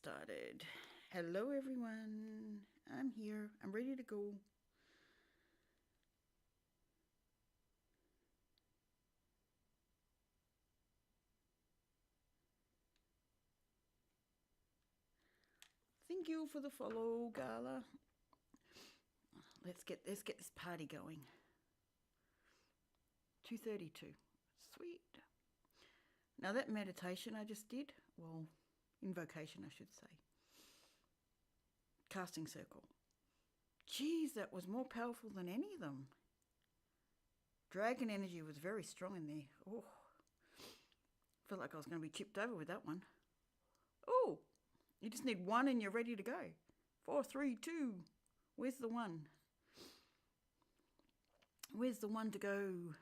started. Hello everyone, I'm here, I'm ready to go. Thank you for the follow, Gala. Let's get this party going. 2:32. Sweet. Now that meditation I just did, well, invocation I should say. Casting circle. Geez, that was more powerful than any of them. Dragon energy was very strong in there. Oh, felt like I was going to be tipped over with that one. Oh, you just need one and you're ready to go. 4, 3, 2. Where's the one? Where's the one to go?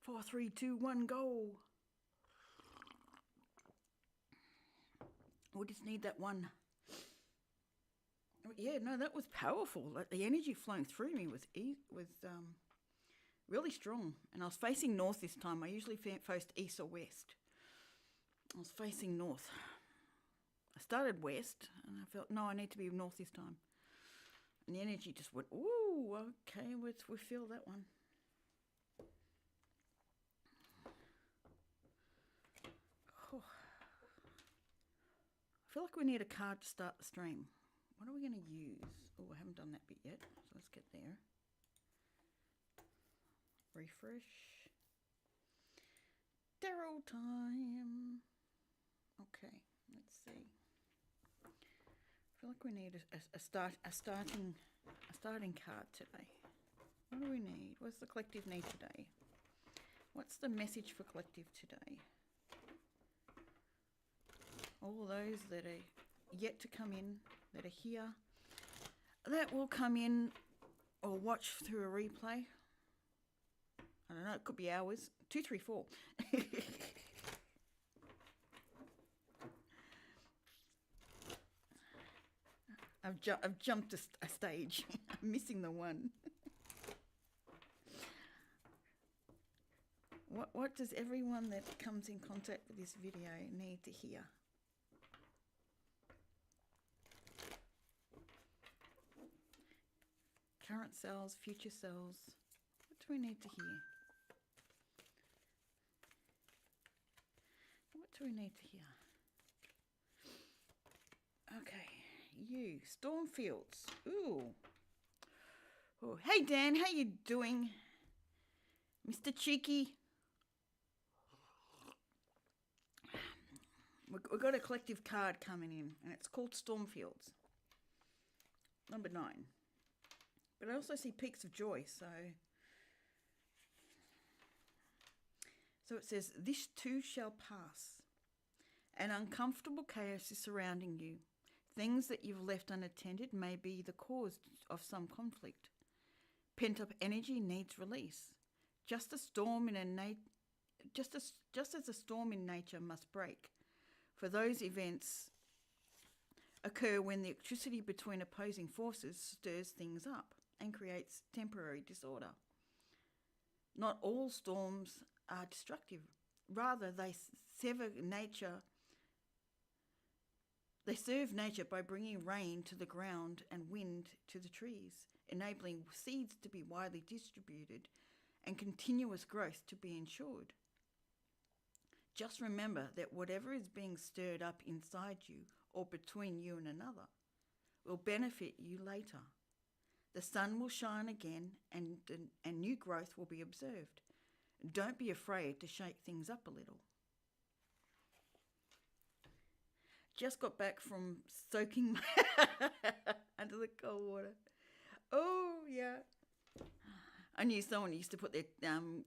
4, 3, 2, 1, go. We just need that one. Yeah, no, that was powerful. Like the energy flowing through me was really strong. And I was facing north this time. I usually faced east or west. I was facing north. I started west and I felt, no, I need to be north this time. And the energy just went, ooh, okay, we feel that one. Oh. I feel like we need a card to start the stream. What are we going to use? Oh, I haven't done that bit yet, so let's get there. Refresh. Tarot time. Okay, let's see. I feel like we need a starting card today. What do we need? What's the collective need today? What's the message for collective today? All those that are yet to come in, that are here, that will come in or watch through a replay. I don't know, it could be hours. 2, 3, 4. I've jumped a stage. I'm missing the one. What does everyone that comes in contact with this video need to hear? Current selves, future selves. What do we need to hear? What do we need to hear? Okay, you, Stormfields. Ooh. Oh, hey Dan, how you doing? Mr. Cheeky. We've got a collective card coming in, and it's called Stormfields. Number 9. But I also see Peaks of Joy, so it says, this too shall pass. An uncomfortable chaos is surrounding you. Things that you've left unattended may be the cause of some conflict. Pent-up energy needs release. Just as a storm in nature must break. For those events occur when the electricity between opposing forces stirs things up and creates temporary disorder. Not all storms are destructive. Rather, they serve nature by bringing rain to the ground and wind to the trees, enabling seeds to be widely distributed and continuous growth to be ensured. Just remember that whatever is being stirred up inside you or between you and another will benefit you later. The sun will shine again and new growth will be observed. Don't be afraid to shake things up a little. Just got back from soaking under the cold water. Oh, yeah. I knew someone used to put their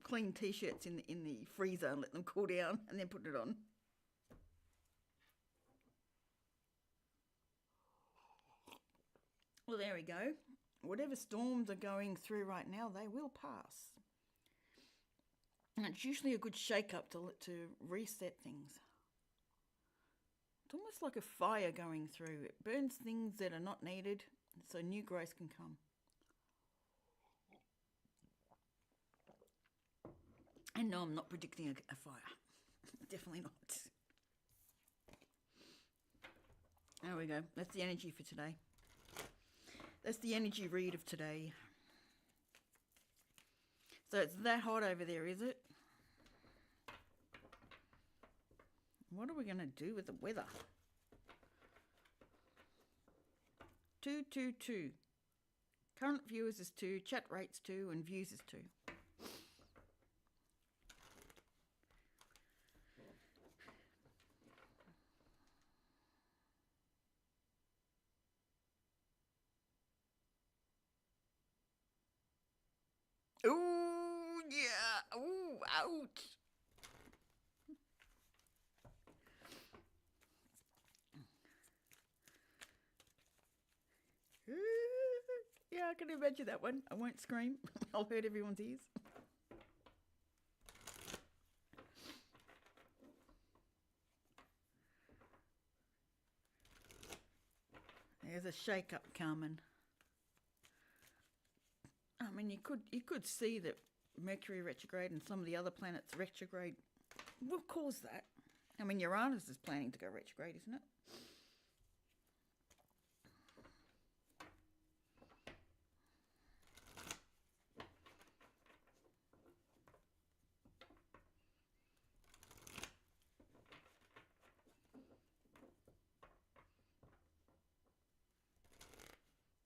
clean T-shirts in the freezer and let them cool down and then put it on. Well, there we go. Whatever storms are going through right now, they will pass. And it's usually a good shake-up to reset things. It's almost like a fire going through. It burns things that are not needed so new growth can come. And no, I'm not predicting a fire. Definitely not. we go. That's the energy for today. That's the energy read of today. So it's that hot over there, is it? What are we going to do with the weather? 222. Current viewers is 2, chat rates 2, and views is 2. Ooh, yeah. Ooh, ouch. Yeah, I can imagine that one. I won't scream. I'll hurt everyone's ears. There's a shake-up coming. I mean, you could see that Mercury retrograde and some of the other planets retrograde will cause that. I mean, Uranus is planning to go retrograde, isn't it?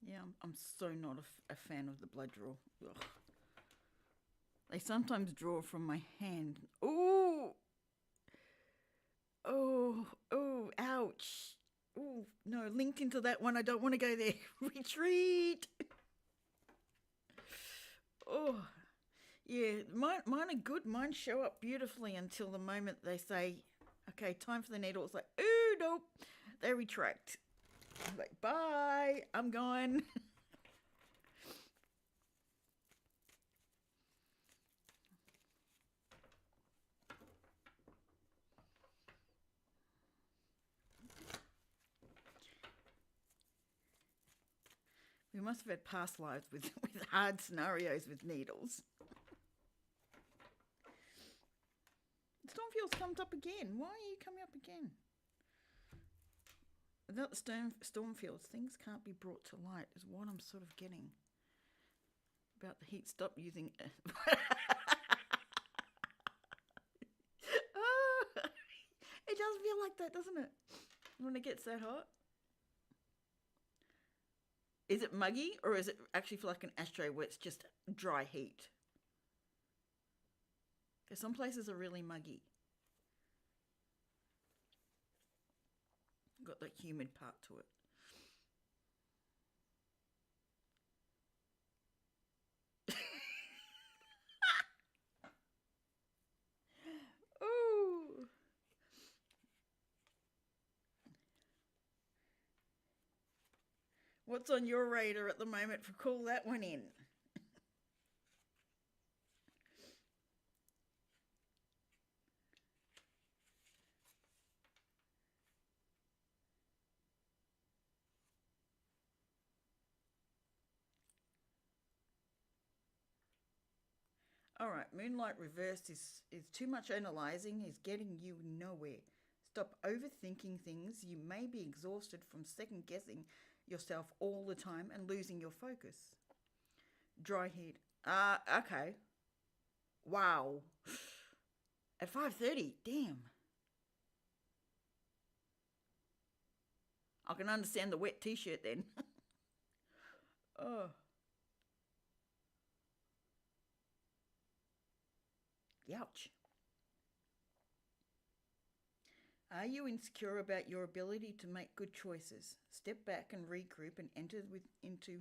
Yeah, I'm so not a fan of the blood draw. Ugh. They sometimes draw from my hand. Ooh! Oh, oh, ouch. Oh, no, linked into that one. I don't want to go there. Retreat! Oh, yeah, mine are good. Mine show up beautifully until the moment they say, okay, time for the needle. It's like, ooh, nope. They retract. I'm like, bye, I'm gone. We must have had past lives with hard scenarios with needles. Stormfield's come up again. Why are you coming up again? Without the Stormfields, things can't be brought to light, is what I'm sort of getting. About the heat, stop using it. Oh, it does feel like that, doesn't it? When it gets that hot. Is it muggy, or is it actually feel like an ashtray where it's just dry heat? Because some places are really muggy. Got that humid part to it. Ooh. What's on your radar at the moment for call that one in? All right, Moonlight Reversed is too much analysing, is getting you nowhere. Stop overthinking things. You may be exhausted from second guessing yourself all the time and losing your focus. Dry heat. Okay. Wow. At 5:30, damn. I can understand the wet t-shirt then. Oh. Youch. Are you insecure about your ability to make good choices? Step back and regroup and enter into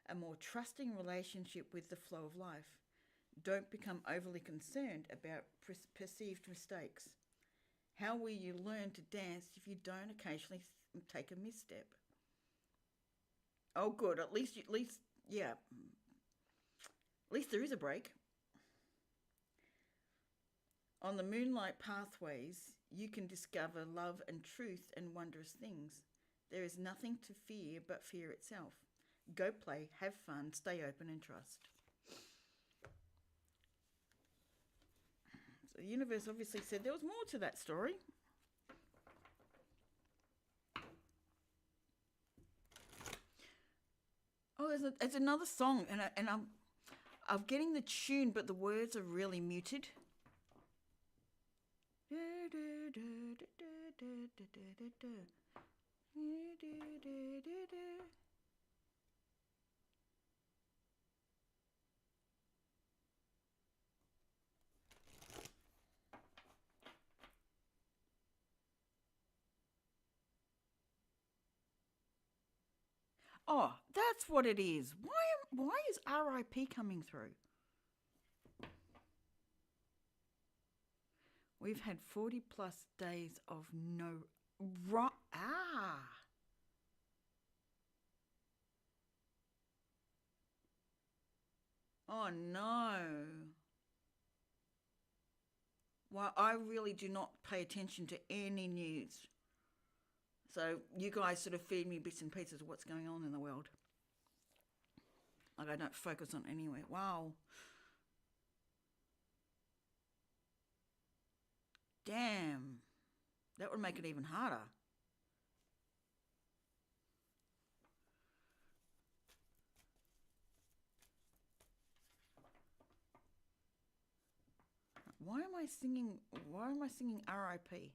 a more trusting relationship with the flow of life. Don't become overly concerned about perceived mistakes. How will you learn to dance if you don't occasionally take a misstep? Oh, good. At least yeah. At least there is a break. On the moonlight pathways, you can discover love and truth and wondrous things. There is nothing to fear but fear itself. Go play, have fun, stay open and trust. So the universe obviously said there was more to that story. It's another song, and I'm getting the tune, but the words are really muted. Oh, that's what it is. Why is RIP coming through? We've had 40 plus days of no Oh no. Well, I really do not pay attention to any news. So you guys sort of feed me bits and pieces of what's going on in the world. Like I don't focus on anywhere. Wow. Damn. That would make it even harder. Why am I singing RIP?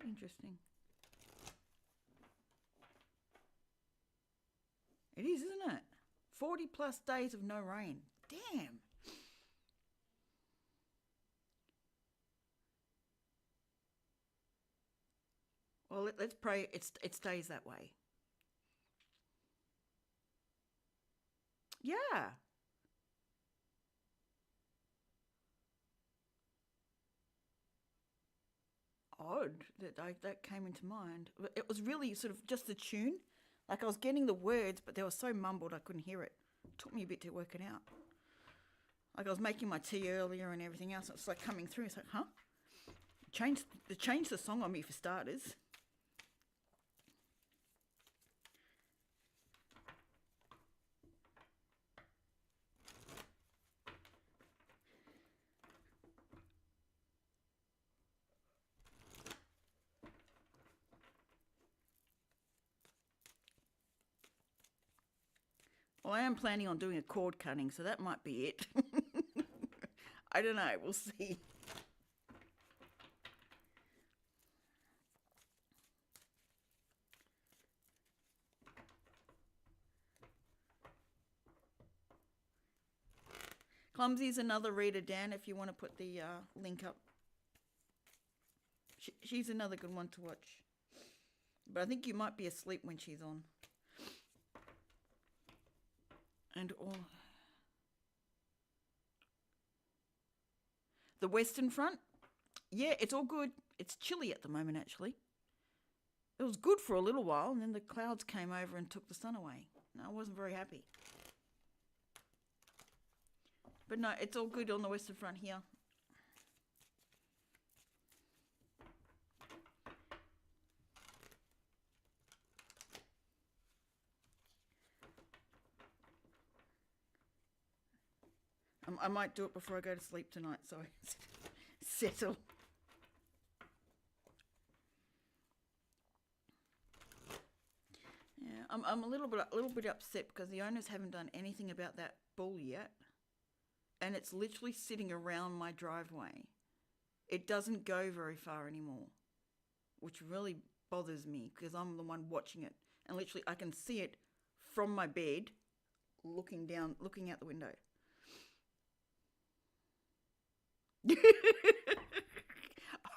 Interesting. It is, isn't it? 40 plus days of no rain. Damn. Well, let's pray it stays that way. Yeah. Odd that came into mind. It was really sort of just the tune. Like I was getting the words, but they were so mumbled I couldn't hear it. It took me a bit to work it out. Like I was making my tea earlier and everything else. It's like coming through. It's like, huh? Change the song on me for starters. Well, I am planning on doing a cord cutting, so that might be it. I don't know. We'll see. Clumsy's another reader, Dan, if you want to put the link up. She's another good one to watch. But I think you might be asleep when she's on. And all... The Western Front? Yeah, it's all good. It's chilly at the moment, actually. It was good for a little while, and then the clouds came over and took the sun away. No, I wasn't very happy. But no, it's all good on the Western Front here. I might do it before I go to sleep tonight, so I settle. Yeah, I'm a little bit upset because the owners haven't done anything about that bull yet, and it's literally sitting around my driveway. It doesn't go very far anymore, which really bothers me because I'm the one watching it, and literally I can see it from my bed, looking out the window.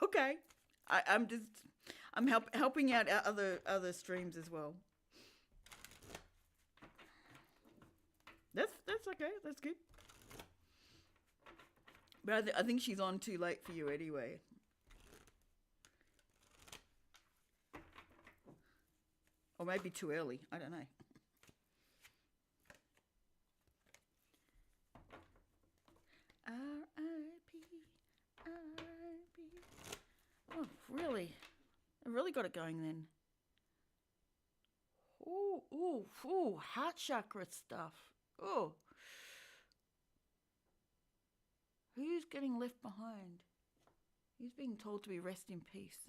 Okay, I'm helping out our other streams as well. That's okay. That's good. But I think she's on too late for you anyway. Or maybe too early. I don't know. R.I.P. R.I.P. Oh, really? I really got it going then. Ooh, heart chakra stuff. Oh, Who's getting left behind? Who's being told to be rest in peace?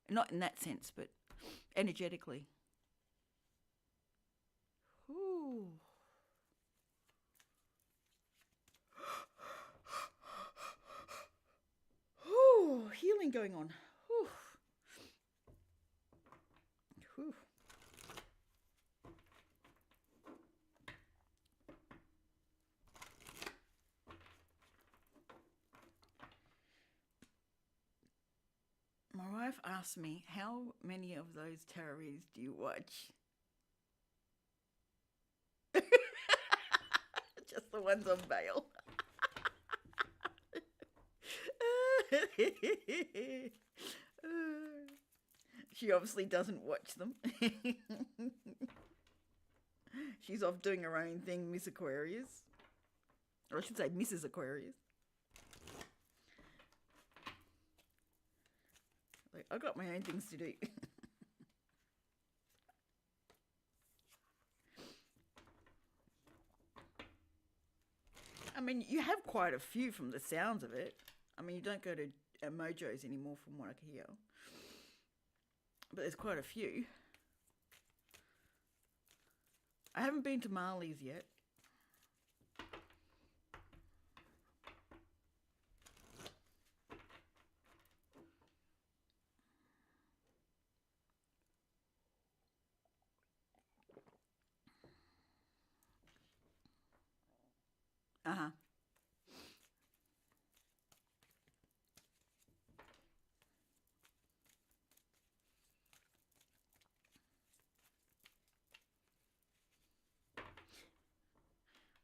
Not in that sense, but energetically. Ooh. Ooh, healing going on. Ooh. Ooh. My wife asked me, how many of those tarot reads do you watch? Just the ones on bail. She obviously doesn't watch them. She's off doing her own thing, Miss Aquarius. Or I should say Mrs. Aquarius. Like, I got my own things to do. I mean, you have quite a few from the sounds of it. I mean, you don't go to Mojo's anymore from what I can hear. But there's quite a few. I haven't been to Marley's yet. Uh-huh.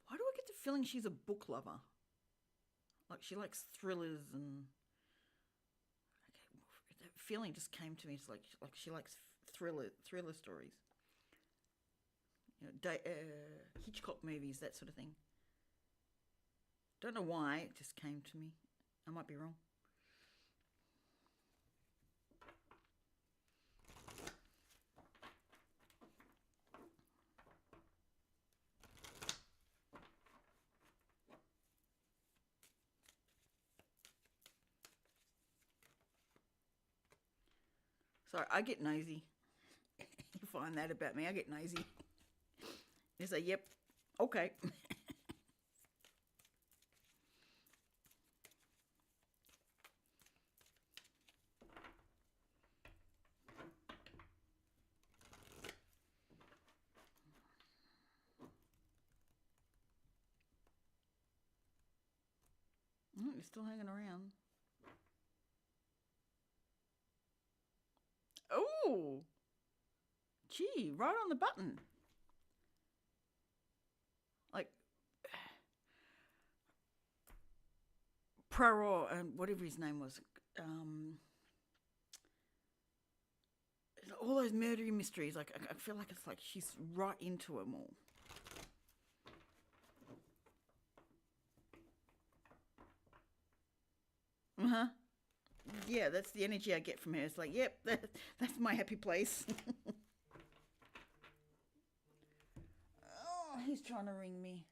Why do I get the feeling she's a book lover? Like she likes thrillers and... Okay, that feeling just came to me. It's like she likes thriller stories. You know, Hitchcock movies, that sort of thing. Don't know why, it just came to me. I might be wrong. Sorry, I get nosy. You find that about me, I get nosy. You say, yep, okay. You're still hanging around. Oh, gee, right on the button. Like, Poirot and whatever his name was. All those murder mysteries. Like, I feel like it's like she's right into them all. Uh-huh. Yeah, that's the energy I get from her. It's like, yep, that's my happy place. Oh, he's trying to ring me.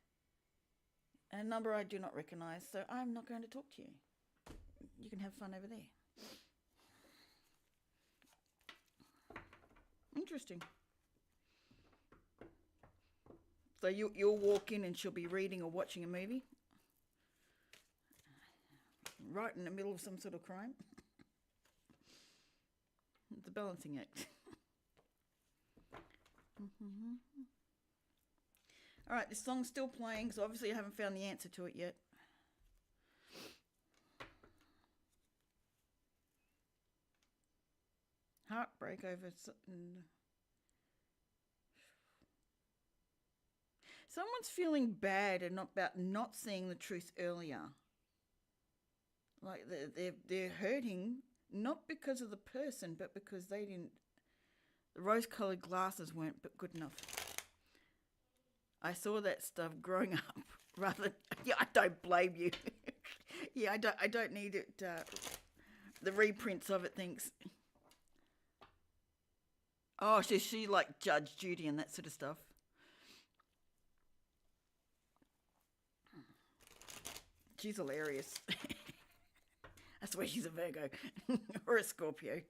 A number I do not recognise, so I'm not going to talk to you. You can have fun over there. Interesting. So you'll walk in and she'll be reading or watching a movie? Right in the middle of some sort of crime? It's a balancing act. All right, this song's still playing, so obviously I haven't found the answer to it yet. Heartbreak over... Someone's feeling bad and about not seeing the truth earlier. Like they're hurting, not because of the person, but because they didn't... The rose-coloured glasses weren't good enough. I saw that stuff growing up. Rather, yeah, I don't blame you. Yeah, I don't need it. The reprints of it. Thanks. Oh, so she like Judge Judy and that sort of stuff. She's hilarious. That's why she's a Virgo or a Scorpio.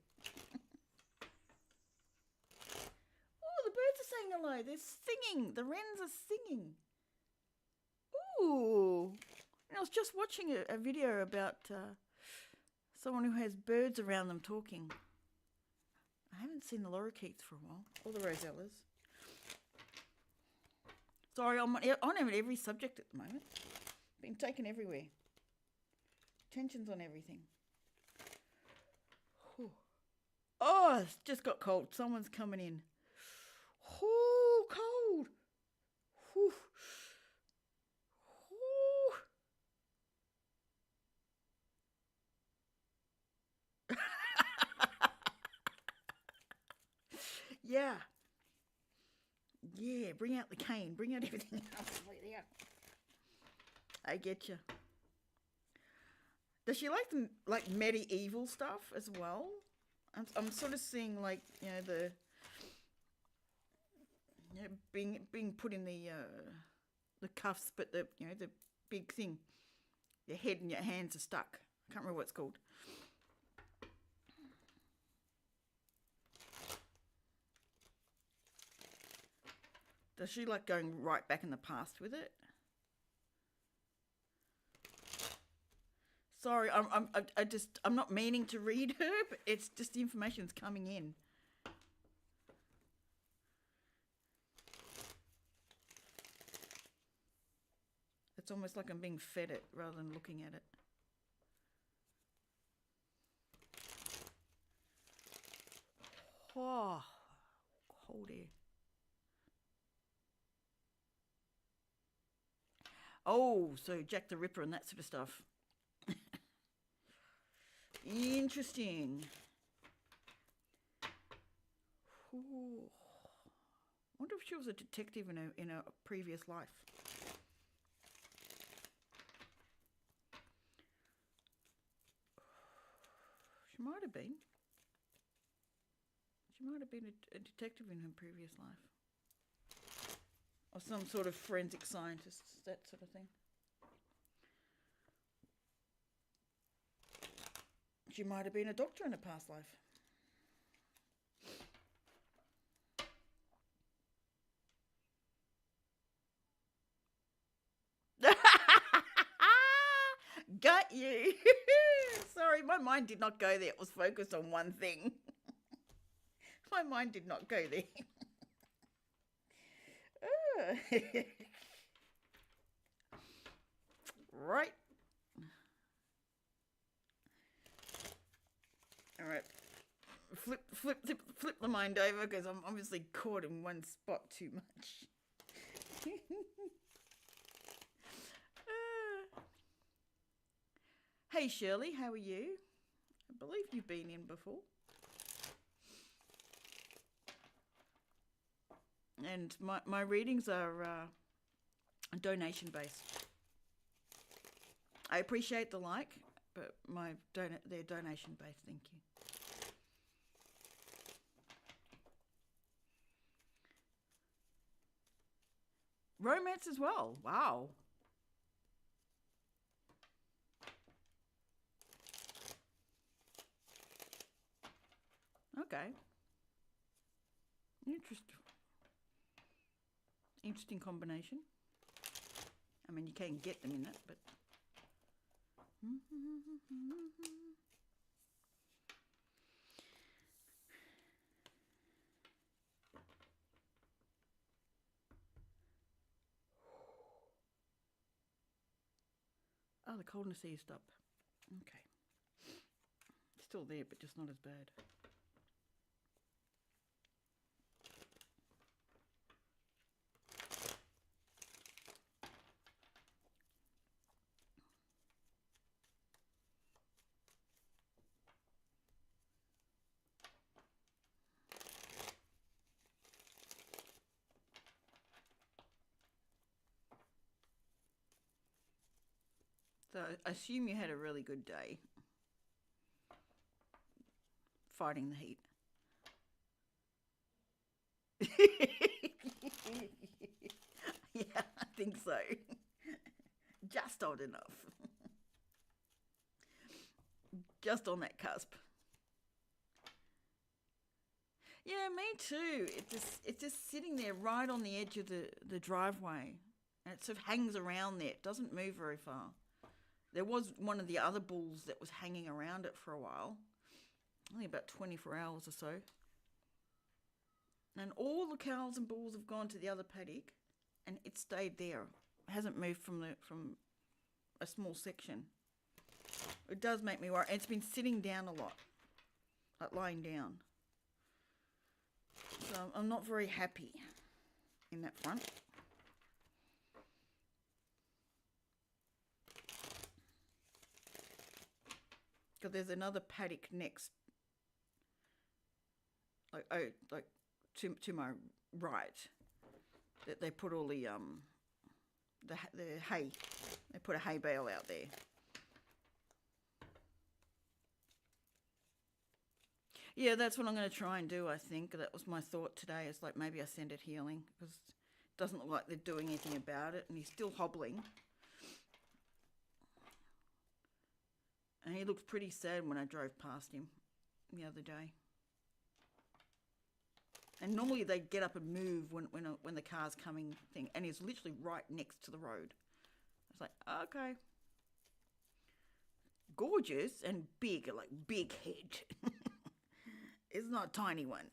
Oh, the birds are saying hello. They're singing. The wrens are singing. Ooh. And I was just watching a video about someone who has birds around them talking. I haven't seen the lorikeets for a while, or the rosellas. Sorry, I'm on every subject at the moment. Been taken everywhere. Tensions on everything. Whew. Oh, it's just got cold. Someone's coming in. Oh, cold. Whew. Whew. Yeah. Yeah, bring out the cane. Bring out everything else. Yeah. I get you. Does she like the medieval stuff as well? I'm sort of seeing the being put in the cuffs, but the big thing. Your head and your hands are stuck. I can't remember what it's called. Does she like going right back in the past with it? Sorry, I'm not meaning to read her, but it's just the information's coming in. It's almost like I'm being fed it rather than looking at it. Oh, cold air. Oh, so Jack the Ripper and that sort of stuff. Interesting. Ooh. I wonder if she was a detective in a previous life. She might have been. She might have been a detective in her previous life. Or some sort of forensic scientist, that sort of thing. She might have been a doctor in a past life. Got you. Sorry, my mind did not go there. It was focused on one thing. My mind did not go there. Right. All right. Flip the mind over because I'm obviously caught in one spot too much. Hey Shirley, how are you? I believe you've been in before. And my readings are donation based. I appreciate the like, but they're donation based. Thank you. Romance as well. Wow. Okay. Interesting combination. I mean, you can get them in it, but. Oh, the coldness eased up. Okay. Still there, but just not as bad. So I assume you had a really good day fighting the heat. Yeah, I think so. Just old enough. just on that cusp. Yeah, me too. It's just sitting there right on the edge of the driveway, and it sort of hangs around there. It doesn't move very far. There was one of the other bulls that was hanging around it for a while, only about 24 hours or so. And all the cows and bulls have gone to the other paddock, and it stayed there. It hasn't moved from a small section. It does make me worry. It's been sitting down a lot, like lying down. So I'm not very happy in that front. Because there's another paddock next, like to my right, that they put all the hay. They put a hay bale out there. Yeah, that's what I'm going to try and do, I think. That was my thought today. It's like maybe I send it healing, because it doesn't look like they're doing anything about it, and he's still hobbling. And he looked pretty sad when I drove past him the other day. And normally they get up and move when the car's coming thing, and he's literally right next to the road. It's like, okay. Gorgeous and big, like big head. It's not a tiny one.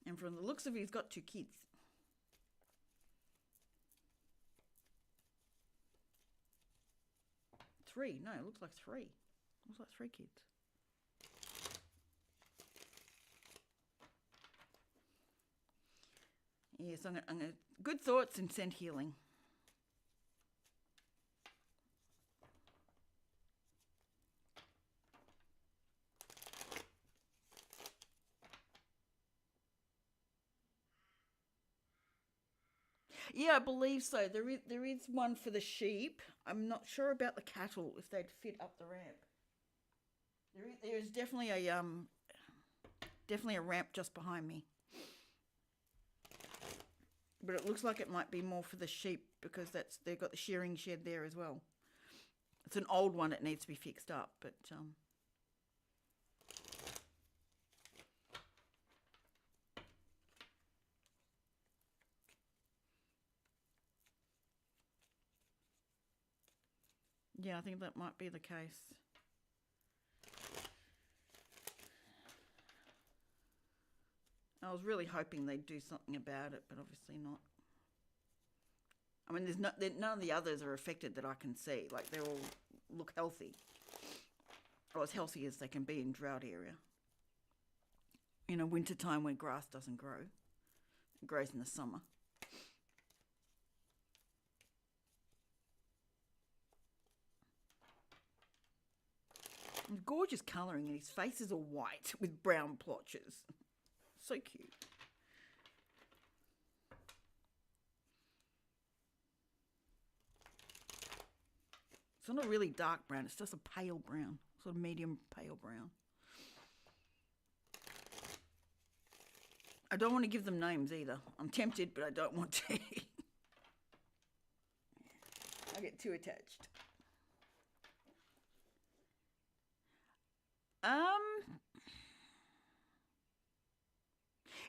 And from the looks of it, he's got 2 kids. Three. No, it looks like 3. Looks like 3 kids. Yes, I'm gonna good thoughts and send healing. Yeah, I believe so. There is one for the sheep. I'm not sure about the cattle, if they'd fit up the ramp. There is definitely a ramp just behind me. But it looks like it might be more for the sheep, because they've got the shearing shed there as well. It's an old one, it needs to be fixed up, but yeah, I think that might be the case. I was really hoping they'd do something about it, but obviously not. I mean, none of the others are affected that I can see. Like, they all look healthy, or as healthy as they can be in drought area. In a winter time when grass doesn't grow, it grows in the summer. And gorgeous colouring, and his face is all white with brown blotches. So cute. It's not a really dark brown, it's just a pale brown, sort of medium pale brown. I don't want to give them names either. I'm tempted, but I don't want to. I get too attached.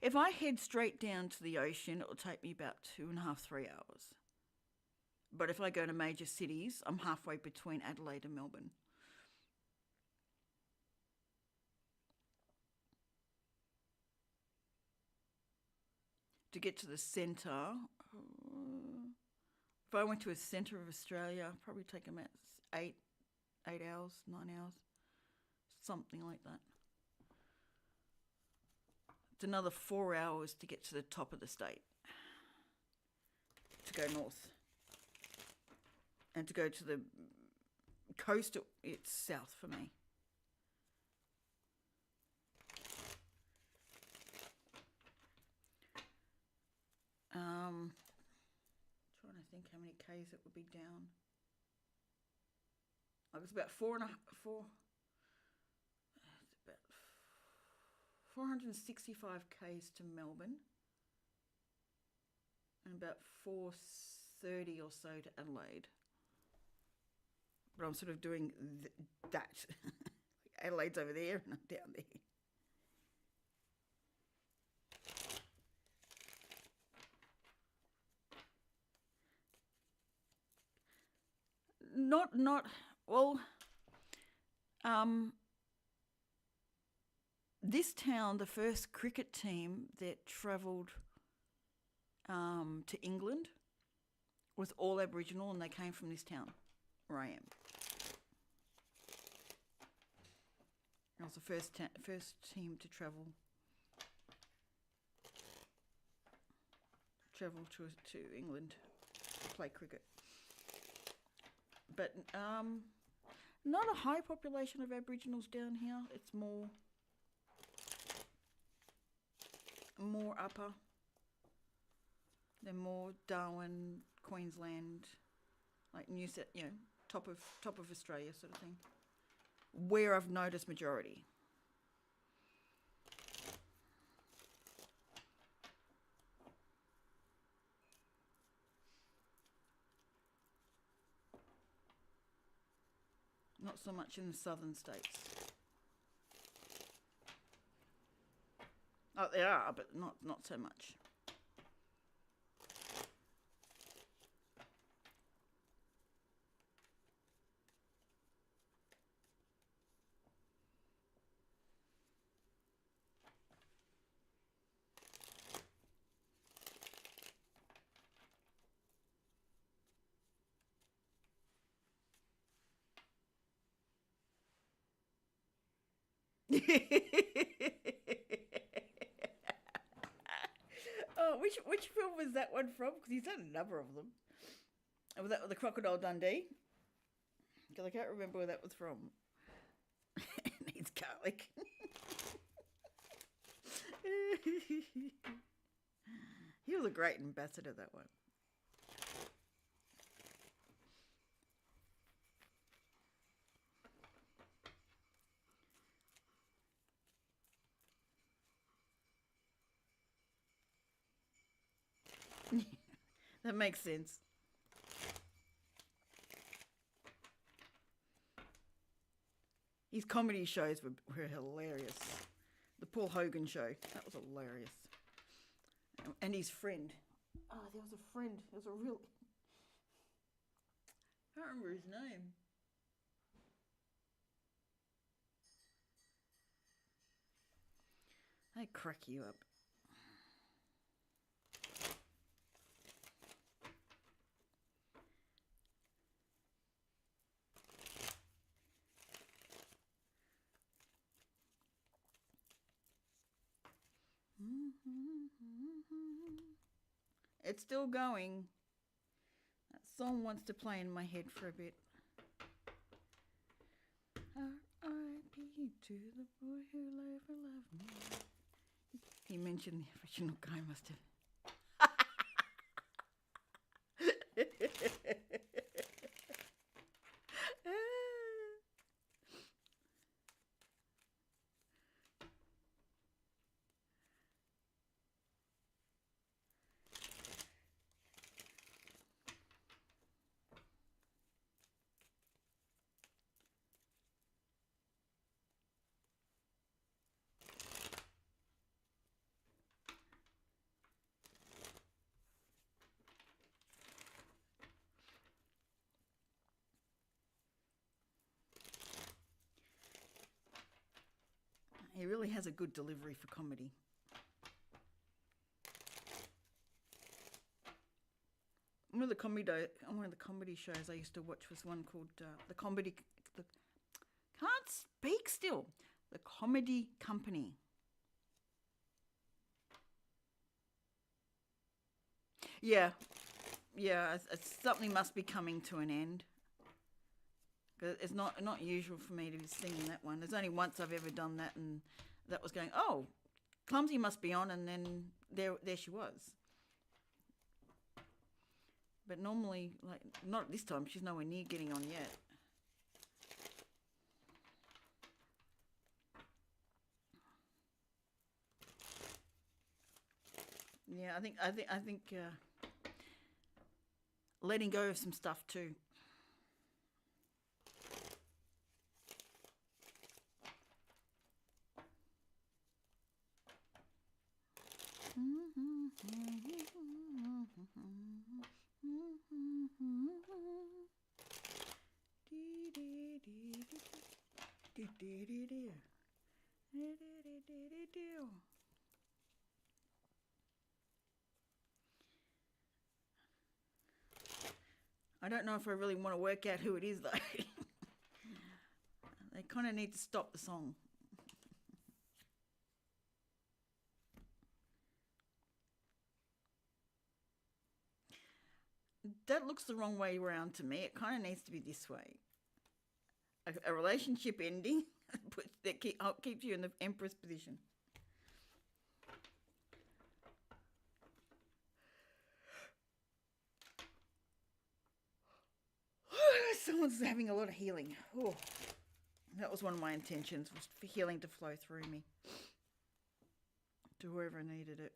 If I head straight down to the ocean, it'll take me about 2.5, 3 hours. But if I go to major cities, I'm halfway between Adelaide and Melbourne. To get to the centre, if I went to a centre of Australia, I'd probably take about 8 hours, 9 hours, something like that. It's another 4 hours to get to the top of the state, to go north. And to go to the coast, it's south for me. Trying to think how many Ks it would be down. Like, it's about 465 Ks to Melbourne, and about 430 or so to Adelaide. but I'm sort of doing that. Adelaide's over there and I'm down there. Not well. Um, this town, the first cricket team that travelled to England was all Aboriginal, and they came from this town where I am. I was the first team to travel to England to play cricket. But not a high population of Aboriginals down here. It's more upper. They're more Darwin, Queensland, like top of Australia sort of thing. Where I've noticed majority. Not so much in the southern states. Oh, there are, but not so much. Oh, which film was that one from? Because he's done a number of them. Was that the Crocodile Dundee? Because I can't remember where that was from. It needs garlic. He was a great ambassador, that one. That makes sense. His comedy shows were hilarious. The Paul Hogan show, that was hilarious. And his friend. Oh, there was a friend. There was a real... I can't remember his name. They crack you up. It's still going. That song wants to play in my head for a bit. R.I.P. to the boy who never loved me. He mentioned the original guy must have. He really has a good delivery for comedy. One of the comedy shows I used to watch was one called can't speak still. The Comedy Company. Yeah, something must be coming to an end. It's not usual for me to be singing that one. There's only once I've ever done that, and that was going, oh, Clumsy must be on, and then there she was. But normally, like, not at this time, she's nowhere near getting on yet. Yeah, I think letting go of some stuff too. I don't know if I really want to work out who it is though. They kind of need to stop the song. That looks the wrong way around to me. It kind of needs to be this way. A relationship ending that keeps you in the Empress position. Someone's having a lot of healing. Oh, that was one of my intentions, was for healing to flow through me to whoever needed it.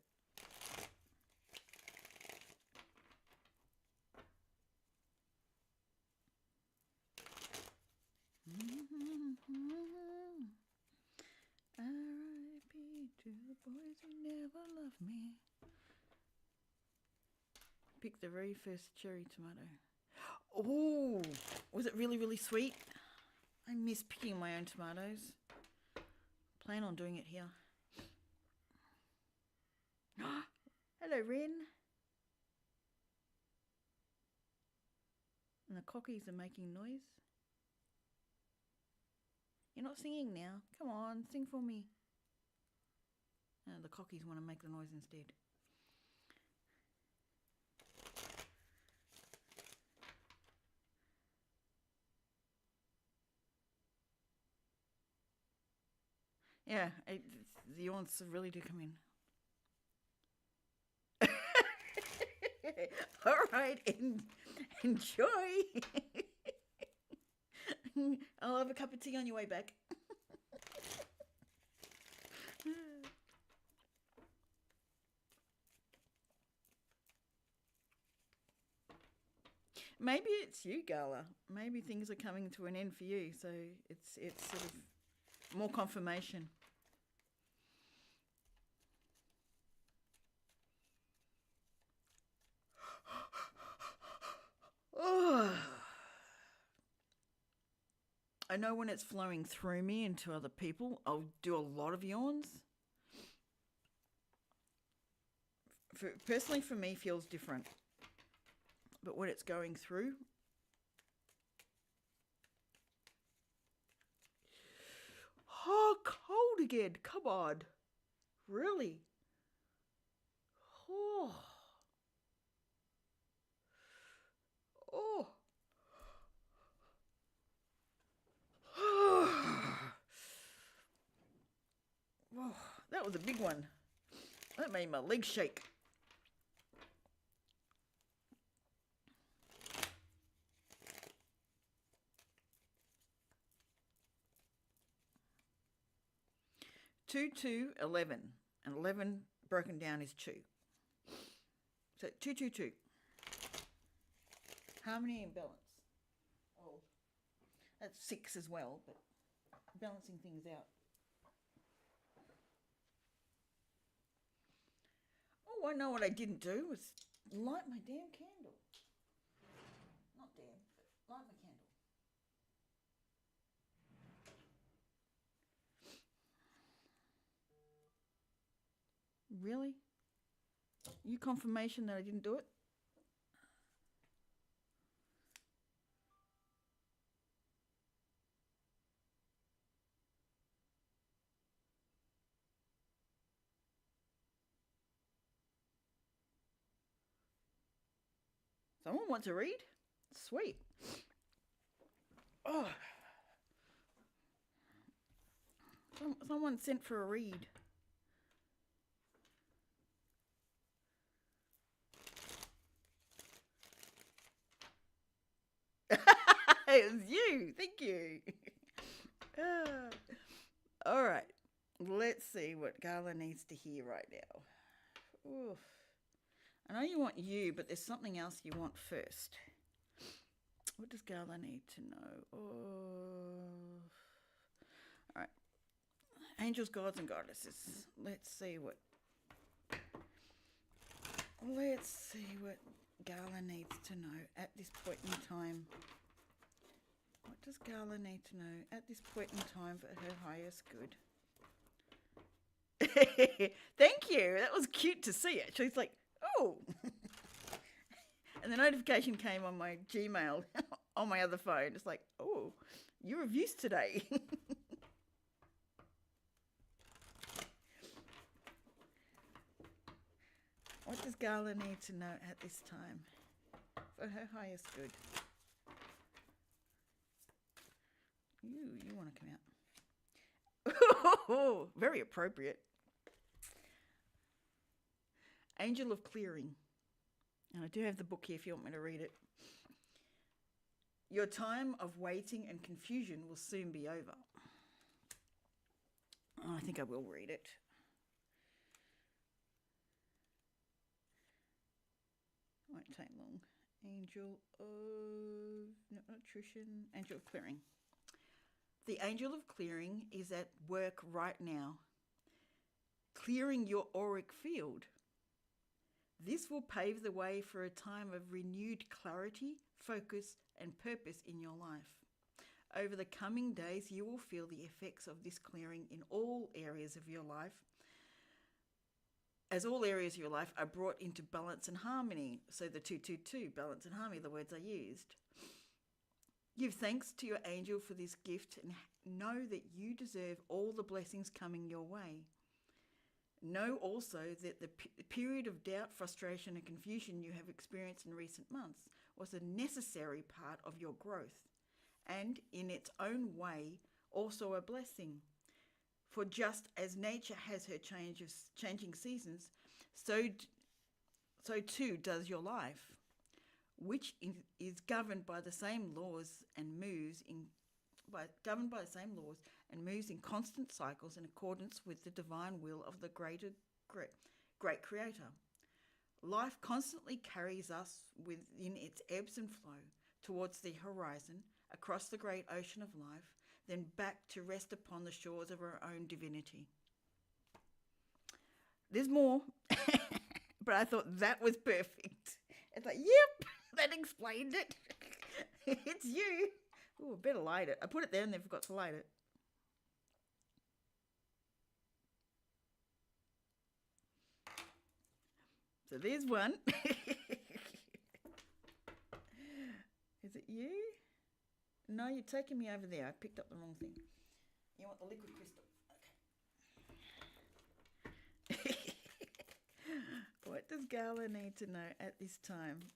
R.I.P. to the boys who never loved me. Pick the very first cherry tomato. Oh, was it really, really sweet? I miss picking my own tomatoes. Plan on doing it here. Hello, Ren. And the cockies are making noise. You're not singing now. Come on, sing for me. The cockies want to make the noise instead. Yeah, the yawns really do come in. All right, enjoy. I'll have a cup of tea on your way back. Maybe it's you, Gala. Maybe things are coming to an end for you, so it's sort of more confirmation. Oh. I know when it's flowing through me into other people, I'll do a lot of yawns. Personally, for me, feels different. But when it's going through, oh, cold again. Come on. Really? Oh. Oh. Oh, that was a big one. That made my legs shake. Two, 2, 11. And 11 broken down is 2. So 2, 2, 2. Harmony and balance. Oh, that's 6 as well, but balancing things out. Oh, I know what I didn't do was light my damn candle. Not damn, but light my candle. Really? You confirmation that I didn't do it? Someone wants to read? Sweet. Oh. Someone sent for a read. It was you. Thank you. All right. Let's see what Gala needs to hear right now. Oof. I know you want you, but there's something else you want first. What does Gala need to know? Oh. All right. Angels, gods, and goddesses. Let's see what Let's see what Gala needs to know at this point in time. What does Gala need to know at this point in time for her highest good? Thank you. That was cute to see it. She's like, oh. And the notification came on my Gmail on my other phone. It's like, oh, your reviews today. What does Gala need to know at this time for her highest good? You want to come out. Oh, very appropriate. Angel of Clearing. And I do have the book here if you want me to read it. Your time of waiting and confusion will soon be over. Oh, I think I will read it. Won't take long. Angel of... No, not Nutrition. Angel of Clearing. The Angel of Clearing is at work right now, clearing your auric field. This will pave the way for a time of renewed clarity, focus, and purpose in your life. Over the coming days, you will feel the effects of this clearing in all areas of your life, as all areas of your life are brought into balance and harmony. So the 222, balance and harmony, the words I used. Give thanks to your angel for this gift and know that you deserve all the blessings coming your way. Know also that the period of doubt, frustration and confusion you have experienced in recent months was a necessary part of your growth and, in its own way, also a blessing. For just as nature has her changing seasons, so too does your life, which is governed by the same laws and moves in constant cycles in accordance with the divine will of the great creator. Life constantly carries us within its ebbs and flow towards the horizon, across the great ocean of life, then back to rest upon the shores of our own divinity. There's more, but I thought that was perfect. It's like, yep, that explained it. It's you. Oh, I better light it. I put it there and then forgot to light it. So there's one. Is it you? No, you're taking me over there. I picked up the wrong thing. You want the liquid crystal? Okay. What does Gala need to know at this time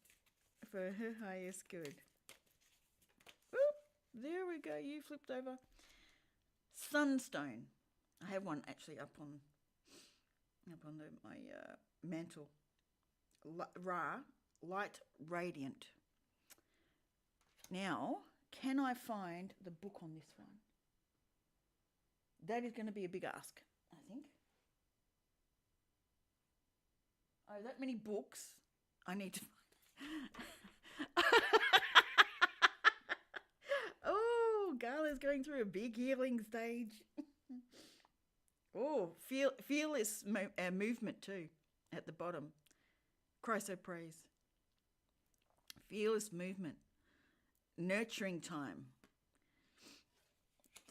for her highest good? Oop, there we go. You flipped over. Sunstone. I have one actually up on my mantle. Ra, light radiant. Now, can I find the book on this one? That is going to be a big ask, I think. Oh, that many books. I need to find. Oh, Gala's going through a big healing stage. Oh, fearless movement too at the bottom. Christ, I praise. Fearless movement. Nurturing time.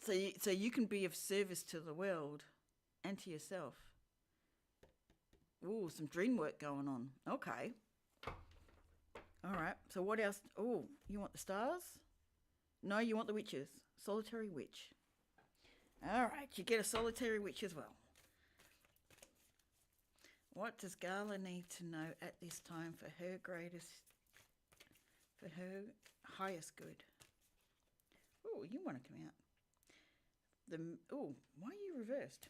So you can be of service to the world and to yourself. Ooh, some dream work going on. Okay. All right. So what else? Oh, you want the stars? No, you want the witches. Solitary witch. All right. You get a solitary witch as well. What does Gala need to know at this time for her highest good? Oh, you want to come out. Why are you reversed?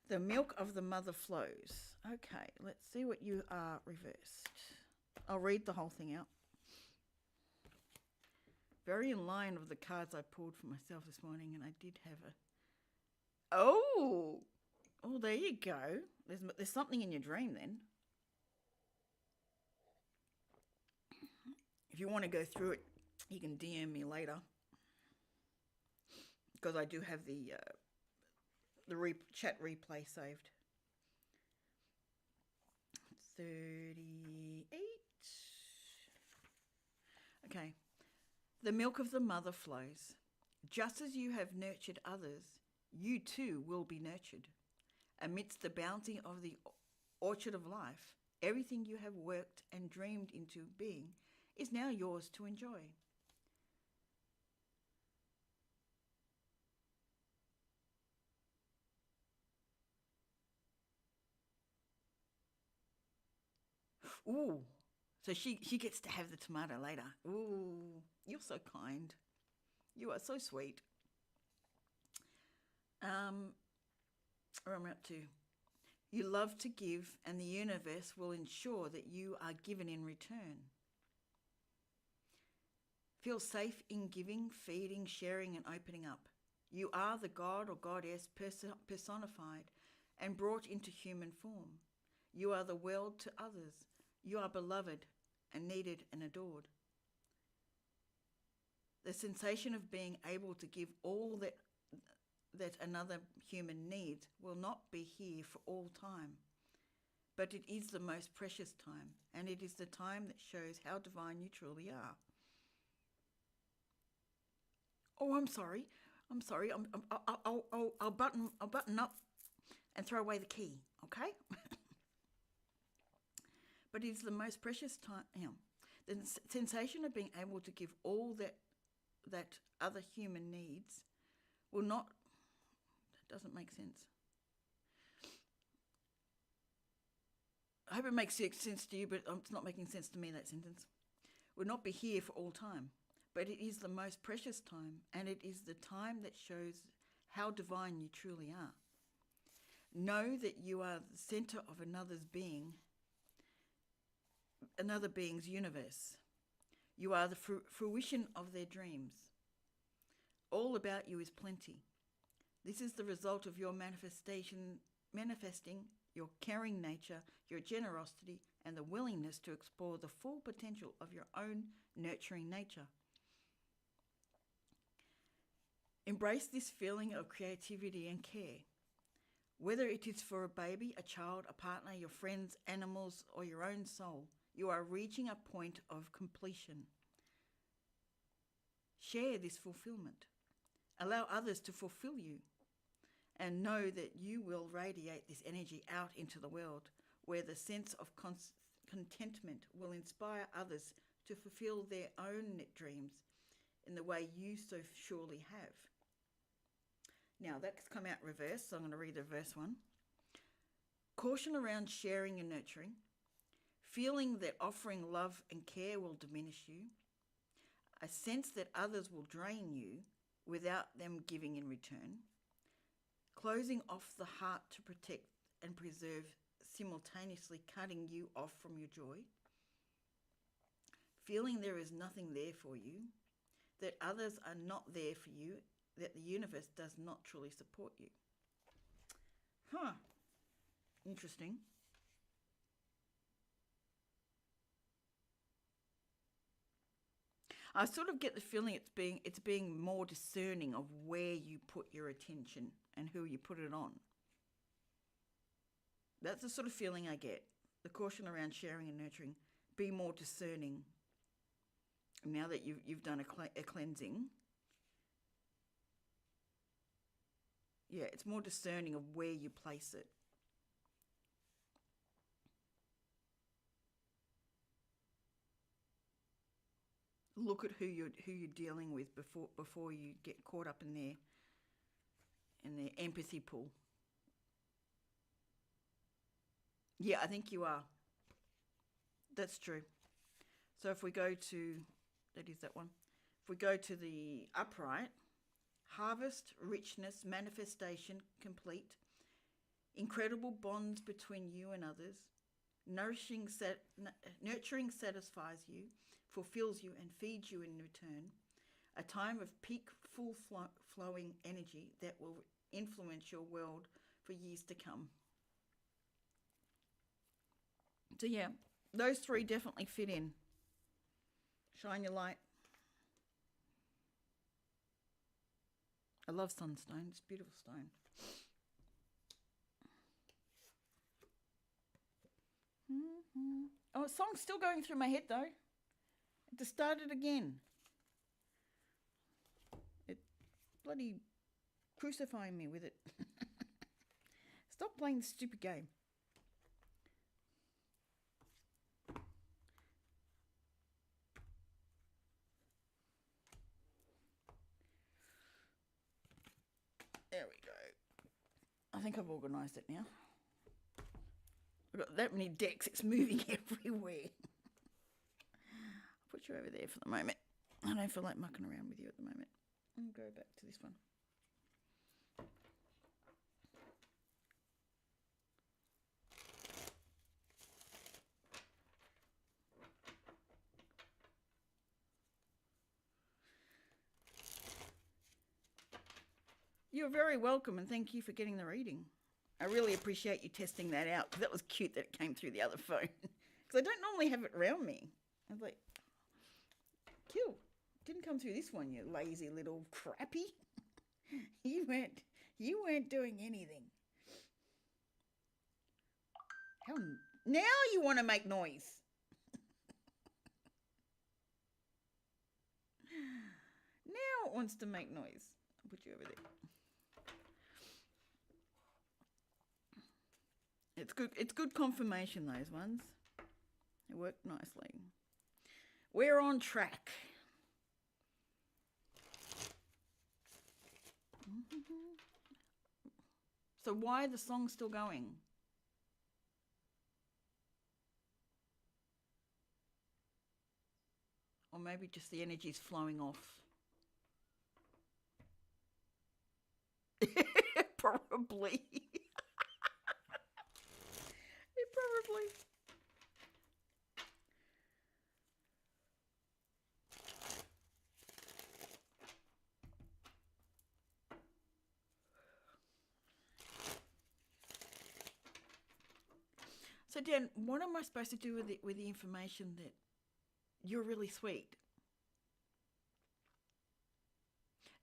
The milk of the mother flows. Okay, let's see what you are reversed. I'll read the whole thing out. Very in line of the cards I pulled for myself this morning, and I did have a... Oh, there you go. There's something in your dream then. If you want to go through it, you can DM me later, because I do have the chat replay saved. 30 Okay. The milk of the mother flows. Just as you have nurtured others, you too will be nurtured. Amidst the bounty of the orchard of life, everything you have worked and dreamed into being is now yours to enjoy. Ooh, so she gets to have the tomato later. Ooh, you're so kind. You are so sweet. Where am I up to? You love to give, and the universe will ensure that you are given in return. Feel safe in giving, feeding, sharing, and opening up. You are the god or goddess personified and brought into human form. You are the world to others. You are beloved and needed and adored. The sensation of being able to give all that another human needs will not be here for all time, but it is the most precious time, and it is the time that shows how divine you truly are. Oh, I'm sorry. I'll button up and throw away the key. Okay. But it is the most precious time. The sensation of being able to give all that other human needs will not. That doesn't make sense. I hope it makes sense to you, but it's not making sense to me, that sentence. Will not be here for all time, but it is the most precious time, and it is the time that shows how divine you truly are. Know that you are the center of another being's universe. You are the fruition of their dreams. All about you is plenty. This is the result of your manifesting your caring nature, your generosity, and the willingness to explore the full potential of your own nurturing nature. Embrace this feeling of creativity and care. Whether it is for a baby, a child, a partner, your friends, animals, or your own soul, you are reaching a point of completion. Share this fulfillment. Allow others to fulfill you. And know that you will radiate this energy out into the world, where the sense of contentment will inspire others to fulfill their own dreams in the way you so surely have. Now, that's come out reverse, so I'm going to read the reverse one. Caution around sharing and nurturing. Feeling that offering love and care will diminish you. A sense that others will drain you without them giving in return. Closing off the heart to protect and preserve, simultaneously cutting you off from your joy. Feeling there is nothing there for you, that others are not there for you, that the universe does not truly support you. Interesting. I sort of get the feeling it's being more discerning of where you put your attention and who you put it on. That's the sort of feeling I get. The caution around sharing and nurturing. Be more discerning. Now that you've done a cleansing. Yeah, it's more discerning of where you place it. Look at who you're dealing with before you get caught up in their empathy pool. Yeah, I think you are. That's true. So if we go to, that is that one. If we go to the upright, harvest, richness, manifestation, complete, incredible bonds between you and others, nurturing satisfies you, fulfills you, and feeds you in return, a time of peak, full flowing energy that will influence your world for years to come. So yeah, those three definitely fit in. Shine your light. I love sunstone. It's a beautiful stone. Oh, a song's still going through my head though. It to start it again. It's bloody crucifying me with it. Stop playing the stupid game. There we go. I think I've organised it now. I've got that many decks, it's moving everywhere. I'll put you over there for the moment. I don't feel like mucking around with you at the moment. I'll go back to this one. You're very welcome, and thank you for getting the reading. I really appreciate you testing that out, because that was cute that it came through the other phone. Because I don't normally have it around me. I was like, cool. Didn't come through this one, you lazy little crappy. You weren't doing anything. How now you want to make noise. Now it wants to make noise. I'll put you over there. It's good confirmation, those ones. It worked nicely. We're on track. So why the song still going? Or maybe just the energy's flowing off. Probably. Probably. So Dan, what am I supposed to do with the information that you're really sweet?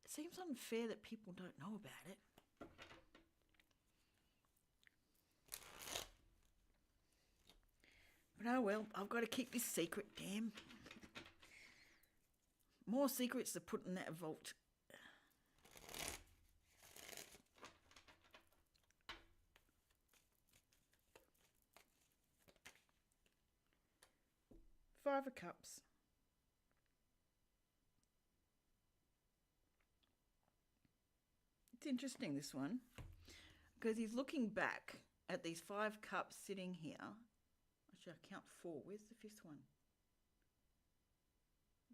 It seems unfair that people don't know about it. But oh well, I've got to keep this secret, damn. More secrets to put in that vault. Five of Cups. It's interesting, this one, because he's looking back at these 5 cups sitting here. Actually, I count 4. Where's the 5th one?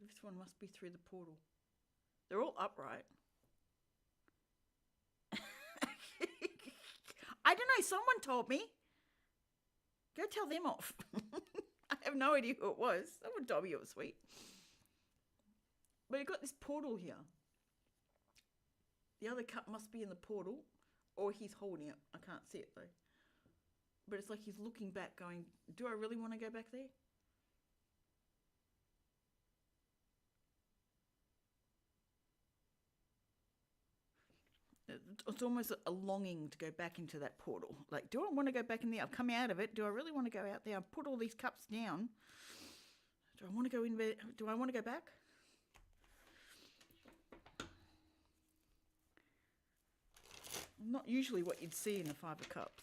This one must be through the portal. They're all upright. I don't know. Someone told me. Go tell them off. I have no idea who it was. Someone told me it was sweet. But you got this portal here. The other cup must be in the portal, or he's holding it. I can't see it though. But it's like he's looking back going, do I really want to go back there? It's almost a longing to go back into that portal. Like, do I want to go back in there? I've come out of it. Do I really want to go out there? I've put all these cups down. Do I want to go in there? Do I want to go back? Not usually what you'd see in a 5 of Cups.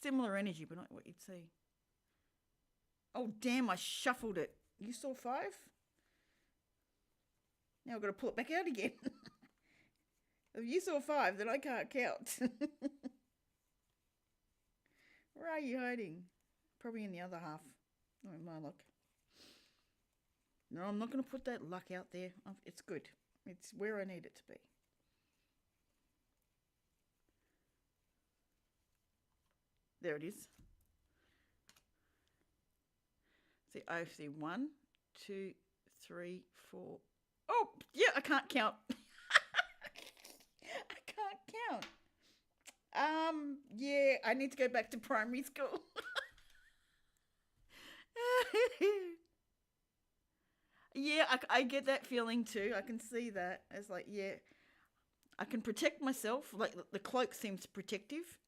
Similar energy, but not what you'd see. Oh, damn, I shuffled it. You saw 5? Now I've got to pull it back out again. If you saw 5, then I can't count. Where are you hiding? Probably in the other half. Oh, my luck. No, I'm not going to put that luck out there. It's good. It's where I need it to be. There it is. See, I see 1, 2, 3, 4. Oh, yeah, I can't count. I can't count. Yeah, I need to go back to primary school. Yeah, I get that feeling too. I can see that. It's like, yeah, I can protect myself. Like the cloak seems protective.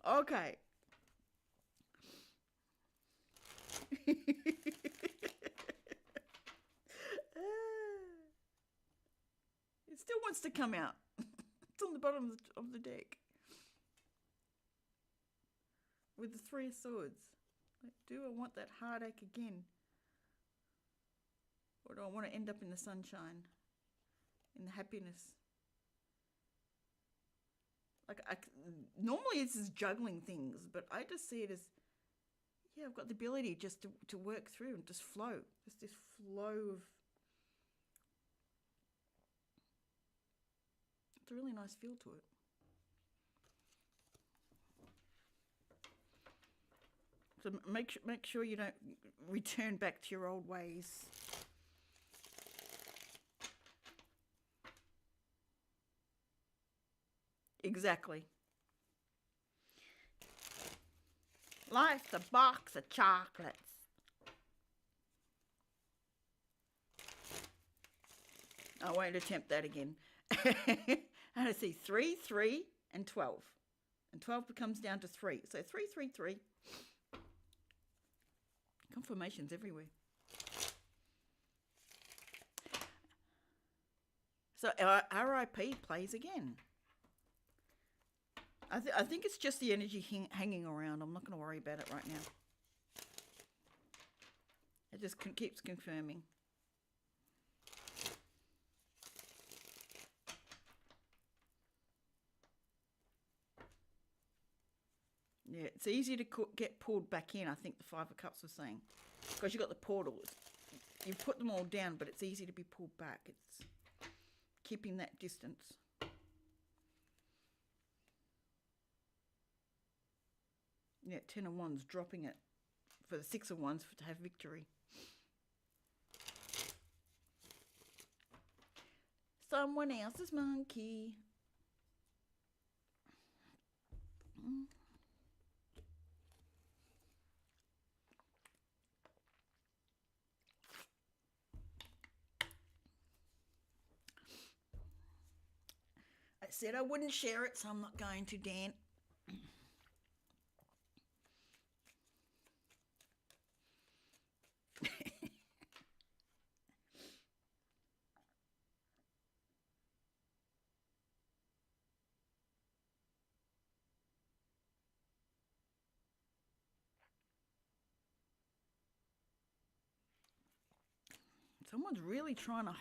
Okay. It still wants to come out. It's on the bottom of the deck. With the Three of Swords. Like, do I want that heartache again? Or do I want to end up in the sunshine? In the happiness? Like, normally it's just juggling things, but I just see it as, yeah, I've got the ability just to work through and just flow. Just this flow of... It's a really nice feel to it. So make sure you don't return back to your old ways. Exactly. Life's a box of chocolates. I won't attempt that again. And I see 3, 3, and 12. And 12 becomes down to 3. So 3, 3, 3. Confirmations everywhere. So RIP plays again. I think it's just the energy hanging around. I'm not going to worry about it right now. It just keeps confirming. Yeah, it's easy to get pulled back in, I think the Five of Cups was saying. Because you've got the portals. You've put them all down, but it's easy to be pulled back. It's keeping that distance. Yeah, 10 of Wands, dropping it for the 6 of Wands to have victory. Someone else's monkey. I said I wouldn't share it, so I'm not going to, Dan. Someone's really trying to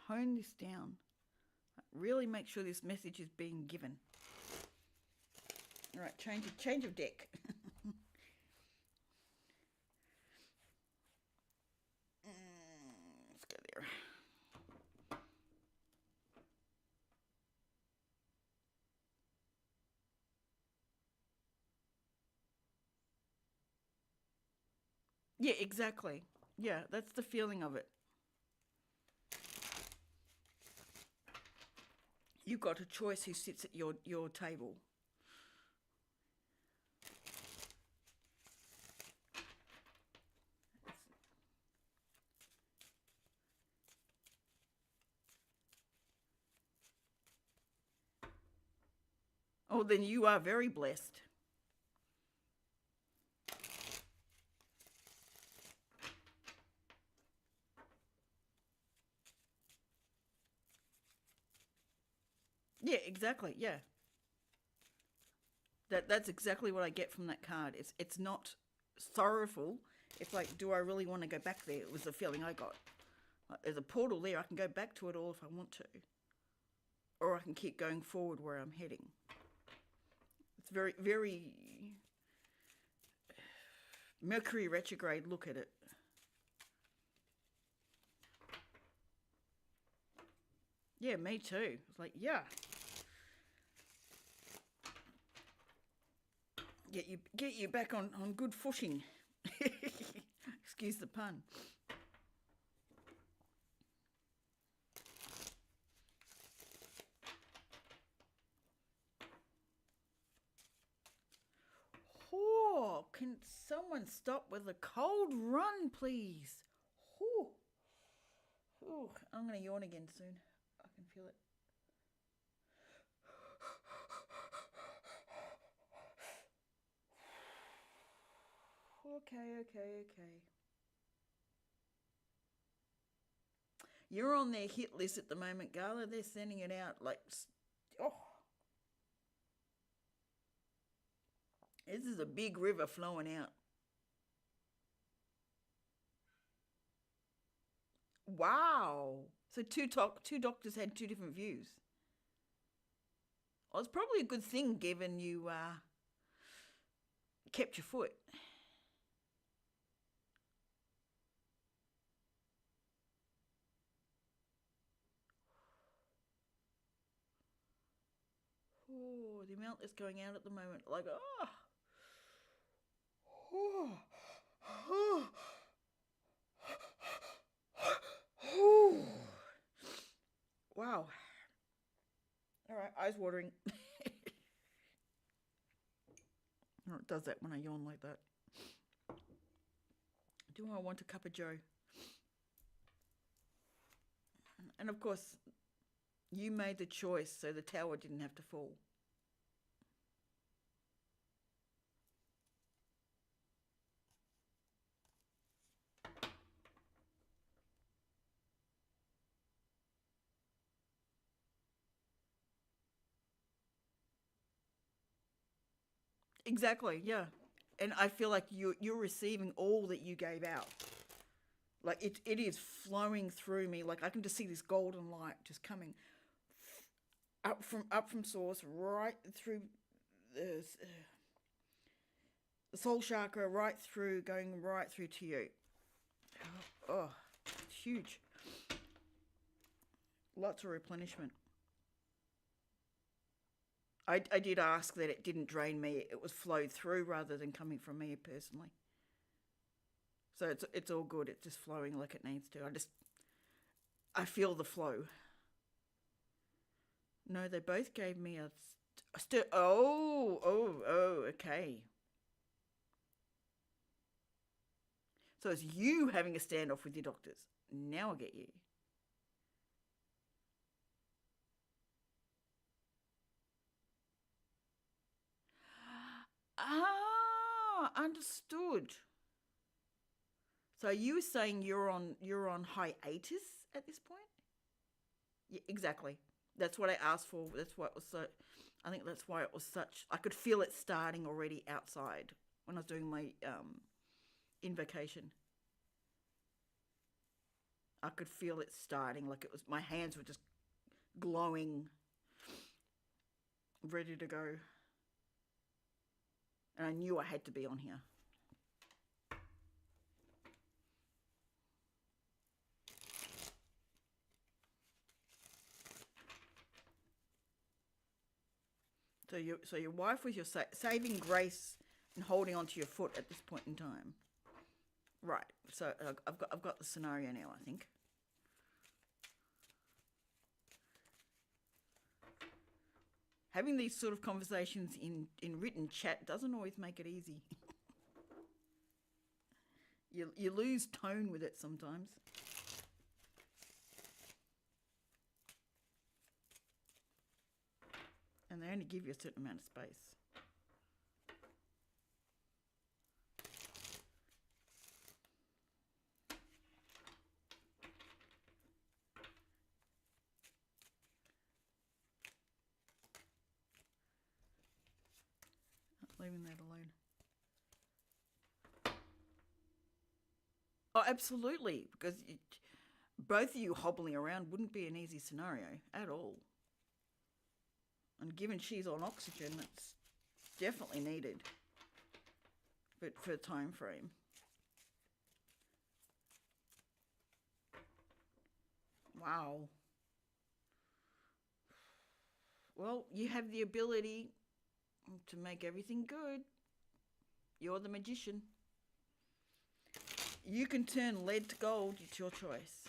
hone this down. Really make sure this message is being given. All right, change of deck. Let's go there. Yeah, exactly. Yeah, that's the feeling of it. You've got a choice who sits at your table. Oh, then you are very blessed. Yeah, exactly. Yeah. That's exactly what I get from that card. It's not sorrowful. It's like, do I really want to go back there? It was the feeling I got. Like, there's a portal there. I can go back to it all if I want to. Or I can keep going forward where I'm heading. It's very, very Mercury retrograde look at it. Yeah, me too. It's like, yeah. Get you back on good footing. Excuse the pun. Oh, can someone stop with a cold run, please? Oh, oh, I'm going to yawn again soon. I can feel it. Okay. You're on their hit list at the moment, Gala. They're sending it out like, oh, this is a big river flowing out. Wow. So two doctors had two different views. Well, it's probably a good thing given you kept your foot. Oh, the amount that's going out at the moment. Like, oh. Wow. All right, eyes watering. Oh, it does that when I yawn like that. Do I want a cup of joe? And of course, you made the choice so the tower didn't have to fall. Exactly, yeah. And I feel like you're receiving all that you gave out. Like it is flowing through me. Like I can just see this golden light just coming up from source right through the soul chakra, right through, going right through to you. Oh, it's huge. Lots of replenishment. I did ask that it didn't drain me. It was flowed through rather than coming from me personally. So it's all good. It's just flowing like it needs to. I feel the flow. No, they both gave me a okay. So it's you having a standoff with your doctors. Now I get you. Ah, understood. So you were saying you're on hiatus at this point? Yeah, exactly. That's what I asked for. That's what was so. I think that's why it was such. I could feel it starting already outside when I was doing my invocation. I could feel it starting. Like it was. My hands were just glowing, ready to go, and I knew I had to be on here. So your wife was your saving grace and holding onto your foot at this point in time. Right. So I've got the scenario now. I think. Having these sort of conversations in written chat doesn't always make it easy. You lose tone with it sometimes. And they only give you a certain amount of space. Leaving that alone. Oh, absolutely. Because both of you hobbling around wouldn't be an easy scenario at all. And given she's on oxygen, that's definitely needed. But for a time frame. Wow. Well, you have the ability to make everything good. You're the magician. You can turn lead to gold. It's your choice.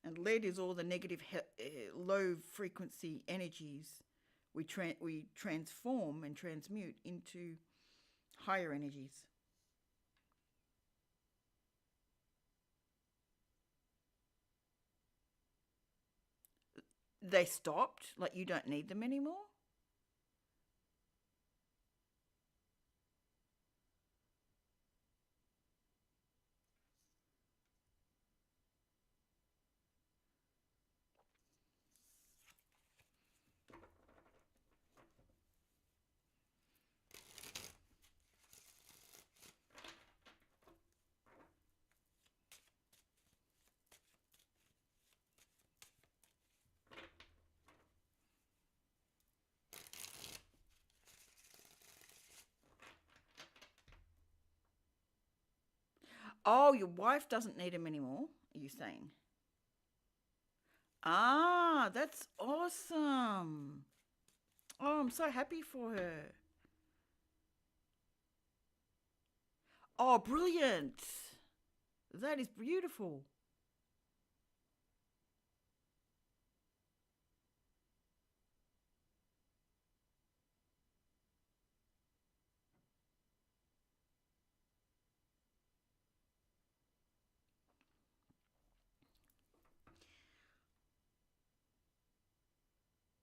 And lead is all the negative, low frequency energies we transform and transmute into higher energies. They stopped? Like you don't need them anymore? Oh, your wife doesn't need them anymore, are you saying? Ah, that's awesome. Oh, I'm so happy for her. Oh, brilliant. That is beautiful.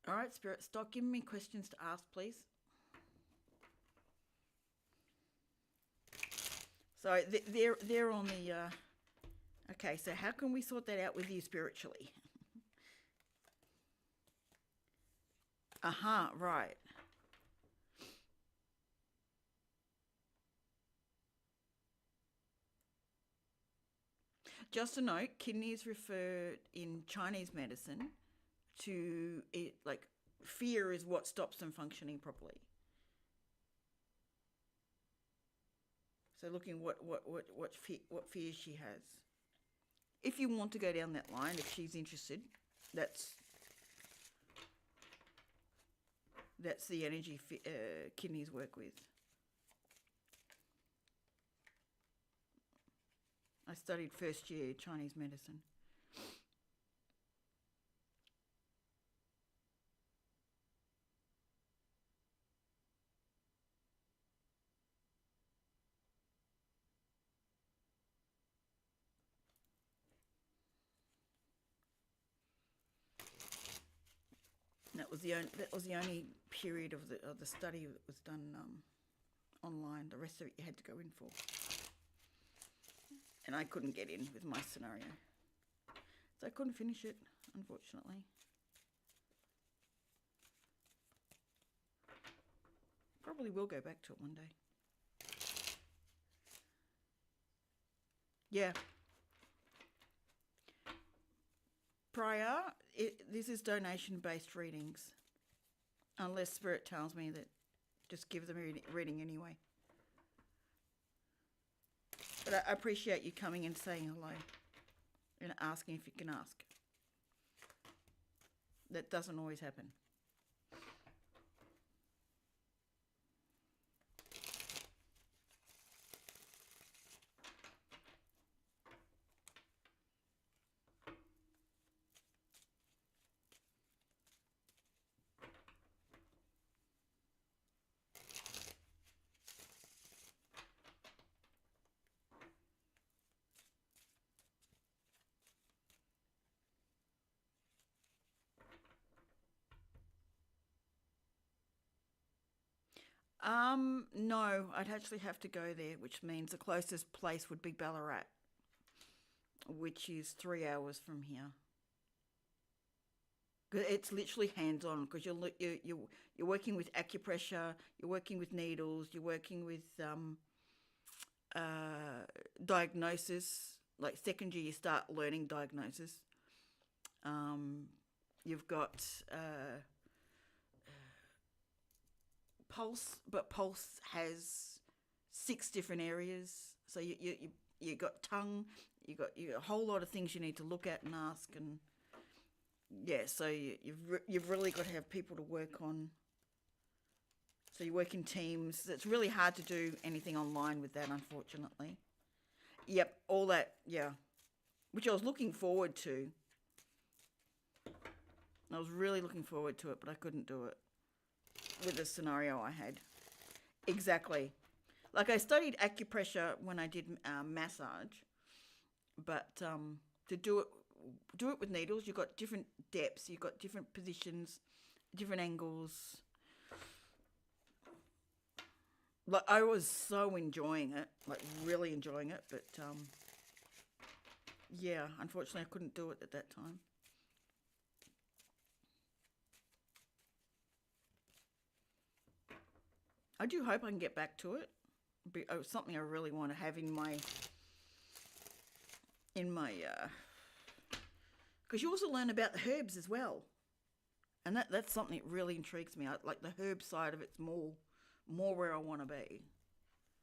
All right, Spirit, stop giving me questions to ask, please. So they're on the. Okay, so how can we sort that out with you spiritually? Uh-huh, right. Just a note, kidney is referred in Chinese medicine to it like fear is what stops them functioning properly. So looking what fears she has. If you want to go down that line, if she's interested, that's that's the energy kidneys work with. I studied first year Chinese medicine. That was the only period of the study that was done online. The rest of it you had to go in for, and I couldn't get in with my scenario, so I couldn't finish it, unfortunately. Probably will go back to it one day. Yeah. Prior, this is donation based readings, unless Spirit tells me that just give them a reading anyway. But I appreciate you coming and saying hello and asking if you can ask. That doesn't always happen. No, I'd actually have to go there, which means the closest place would be Ballarat, which is 3 hours from here. It's literally hands on because you're working with acupressure, you're working with needles, you're working with diagnosis. Like second year, you start learning diagnosis. Um, you've got Pulse, but Pulse has 6 different areas. So you got tongue, you got a whole lot of things you need to look at and ask, and yeah. So you've really got to have people to work on. So you work in teams. It's really hard to do anything online with that, unfortunately. Yep, all that. Yeah, which I was looking forward to. I was really looking forward to it, but I couldn't do it with the scenario I had. Exactly. Like I studied acupressure when I did massage, but to do it do it with needles. You've got different depths, you've got different positions, different angles. Like, I was so enjoying it, like really enjoying it, but yeah, unfortunately I couldn't do it at that time. I do hope I can get back to it. It's something I really want to have in my because you also learn about the herbs as well, and that's something that really intrigues me. Like the herb side of it's more where I want to be.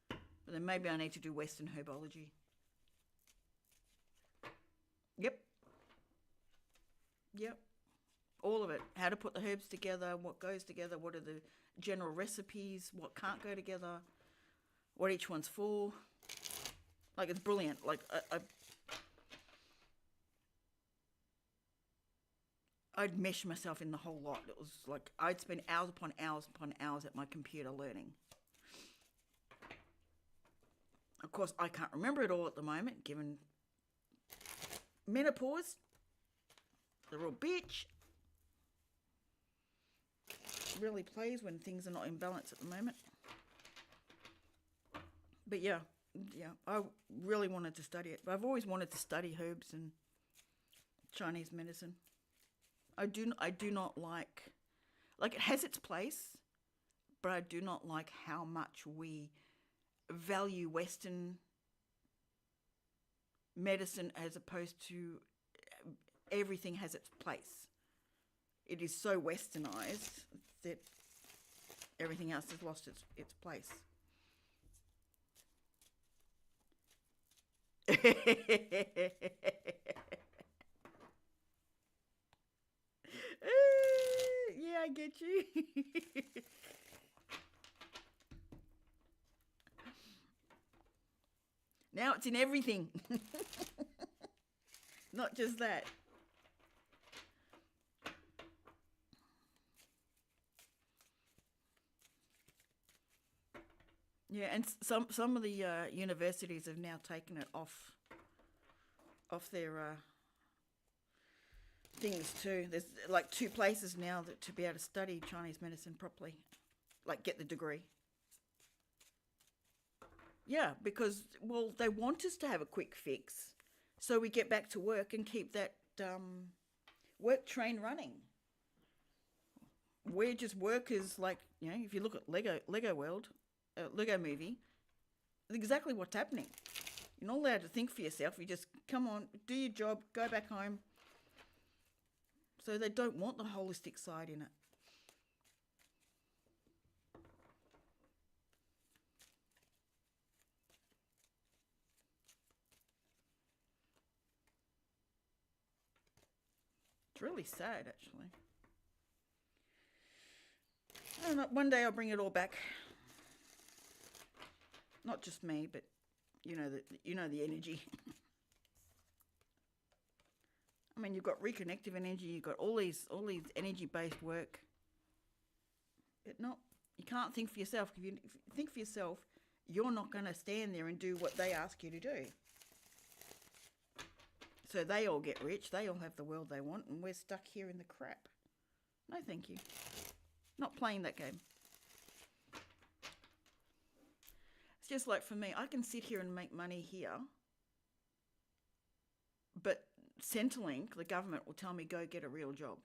But then maybe I need to do Western herbology. Yep. Yep. All of it. How to put the herbs together, what goes together, what are the general recipes, what can't go together, what each one's for. Like, it's brilliant. Like, I'd mesh myself in the whole lot. It was like I'd spend hours upon hours upon hours at my computer learning. Of course, I can't remember it all at the moment, given menopause, the real bitch. Really plays when things are not in balance at the moment. But yeah, I really wanted to study it. But I've always wanted to study herbs and Chinese medicine. I do not like it has its place, but I do not like how much we value Western medicine as opposed to everything has its place. It is so westernized that everything else has lost its place. Yeah, I get you. Now it's in everything. Not just that. Yeah, and some of the universities have now taken it off their things too. There's like 2 places now that to be able to study Chinese medicine properly, like get the degree. Yeah, because well, they want us to have a quick fix, so we get back to work and keep that work train running. We're just workers, like if you look at Lego World, Lego Movie, exactly what's happening. You're not allowed to think for yourself. You just come on, do your job, go back home. So they don't want the holistic side in it. It's really sad, actually. I don't know, one day I'll bring it all back. Not just me, but you know the energy. I mean, you've got reconnective energy, you've got all these energy-based work. But no, you can't think for yourself. If you think for yourself, you're not going to stand there and do what they ask you to do. So they all get rich, they all have the world they want, and we're stuck here in the crap. No, thank you. Not playing that game. It's just like for me, I can sit here and make money here, but Centrelink, the government, will tell me go get a real job.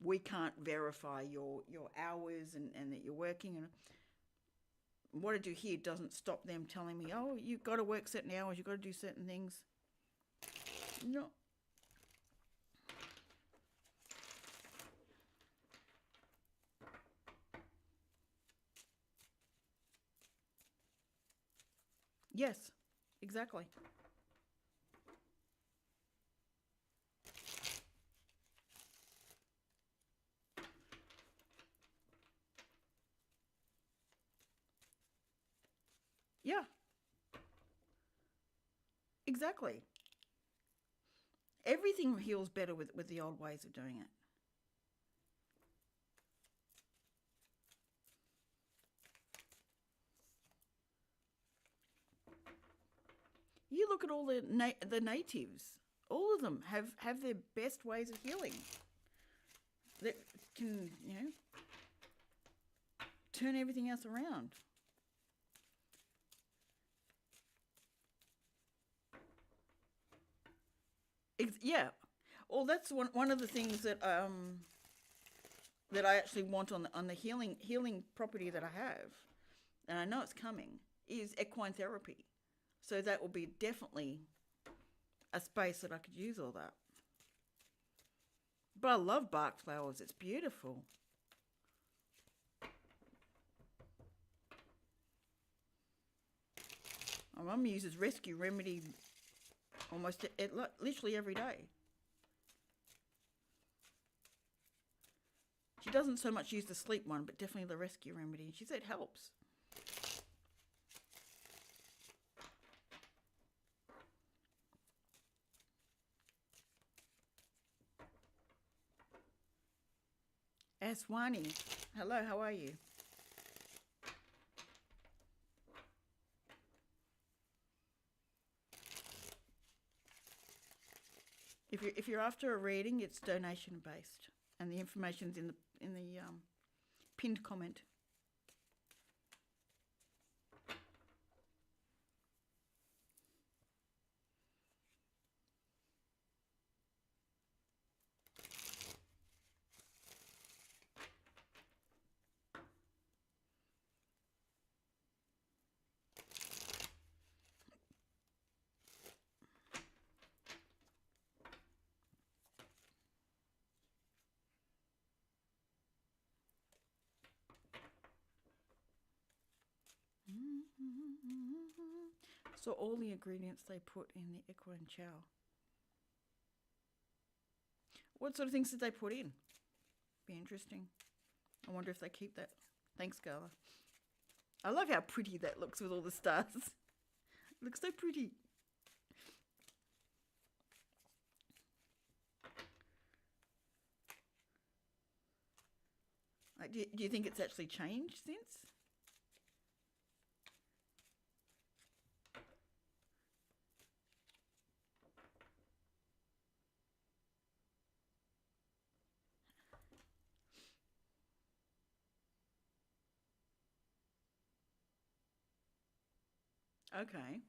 We can't verify your hours and that you're working. And what I do here doesn't stop them telling me, oh, you've got to work certain hours, you've got to do certain things. No. Yes, exactly. Yeah, exactly. Everything heals better with the old ways of doing it. you look at all the natives, all of them have their best ways of healing that can, turn everything else around. Yeah. Well, that's one of the things that I actually want on the healing property that I have, and I know it's coming, is equine therapy. So that will be definitely a space that I could use all that. But I love bark flowers. It's beautiful. My mum uses Rescue Remedy almost literally every day. She doesn't so much use the sleep one, but definitely the Rescue Remedy. She said it helps. Aswani, hello, how are you? If you're after a reading, it's donation based, and the information's in the pinned comment. So all the ingredients they put in the equine chow. What sort of things did they put in? Be interesting. I wonder if they keep that. Thanks, Carla. I love how pretty that looks with all the stars. It looks so pretty. Like, do you think it's actually changed since? Okay.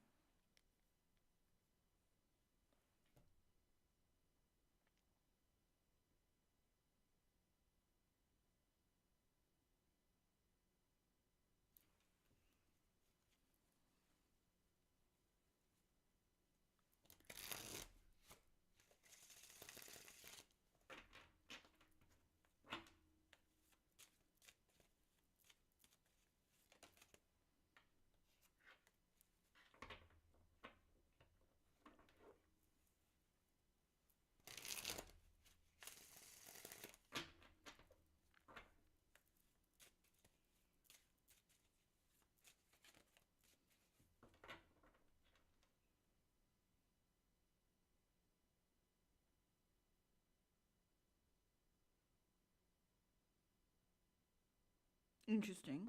Interesting.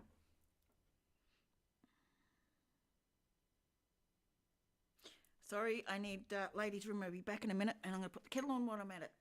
Sorry, I need ladies' room. I'll be back in a minute, and I'm going to put the kettle on while I'm at it.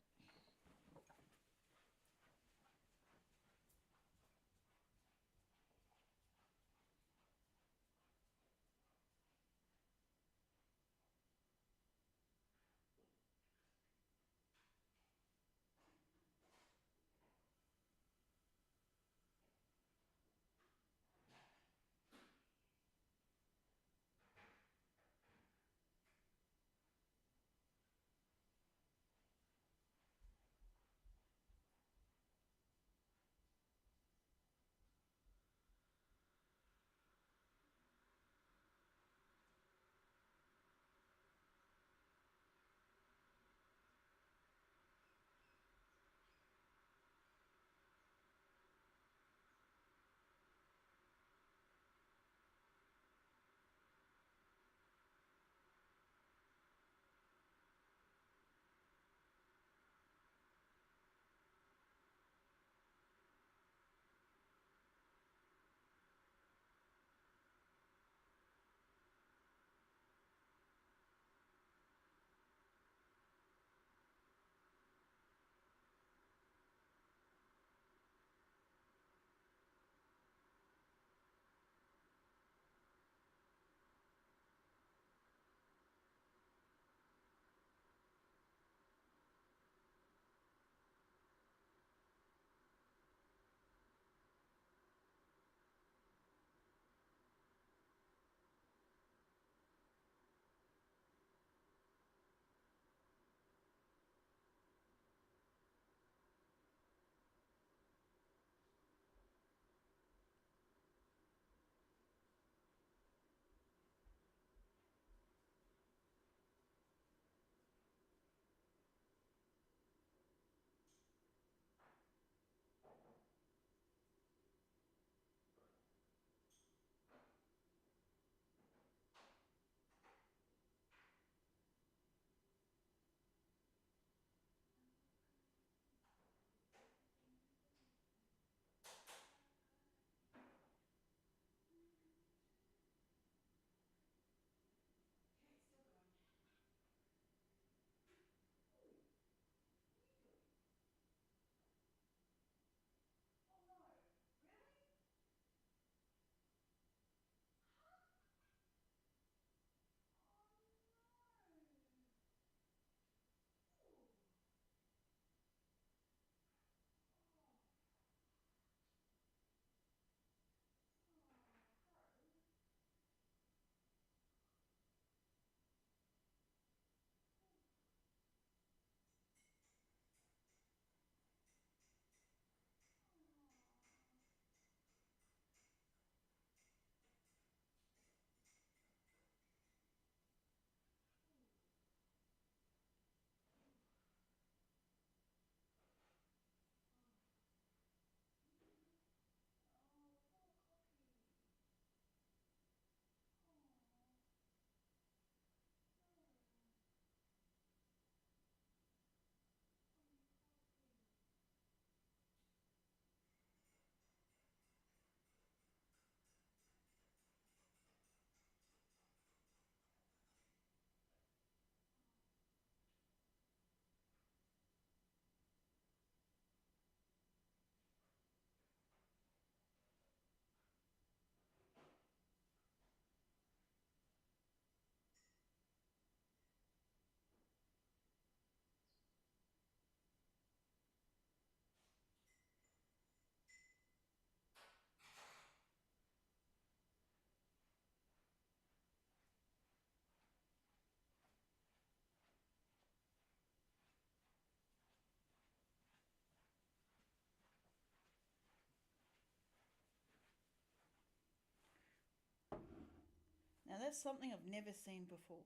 Now that's something I've never seen before.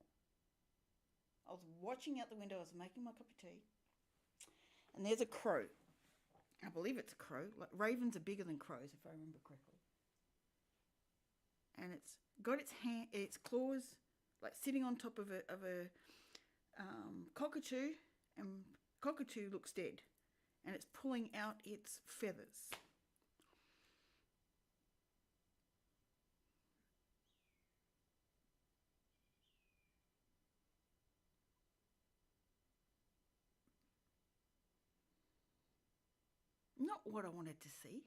I was watching out the window, I was making my cup of tea, and there's a crow. I believe it's a crow. Like ravens are bigger than crows, if I remember correctly. And it's got its claws, like sitting on top of a cockatoo, and cockatoo looks dead, and it's pulling out its feathers. Not what I wanted to see.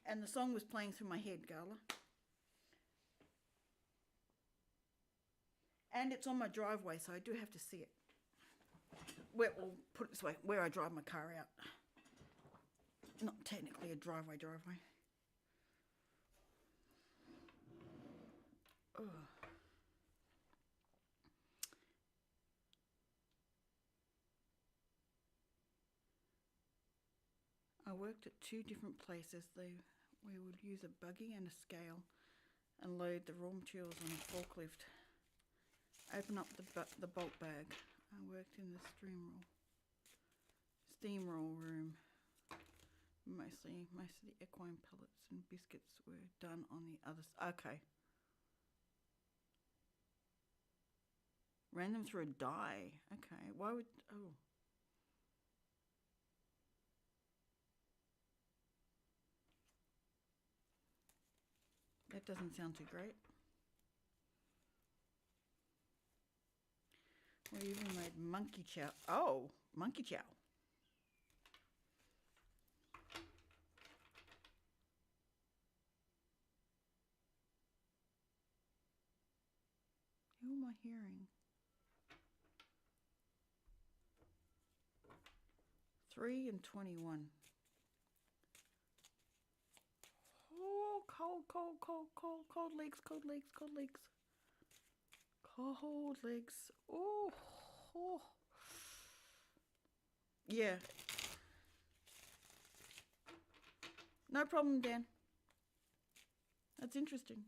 And the song was playing through my head, Gala. And it's on my driveway, so I do have to see it. Well, put it this way, where I drive my car out. Not technically a driveway. Ugh. I worked at 2 different places. We would use a buggy and a scale and load the raw materials on a forklift. Open up the bulk bag. I worked in the steam roll room. Most of the equine pellets and biscuits were done on the other side. Okay. Ran them through a die. Okay. Why would... Oh. That doesn't sound too great. We even made monkey chow. Oh, monkey chow. Who am I hearing? 3 and 21. Oh, cold legs. Cold legs. Oh. Yeah. No problem, Dan. That's interesting.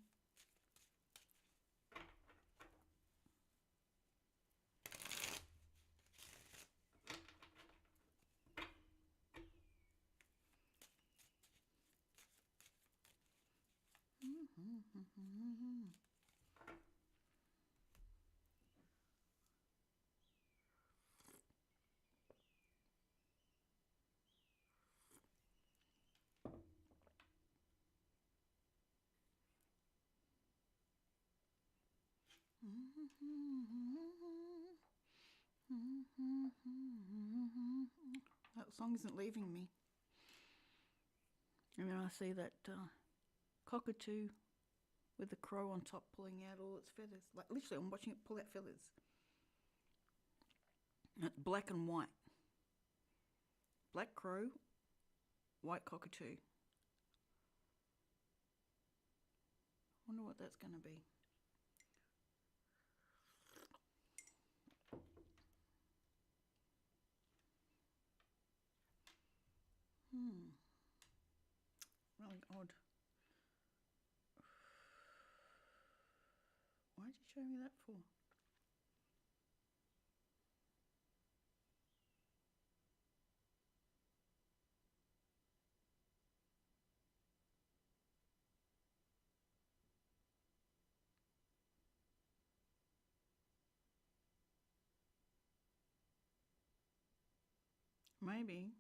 That song isn't leaving me. And then I see that cockatoo with the crow on top pulling out all its feathers. Like literally, I'm watching it pull out feathers. It's black and white. Black crow, white cockatoo. Wonder what that's going to be. Really odd. Why did you show me that for? Maybe.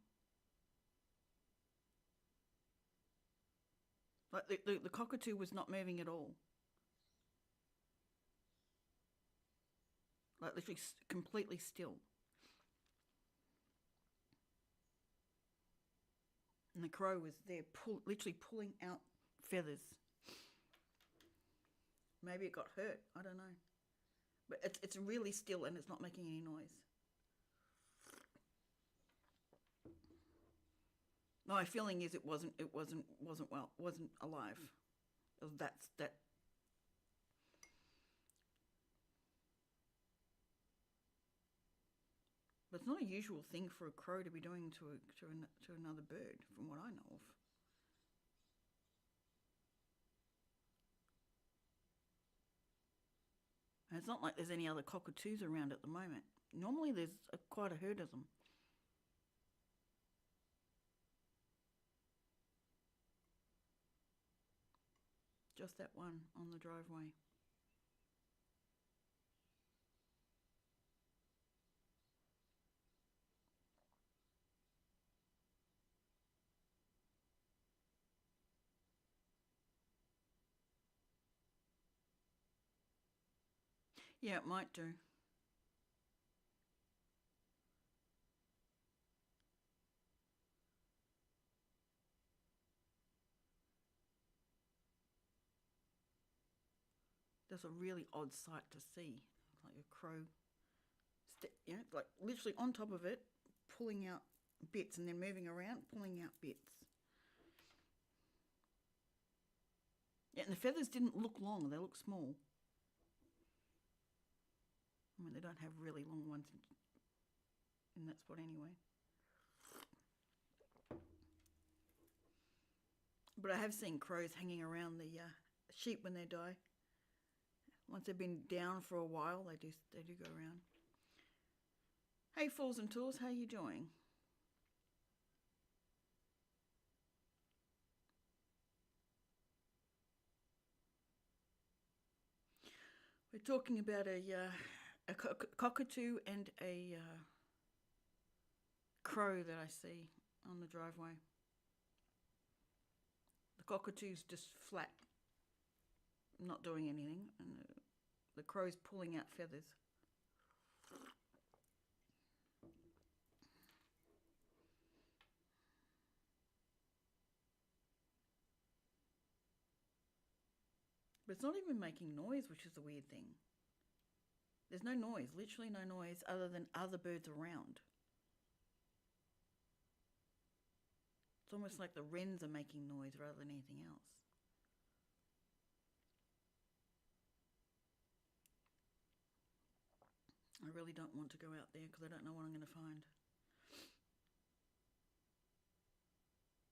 Like the cockatoo was not moving at all. Like literally completely still. And the crow was there, literally pulling out feathers. Maybe it got hurt. I don't know. But it's really still and it's not making any noise. My feeling is it wasn't alive. That's that. But it's not a usual thing for a crow to be doing to another bird, from what I know of. And it's not like there's any other cockatoos around at the moment. Normally there's quite a herd of them. Just that one on the driveway. Yeah, it might do. That's a really odd sight to see. Like a crow, like literally on top of it, pulling out bits and then moving around, pulling out bits. Yeah, and the feathers didn't look long, they look small. I mean, they don't have really long ones in that spot anyway. But I have seen crows hanging around the sheep when they die. Once they've been down for a while, they do go around. Hey, Fools and Tools, how you doing? We're talking about a cockatoo and a crow that I see on the driveway. The cockatoo's just flat, not doing anything, and the crow's pulling out feathers. But it's not even making noise, which is the weird thing. There's no noise, literally no noise, other than other birds around. It's almost like the wrens are making noise rather than anything else. I really don't want to go out there because I don't know what I'm going to find.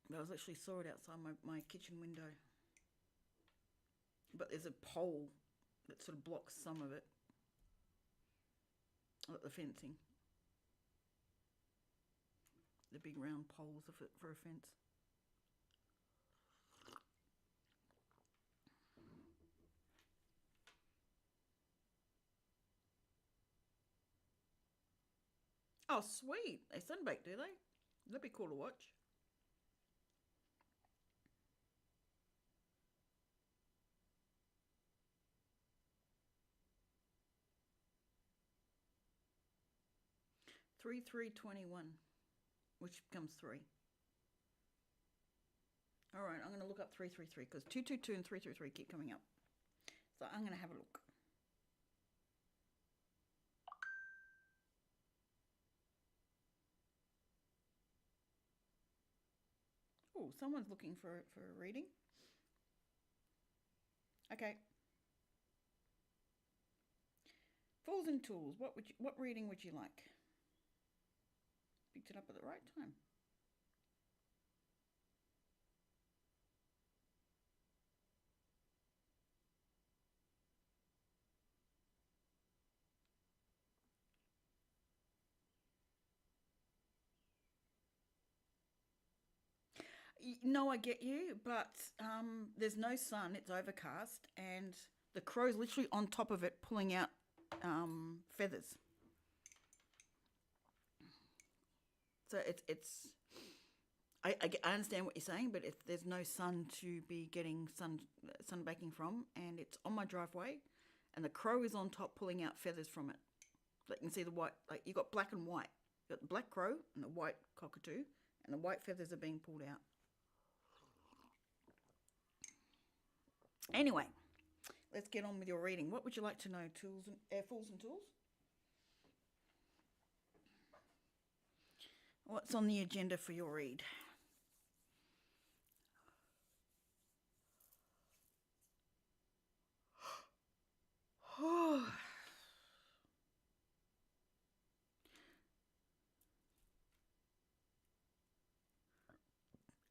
But I literally saw it outside my kitchen window. But there's a pole that sort of blocks some of it. Like the fencing. The big round poles for a fence. Oh, sweet. They sunbake, do they? That'd be cool to watch. Three 321, which becomes 3. All right, I'm going to look up 333 because 222 and 333 keep coming up. So I'm going to have a look. Oh, someone's looking for a reading. Okay. Fools and Tools. What reading would you like? Picked it up at the right time. No, I get you, but there's no sun. It's overcast, and the crow's literally on top of it, pulling out feathers. So it's. I understand what you're saying, but if there's no sun to be getting sunbaking from, and it's on my driveway, and the crow is on top pulling out feathers from it, so you can see the white. Like you got black and white. You got the black crow and the white cockatoo, and the white feathers are being pulled out. Anyway, let's get on with your reading. What would you like to know, Fools and Tools? What's on the agenda for your read?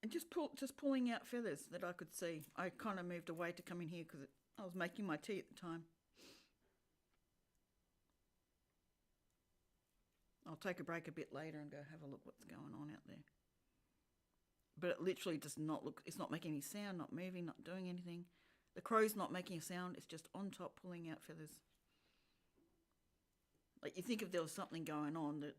And just pulling out feathers that I could see. I kind of moved away to come in here because I was making my tea at the time. I'll take a break a bit later and go have a look what's going on out there. But it literally does not look, it's not making any sound, not moving, not doing anything. The crow's not making a sound, it's just on top pulling out feathers. Like you think if there was something going on, that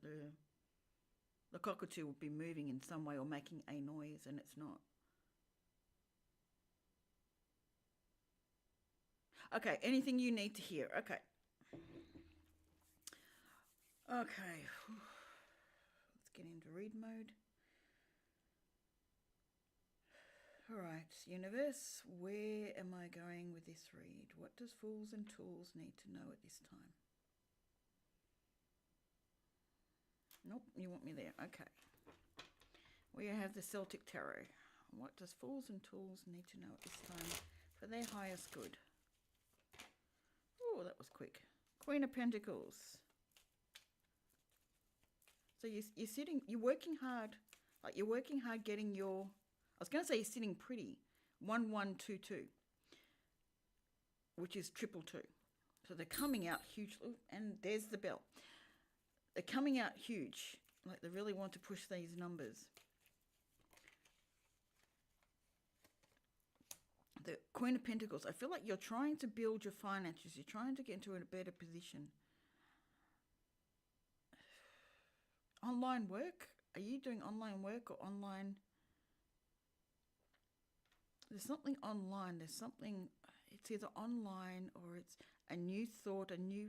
the cockatoo would be moving in some way or making a noise, and it's not. Okay, anything you need to hear. Okay. Okay. Let's get into read mode. Alright, universe, where am I going with this read? What does Fools and Tools need to know at this time? Nope, you want me there. Okay. We have the Celtic Tarot. What does Fools and Tools need to know at this time for their highest good? Oh, that was quick. Queen of Pentacles. So you're sitting, you're working hard. Like you're working hard getting your, I was going to say you're sitting pretty. 1122, which is 222. So they're coming out huge. Ooh, and there's the bell. They're coming out huge. Like they really want to push these numbers. The Queen of Pentacles. I feel like you're trying to build your finances. You're trying to get into a better position. Online work? Are you doing online work or online? There's something online. There's something, it's either online or it's a new thought, a new,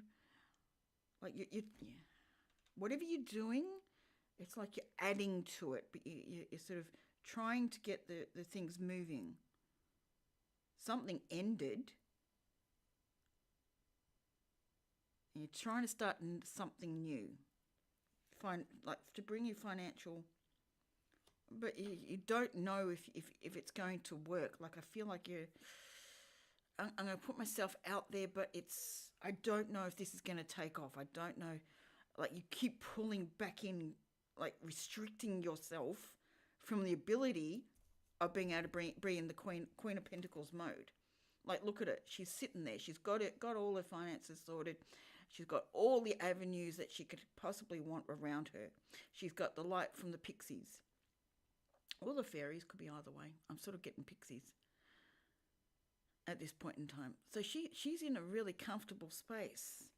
like you whatever you're doing, it's like you're adding to it, but you're sort of trying to get the things moving. Something ended. And you're trying to start something new. Like to bring you financial, but you don't know if it's going to work. Like I feel like I'm going to put myself out there, but I don't know if this is going to take off. I don't know. Like you keep pulling back in, like restricting yourself from the ability of being able to be in the Queen of Pentacles mode. Like look at it. She's sitting there. She's got all her finances sorted. She's got all the avenues that she could possibly want around her. She's got the light from the pixies. Or the fairies, could be either way. I'm sort of getting pixies at this point in time. So she's in a really comfortable space.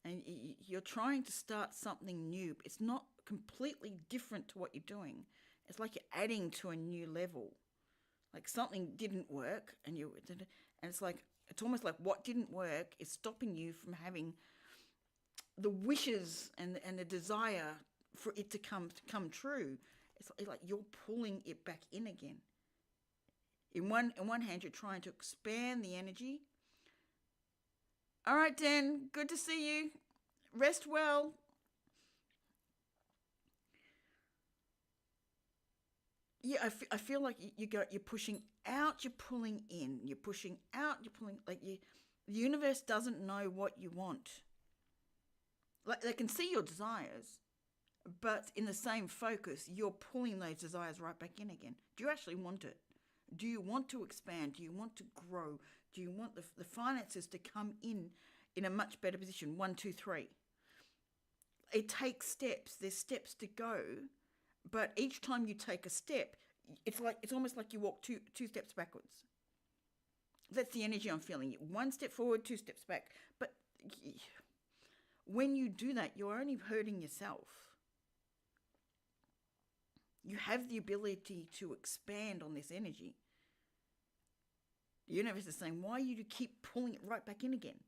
And you're trying to start something new. It's not completely different to what you're doing. It's like you're adding to a new level. Like something didn't work and it's like, it's almost like what didn't work is stopping you from having the wishes and the desire for it to come true. It's like you're pulling it back in again. In one hand, you're trying to expand the energy. All right, Dan, good to see you. Rest well. Yeah, I feel like you're pushing out, you're pulling in, you're pushing out, you're pulling, like the universe doesn't know what you want. Like they can see your desires, but in the same focus, you're pulling those desires right back in again. Do you actually want it? Do you want to expand? Do you want to grow? Do you want the finances to come in a much better position? 1, 2, 3. It takes steps. There's steps to go. But each time you take a step, it's almost like you walk two steps backwards. That's the energy I'm feeling. 1 step forward, 2 steps back. But when you do that, you're only hurting yourself. You have the ability to expand on this energy. The universe is saying, why you keep pulling it right back in again?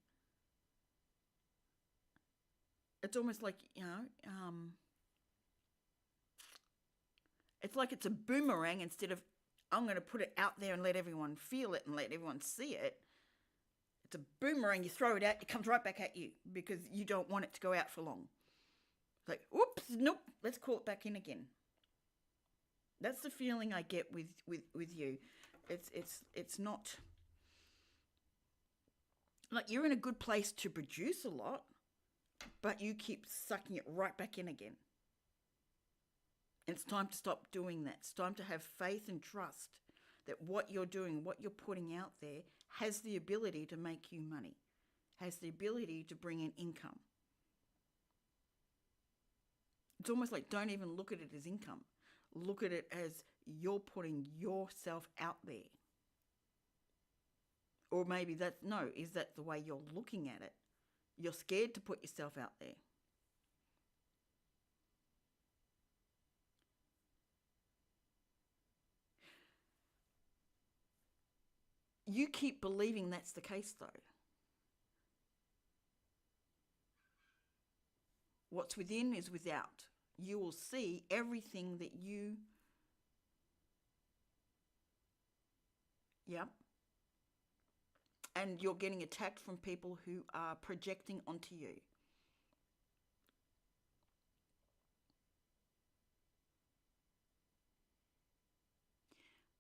It's almost like, it's like it's a boomerang instead of I'm going to put it out there and let everyone feel it and let everyone see it. It's a boomerang. You throw it out, it comes right back at you because you don't want it to go out for long. It's like, oops, nope, let's call it back in again. That's the feeling I get with you. It's not like you're in a good place to produce a lot, but you keep sucking it right back in again. And it's time to stop doing that. It's time to have faith and trust that what you're doing, what you're putting out there, has the ability to make you money, has the ability to bring in income. It's almost like don't even look at it as income. Look at it as you're putting yourself out there. Or maybe is that the way you're looking at it? You're scared to put yourself out there. You keep believing that's the case, though. What's within is without. You will see everything that you. Yep. And you're getting attacked from people who are projecting onto you.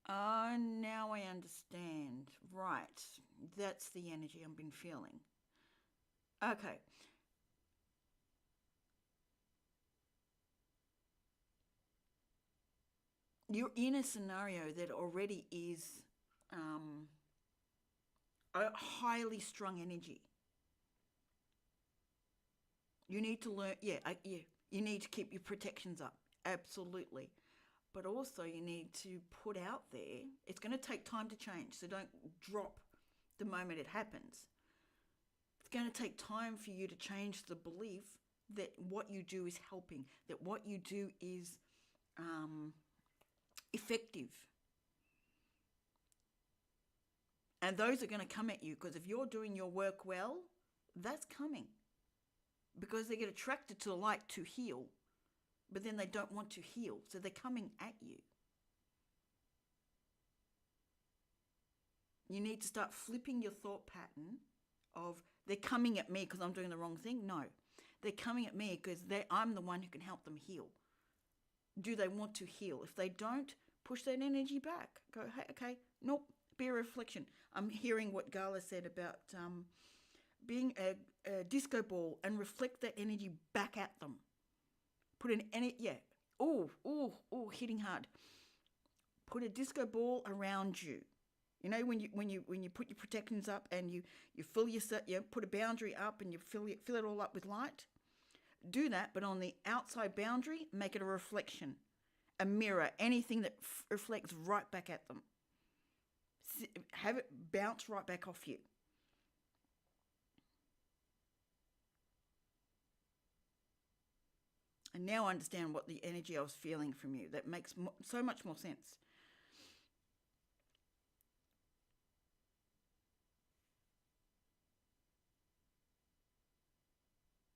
Now I understand. Right. That's the energy I've been feeling. Okay. You're in a scenario that already is um, a highly strung energy. You need to learn, yeah. You need to keep your protections up, absolutely. But also, you need to put out there. It's going to take time to change, so don't drop the moment it happens. It's going to take time for you to change the belief that what you do is helping, that what you do is effective. And those are going to come at you because if you're doing your work well, that's coming. Because they get attracted to the light to heal, but then they don't want to heal, so they're coming at you. You need to start flipping your thought pattern of they're coming at me because I'm doing the wrong thing. No, they're coming at me because I'm the one who can help them heal. Do they want to heal? If they don't, push that energy back. Go, hey, okay, nope, be a reflection. I'm hearing what Gala said about being a disco ball and reflect that energy back at them. Put an hitting hard. Put a disco ball around you. You know when you put your protections up and you fill put a boundary up and you fill it all up with light. Do that, but on the outside boundary, make it a reflection, a mirror, anything that reflects right back at them. Have it bounce right back off you. And now I understand what the energy I was feeling from you. That makes so much more sense.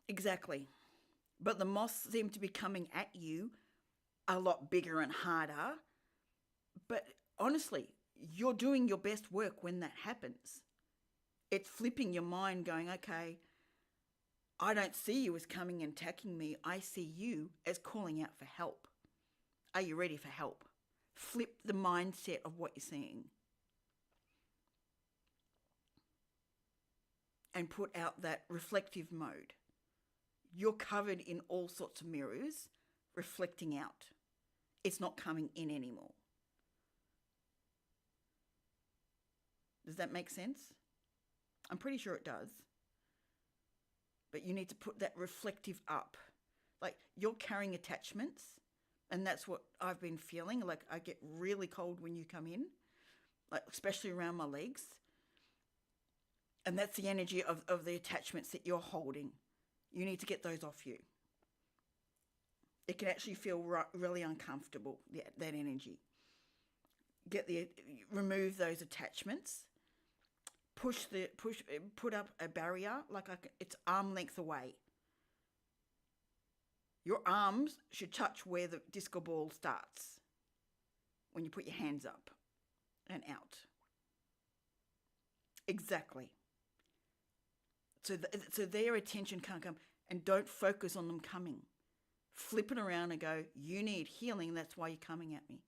Exactly. But the moths seem to be coming at you a lot bigger and harder. But honestly, you're doing your best work when that happens. It's flipping your mind, going, okay, I don't see you as coming and attacking me. I see you as calling out for help. Are you ready for help? Flip the mindset of what you're seeing. And put out that reflective mode. You're covered in all sorts of mirrors, reflecting out. It's not coming in anymore. Does that make sense? I'm pretty sure it does. But you need to put that reflective up. Like you're carrying attachments, and that's what I've been feeling. Like I get really cold when you come in, like especially around my legs. And that's the energy of the attachments that you're holding. You need to get those off you. It can actually feel really uncomfortable, that energy. Remove those attachments. Put up a barrier, it's arm length away. Your arms should touch where the disco ball starts when you put your hands up and out. Exactly. So their attention can't come, and don't focus on them coming. Flip it around and go, you need healing, that's why you're coming at me.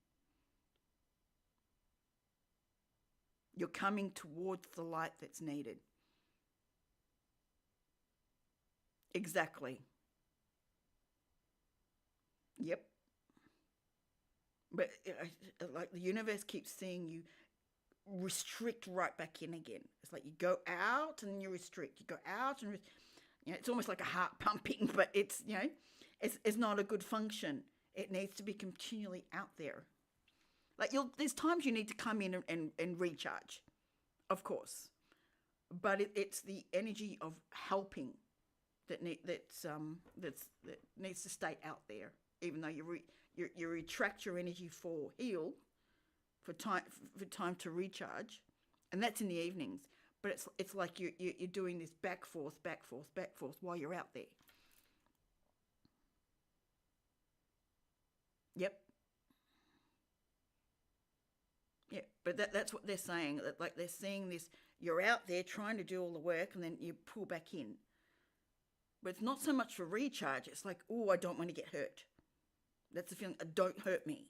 You're coming towards the light that's needed. Exactly. Yep. But like the universe keeps seeing you restrict right back in again. It's like you go out and you restrict. You go out and it's almost like a heart pumping, but it's It's not a good function. It needs to be continually out there. Like there's times you need to come in and recharge, of course, but it's the energy of helping that needs to stay out there. Even though you retract your energy for heal, for time to recharge, and that's in the evenings. But it's like you're doing this back forth, back forth, back forth while you're out there. Yep. Yeah, but that's what they're saying. That like they're seeing this, you're out there trying to do all the work, and then you pull back in. But it's not so much for recharge. It's like, oh, I don't want to get hurt. That's the feeling. Don't hurt me.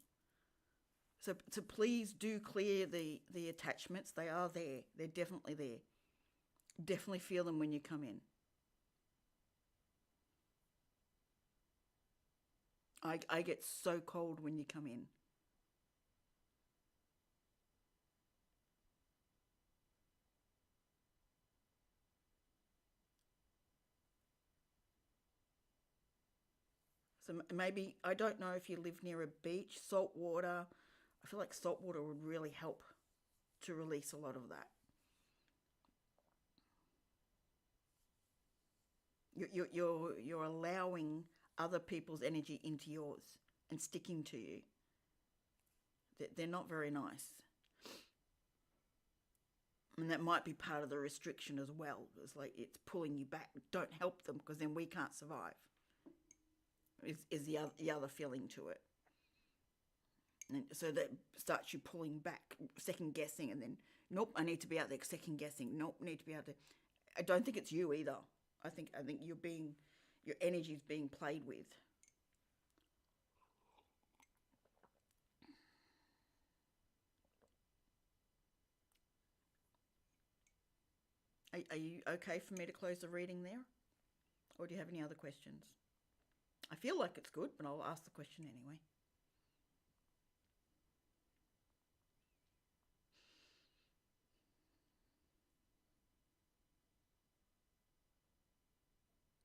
So please do clear the attachments. They are there. They're definitely there. Definitely feel them when you come in. I get so cold when you come in. So maybe, I don't know if you live near a beach, salt water. I feel like salt water would really help to release a lot of that. You're allowing other people's energy into yours and sticking to you. They're not very nice. And that might be part of the restriction as well. It's like it's pulling you back. Don't help them because then we can't survive. Is the other feeling to it. And so that starts you pulling back, second guessing, and then nope, I need to be out there second guessing. Nope, I need to be out there. I don't think it's you either. I think your energy is being played with. Are you okay for me to close the reading there, or do you have any other questions? I feel like it's good, but I'll ask the question anyway.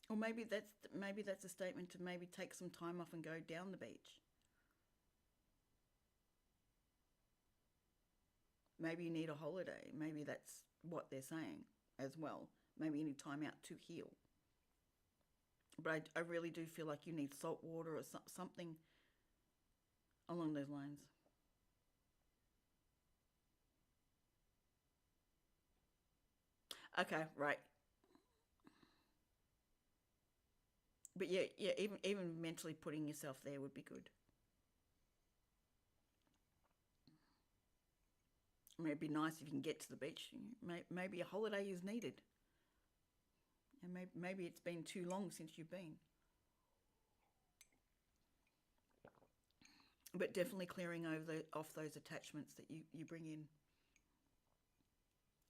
Or maybe that's a statement to maybe take some time off and go down the beach. Maybe you need a holiday. Maybe that's what they're saying as well. Maybe you need time out to heal. But I really do feel like you need salt water or something along those lines. Okay, right. But yeah, even mentally putting yourself there would be good. I mean, it'd be nice if you can get to the beach. Maybe a holiday is needed, and maybe it's been too long since you've been. But definitely clearing off those attachments that you bring in,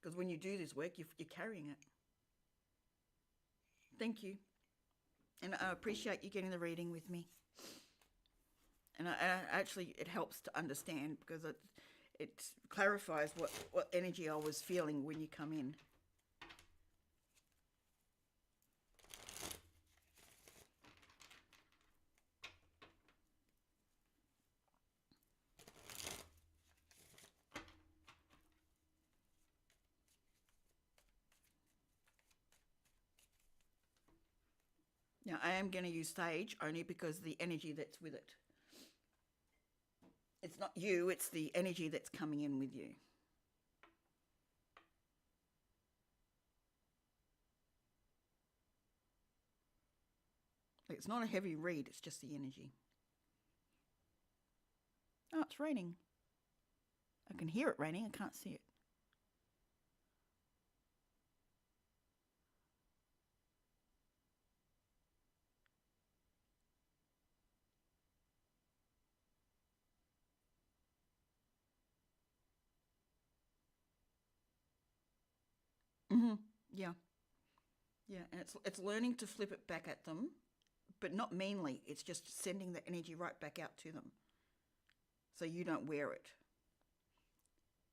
because when you do this work, you're carrying it. Thank you, and I appreciate you getting the reading with me. And actually, it helps to understand because it clarifies what energy I was feeling when you come in. Now, I am going to use sage only because the energy that's with it. It's not you, it's the energy that's coming in with you. It's not a heavy read, it's just the energy. Oh, it's raining. I can hear it raining, I can't see it. Mm-hmm. Yeah. Yeah, and it's learning to flip it back at them, but not meanly. It's just sending the energy right back out to them, so you don't wear it.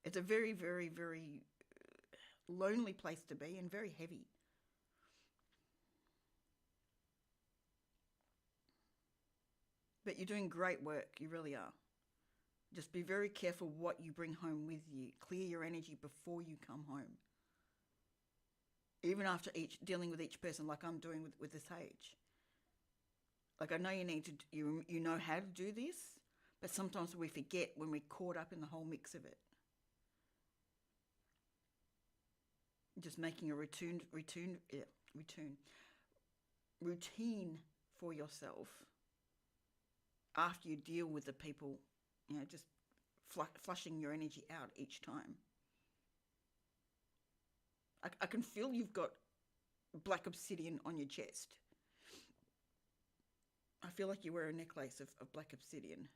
It's a very, very, very lonely place to be and very heavy. But you're doing great work. You really are. Just be very careful what you bring home with you. Clear your energy before you come home. Even after dealing with each person, like I'm doing with the sage. Like I know you need to, you know how to do this, but sometimes we forget when we're caught up in the whole mix of it. Just making a routine for yourself after you deal with the people, just flushing your energy out each time. I can feel you've got black obsidian on your chest. I feel like you wear a necklace of black obsidian.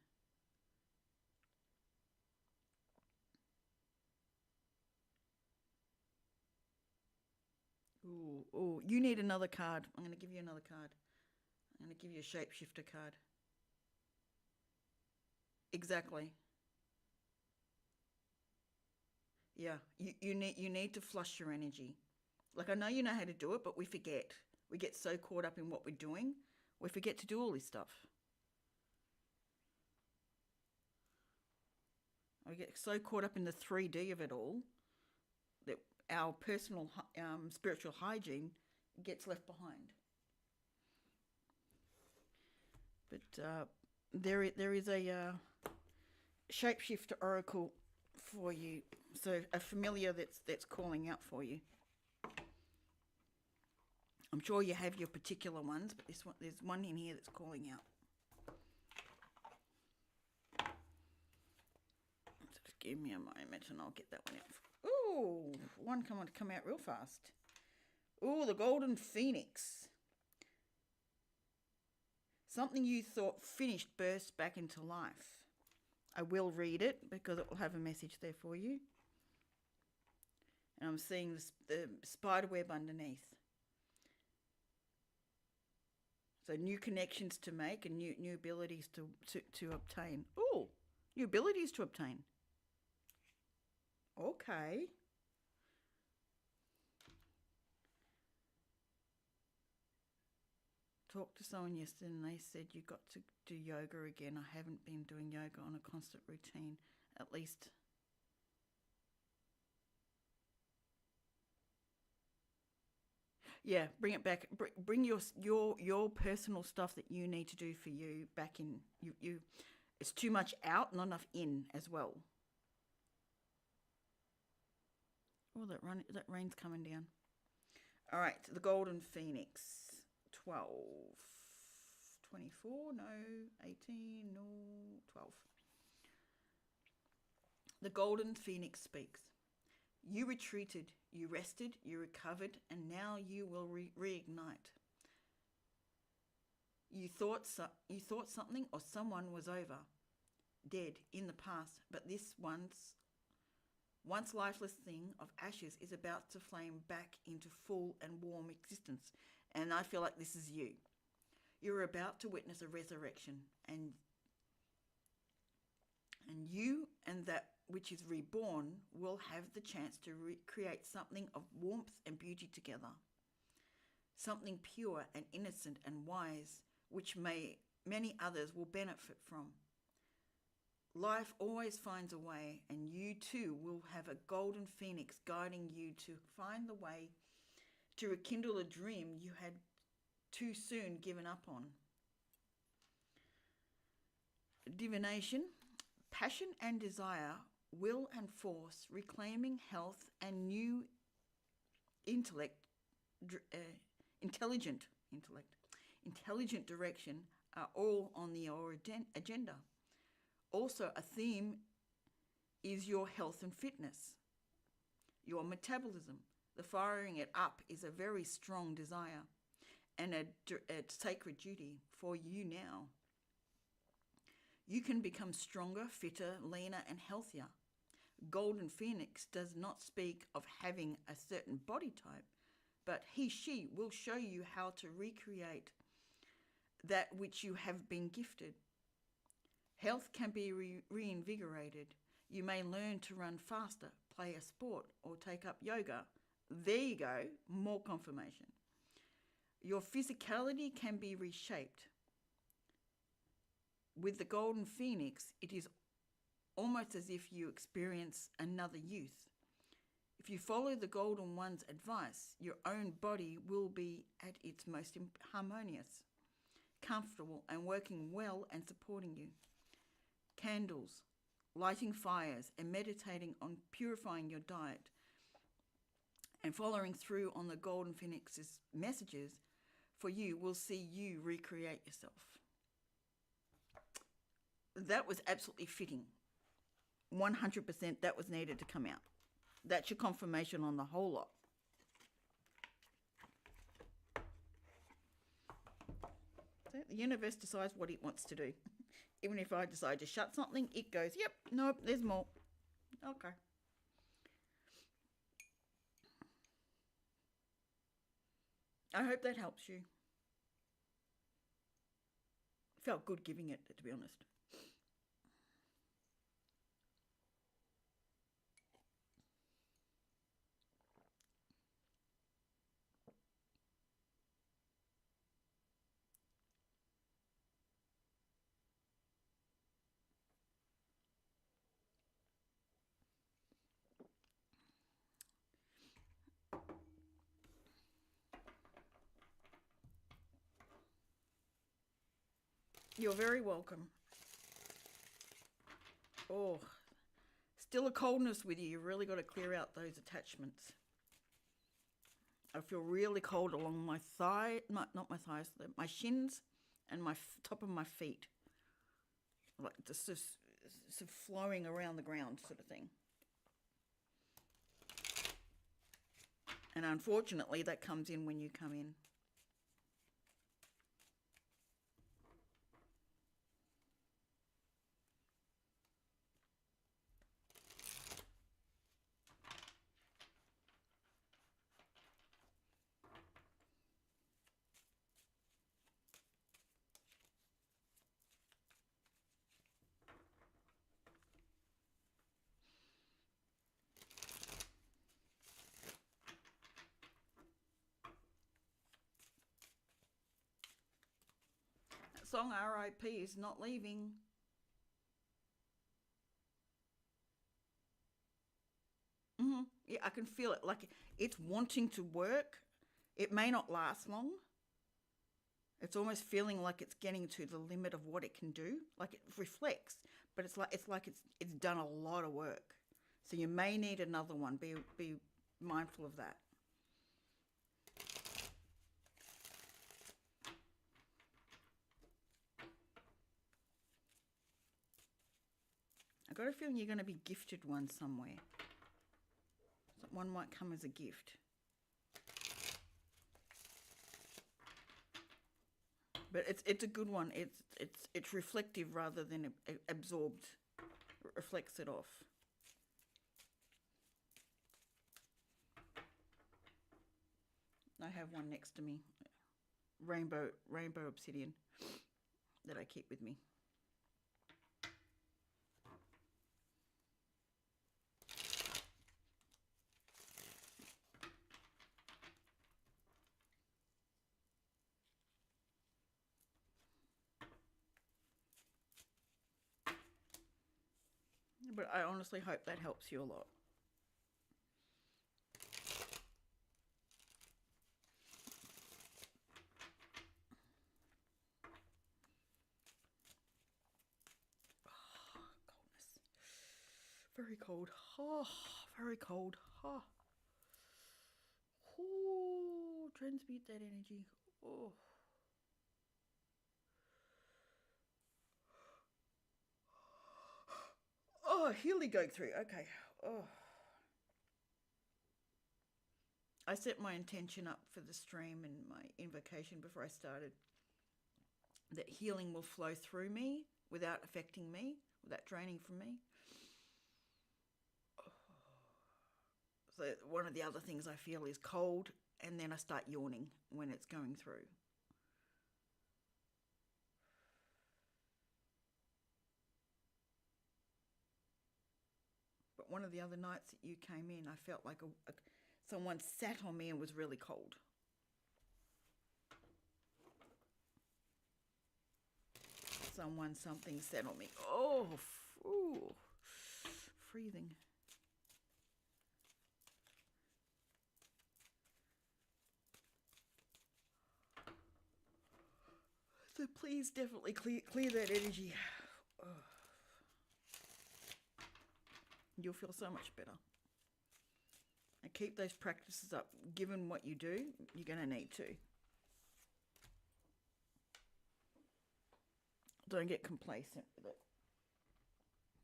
Ooh, you need another card. I'm going to give you another card. I'm going to give you a shapeshifter card. Exactly. Yeah, you need to flush your energy. Like I know you know how to do it, but we forget. We get so caught up in what we're doing, we forget to do all this stuff. We get so caught up in the 3D of it all that our personal spiritual hygiene gets left behind. But there is a shapeshifter oracle for you. So a familiar that's calling out for you. I'm sure you have your particular ones, but there's one in here that's calling out. Just give me a moment and I'll get that one out. Ooh, one come out real fast. Ooh, the Golden Phoenix. Something you thought finished bursts back into life. I will read it because it will have a message there for you. And I'm seeing the spider web underneath. So new connections to make and new abilities to obtain. Oh, new abilities to obtain. Okay. Talked to someone yesterday and they said you got to do yoga again. I haven't been doing yoga on a constant routine, at least. Yeah, bring it back. Bring your personal stuff that you need to do for you back in. You it's too much out, not enough in as well. Oh, that rain's coming down. All right, the Golden Phoenix. 12, 24, no, 18, no, 12. The Golden Phoenix speaks. You retreated, you rested, you recovered, and now you will reignite. You thought something or someone was over, dead in the past, but this once lifeless thing of ashes is about to flame back into full and warm existence. And I feel like this is you. You're about to witness a resurrection, and you and that which is reborn will have the chance to create something of warmth and beauty together. Something pure and innocent and wise, which many others will benefit from. Life always finds a way, and you too will have a golden phoenix guiding you to find the way to rekindle a dream you had too soon given up on. Divination, passion and desire, will and force, reclaiming health and new intelligent direction are all on your agenda. Also, a theme is your health and fitness, your metabolism. The firing it up is a very strong desire and a sacred duty for you now. You can become stronger, fitter, leaner, and healthier. Golden Phoenix does not speak of having a certain body type, but she will show you how to recreate that which you have been gifted. Health can be reinvigorated. You may learn to run faster, play a sport, or take up yoga. There you go, more confirmation. Your physicality can be reshaped. With the golden phoenix, it is almost as if you experience another youth. If you follow the golden one's advice, your own body will be at its most harmonious, comfortable, and working well and supporting you. Candles, lighting fires, and meditating on purifying your diet and following through on the golden phoenix's messages for you will see you recreate yourself. That was absolutely fitting. 100% that was needed to come out. That's your confirmation on the whole lot. So the universe decides what it wants to do. Even if I decide to shut something, it goes, yep, nope, there's more. Okay. I hope that helps you. Felt good giving it, to be honest. You're very welcome. Oh, still a coldness with you. You've really got to clear out those attachments. I feel really cold along my thigh, not my thighs, my shins and my top of my feet. Like just flowing around the ground sort of thing. And unfortunately, that comes in when you come in. That song R.I.P. is not leaving. Yeah, I can feel it. Like it's wanting to work. It may not last long. It's almost feeling like it's getting to the limit of what it can do. Like it reflects, but it's done a lot of work. So you may need another one. Be mindful of that. I got a feeling you're going to be gifted one somewhere. One might come as a gift. But it's a good one. It's reflective rather than absorbed. It reflects it off. I have one next to me, rainbow obsidian, that I keep with me. But I honestly hope that helps you a lot. Oh, coldness. Very cold. Oh, very cold. Oh. Oh, transmute that energy. Oh. Oh, healing going through. Okay. Oh. I set my intention up for the stream and my invocation before I started that healing will flow through me without affecting me, without draining from me. So one of the other things I feel is cold, and then I start yawning when it's going through. But one of the other nights that you came in, I felt like someone sat on me and was really cold. someone, something said on me. Oh, ooh, freezing. So please definitely clear that energy. Oh. You'll feel so much better. And keep those practices up. Given what you do, you're going to need to. Don't get complacent with it.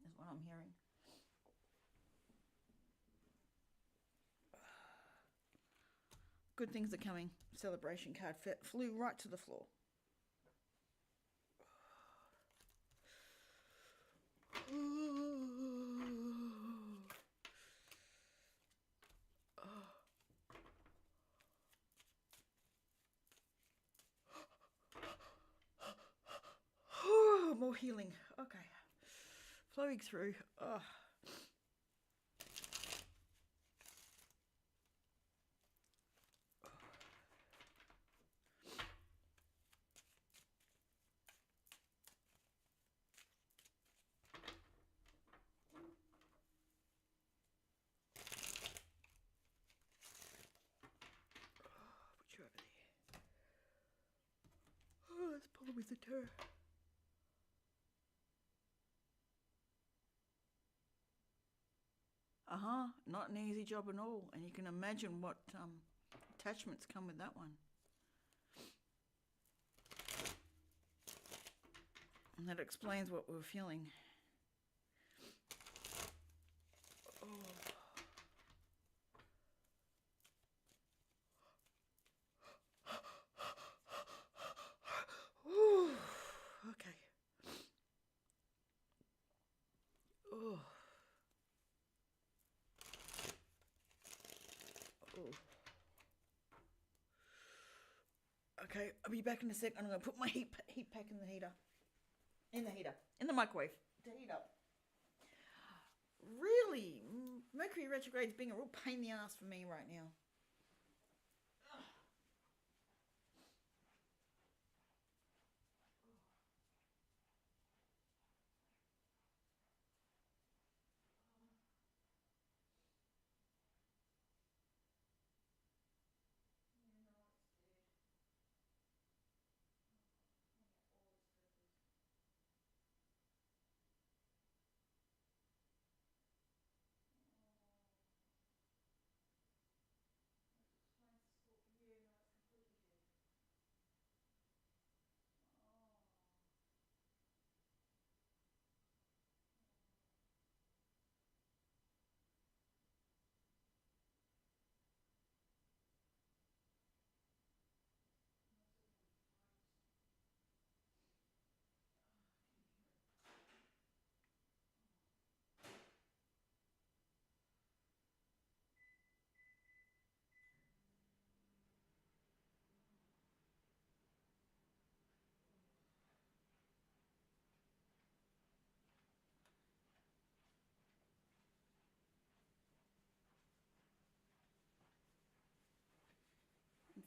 That's what I'm hearing. Good things are coming. Celebration card flew right to the floor. More healing. Okay. Flowing through. Oh. Put you over there. Oh, let's pull it with the toe. Not an easy job at all. And you can imagine what attachments come with that one. And that explains what we were feeling. Okay. Oh. Okay, I'll be back in a sec. I'm going to put my heat pack in the heater. In the microwave to heat up. Really, Mercury retrograde is being a real pain in the ass for me right now.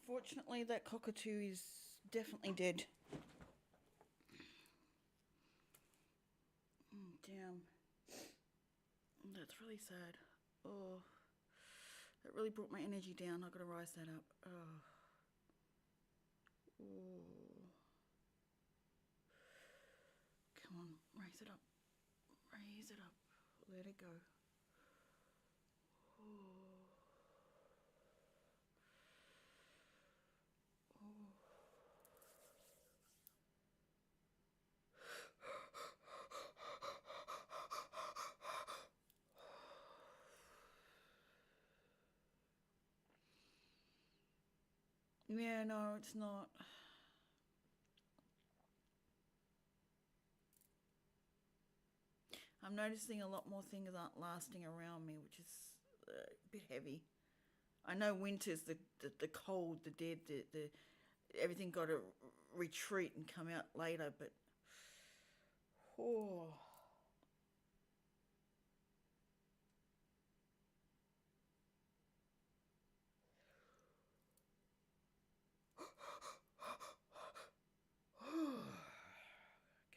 Unfortunately, that cockatoo is definitely dead. Damn. That's really sad. Oh, that really brought my energy down. I've got to rise that up. Oh. Come on, raise it up. Raise it up. Let it go. Yeah, no, it's not. I'm noticing a lot more things aren't lasting around me, which is a bit heavy. I know winter's the cold, the dead, the everything got to retreat and come out later, but oh.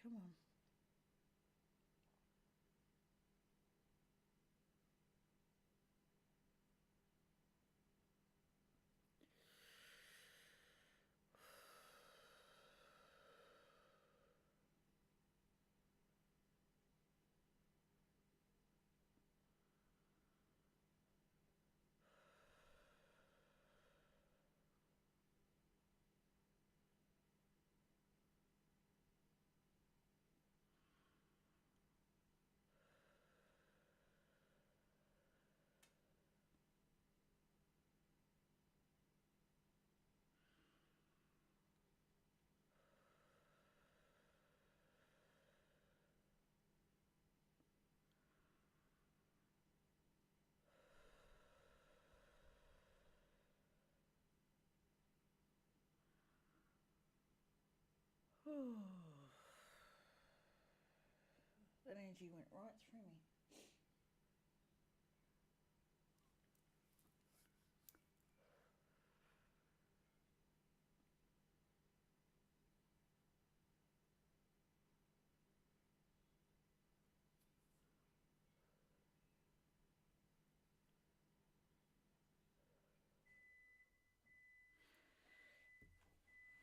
Come on. That energy went right through me.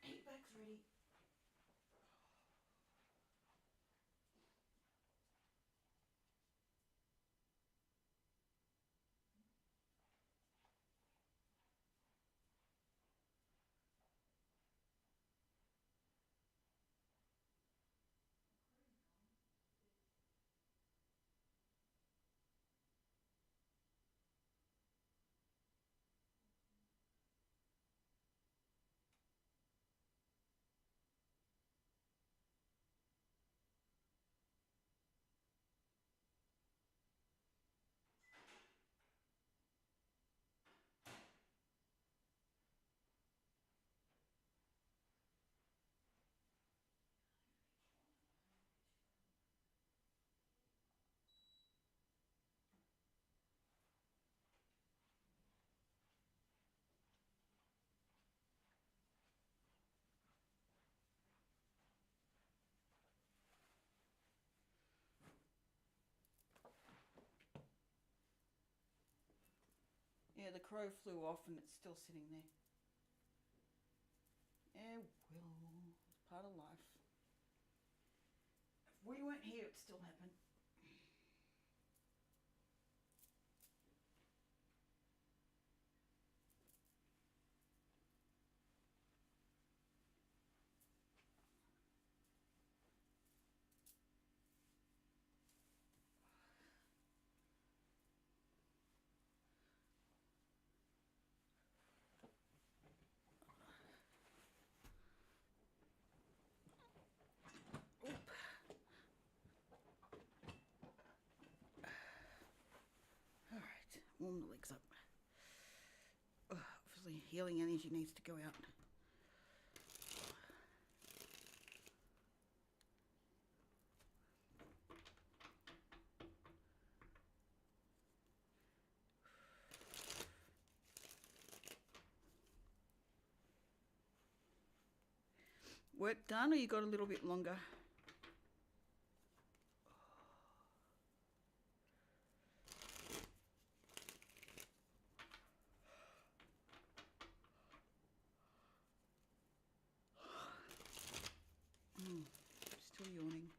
Heat bag's ready. Yeah, the crow flew off and it's still sitting there. Yeah, well, it's part of life. If we weren't here, it'd still happen. All right, warm the legs up. Obviously, healing energy needs to go out. Work done, or you got a little bit longer? Still yawning.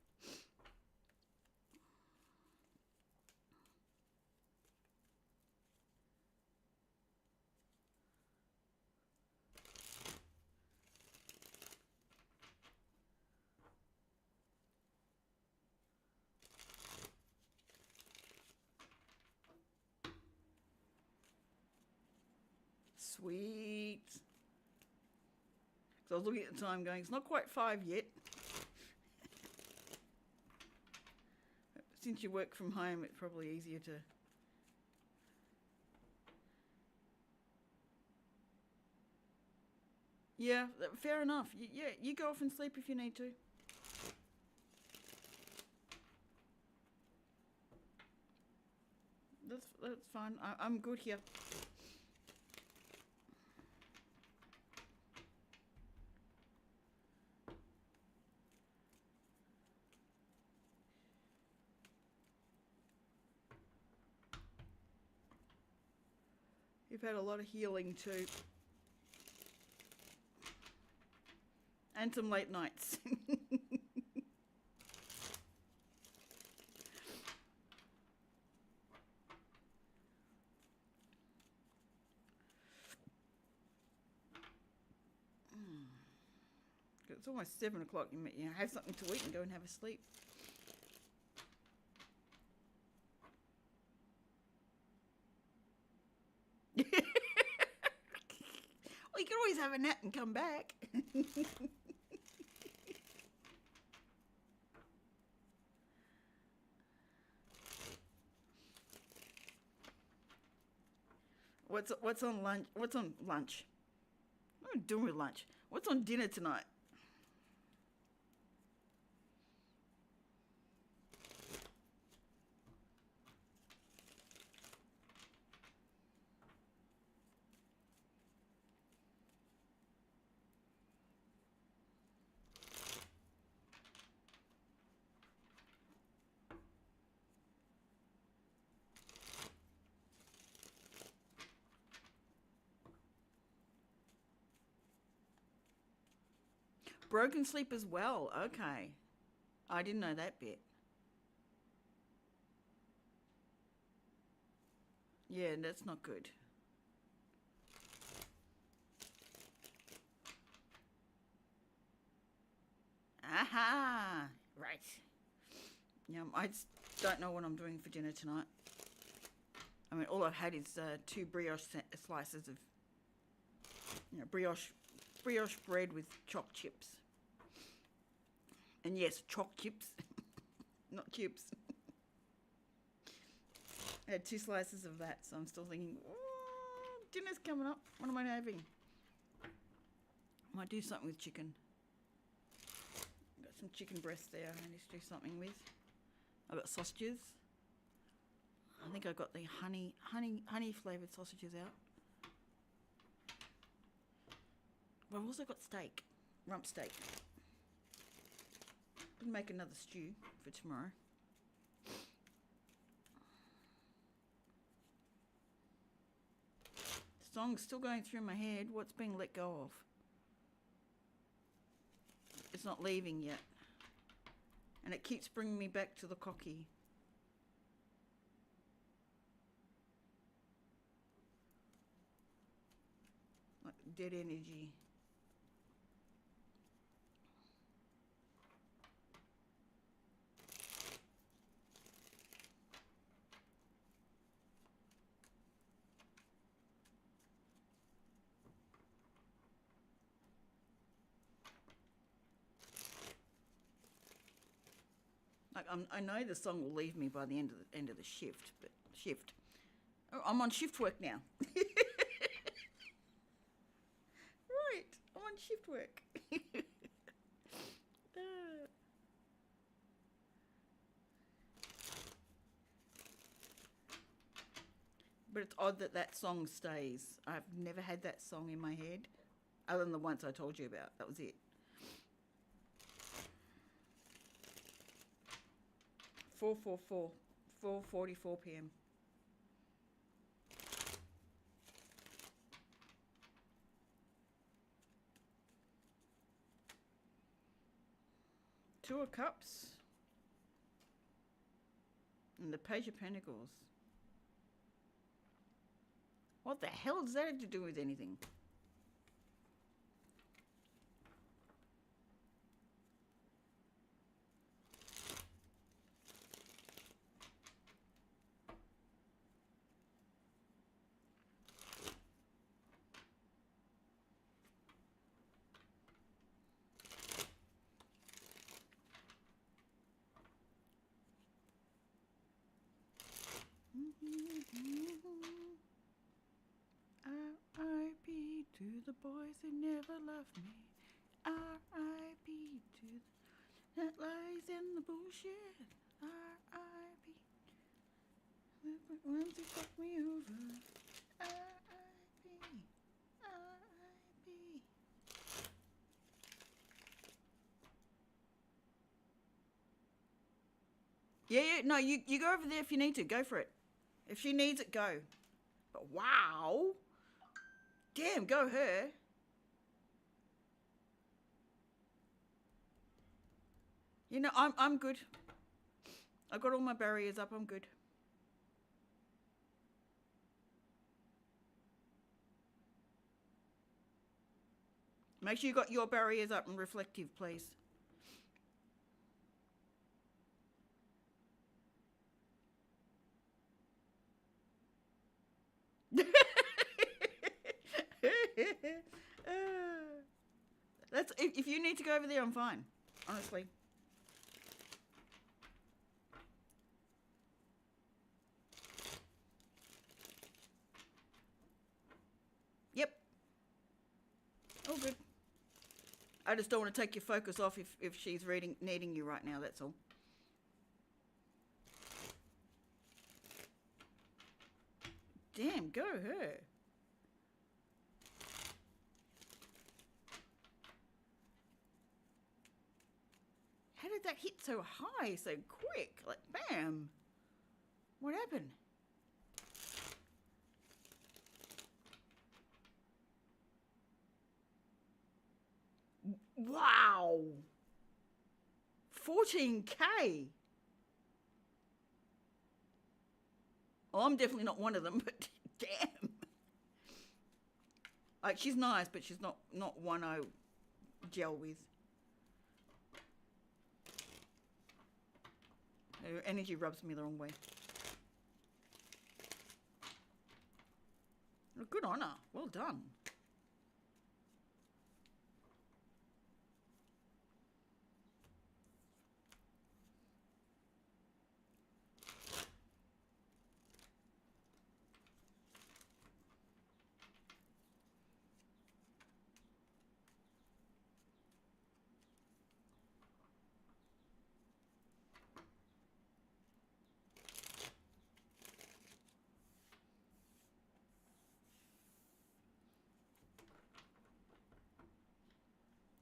Sweet. So I was looking at the time going, it's not quite 5 yet. Since you work from home, it's probably easier to... Yeah, fair enough. Yeah, you go off and sleep if you need to. That's fine. I'm good here. You've had a lot of healing too. And some late nights. It's almost 7 o'clock. You know, have something to eat and go and have a sleep. Well, you can always have a nap and come back. What's on lunch? What's on lunch? What am I doing with lunch? What's on dinner tonight? Broken sleep as well. Okay. I didn't know that bit. Yeah, that's not good. Aha! Right. Yeah, I just don't know what I'm doing for dinner tonight. I mean, all I've had is 2 brioche slices of, brioche bread with choc chips. And yes, choc chips, not chips. I had 2 slices of that, so I'm still thinking, oh, dinner's coming up. What am I having? Might do something with chicken. Got some chicken breast there I need to do something with. I've got sausages. I think I got the honey flavoured sausages out. But I've also got steak, rump steak. I'll make another stew for tomorrow. The song's still going through my head. What's being let go of? It's not leaving yet. And it keeps bringing me back to the cocky. Like dead energy. Like I know the song will leave me by the end of the shift, but shift. Oh, I'm on shift work now. Right, I'm on shift work. But it's odd that song stays. I've never had that song in my head, other than the once I told you about. That was it. 4:44 p.m. Two of Cups and the Page of Pentacles. What the hell does that have to do with anything? R.I.P. to the boys who never loved me. R.I.P. to that lies in the bullshit. R.I.P. the ones who fucked me over. R.I.P. R.I.P. Yeah, no, you go over there if you need to. Go for it. If she needs it, go. But wow. Damn, go her. You know, I'm good. I got all my barriers up. I'm good. Make sure you got your barriers up and reflective, please. That's if you need to go over there, I'm fine. Honestly. Yep. All good. I just don't want to take your focus off if she's needing you right now, that's all. Damn, go her. How did that hit so high, so quick? Like, bam. What happened? Wow. Wow. 14K. Well, I'm definitely not one of them, but damn. Like, she's nice, but she's not one I gel with. Her energy rubs me the wrong way. Good on her. Well done.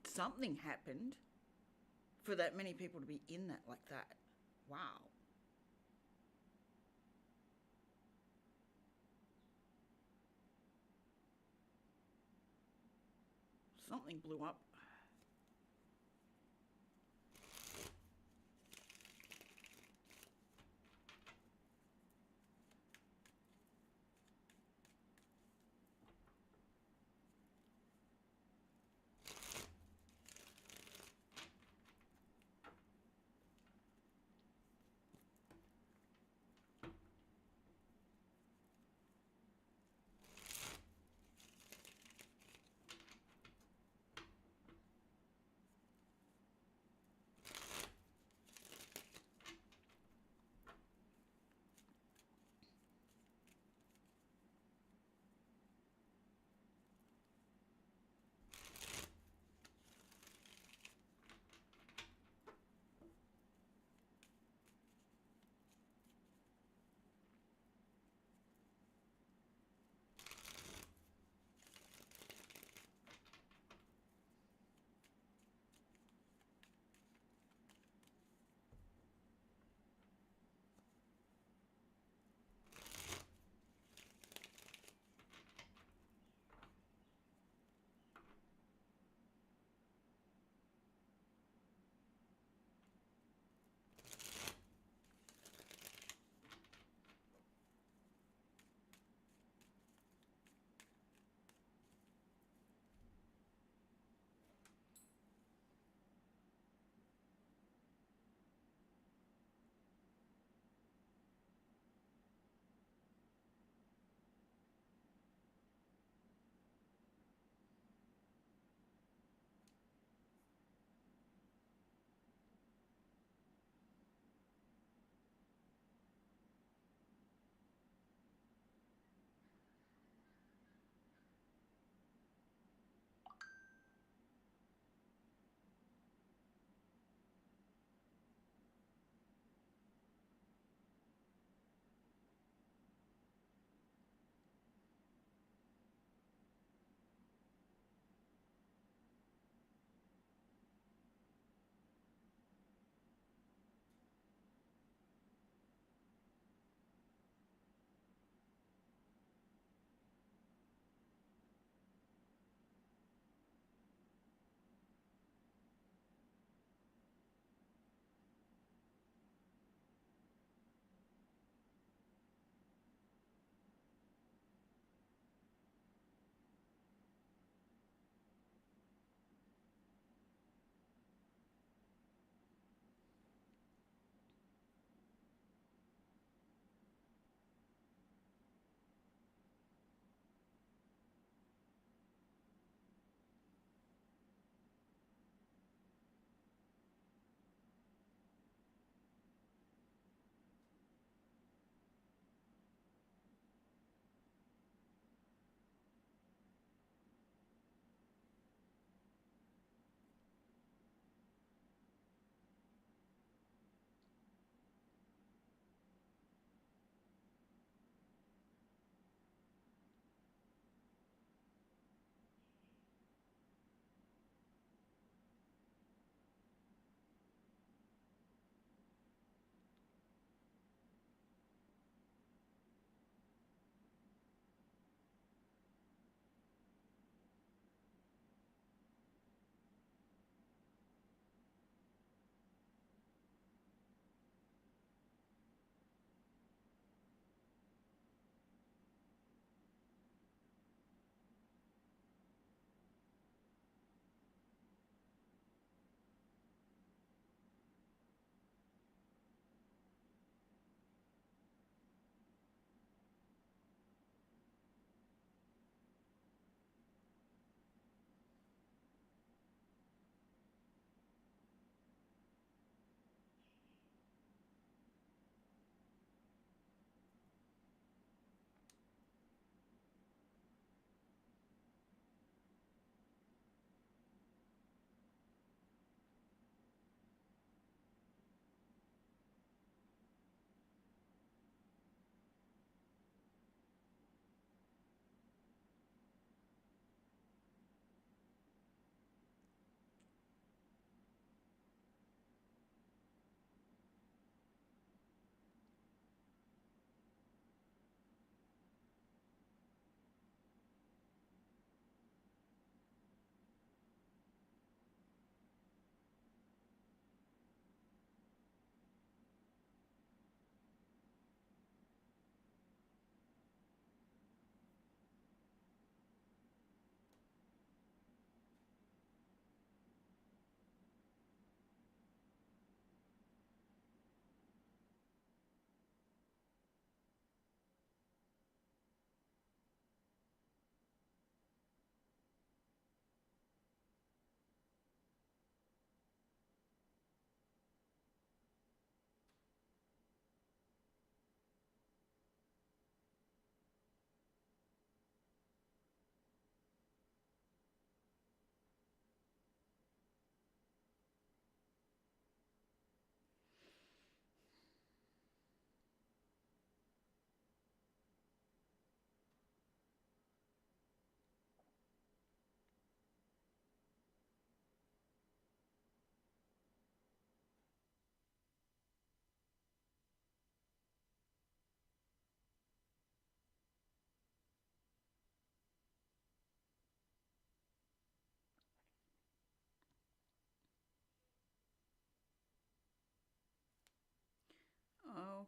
Something happened for that many people to be in that like that. Wow. Something blew up.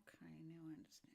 Okay, now I understand.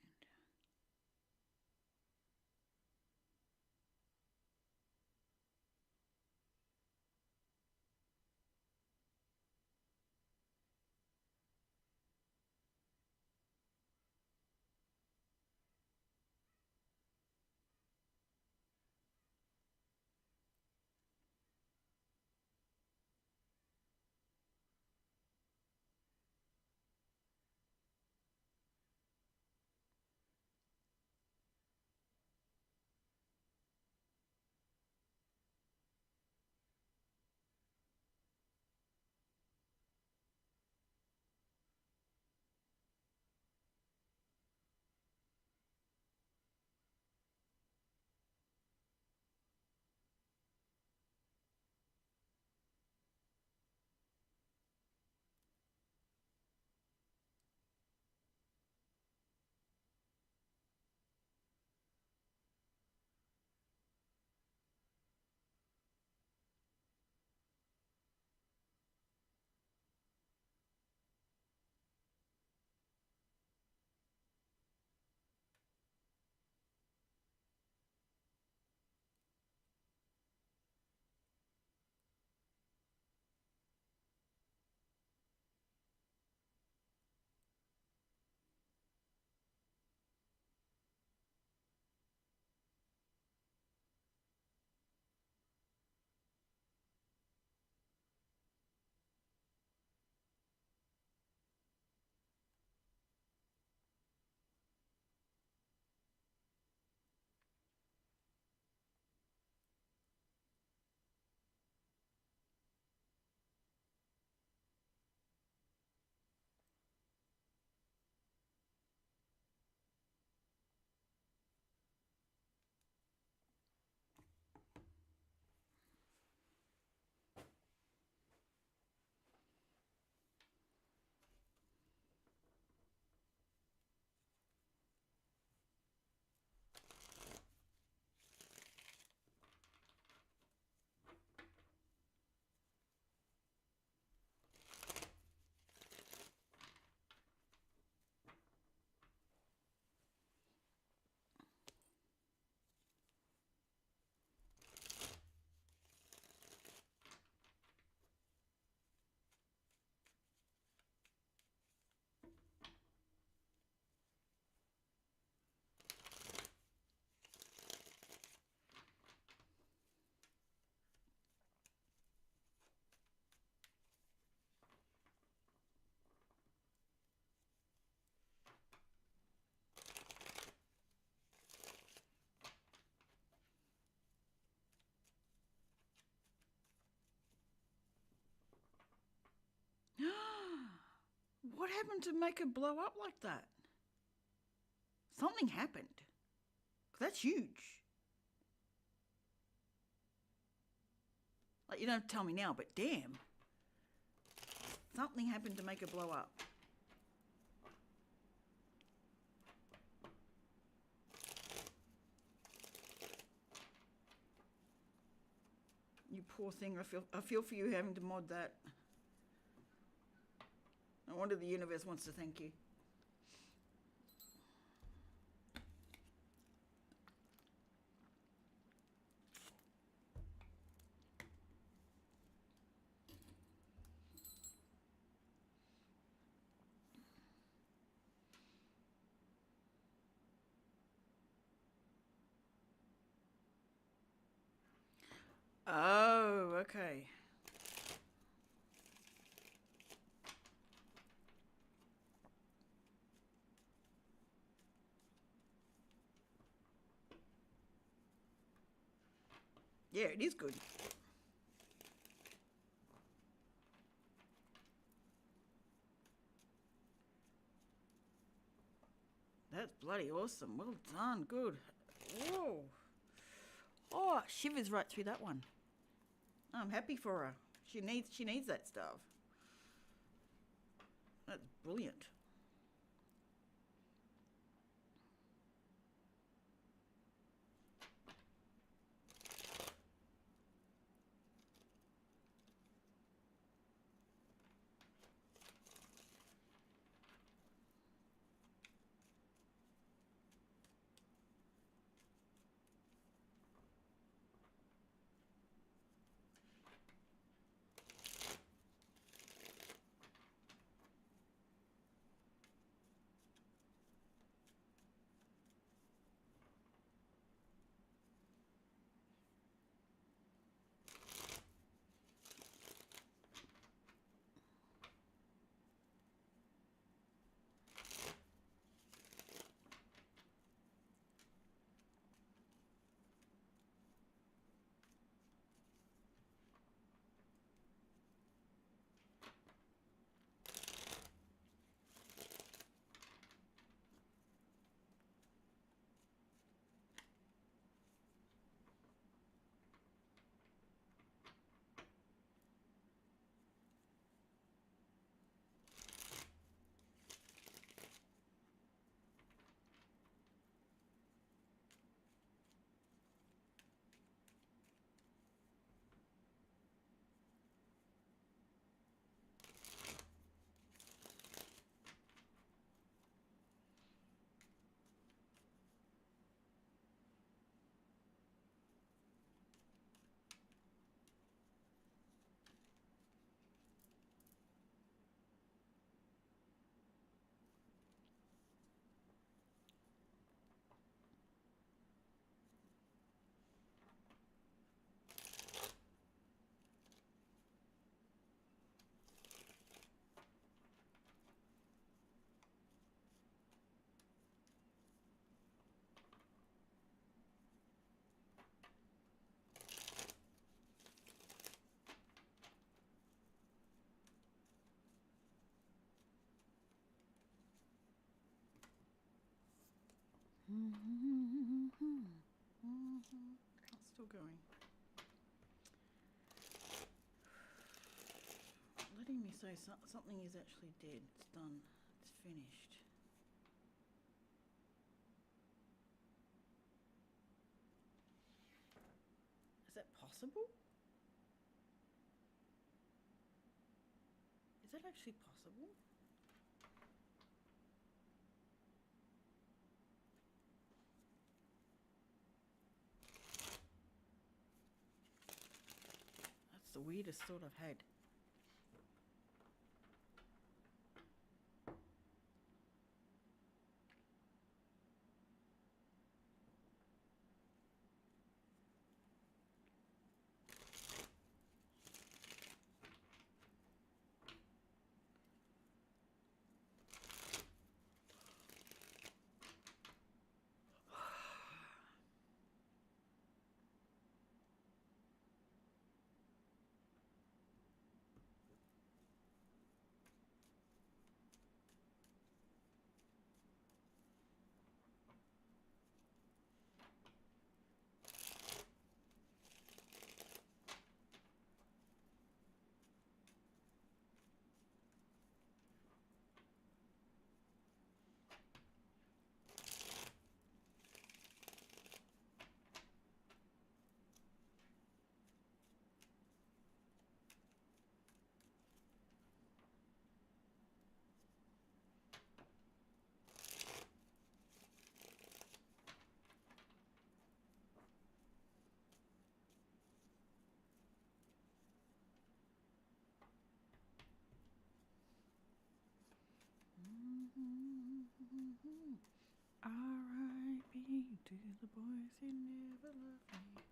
What happened to make it blow up like that? Something happened. That's huge. Like, you don't have to tell me now, but damn. Something happened to make it blow up. You poor thing. I feel for you having to mod that. No wonder the universe wants to thank you. Oh, okay. Yeah, it is good. That's bloody awesome. Well done. Good. Whoa. Oh, shivers right through that one. I'm happy for her. She needs that stuff. That's brilliant. It's still going. Letting me say something is actually dead. It's done. It's finished. Is that possible? Is that actually possible? That's the weirdest thought I've had. R.I.P. to the boys who never loved me.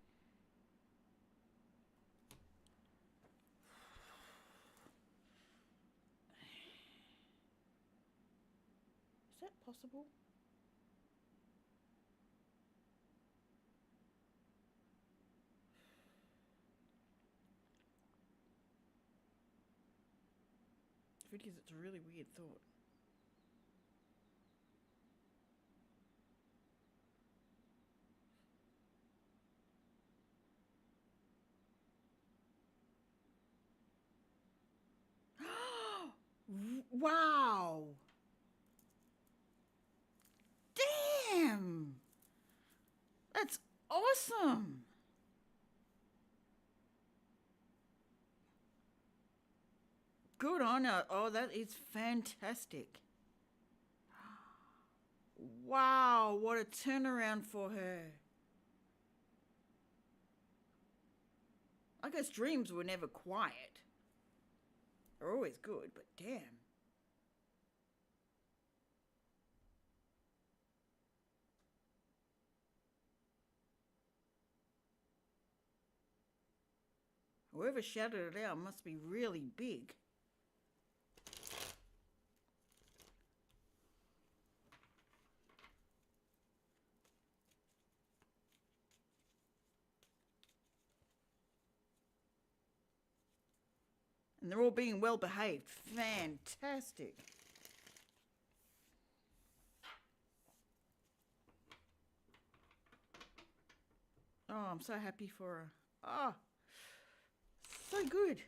Is that possible? If it is, it's a really weird thought. Wow! Damn! That's awesome! Good on her. Oh, that is fantastic. Wow, what a turnaround for her. I guess dreams were never quiet. They're always good, but damn. Whoever shouted it out must be really big. And they're all being well behaved. Fantastic. Oh, I'm so happy for her. Oh, so good.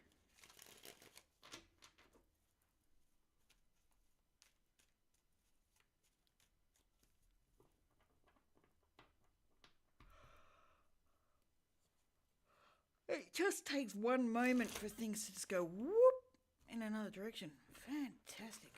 It just takes one moment for things to just go whoop in another direction. Fantastic.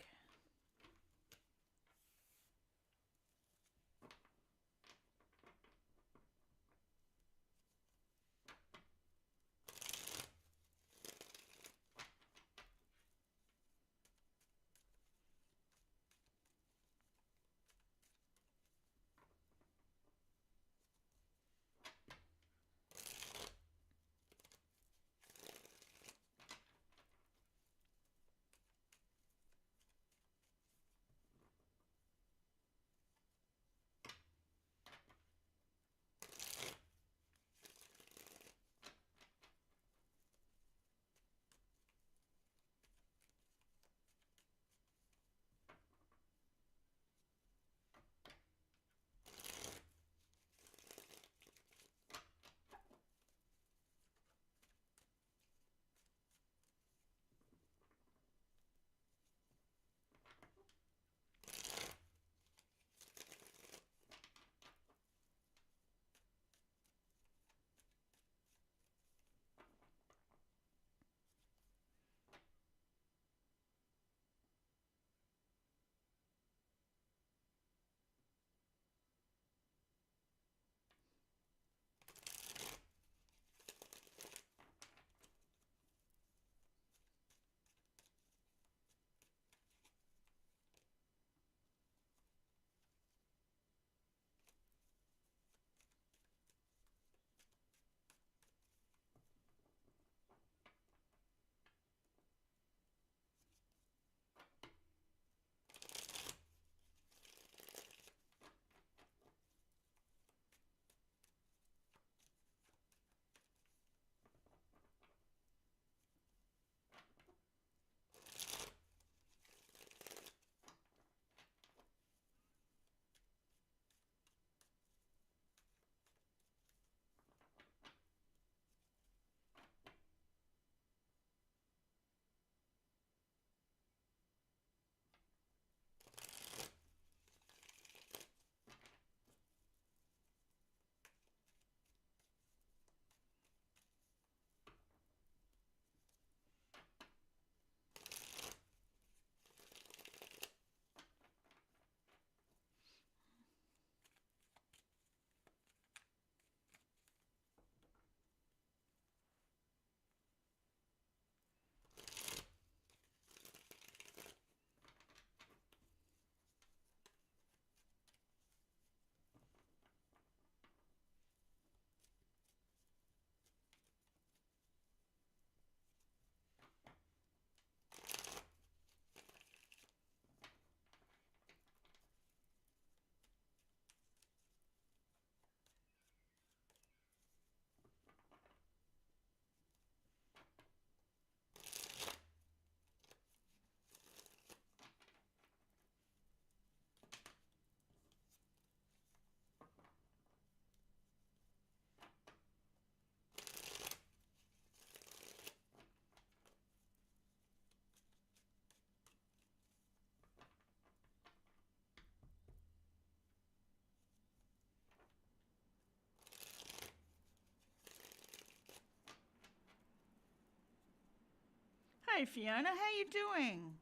Hi, Fiona. How you doing?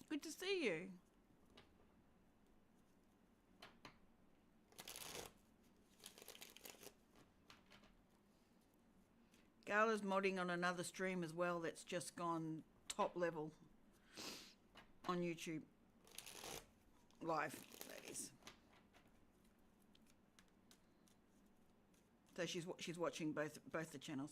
Good to see you. Gala's modding on another stream as well that's just gone top level on YouTube. Live, that is. So she's watching both the channels.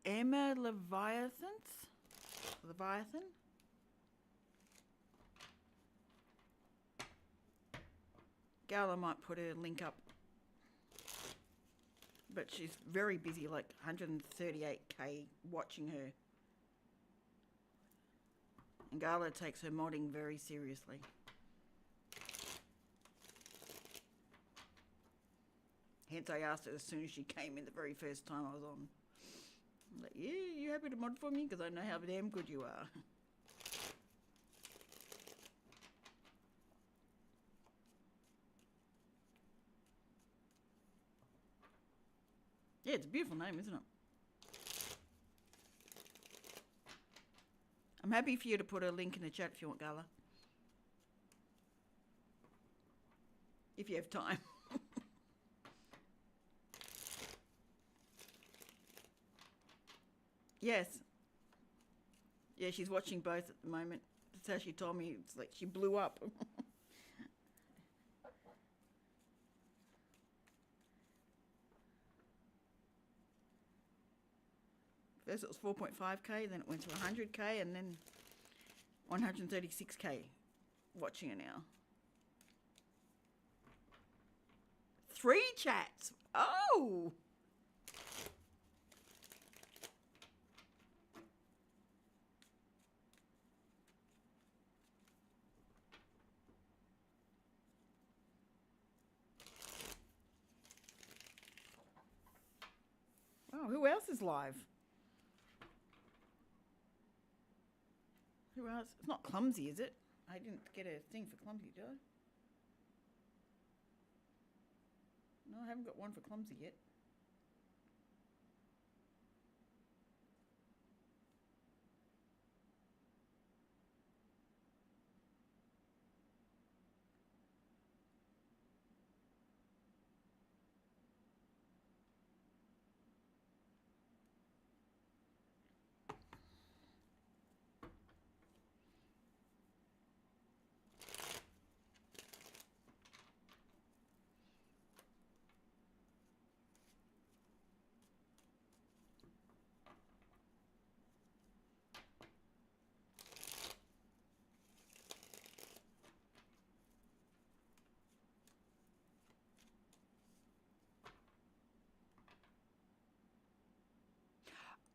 Emma Leviathan? Gala might put a link up. But she's very busy, like 138k watching her. And Gala takes her modding very seriously. Hence I asked her as soon as she came in the very first time I was on. I'm like, yeah, you happy to mod for me? Because I know how damn good you are. Yeah, it's a beautiful name, isn't it? I'm happy for you to put a link in the chat if you want, Gala. If you have time. Yes. Yeah, she's watching both at the moment. That's how she told me. It's like she blew up. First it was 4.5k, then it went to 100k, and then 136k watching it now. 3 chats. Oh! Oh, who else is live? Who else? It's not Clumsy, is it? I didn't get a thing for Clumsy, did I? No, I haven't got one for Clumsy yet.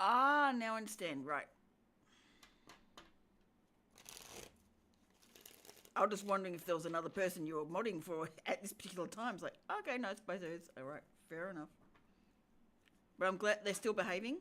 Ah, now I understand. Right. I was just wondering if there was another person you were modding for at this particular time. It's like, okay, no, it's both hers. All right, fair enough. But I'm glad they're still behaving.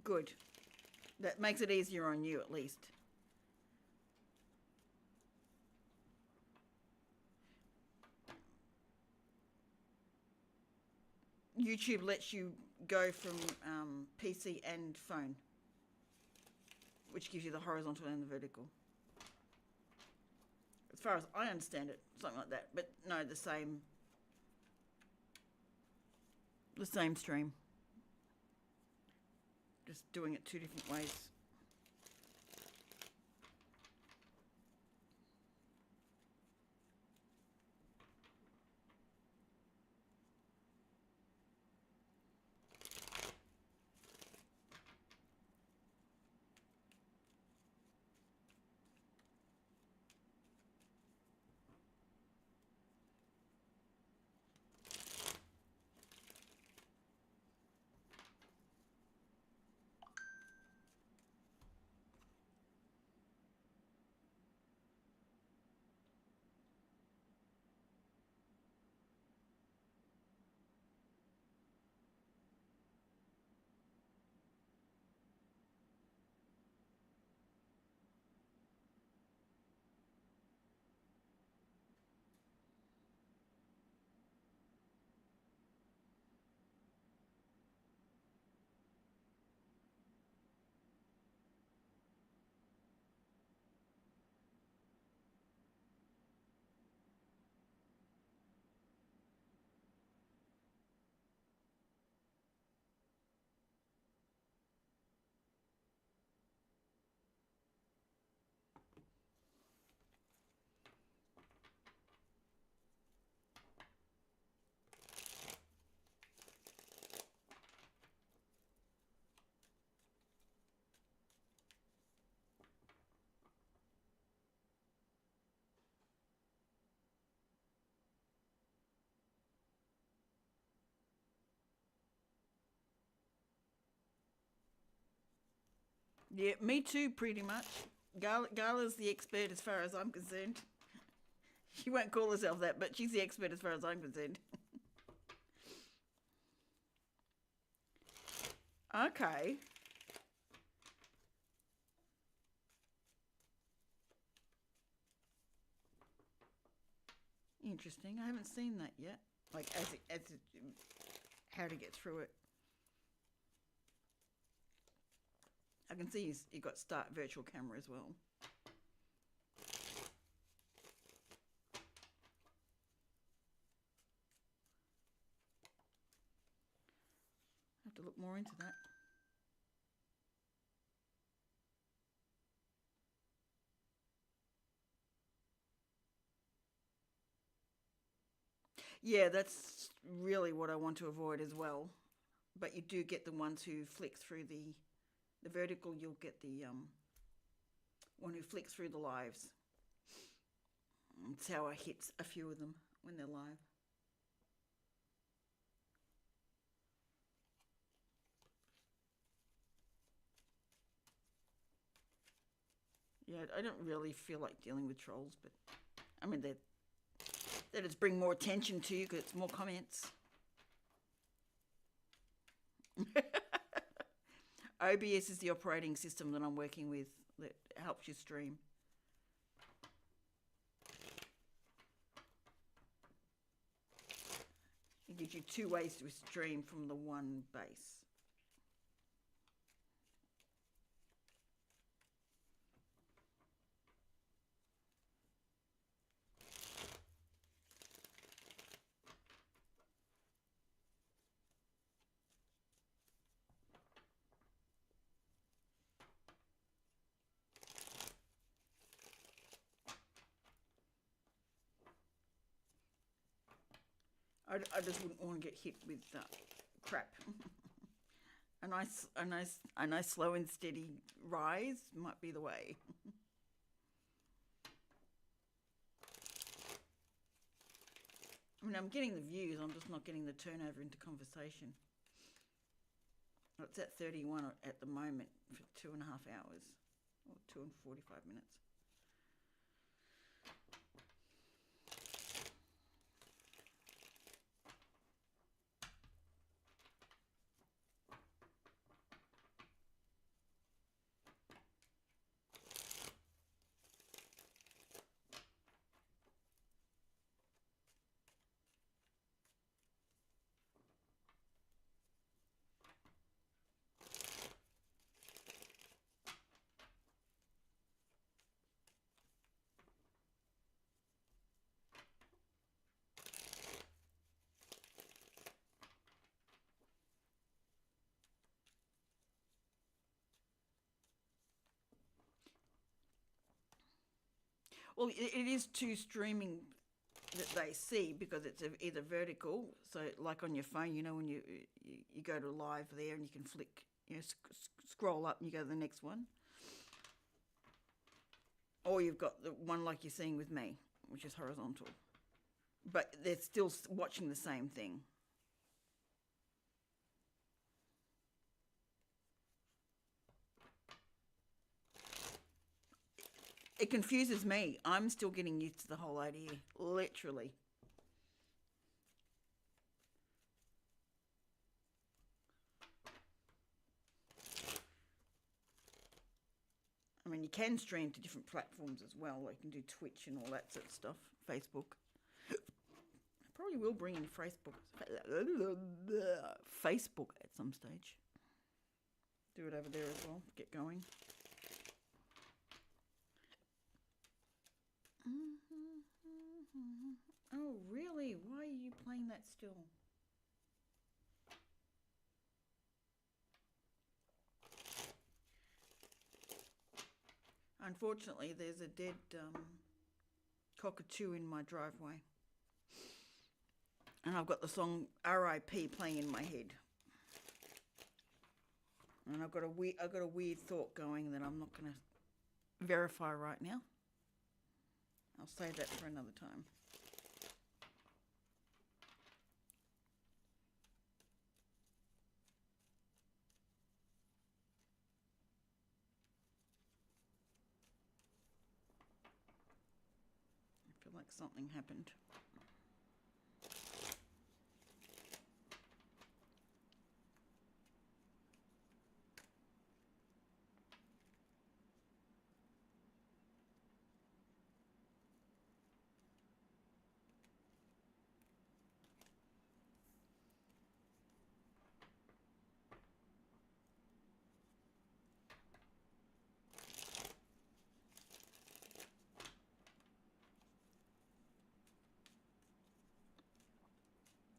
Good. That makes it easier on you, at least. YouTube lets you go from PC and phone, which gives you the horizontal and the vertical. As far as I understand it, something like that. But no, the same stream. Just doing it two different ways. Yeah, me too, pretty much. Gala's the expert as far as I'm concerned. She won't call herself that, but she's the expert as far as I'm concerned. Okay. Interesting. I haven't seen that yet. Like how to get through it. I can see you got start virtual camera as well. I have to look more into that. Yeah, that's really what I want to avoid as well. But you do get the ones who flick through the vertical. You'll get the one who flicks through the lives. That's how I hit a few of them when they're live. Yeah, I don't really feel like dealing with trolls, but I mean they just bring more attention to you because it's more comments. OBS is the operating system that I'm working with that helps you stream. It gives you two ways to stream from the one base. I just wouldn't want to get hit with crap. A nice slow and steady rise might be the way. I mean, I'm getting the views, I'm just not getting the turnover into conversation. It's at 31 at the moment for 2.5 hours, or 2 and 45 minutes. Well, it is two streaming that they see because it's either vertical, so like on your phone, when you go to live there and you can flick, scroll up and you go to the next one, or you've got the one like you're seeing with me, which is horizontal, but they're still watching the same thing. It confuses me. I'm still getting used to the whole idea, literally. I mean, you can stream to different platforms as well. Like you can do Twitch and all that sort of stuff. Facebook. I probably will bring in Facebook at some stage. Do it over there as well. Get going. Oh, really? Why are you playing that still? Unfortunately, there's a dead cockatoo in my driveway. And I've got the song R.I.P. playing in my head. And I've got a weird thought going that I'm not going to verify right now. I'll save that for another time. I feel like something happened.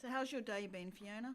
So how's your day been, Fiona?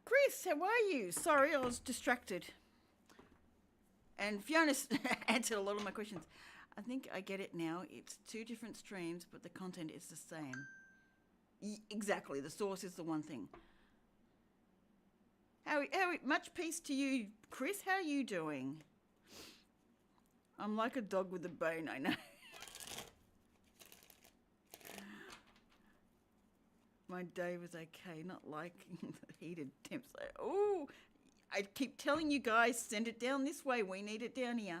Chris, how are you? Sorry, I was distracted. And Fiona's answered a lot of my questions. I think I get it now. It's two different streams, but the content is the same. Exactly. The source is the one thing. How much peace to you, Chris. How are you doing? I'm like a dog with a bone, I know. My day was okay, not like the heated temps. Oh, I keep telling you guys, send it down this way. We need it down here.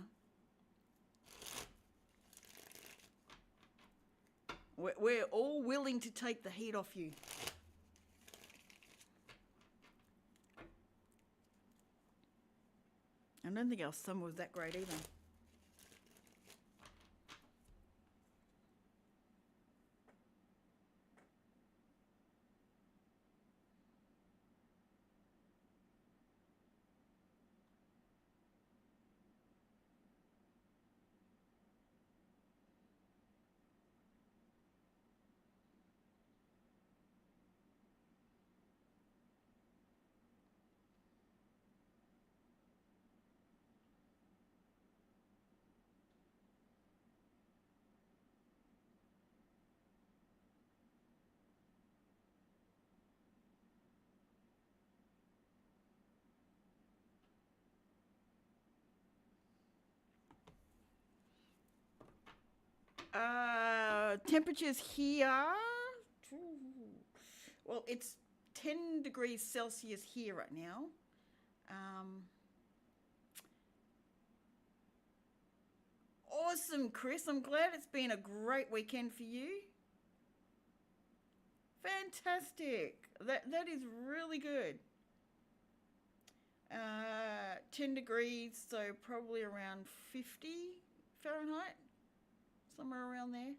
We're all willing to take the heat off you. I don't think our summer was that great either. Temperatures here. Well, it's 10 degrees Celsius here right now. Awesome, Chris. I'm glad it's been a great weekend for you. Fantastic. That is really good. 10 degrees, so probably around 50 Fahrenheit. Somewhere around there.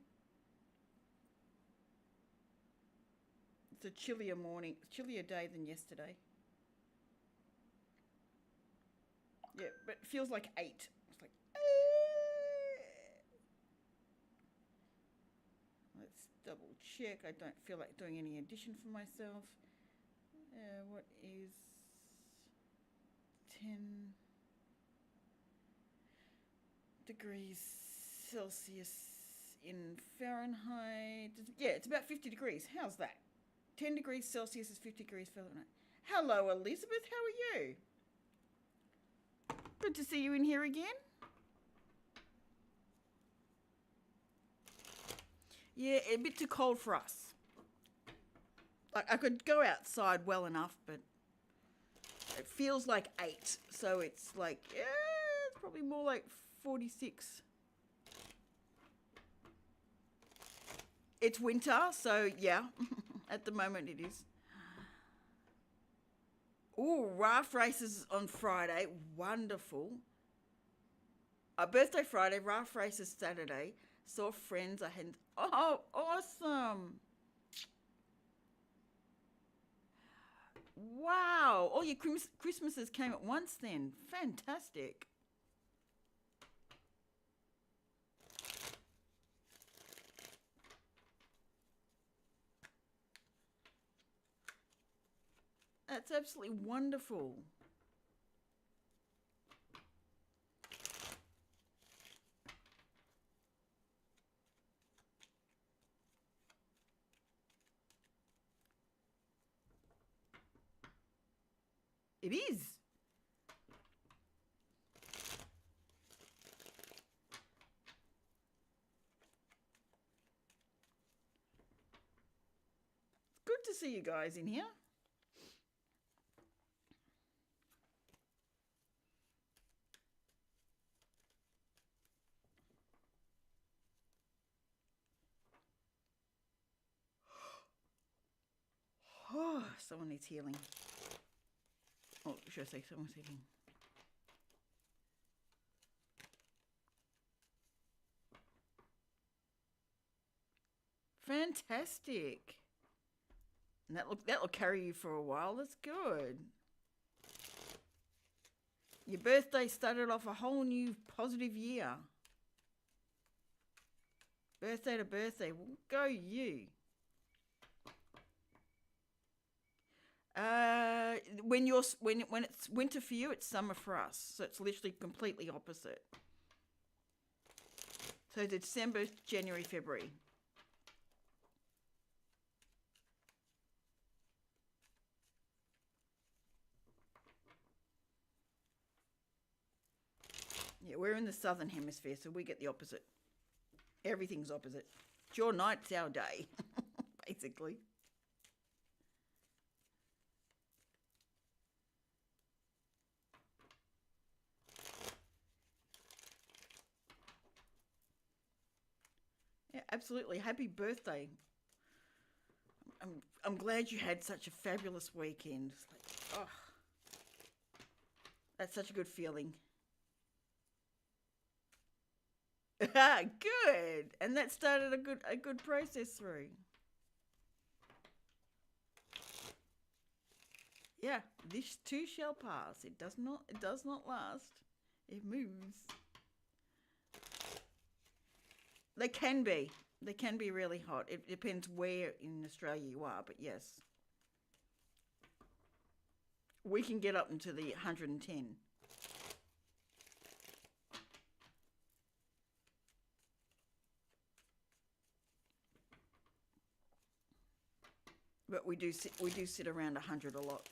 It's a chillier morning, chillier day than yesterday. Yeah, but it feels like 8. It's like, let's double check. I don't feel like doing any addition for myself. What is 10 degrees Celsius in Fahrenheit? Yeah, it's about 50 degrees. How's that? 10 degrees Celsius is 50 degrees Fahrenheit. Hello, Elizabeth. How are you? Good to see you in here again. Yeah, a bit too cold for us. Like, I could go outside well enough, but it feels like 8. So it's like, yeah, it's probably more like 46. It's winter, so yeah, at the moment it is. Ooh, raft races on Friday. Wonderful. Birthday Friday, raft races Saturday. Saw friends I hadn't. Oh, awesome. Wow. All your Christmases came at once then. Fantastic. That's absolutely wonderful. It is. It's good to see you guys in here. Oh, someone needs healing. Oh, should I say someone's healing? Fantastic. And that'll carry you for a while. That's good. Your birthday started off a whole new positive year. Birthday to birthday. Well, go you. When you're when it's winter for you, it's summer for us. So it's literally completely opposite. So December, January, February. Yeah, we're in the southern hemisphere, so we get the opposite. Everything's opposite. It's your night, it's our day, basically. Yeah, absolutely. Happy birthday. I'm glad you had such a fabulous weekend. It's like, oh, that's such a good feeling. Good. And that started a good process through. Yeah, this too shall pass. It does not last. It moves. They can be. They can be really hot. It depends where in Australia you are, but yes. We can get up into the 110. But we do sit around 100 a lot.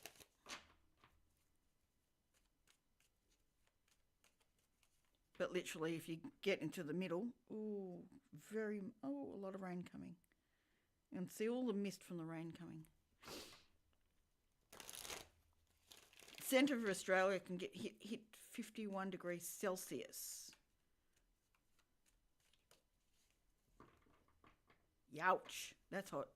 But literally if you get into the middle, a lot of rain coming. And see all the mist from the rain coming. Centre of Australia can get hit 51 degrees Celsius. Youch, that's hot.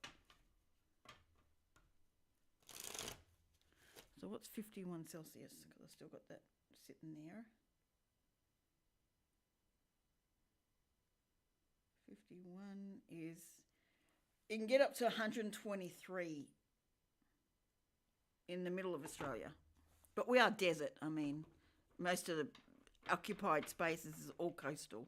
So what's 51 Celsius? Because I've still got that sitting there. 51 is, you can get up to 123 in the middle of Australia. But we are desert. I mean, most of the occupied spaces is all coastal.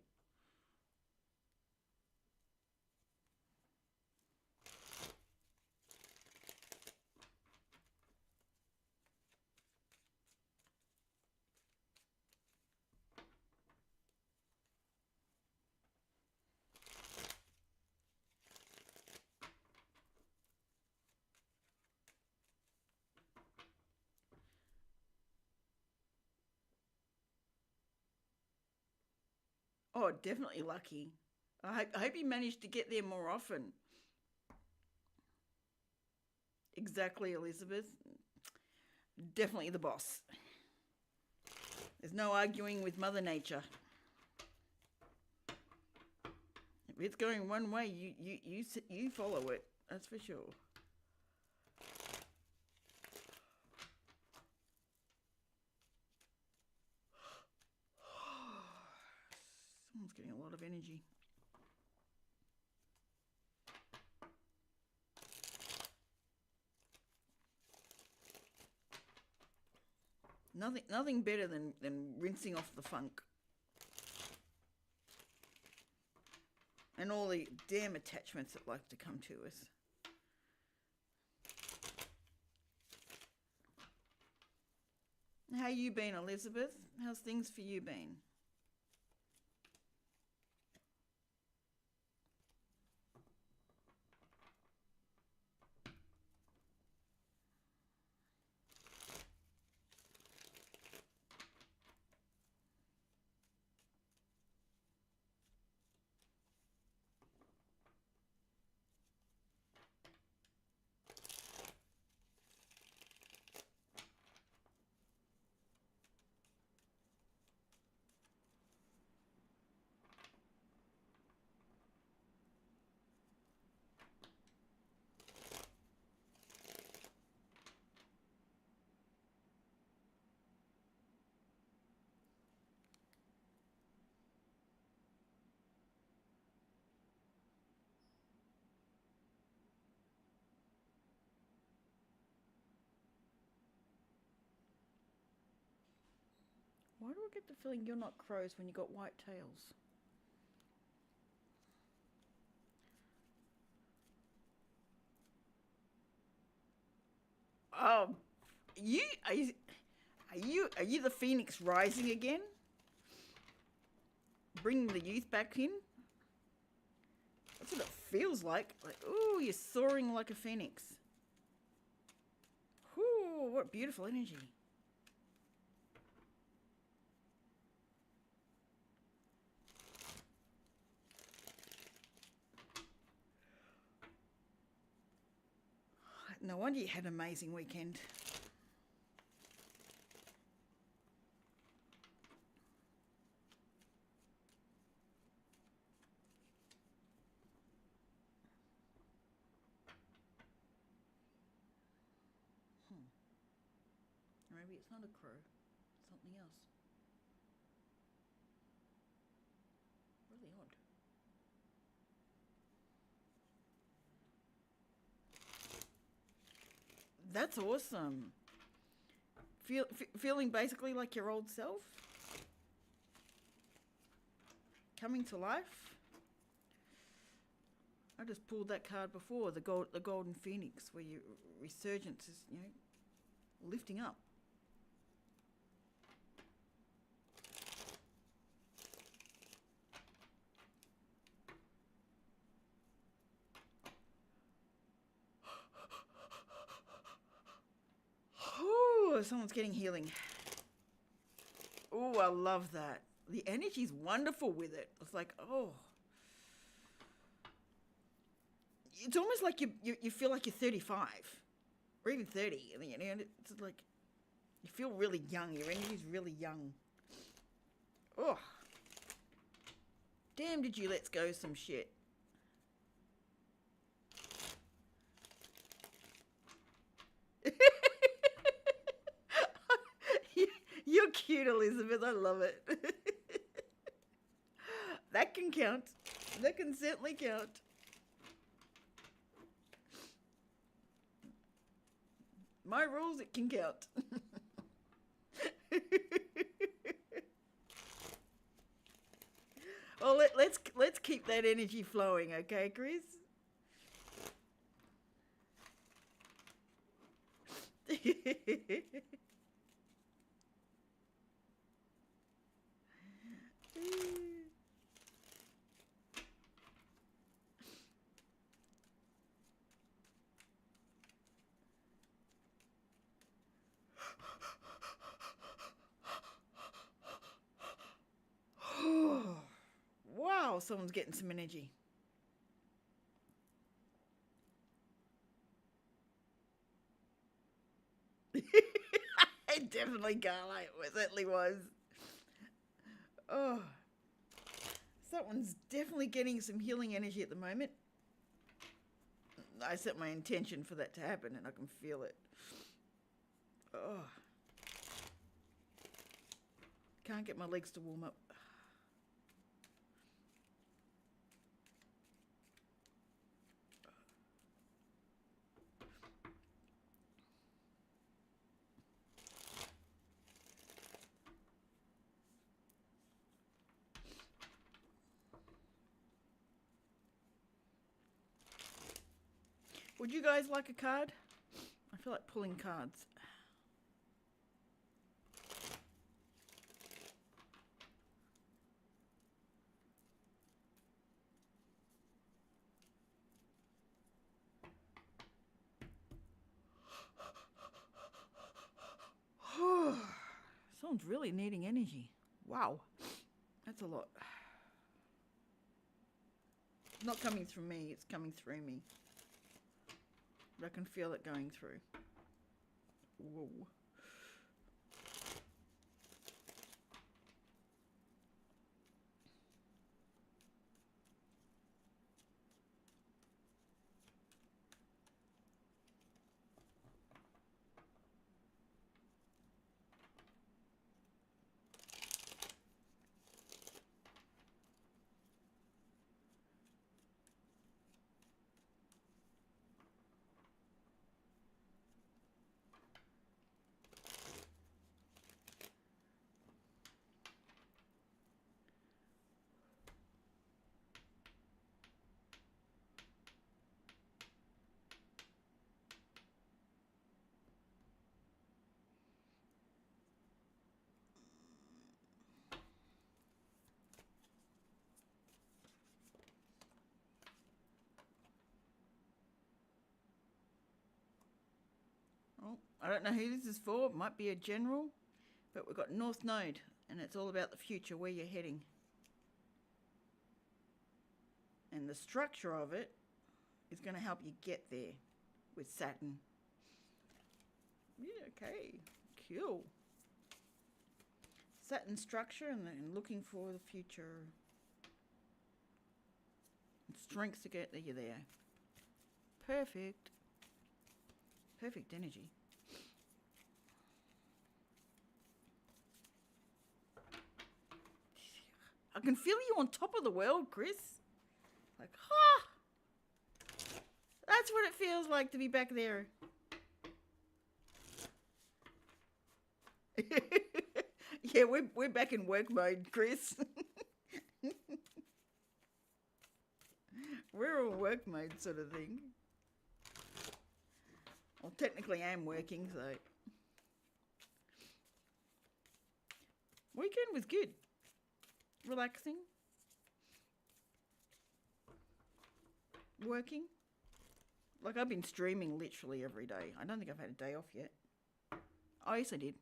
Oh, definitely lucky. I hope you managed to get there more often. Exactly, Elizabeth. Definitely the boss. There's no arguing with Mother Nature. If it's going one way, you follow it. That's for sure. Someone's getting a lot of energy. Nothing better than rinsing off the funk. And all the damn attachments that like to come to us. How you been, Elizabeth? How's things for you been? Why do I get the feeling you're not crows when you got white tails? Oh, you are you are you the phoenix rising again? Bringing the youth back in? That's what it feels like. Like, ooh, you're soaring like a phoenix. Ooh, what beautiful energy. No wonder you had an amazing weekend. Maybe it's not a crow. It's something else. Really odd. That's awesome. Feeling basically like your old self? Coming to life? I just pulled that card before, the golden phoenix, where your resurgence is, lifting up. Ooh, someone's getting healing. Ooh, I love that. The energy's wonderful with it. It's like, oh. It's almost like you feel like you're 35 or even 30. And it's like you feel really young. Your energy's really young. Oh. Damn, did you let go some shit. You're cute, Elizabeth. I love it. That can count. That can certainly count. My rules, it can count. Well, let's keep that energy flowing, okay, Chris? Wow, someone's getting some energy. It definitely, Carla, it certainly was. Oh, someone's definitely getting some healing energy at the moment. I set my intention for that to happen and I can feel it. Oh. Can't get my legs to warm up. Would you guys like a card? I feel like pulling cards. Someone's really needing energy. Wow. That's a lot. It's not coming through me, it's coming through me. But I can feel it going through. Whoa. I don't know who this is for. It might be a general, but we've got North Node, and it's all about the future, where you're heading. And the structure of it is going to help you get there with Saturn. Yeah, okay, cool. Saturn structure and looking for the future. Strength to get you there. Perfect. Perfect energy. I can feel you on top of the world, Chris. Like, that's what it feels like to be back there. Yeah, we're back in work mode, Chris. We're all work mode sort of thing. Well, technically I am working, so. Weekend was good. Relaxing. Working. Like, I've been streaming literally every day. I don't think I've had a day off yet. Oh, yes, I did.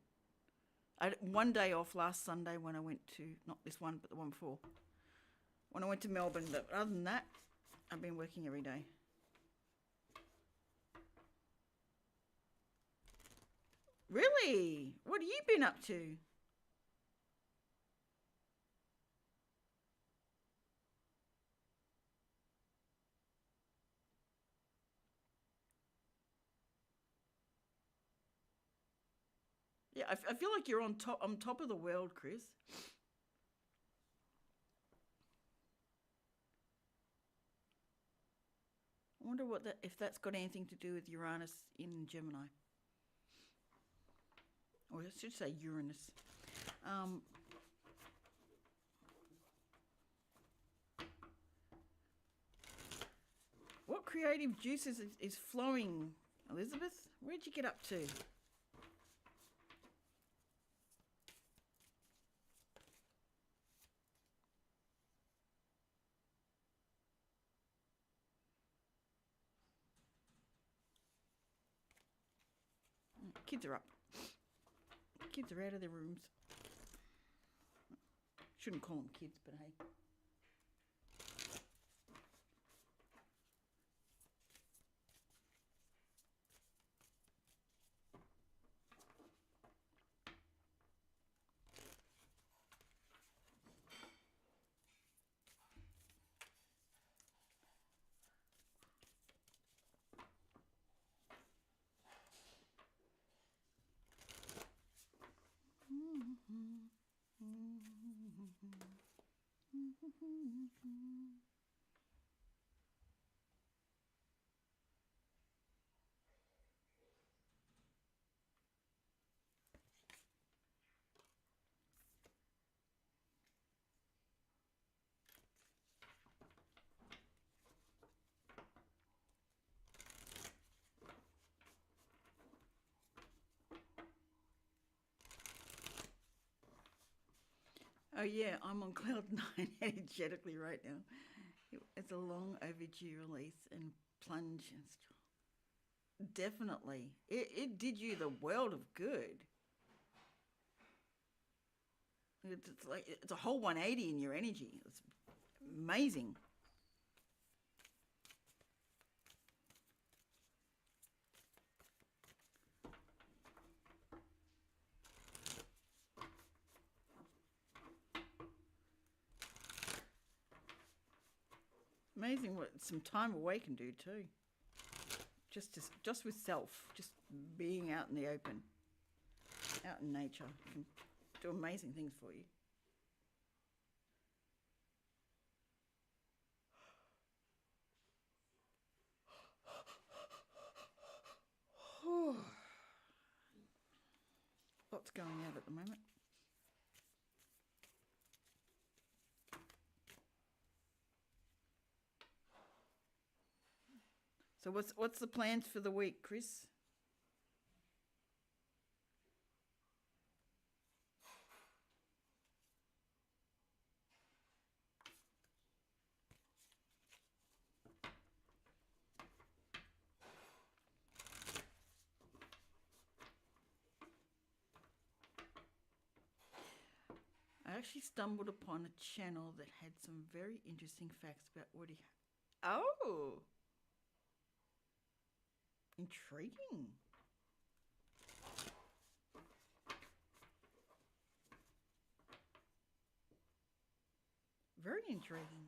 I had one day off last Sunday when I went to, not this one, but the one before. When I went to Melbourne. But other than that, I've been working every day. Really? What have you been up to? Yeah, I feel like you're on top of the world, Chris. I wonder if that's got anything to do with Uranus in Gemini. Or I should say Uranus. What creative juices is flowing, Elizabeth? Where'd you get up to? Kids are up. Kids are out of their rooms. Shouldn't call them kids, but hey. Oh yeah, I'm on cloud 9 energetically right now. It's a long overdue release and plunge. Definitely. It did you the world of good. It's like it's a whole 180 in your energy. It's amazing. Amazing what some time away can do too. Just with self, just being out in the open, out in nature, can do amazing things for you. Lots going out at the moment. So what's the plans for the week, Chris? I actually stumbled upon a channel that had some very interesting facts about what he. Oh, intriguing. Very intriguing.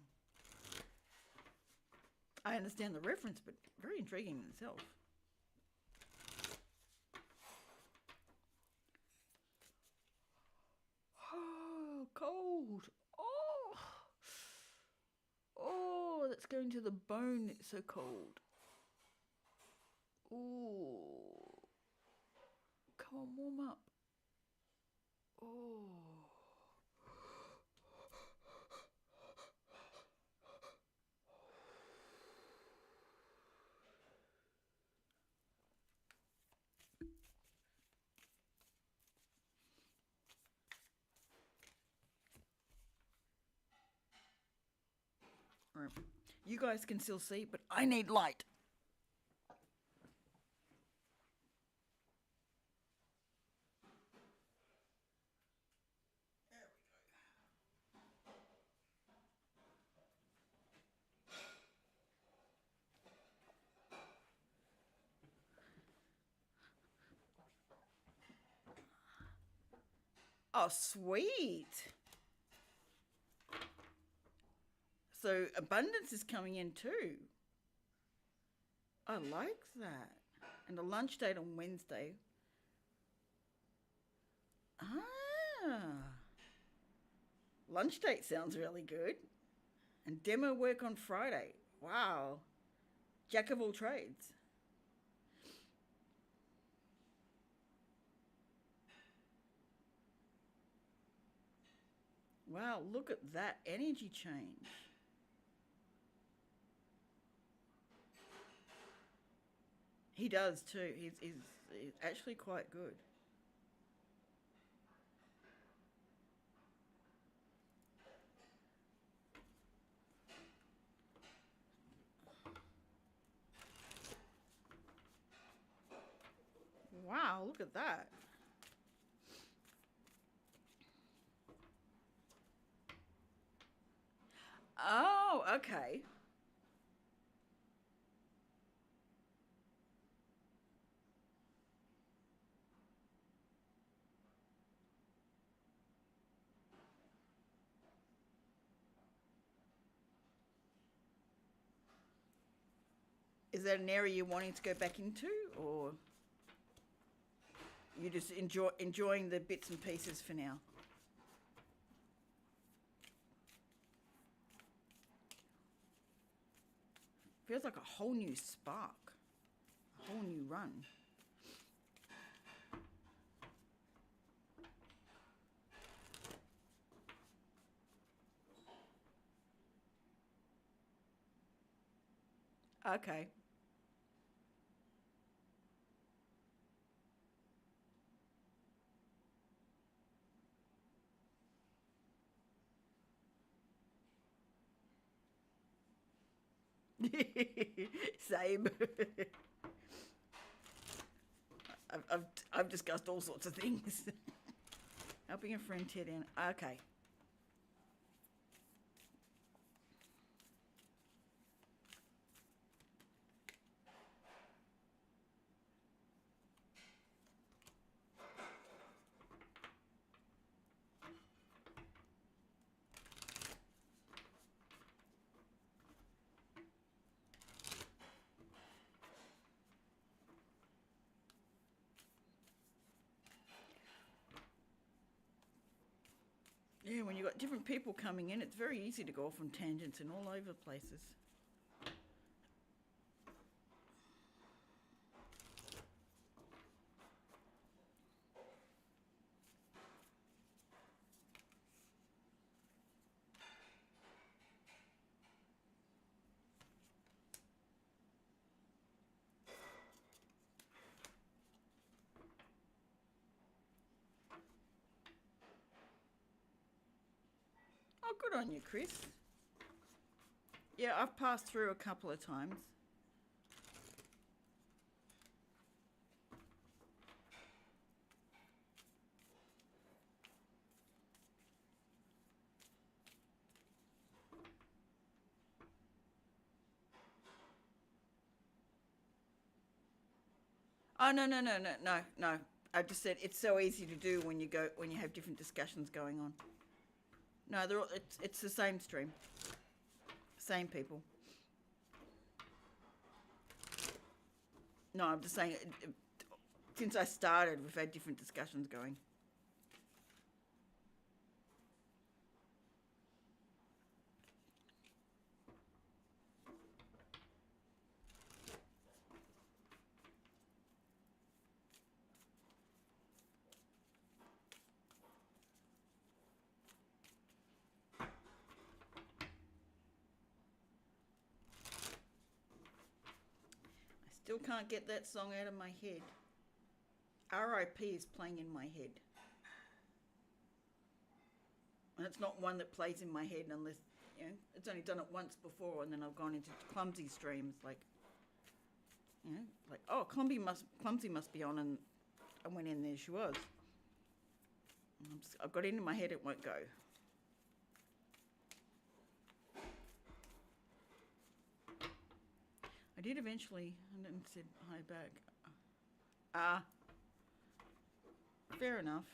I understand the reference, but very intriguing in itself. Oh, cold. Oh, oh, that's going to the bone. It's so cold. Oh, come on, warm up. Oh. Right. You guys can still see, but I need light. Oh, sweet. So abundance is coming in too. I like that. And a lunch date on Wednesday. Ah. Lunch date sounds really good. And demo work on Friday. Wow. Jack of all trades. Wow, look at that energy change. He does too. He's actually quite good. Wow, look at that. Oh, okay. Is that an area you're wanting to go back into, or you just enjoying the bits and pieces for now? Feels like a whole new spark, a whole new run. Okay. Same. I've discussed all sorts of things. Helping a friend tear down. Okay. Yeah, when you've got different people coming in, it's very easy to go off on tangents and all over places. Oh, good on you, Chris. Yeah, I've passed through a couple of times. Oh no. I just said it's so easy to do when you have different discussions going on. No, it's the same stream, same people. No, I'm just saying. Since I started, we've had different discussions going. I still can't get that song out of my head. R.I.P. is playing in my head. And it's not one that plays in my head unless, it's only done it once before, and then I've gone into clumsy streams like, oh, Clumsy must be on, and I went in there, she was. And I've got it in my head, it won't go. I did eventually, and then said hi back. Fair enough.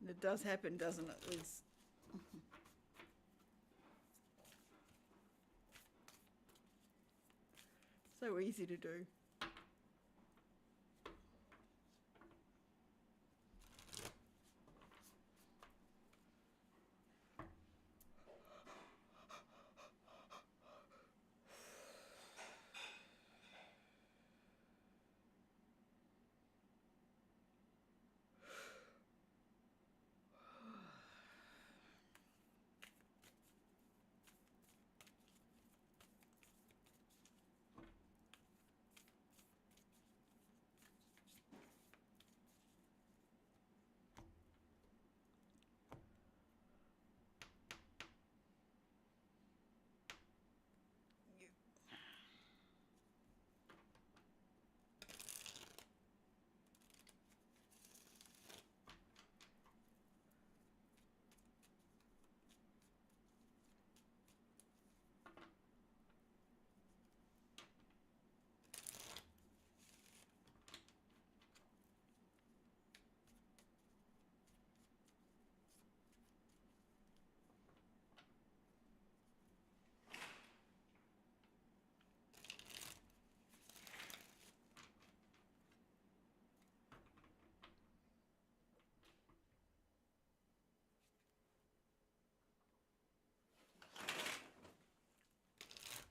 It does happen, doesn't it, Liz? So easy to do.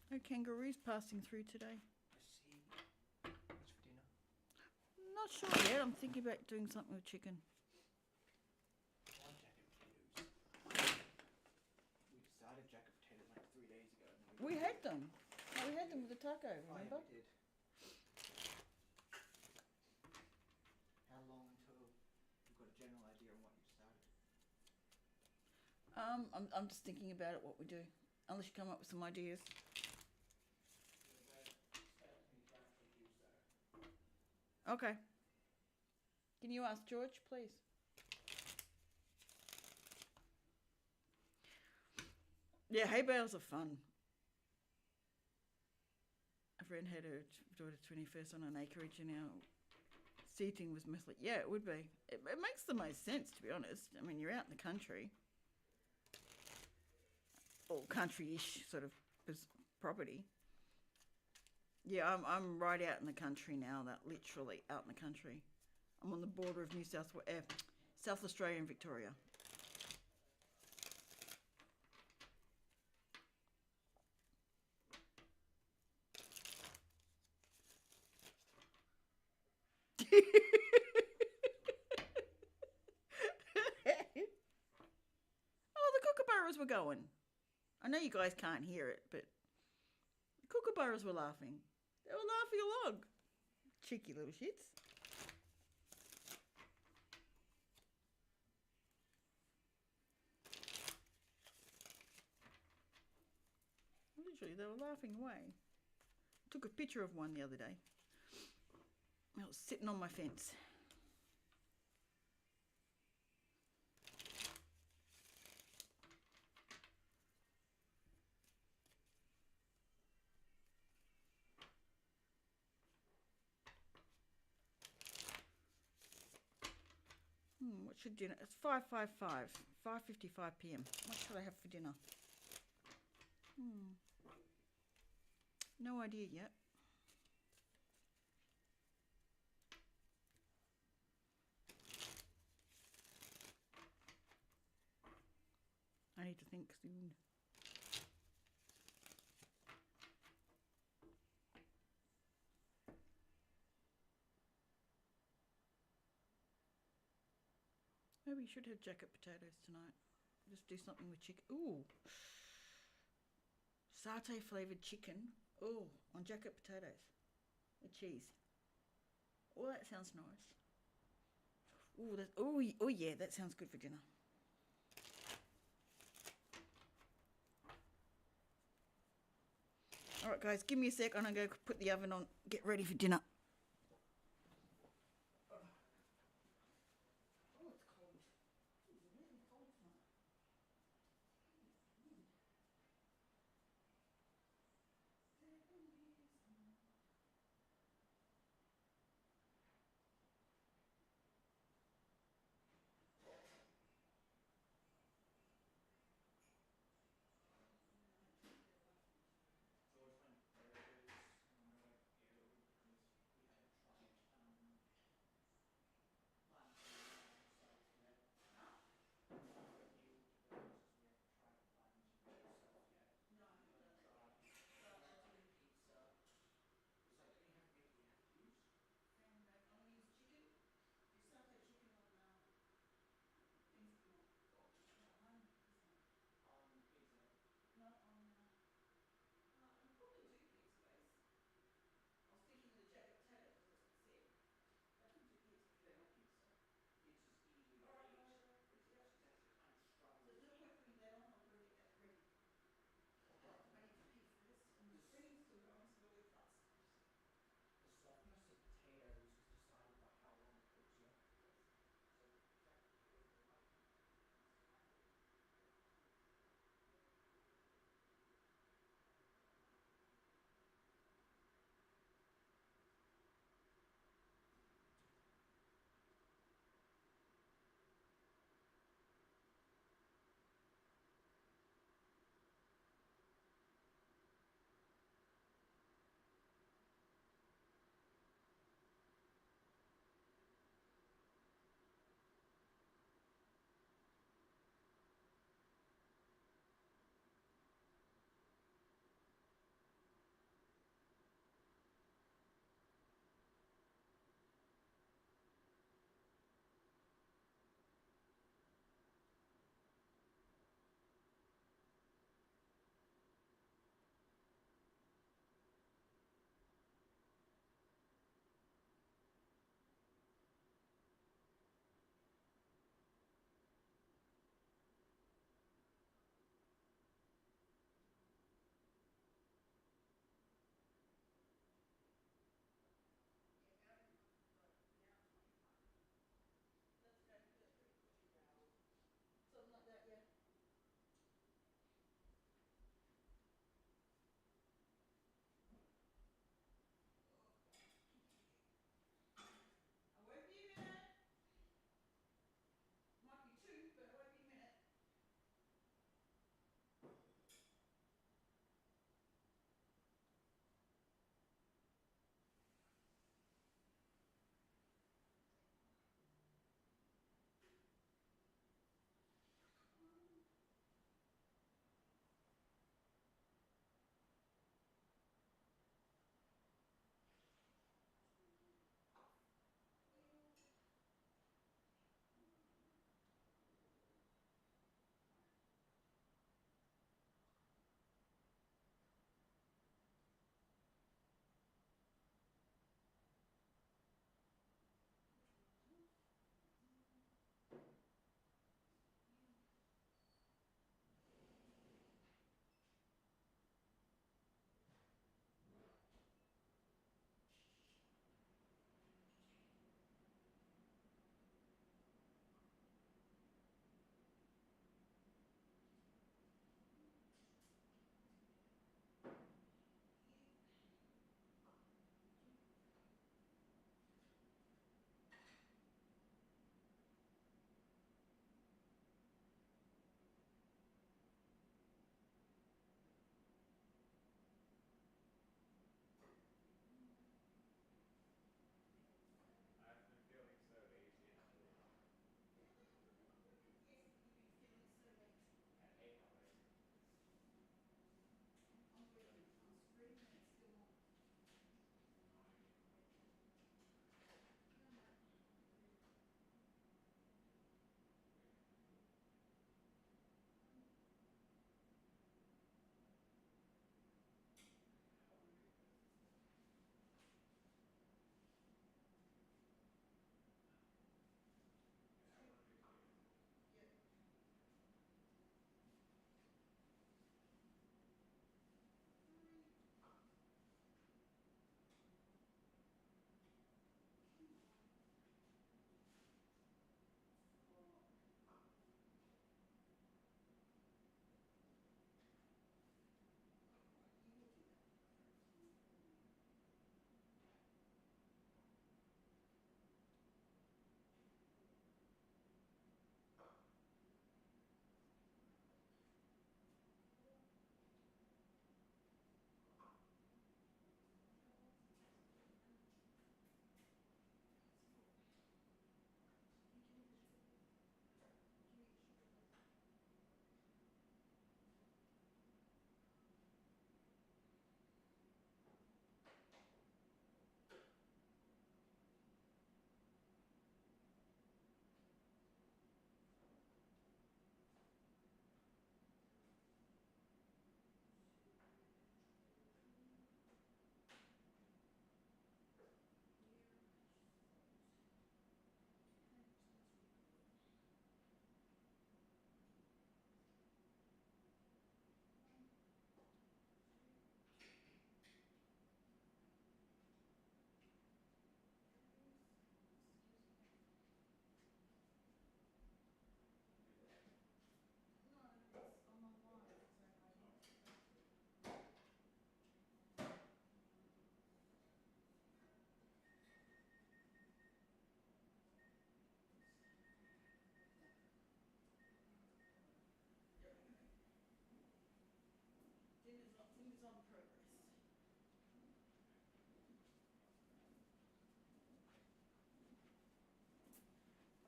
No kangaroos passing through today. I see. What's for dinner? Not sure yet. I'm thinking about doing something with chicken. I like jacket potatoes. We decided jacket potatoes like 3 days ago. We had them. No, we had them with the taco, remember? Oh, yeah, we did. How long until you've got a general idea on what you've started? I'm just thinking about it, what we do. Unless you come up with some ideas. Okay. Can you ask George, please? Yeah, hay bales are fun. A friend had her daughter's 21st on an acreage, and our seating was mostly. Yeah, it would be. It makes the most sense, to be honest. I mean, you're out in the country, or country-ish sort of property. Yeah, I'm right out in the country now. That literally out in the country. I'm on the border of South Australia and Victoria. Oh, the kookaburras were going. I know you guys can't hear it, but the kookaburras were laughing. They were laughing along. Cheeky little shits. Usually they were laughing away. Took a picture of one the other day. It was sitting on my fence. What should dinner? It's 5:55, 5:55 p.m. What should I have for dinner? No idea yet. I need to think soon. Maybe you should have jacket potatoes tonight. Just do something with chicken. Ooh. Satay flavoured chicken. Oh, on jacket potatoes. With cheese. Oh, that sounds nice. Oh yeah, that sounds good for dinner. All right, guys, give me a sec. I'm going to go put the oven on, get ready for dinner. So what kind of potatoes? Like yellow, crisp.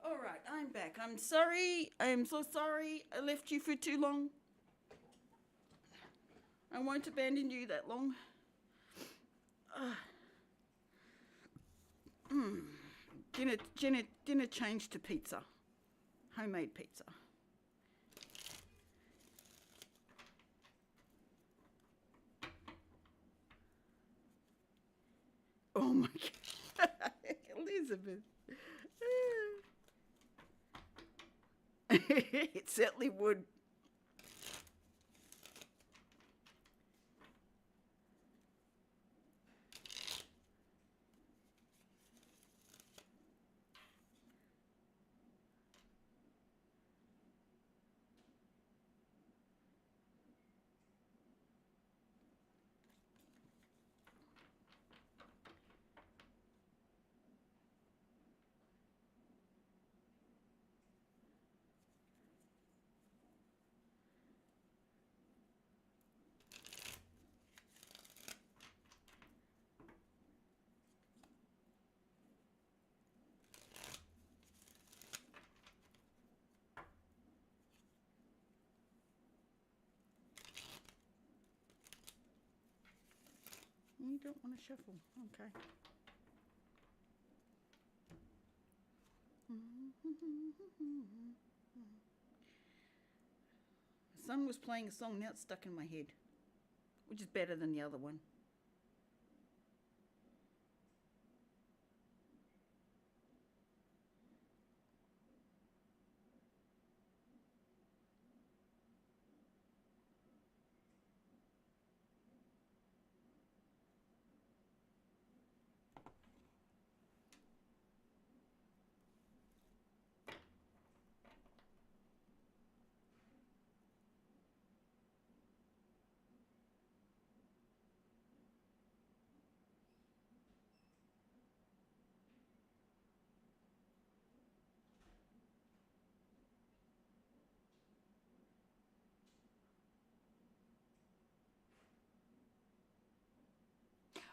All right, I'm back. I'm sorry. I am so sorry I left you for too long. I won't abandon you that long. Dinner changed to pizza. Homemade pizza. Oh my God. Elizabeth. It certainly would. You don't want to shuffle. Okay. My son was playing a song, now it's stuck in my head, which is better than the other one.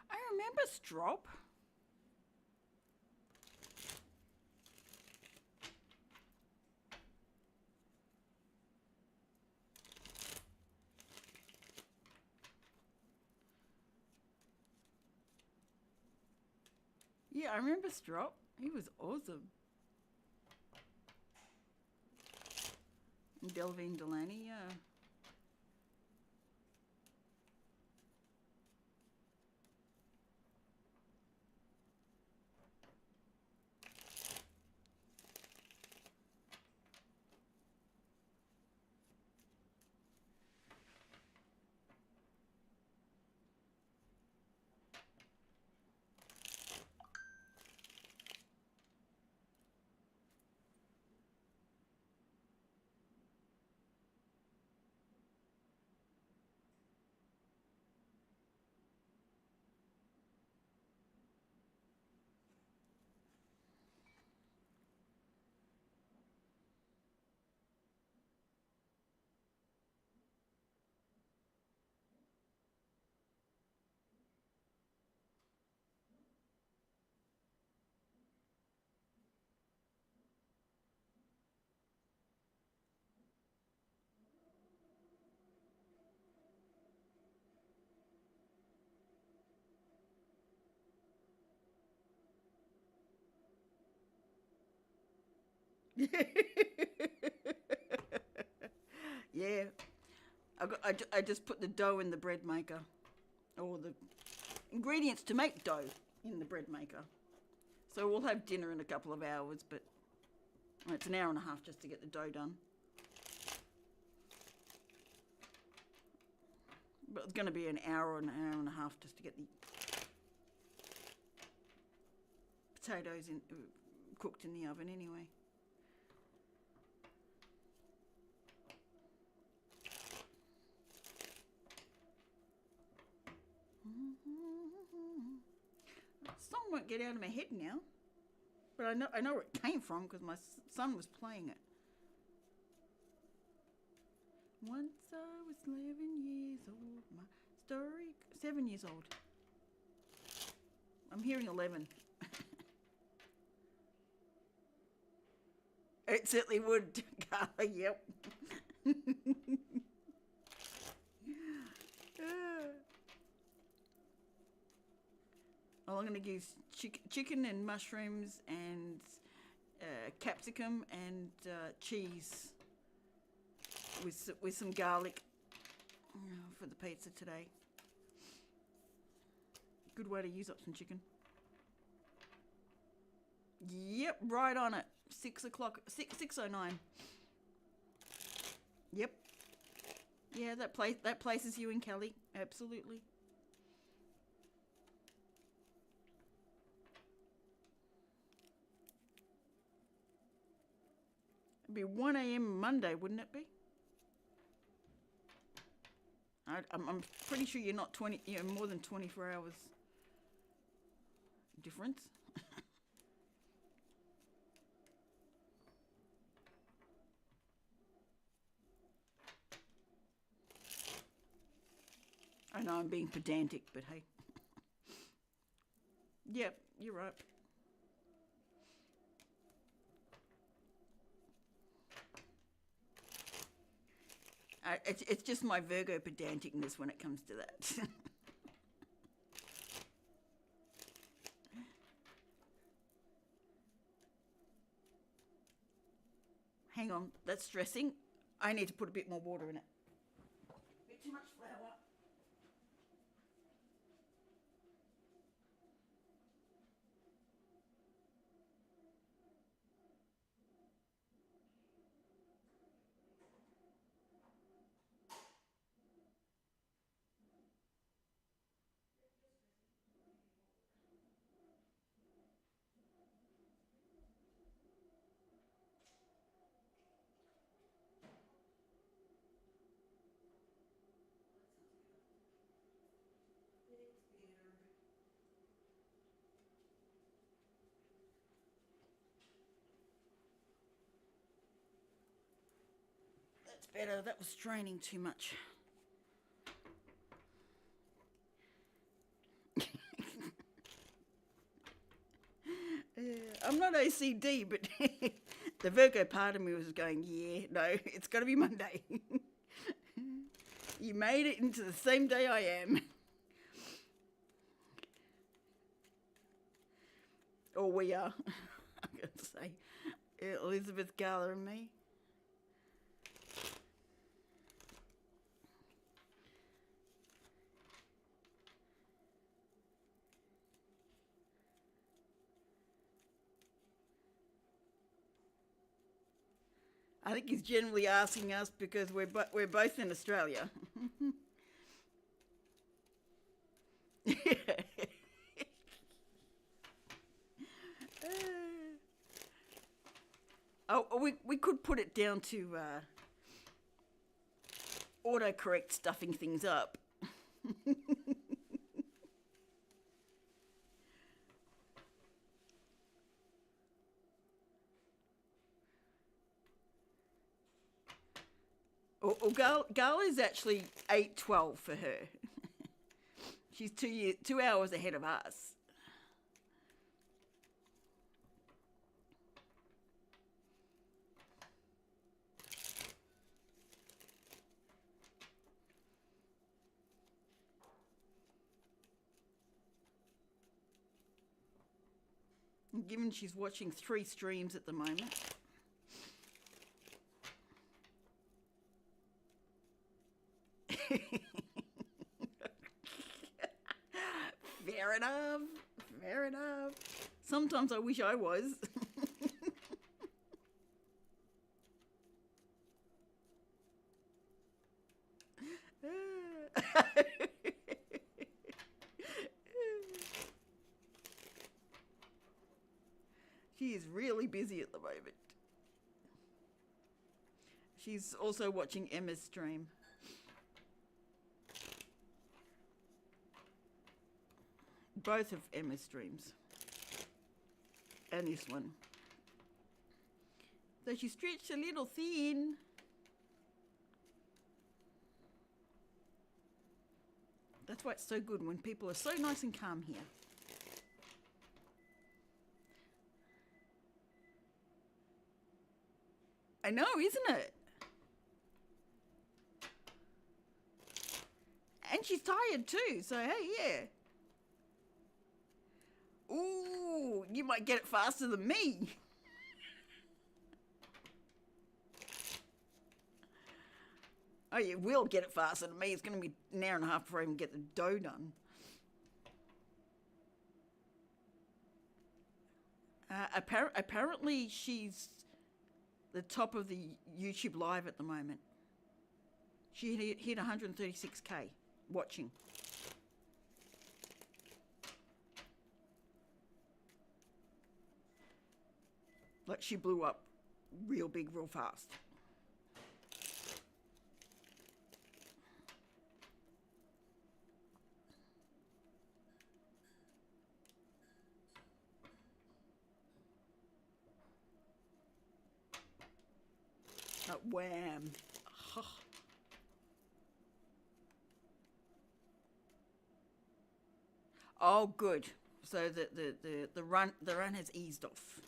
I remember Strop. Yeah, I remember Strop. He was awesome. And Delvine Delaney, yeah. Yeah. I just put the dough in the bread maker. Or the ingredients to make dough in the bread maker. So we'll have dinner in a couple of hours, but it's an hour and a half just to get the dough done. But it's going to be an hour and a half just to get the potatoes cooked in the oven anyway. The song won't get out of my head now, but I know where it came from because my son was playing it. Once I was 11 years old. My story, 7 years old. I'm hearing 11. It certainly would, Carla. Yep. Well, I'm going to use chicken and mushrooms and capsicum and cheese with some garlic for the pizza today. Good way to use up some chicken. Yep, right on it. 6 o'clock, 6:09. Yep. Yeah, that places you in Kelly. Absolutely. It'd be 1 a.m. Monday, wouldn't it be? I'm pretty sure you're not 20. You're more than 24 hours difference. I know I'm being pedantic, but hey. Yep, you're right. It's just my Virgo pedanticness when it comes to that. Hang on, that's stressing. I need to put a bit more water in it. A bit too much flour. That's better. That was straining too much. I'm not OCD, but the Virgo part of me was going, yeah, no, it's got to be Monday. You made it into the same day I am. Or we are, I'm going to say. Elizabeth, Gala and me. I think he's generally asking us because we're both in Australia. We could put it down to autocorrect stuffing things up. Gala is actually 8:12 for her. She's 2 hours ahead of us. And given she's watching 3 streams at the moment. Fair enough. Fair enough. Sometimes I wish I was. She is really busy at the moment. She's also watching Emma's stream. Both of Emma's streams. And this one. So she stretched a little thin. That's why it's so good when people are so nice and calm here. I know, isn't it? And she's tired too, so hey, yeah. Ooh, you might get it faster than me. Oh, you will get it faster than me. It's going to be an hour and a half before I even get the dough done. Apparently, she's the top of the YouTube live at the moment. She hit 136k watching. Like, she blew up real big, real fast. Like, wham. Oh, good. So the run has eased off.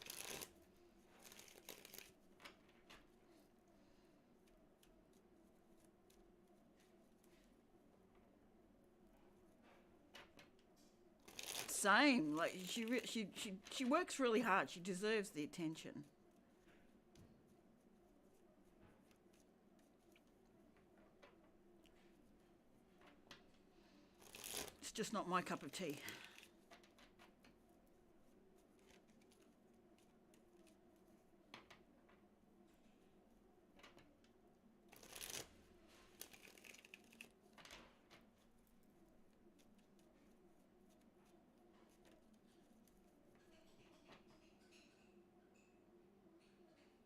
Same. Like she works really hard. She deserves the attention. It's just not my cup of tea.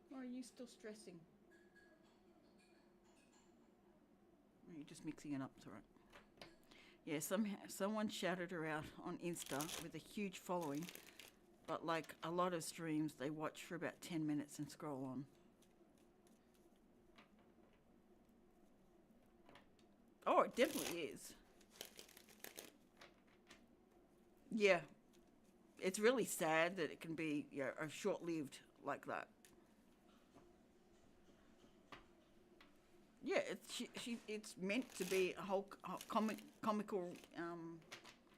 Why are you still stressing? Or are you just mixing it up? It's all right. Yeah, someone shouted her out on Insta with a huge following, but like a lot of streams, they watch for about 10 minutes and scroll on. Oh, it definitely is. Yeah, it's really sad that it can be short-lived like that. Yeah, it's meant to be a whole comical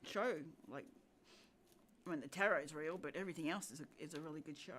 show. Like, I mean, the tarot's real, but everything else is a really good show.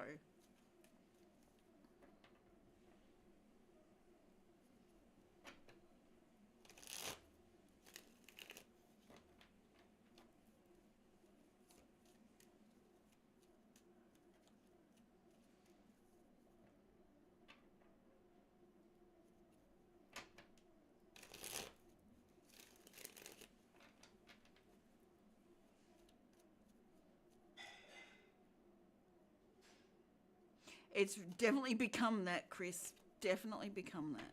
It's definitely become that, Chris. Definitely become that.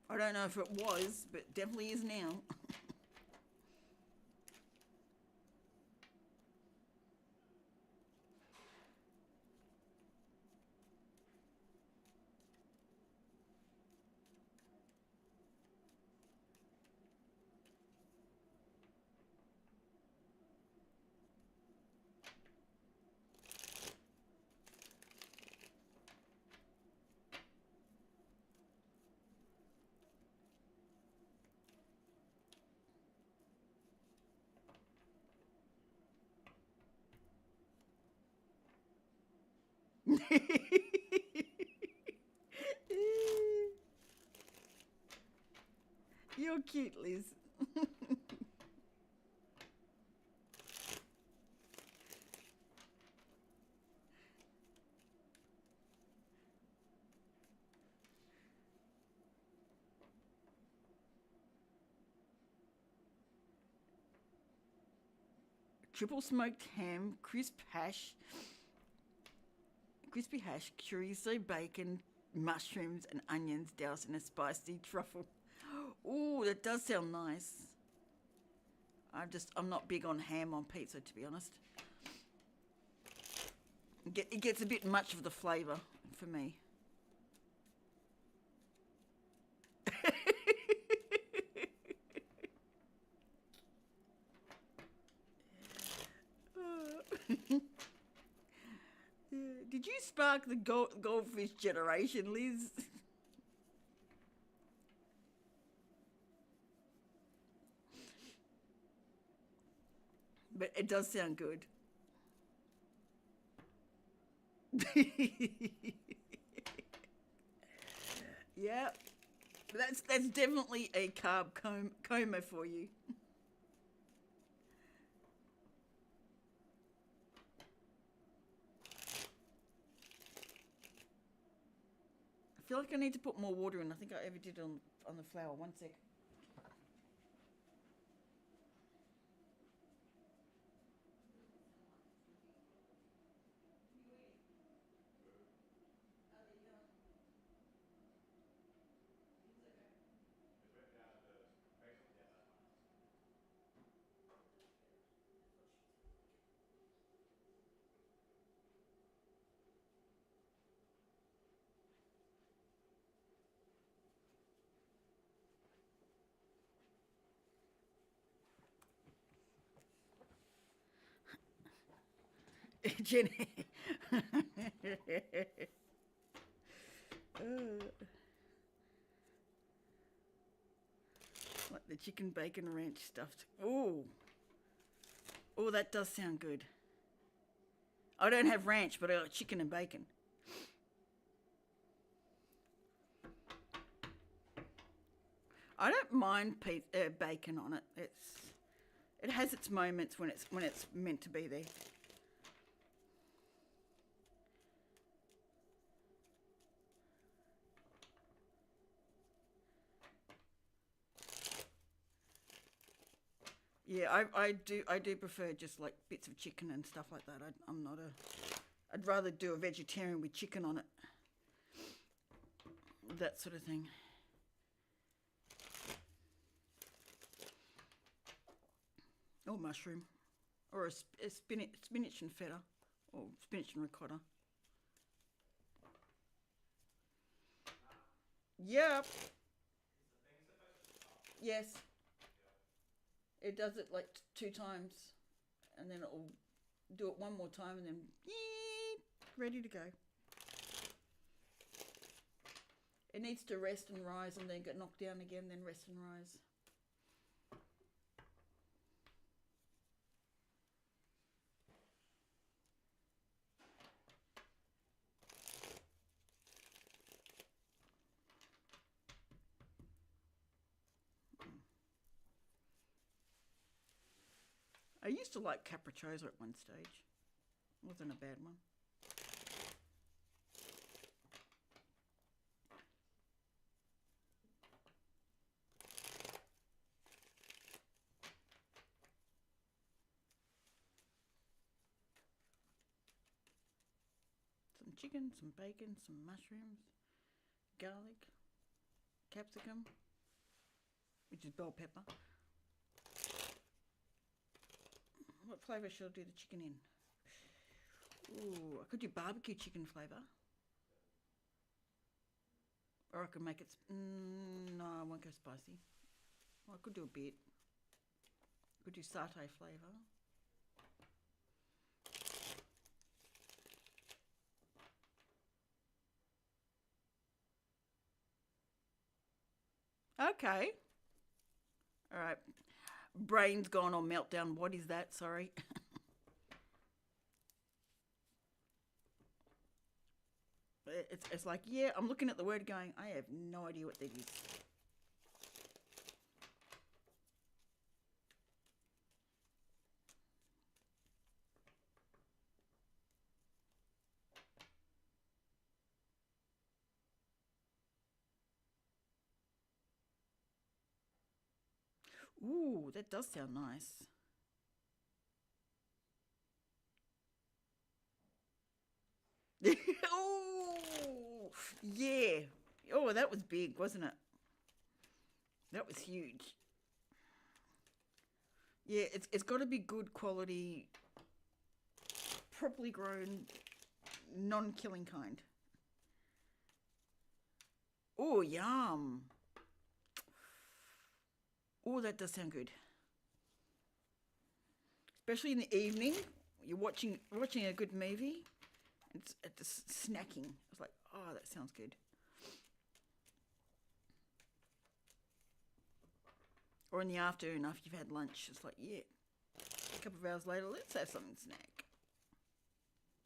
I don't know if it was, but definitely is now. You're cute, Liz. Triple smoked ham, crispy hash, chorizo, bacon, mushrooms, and onions doused in a spicy truffle. Ooh, that does sound nice. I'm not big on ham on pizza, to be honest. It gets a bit much of the flavour for me. Did you spark the goldfish generation, Liz? But it does sound good. Yeah, that's definitely a carb coma for you. I feel like I need to put more water in. I think I ever did on the flour. One sec. Jenny. Like the chicken bacon ranch stuffed. Oh, oh, that does sound good. I don't have ranch, but I got chicken and bacon. I don't mind bacon on it. It has its moments when it's meant to be there. Yeah, I do prefer just like bits of chicken and stuff like that. I'm not a. I'd rather do a vegetarian with chicken on it. That sort of thing. Or mushroom, or a spinach and feta, or spinach and ricotta. Yep. Yes. It does it like two times, and then it'll do it one more time, and then ready to go. It needs to rest and rise, and then get knocked down again, then rest and rise. I used to like capricciosa at one stage. It wasn't a bad one. Some chicken, some bacon, some mushrooms, garlic, capsicum, which is bell pepper. What flavour should I do the chicken in? Ooh, I could do barbecue chicken flavour. Or I could make it... no, I won't go spicy. Well, I could do a bit. I could do satay flavour. Okay. All right. Brain's gone on meltdown. What is that? Sorry. It's like, yeah, I'm looking at the word going, I have no idea what that is. Ooh, that does sound nice. Oh, yeah. Oh, that was big, wasn't it? That was huge. Yeah, it's got to be good quality, properly grown, non-killing kind. Oh, yum. Oh, that does sound good. Especially in the evening, you're watching a good movie. It's just snacking. I was like, oh, that sounds good. Or in the afternoon after you've had lunch, it's like, yeah. A couple of hours later, let's have something to snack.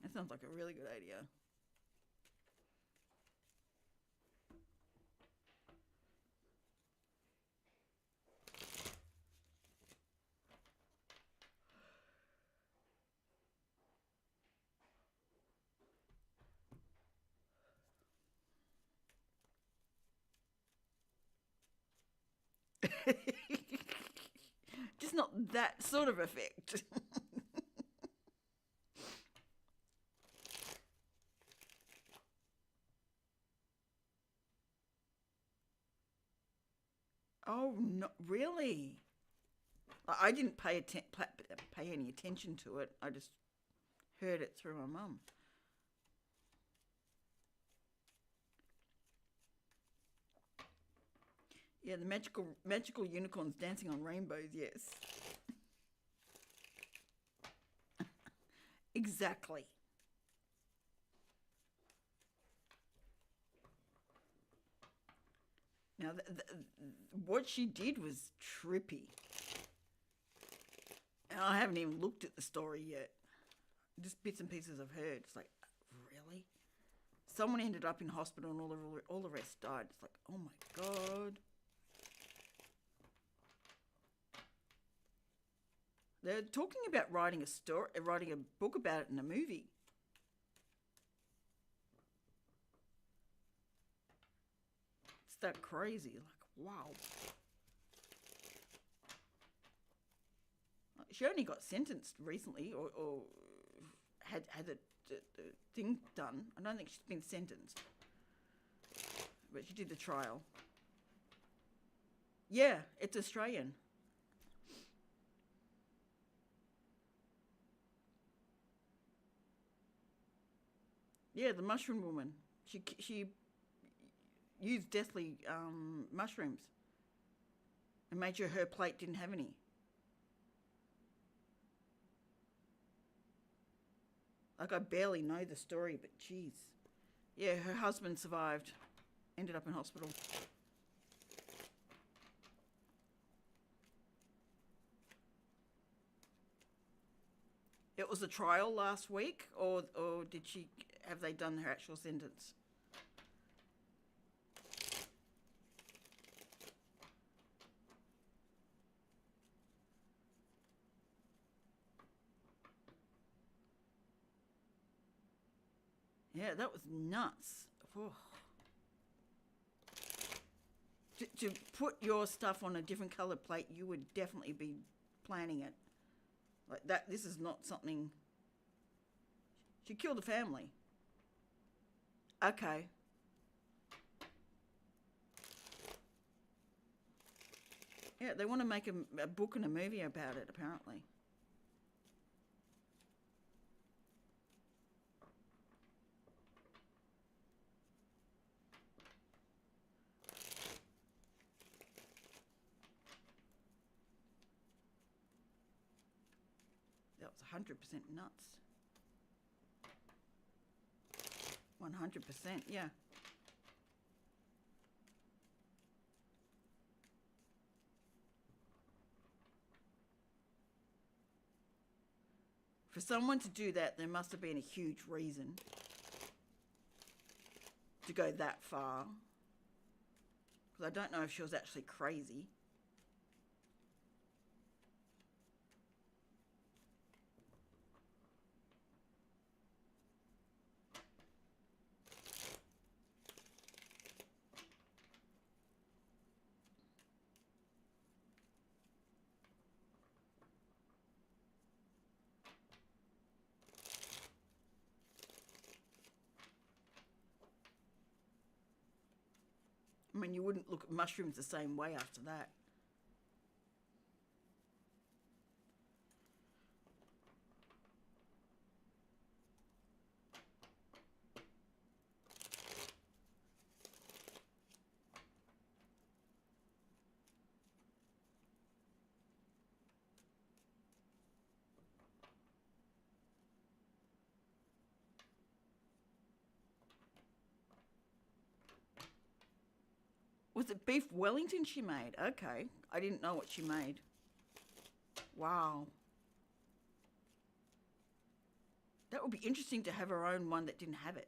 That sounds like a really good idea. Just not that sort of effect. Oh, no, really? I didn't pay any attention to it. I just heard it through my mum. Yeah, the magical unicorns dancing on rainbows. Yes, exactly. Now, what she did was trippy. And I haven't even looked at the story yet. Just bits and pieces I've heard. It's like, really? Someone ended up in hospital and all the rest died. It's like, oh my god. They're talking about writing a book about it in a movie. It's that crazy. Like, wow. She only got sentenced recently, or had the thing done. I don't think she's been sentenced, but she did the trial. Yeah, it's Australian. Yeah, the mushroom woman. She used deathly mushrooms and made sure her plate didn't have any. Like, I barely know the story, but geez. Yeah, her husband survived, ended up in hospital. It was a trial last week, or did she have they done her actual sentence? Yeah, that was nuts. Oh. To put your stuff on a different coloured plate, you would definitely be planning it. Like that, this is not something. She killed a family. Okay. Yeah, they want to make a book and a movie about it, apparently. That was 100% nuts. 100%, yeah. For someone to do that, there must have been a huge reason to go that far. Because I don't know if she was actually crazy. I mean, you wouldn't look at mushrooms the same way after that. Was it beef Wellington she made? Okay. I didn't know what she made. Wow. That would be interesting to have her own one that didn't have it.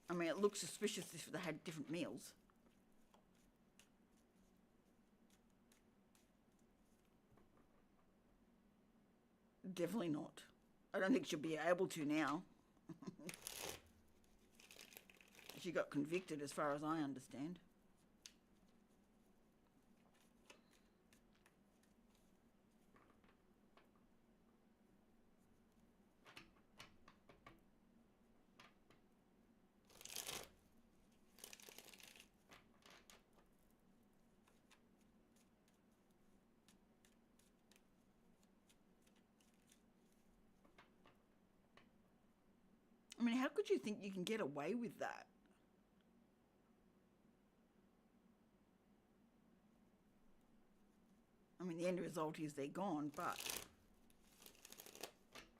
I mean, it looks suspicious if they had different meals. Definitely not. I don't think she'll be able to now. She got convicted as far as I understand. I mean, how could you think you can get away with that? I mean, the end result is they're gone, but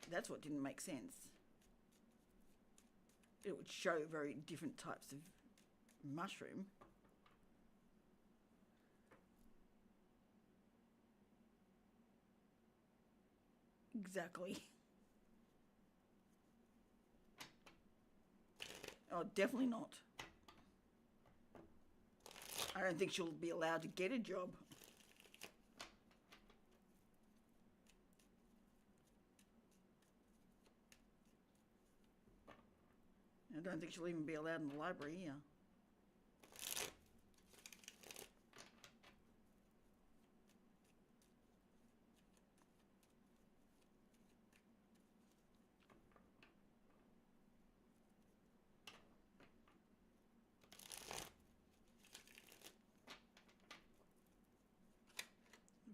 that's what didn't make sense. It would show very different types of mushroom. Exactly. Oh, definitely not. I don't think she'll be allowed to get a job. I don't think she'll even be allowed in the library here.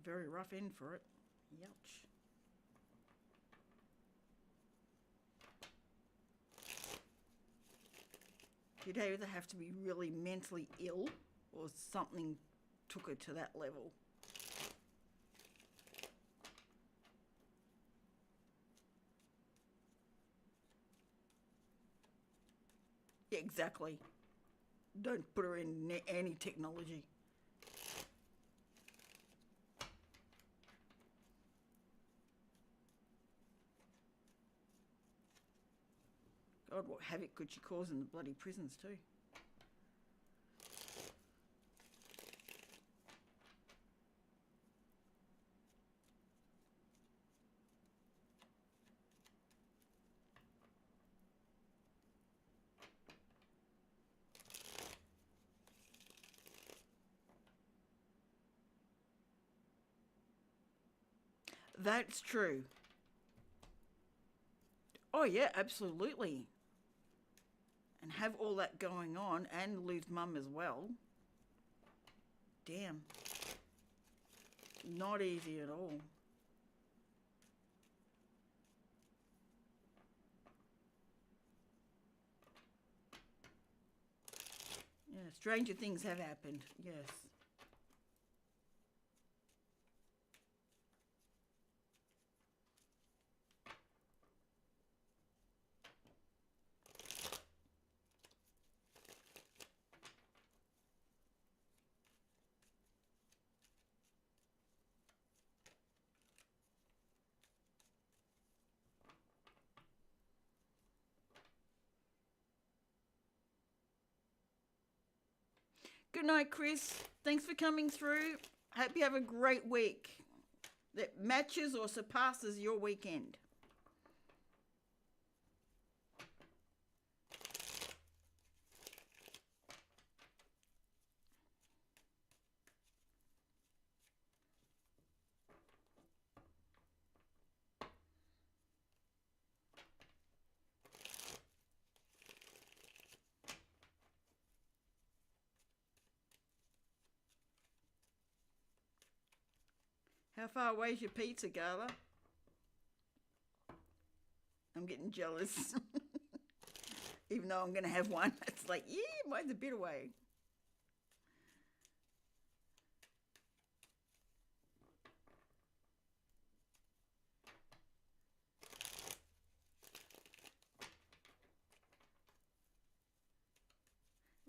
Very rough end for it. Youch. You'd either have to be really mentally ill or something took her to that level. Yeah, exactly. Don't put her in any technology. God, what havoc could she cause in the bloody prisons too? That's true. Oh yeah, absolutely. And have all that going on and lose mum as well. Damn. Not easy at all. Yeah, stranger things have happened, yes. Good night, Chris. Thanks for coming through. Hope you have a great week that matches or surpasses your weekend. How far away is your pizza, Gala? I'm getting jealous. Even though I'm going to have one, it's like, yeah, mine's a bit away.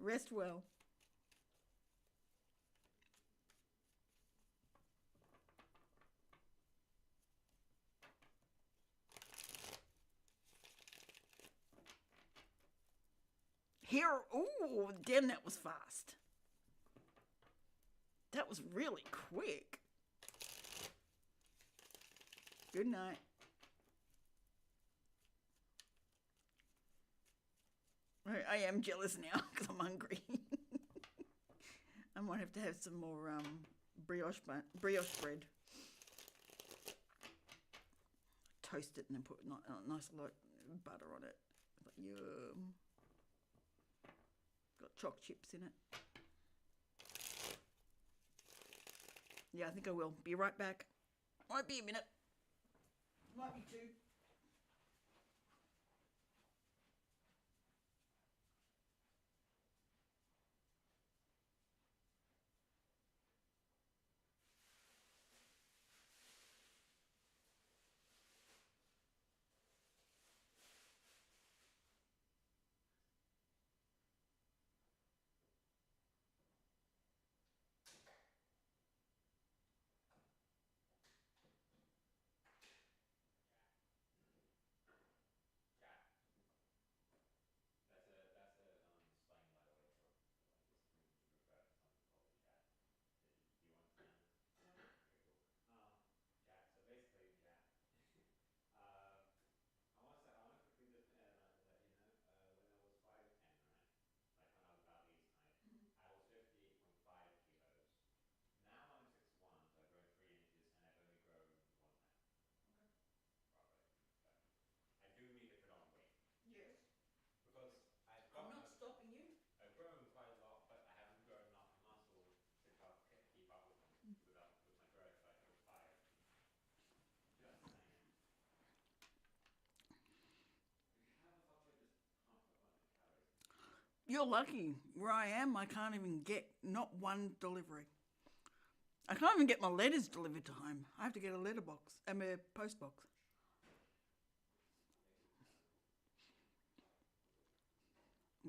Rest well. Here, ooh, damn, that was fast. That was really quick. Good night. I am jealous now because I'm hungry. I might have to have some more brioche bread. Toast it and then put a nice lot of butter on it. Like, yum. Got choc chips in it. Yeah, I think I will. Be right back. Might be a minute. Might be two. Yes. I'm not stopping you. You're lucky. Where I am, I can't even get not one delivery. I can't even get my letters delivered to home. I have to get a letterbox, a post box.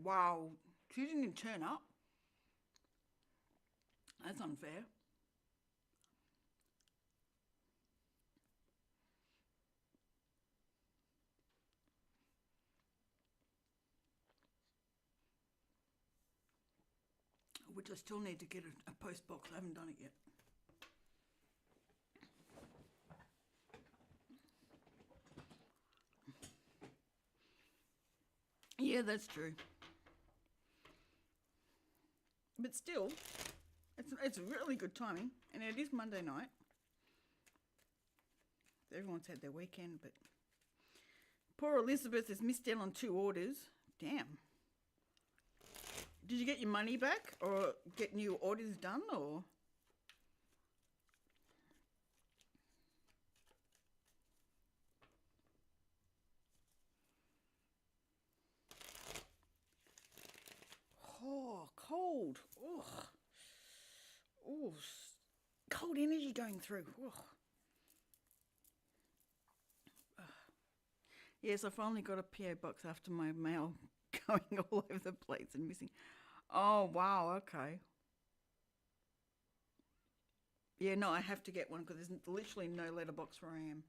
Wow, she didn't even turn up. That's unfair. Which I still need to get a post box. I haven't done it yet. Yeah, that's true. But still, it's really good timing, and it is Monday night. Everyone's had their weekend, but poor Elizabeth has missed out on 2 orders. Damn. Did you get your money back, or get new orders done, or? Oh, cold. Ugh. Oh, cold energy going through. Ugh. Yes, I finally got a PO box after my mail going all over the place and missing. Oh, wow, okay. Yeah, no, I have to get one because there's literally no letterbox where I am.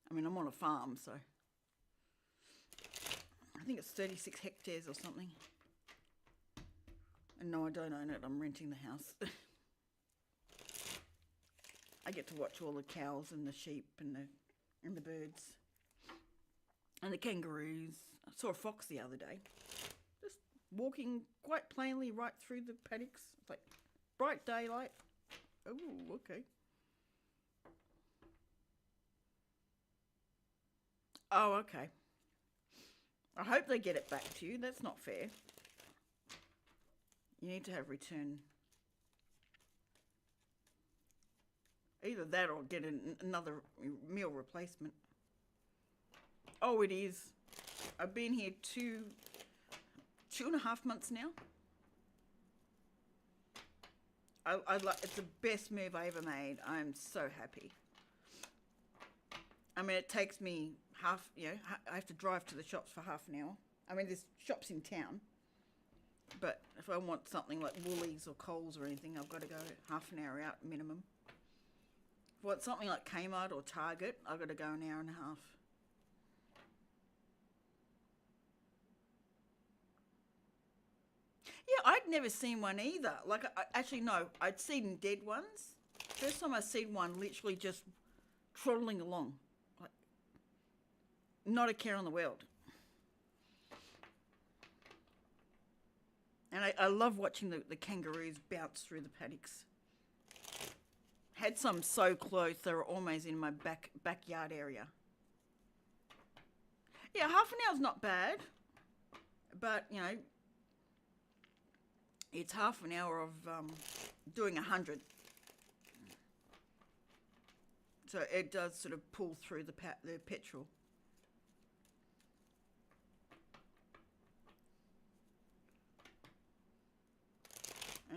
I mean, I'm on a farm, so I think it's 36 hectares or something. And no, I don't own it. I'm renting the house. I get to watch all the cows and the sheep and the birds and the kangaroos. I saw a fox the other day, just walking quite plainly right through the paddocks. It's like bright daylight. Oh, okay. Oh, okay. I hope they get it back to you. That's not fair. You need to have return. Either that or get another meal replacement. Oh, it is. I've been here 2.5 months now. It's the best move I ever made. I'm so happy. I mean, it takes me I have to drive to the shops for half an hour. I mean, there's shops in town. But if I want something like Woolies or Coles or anything, I've got to go half an hour out minimum. If I want something like Kmart or Target, I've got to go an hour and a half. Yeah, I'd never seen one either. Like, actually, no, I'd seen dead ones. First time I seen one literally just trotting along. Like, not a care in the world. And I love watching the kangaroos bounce through the paddocks. Had some so close they were almost in my backyard area. Yeah, half an hour's not bad, but you know, it's half an hour of doing 100. So it does sort of pull through the petrol.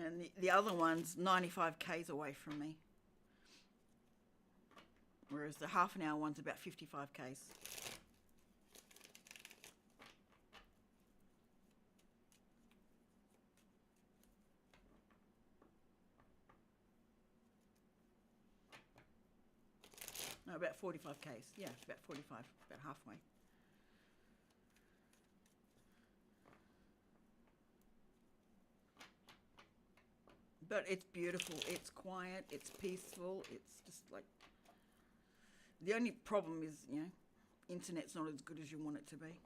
And the other one's 95 k's away from me. Whereas the half an hour one's about 55 k's. No, about 45 k's. Yeah, about 45, about halfway. But it's beautiful, it's quiet, it's peaceful, it's just like... The only problem is, you know, internet's not as good as you want it to be.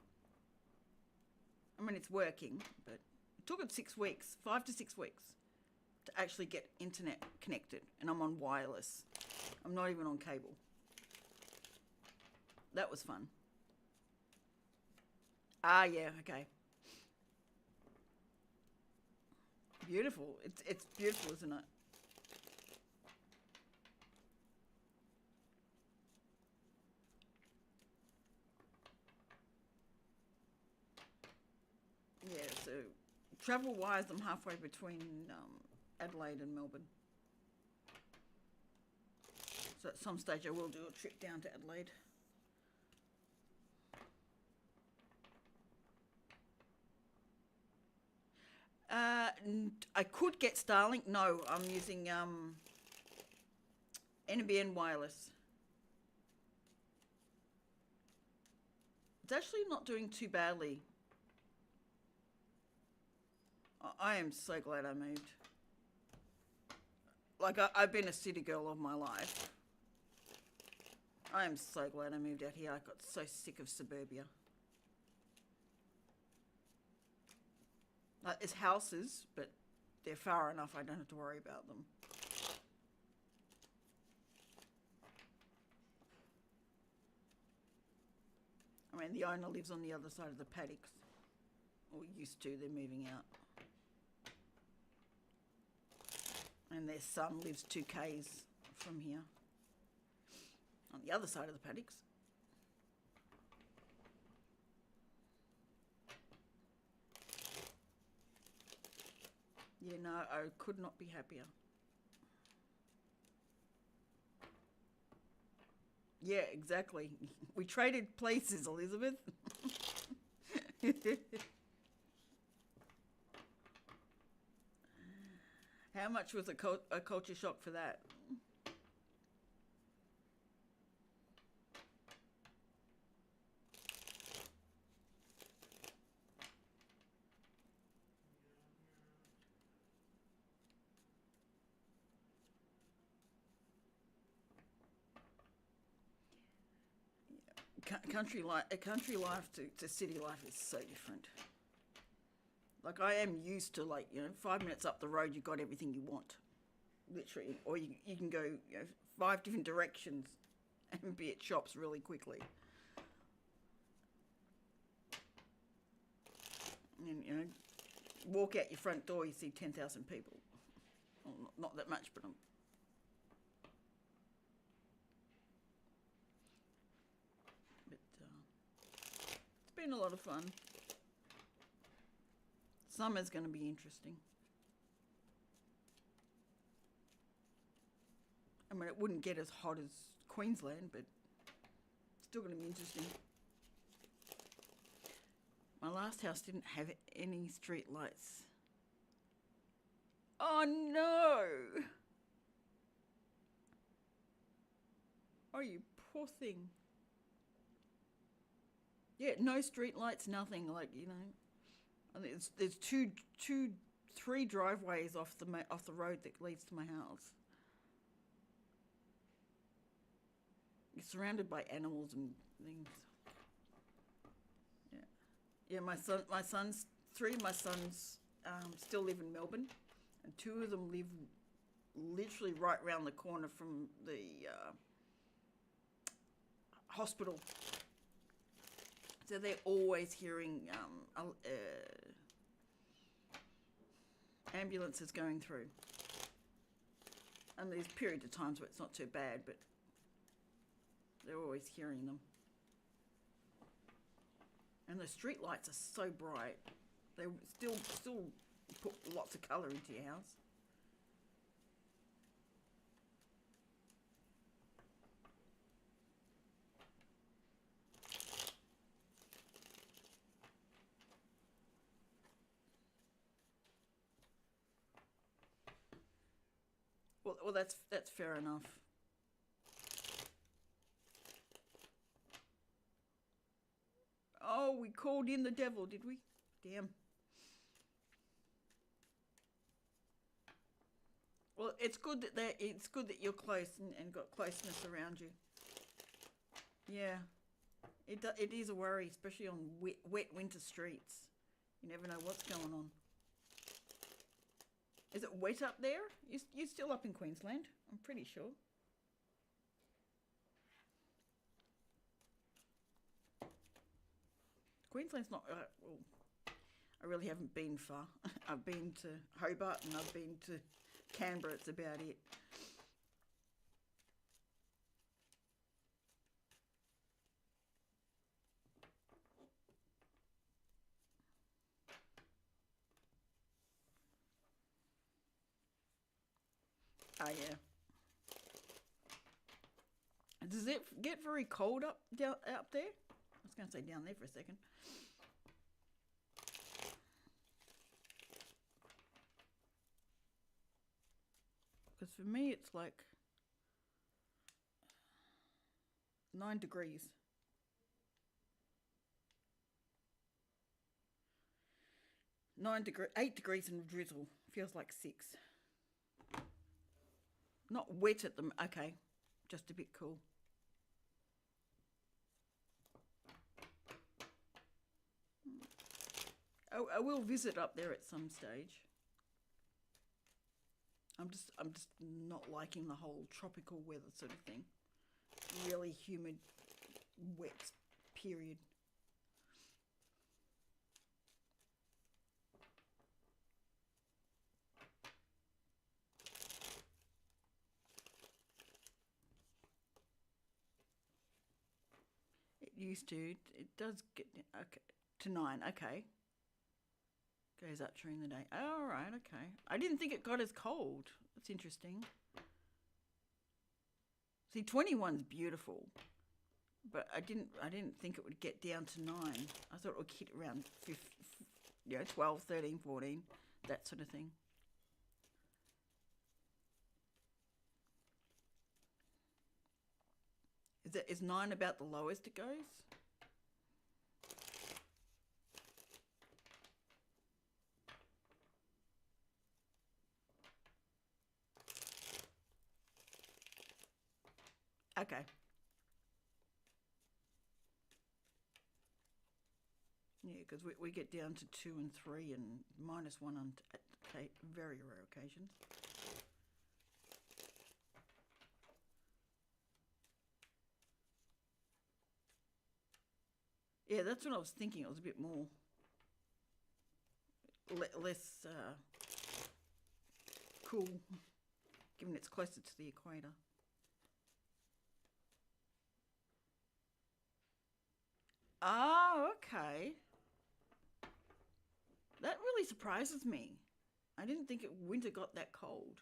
I mean, it's working, but it took it 6 weeks, 5 to 6 weeks, to actually get internet connected. And I'm on wireless. I'm not even on cable. That was fun. Ah, yeah, okay. Beautiful. It's beautiful, isn't it? Yeah, so travel-wise, I'm halfway between Adelaide and Melbourne. So at some stage I will do a trip down to Adelaide. I could get Starlink. No, I'm using NBN wireless. It's actually not doing too badly. I am so glad I moved. Like, I've been a city girl all my life. I am so glad I moved out here. I got so sick of suburbia. Like, there's houses, but they're far enough I don't have to worry about them. I mean, the owner lives on the other side of the paddocks. Or used to, they're moving out. And their son lives 2 k's from here. On the other side of the paddocks. Yeah, no, I could not be happier. Yeah, exactly. We traded places, Elizabeth. How much was a culture shock for that? Country life to city life is so different. Like, I am used to, like, you know, 5 minutes up the road, you've got everything you want, literally. Or you can go, you know, 5 different directions and be at shops really quickly. And, you know, walk out your front door, you see 10,000 people. Well, not that much, but it's been a lot of fun. Summer's going to be interesting. I mean, it wouldn't get as hot as Queensland, but it's still going to be interesting. My last house didn't have any street lights. Oh no! Oh, you poor thing. Yeah, no street lights, nothing. Like, you know, I think there's three driveways off the road that leads to my house. You're surrounded by animals and things. Yeah, yeah. My sons, three of my sons still live in Melbourne, and two of them live literally right round the corner from the hospital. So they're always hearing ambulances going through. And there's periods of times where it's not too bad, but they're always hearing them. And the street lights are so bright. They still put lots of colour into your house. Well, that's fair enough. Oh, we called in the devil, did we? Damn. Well, it's good that you're close and got closeness around you. Yeah, it is a worry, especially on wet winter streets. You never know what's going on. Is it wet up there? You're still up in Queensland, I'm pretty sure. Queensland's not. Well, I really haven't been far. I've been to Hobart and I've been to Canberra. It's about it. Oh yeah. Does it get very cold up there? I was going to say down there for a second. Because for me, it's like 9 degrees. 8 degrees and drizzle. Feels like 6. Not wet at them. Okay, just a bit cool. I will visit up there at some stage. I'm just not liking the whole tropical weather sort of thing. Really humid, wet period. It used to. It does get okay to 9. Okay. Goes up during the day. Oh, all right. Okay. I didn't think it got as cold. That's interesting. See, 21's beautiful, but I didn't think it would get down to 9. I thought it would hit around 12, 13, 14, that sort of thing. Is 9 about the lowest it goes? Okay. Yeah, because we get down to 2 and 3 and -1 on very rare occasions. Yeah, that's what I was thinking. It was a bit more less cool, given it's closer to the equator. Oh, okay. That really surprises me. I didn't think winter got that cold.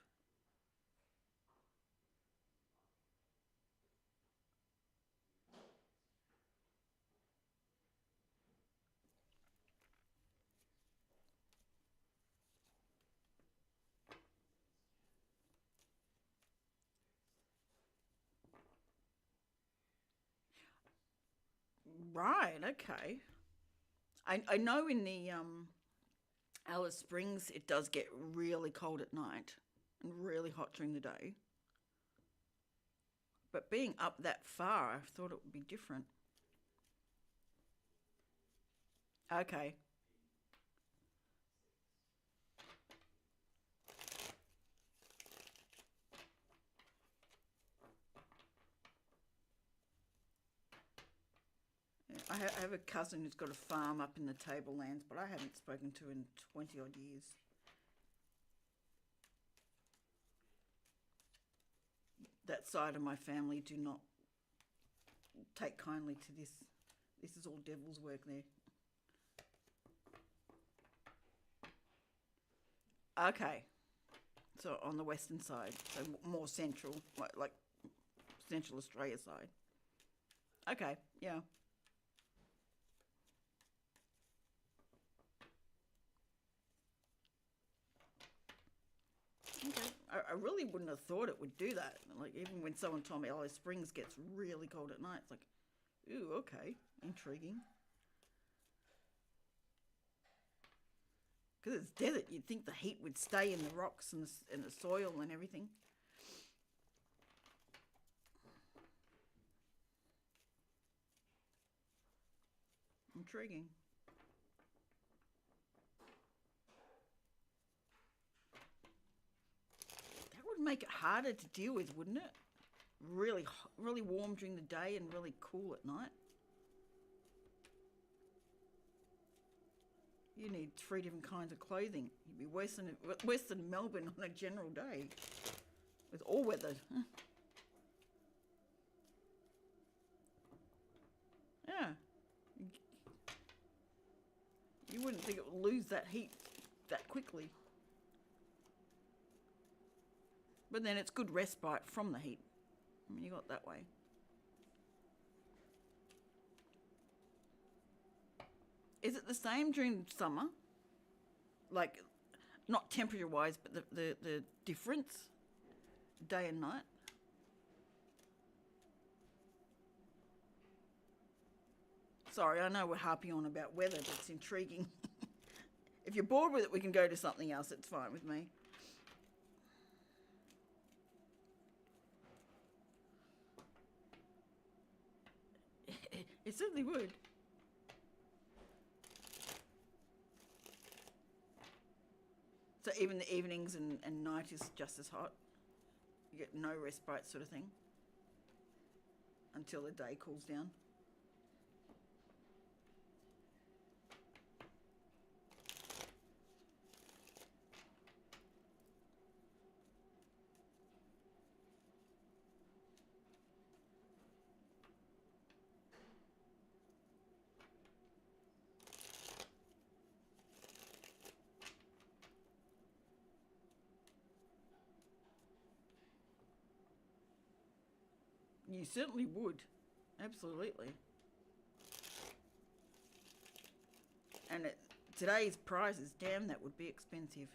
Right, okay. I know in the Alice Springs it does get really cold at night and really hot during the day. But being up that far, I thought it would be different. Okay. Yeah, I have a cousin who's got a farm up in the Tablelands, but I haven't spoken to in 20 odd years. That side of my family do not take kindly to this. This is all devil's work there. Okay. So on the western side, so more central, like Central Australia side. Okay, yeah. Okay. I really wouldn't have thought it would do that. Like, even when someone told me Alice Springs gets really cold at night, it's like, ooh, okay, intriguing. Because it's desert, you'd think the heat would stay in the rocks and the soil and everything. Intriguing. That would make it harder to deal with, wouldn't it? Really, really warm during the day and really cool at night. You need three different kinds of clothing. You'd be worse than Melbourne on a general day with all weather. Yeah, you wouldn't think it would lose that heat that quickly. But then it's good respite from the heat. I mean, you got that way. Is it the same during summer? Like, not temperature wise, but the difference day and night? Sorry, I know we're harping on about weather, but it's intriguing. If you're bored with it, we can go to something else. It's fine with me. It certainly would. So even the evenings and night is just as hot. You get no respite, sort of thing, until the day cools down. You certainly would. Absolutely. And at today's prices, damn, that would be expensive.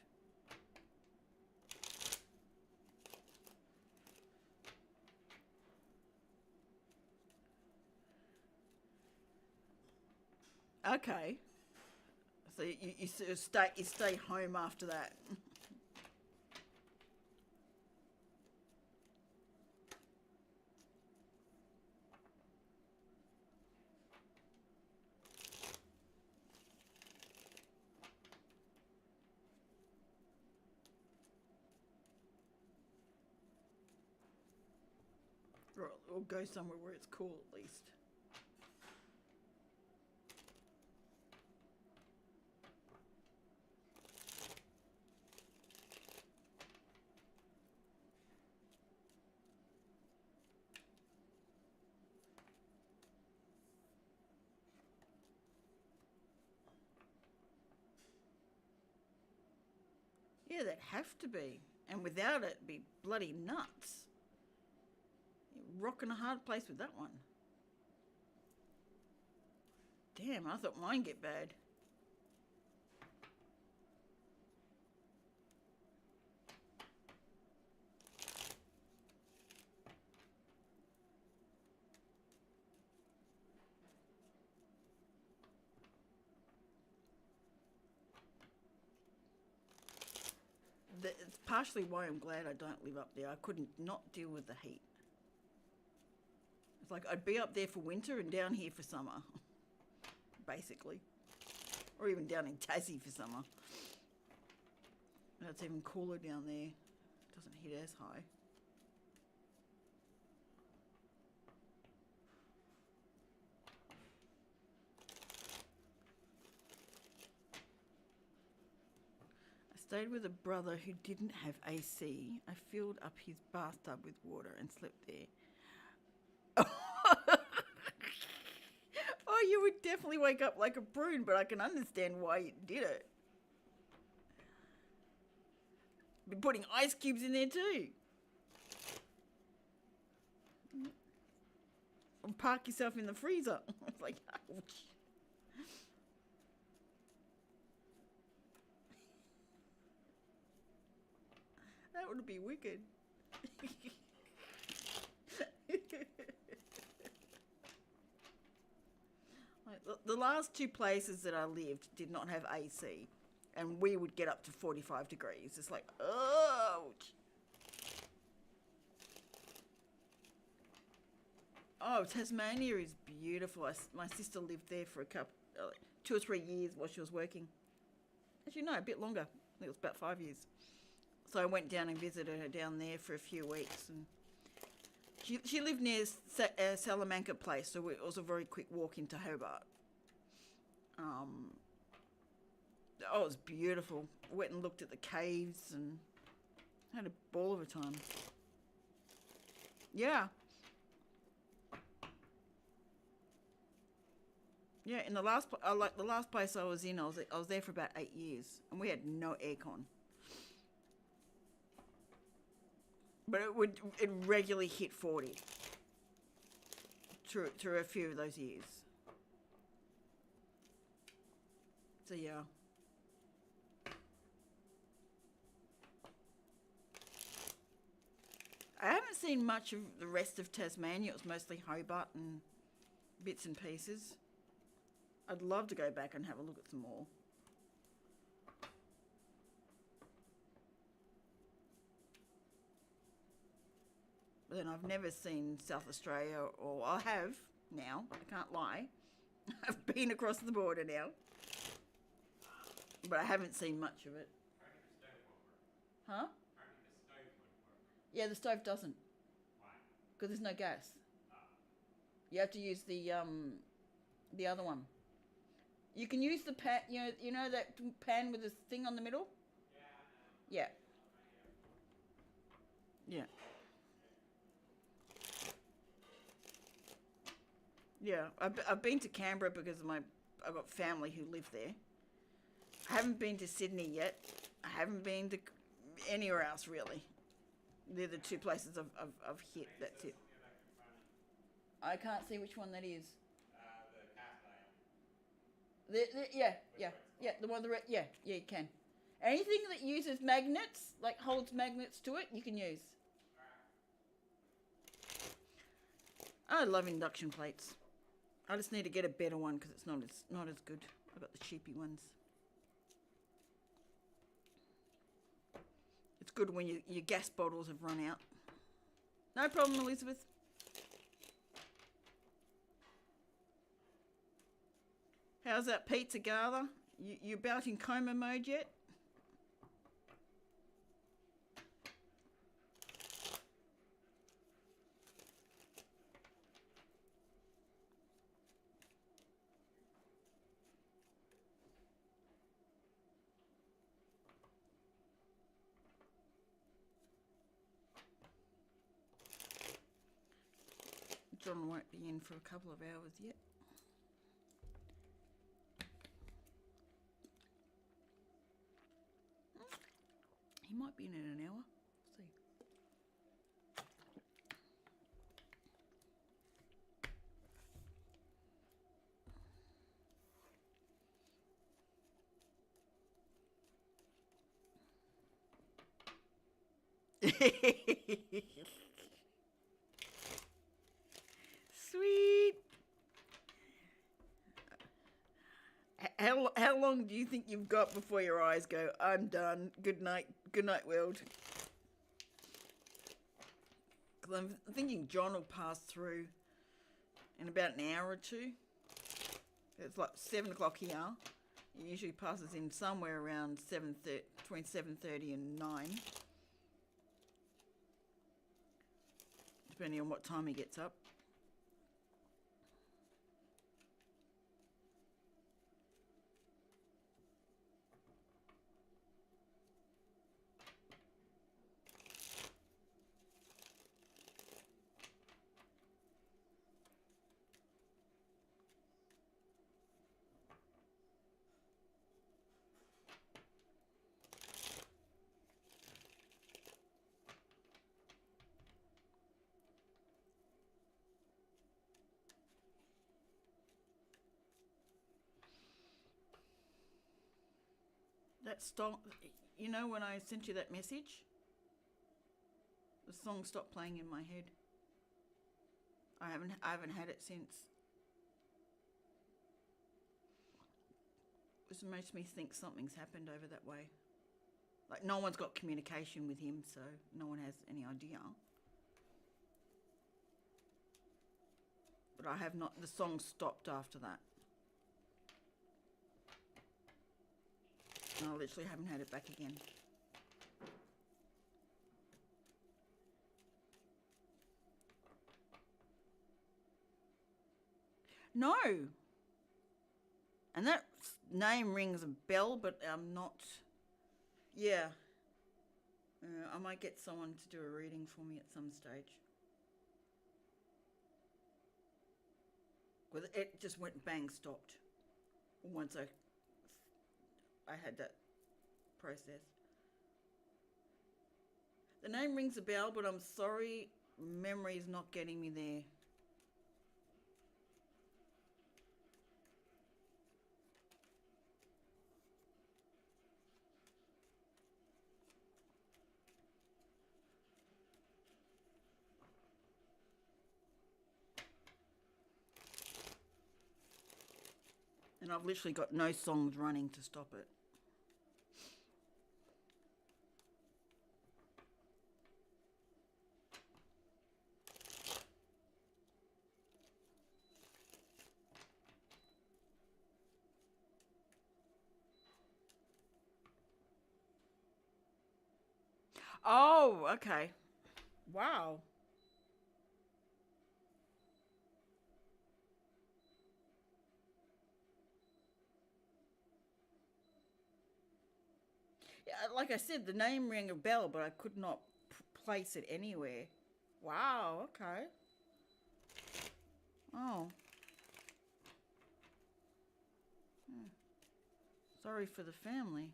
Okay. So you sort of stay home after that. Or go somewhere where it's cool at least. Yeah, that'd have to be. And without it, be bloody nuts. You're rocking a hard place with that one. Damn, I thought mine get bad. It's partially why I'm glad I don't live up there. I couldn't not deal with the heat. It's like I'd be up there for winter and down here for summer, basically. Or even down in Tassie for summer. And it's even cooler down there. It doesn't hit as high. I stayed with a brother who didn't have AC. I filled up his bathtub with water and slept there. Oh, you would definitely wake up like a prune, but I can understand why you did it. Be putting ice cubes in there too. And park yourself in the freezer. It's like, ouch. That would be wicked. Like the last two places that I lived did not have AC, and we would get up to 45 degrees. It's like, ouch. Oh, Tasmania is beautiful. My sister lived there for 2 or 3 years while she was working. Actually, no, a bit longer. I think it was about 5 years. So I went down and visited her down there for a few weeks, and she lived near Salamanca Place, so it was a very quick walk into Hobart. It was beautiful. Went and looked at the caves and had a ball of a time. Yeah. Yeah, in the last place I was in, I was there for about 8 years, and we had no aircon. But it regularly hit 40 through a few of those years. So yeah. I haven't seen much of the rest of Tasmania. It was mostly Hobart and bits and pieces. I'd love to go back and have a look at some more. But then I've never seen South Australia, or I have now, I can't lie. I've been across the border now. But I haven't seen much of it. Huh? Yeah, the stove doesn't. Why? Because there's no gas. You have to use the other one. You can use the pan. You know that pan with the thing on the middle. Yeah. Yeah. Yeah. I've been to Canberra because I've got family who live there. I haven't been to Sydney yet. I haven't been to anywhere else really. They're the two places I've hit. That's it. I can't see which one that is. Yeah. The one yeah, you can. Anything that uses magnets, like holds magnets to it, you can use. I love induction plates. I just need to get a better one because it's not as good. I've got the cheapy ones. It's good when your gas bottles have run out. No problem, Elizabeth. How's that pizza, Gala? You about in coma mode yet? John won't be in for a couple of hours yet. He might be in an hour. Let's see. Sweet. How long do you think you've got before your eyes go, I'm done. Good night, world. Because I'm thinking John will pass through in about an hour or two. It's like 7 o'clock here. He usually passes in somewhere around between 7:30 and 9. Depending on what time he gets up. That song, you know, when I sent you that message, the song stopped playing in my head. I haven't had it since. It makes me think something's happened over that way. Like no one's got communication with him, so no one has any idea. But I have not. The song stopped after that. And I literally haven't had it back again. No. And that name rings a bell, but I'm not. Yeah. I might get someone to do a reading for me at some stage. Well, it just went bang, stopped. Once I had that process. The name rings a bell, but I'm sorry, memory's not getting me there. And I've literally got no songs running to stop it. Oh, okay. Wow. Yeah, like I said, the name rang a bell, but I could not place it anywhere. Wow, okay. Oh. Sorry for the family.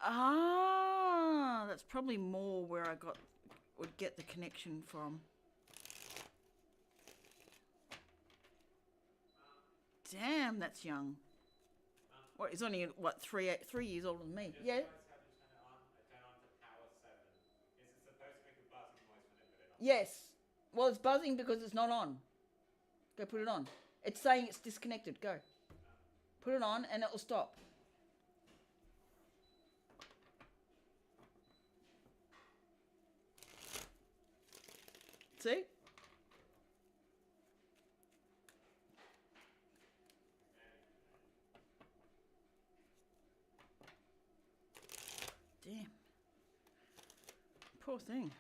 Ah, that's probably more where I would get the connection from. Damn, that's young. What? He's only 3 years older than me. Just Yeah. press how to turn it on. Turn on to power 7. Is it supposed to make a buzzing noise when I put it on? Yes. Well, it's buzzing because it's not on. Go put it on. It's saying it's disconnected. Go. Put it on and it will stop. See? Damn. Poor thing.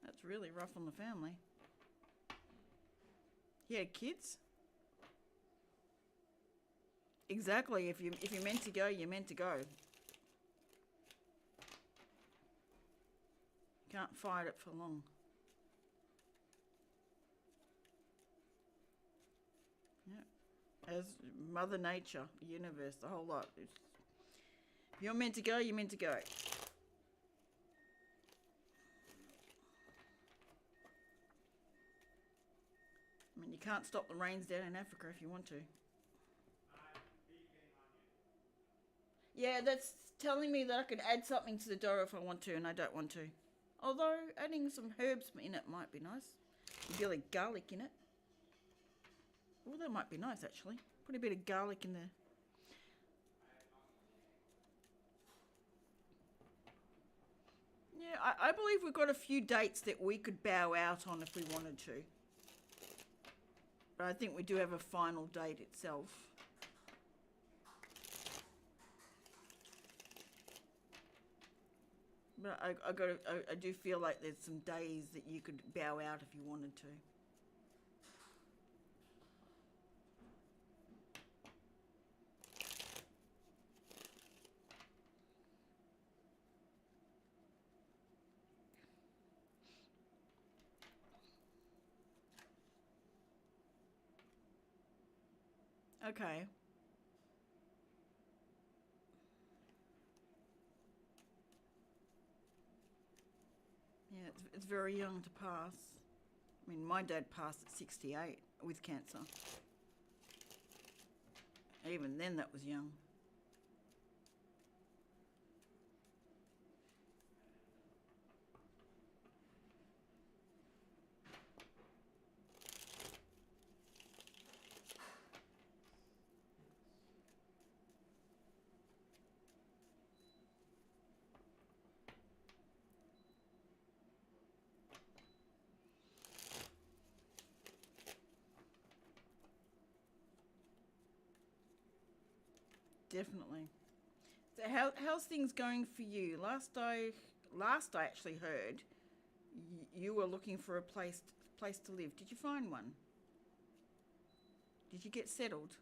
That's really rough on the family. Yeah, kids. Exactly. If you're meant to go, you're meant to go. Can't fight it for long. Yeah. As Mother Nature, the universe, the whole lot. If you're meant to go, you're meant to go. I mean, you can't stop the rains down in Africa if you want to. Yeah, that's telling me that I can add something to the dough if I want to, and I don't want to. Although adding some herbs in it might be nice. Really garlic in it. Oh, that might be nice actually. Put a bit of garlic in there. Yeah, I believe we've got a few dates that we could bow out on if we wanted to. But I think we do have a final date itself. But I do feel like there's some days that you could bow out if you wanted to. Okay. Yeah, it's very young to pass. I mean, my dad passed at 68 with cancer. Even then, that was young. Definitely. So how's things going for you? Last I actually heard, you were looking for a place to live. Did you find one? Did you get settled?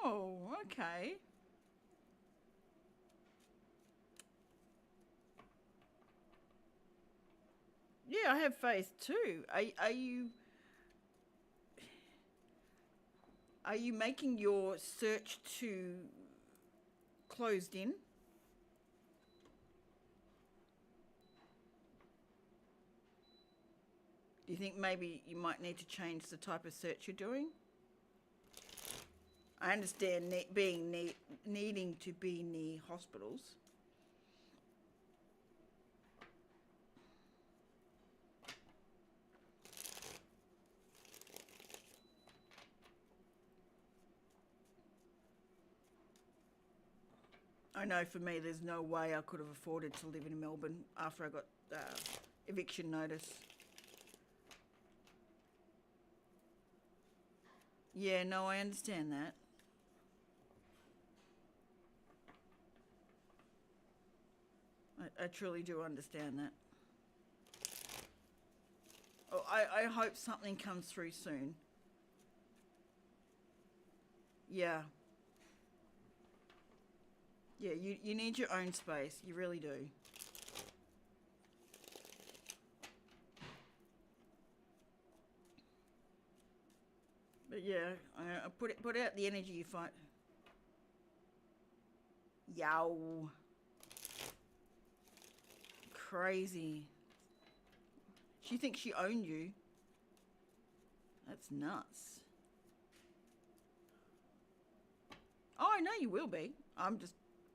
Oh, okay. Yeah, I have faith too. Are you making your search too closed in? Do you think maybe you might need to change the type of search you're doing? I understand needing to be near hospitals. I know for me, there's no way I could have afforded to live in Melbourne after I got eviction notice. Yeah, no, I understand that. I truly do understand that. Oh, I hope something comes through soon. Yeah. Yeah, you need your own space. You really do. But yeah, I put out the energy you find. Yow. Crazy. She thinks she owned you. That's nuts. Oh, I know you will be. I'm just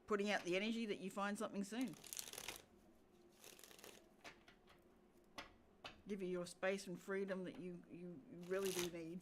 putting out the energy that you find something soon. Give you your space and freedom that you really do need.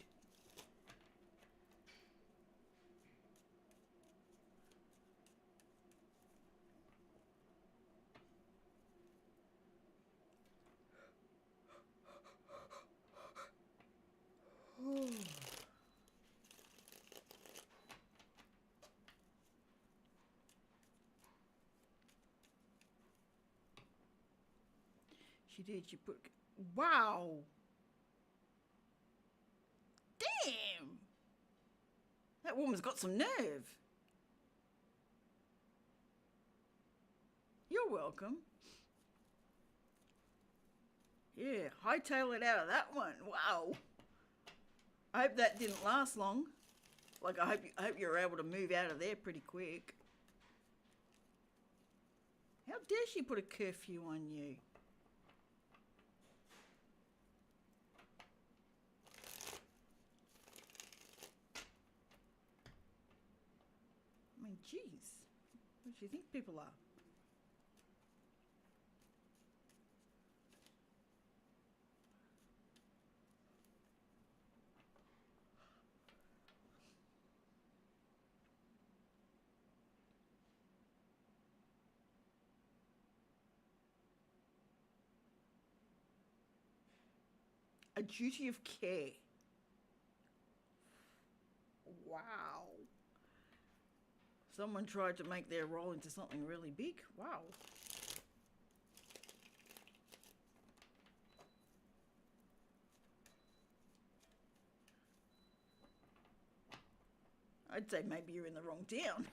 She did. She put. Wow. Damn. That woman's got some nerve. You're welcome. Yeah, hightail it out of that one. Wow. I hope that didn't last long. Like, I hope you're able to move out of there pretty quick. How dare she put a curfew on you? I mean, jeez. What do you think people are? A duty of care. Wow. Someone tried to make their role into something really big. Wow. I'd say maybe you're in the wrong town.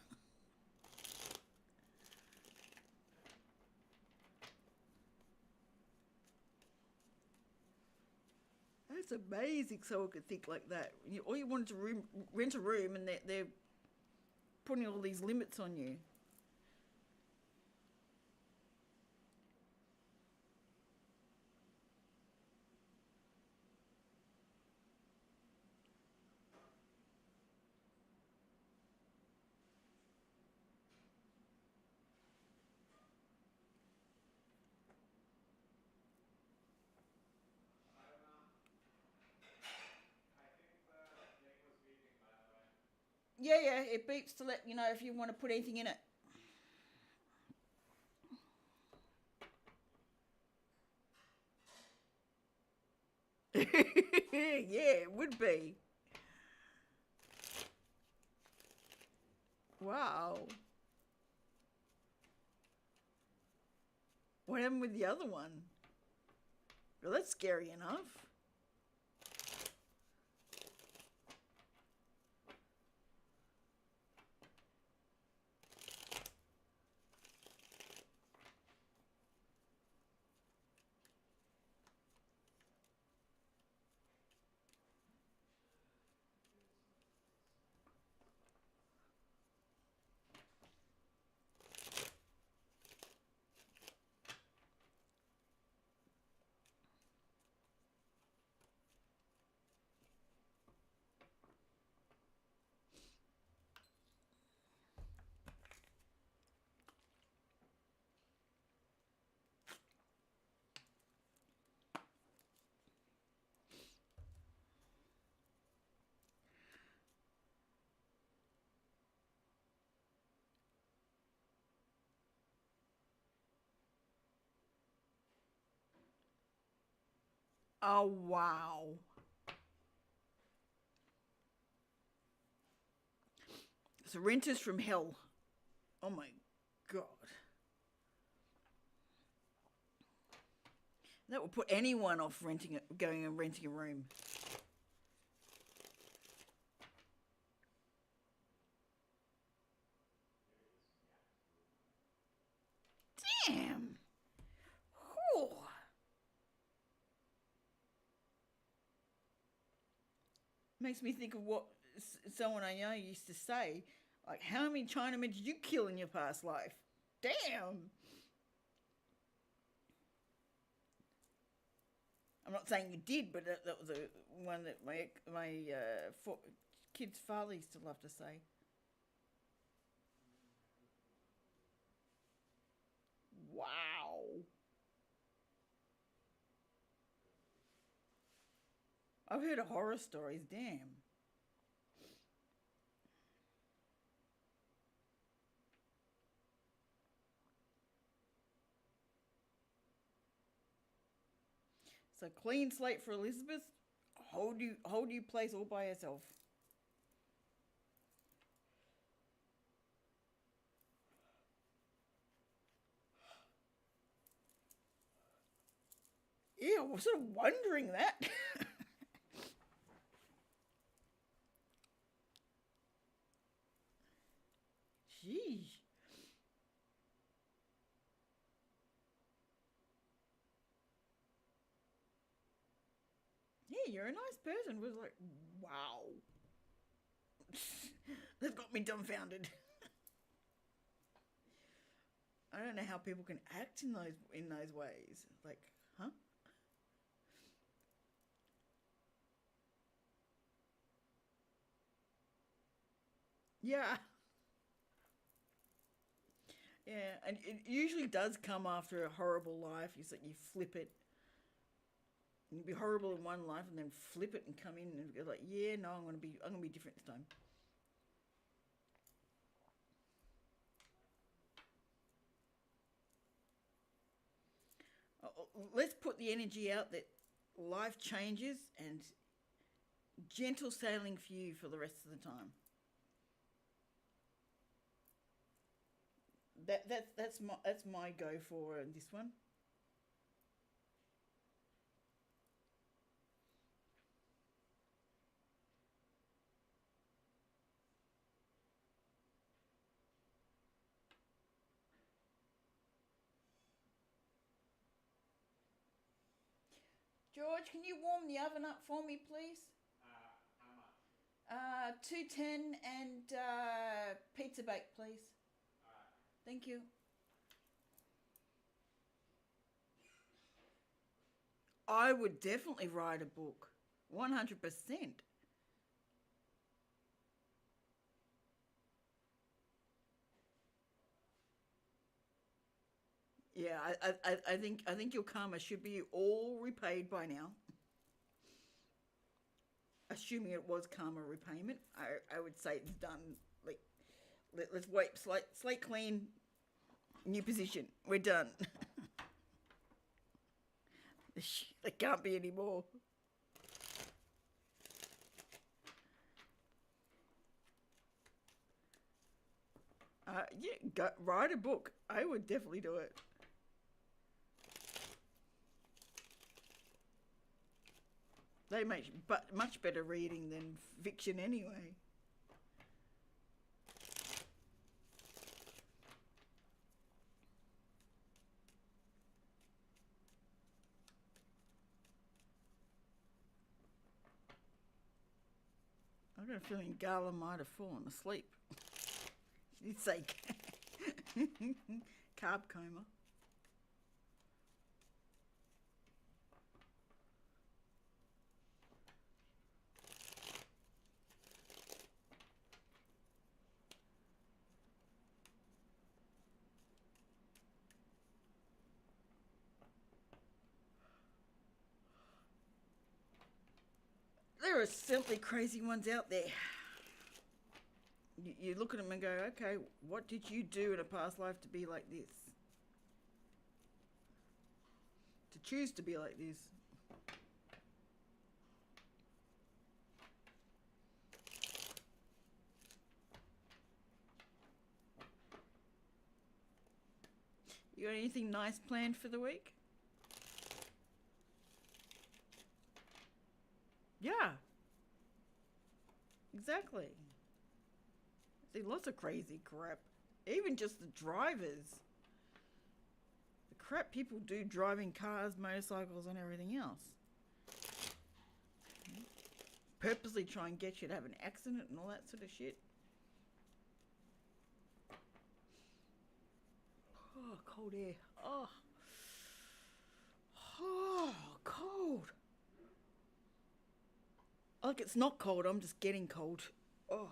That's amazing someone could think like that. All you wanted to rent a room and they're putting all these limits on you. Yeah, it beeps to let you know if you want to put anything in it. Yeah, it would be. Wow. What happened with the other one? Well, that's scary enough. Oh, wow. So renters from hell. Oh my God. That would put anyone off going and renting a room. Damn. Whew. Makes me think of what someone I know used to say. Like, how many Chinamen did you kill in your past life? Damn. I'm not saying you did, but that was one that my kid's father used to love to say. Wow. I've heard of horror stories, damn. So clean slate for Elizabeth. Hold you place all by herself. Yeah, I was sort of wondering that. Eesh. Yeah, you're a nice person. Was like, wow. They've got me dumbfounded. I don't know how people can act in those ways. Like, huh? Yeah. Yeah, and it usually does come after a horrible life. You flip it. You can be horrible in one life and then flip it and come in and go like, yeah, no, I'm gonna be different this time. Let's put the energy out that life changes and gentle sailing for you for the rest of the time. That's my go for this one. George, can you warm the oven up for me, please? How much? 210 and pizza bake, please. Alright. Thank you. I would definitely write a book. 100%. Yeah, I think your karma should be all repaid by now. Assuming it was karma repayment, I would say it's done. Like, let's wipe slate clean, new position. We're done. There can't be any more. Yeah, write a book. I would definitely do it. They make much better reading than fiction anyway. I've got a feeling Gala might have fallen asleep. She'd say carb coma. There are simply crazy ones out there. You look at them and go, okay, what did you do in a past life to be like this? To choose to be like this? You got anything nice planned for the week? Yeah, exactly. See, lots of crazy crap. Even just the drivers. The crap people do driving cars, motorcycles, and everything else. Purposely try and get you to have an accident and all that sort of shit. Oh, cold air. Oh, cold. Like it's not cold, I'm just getting cold. Oh.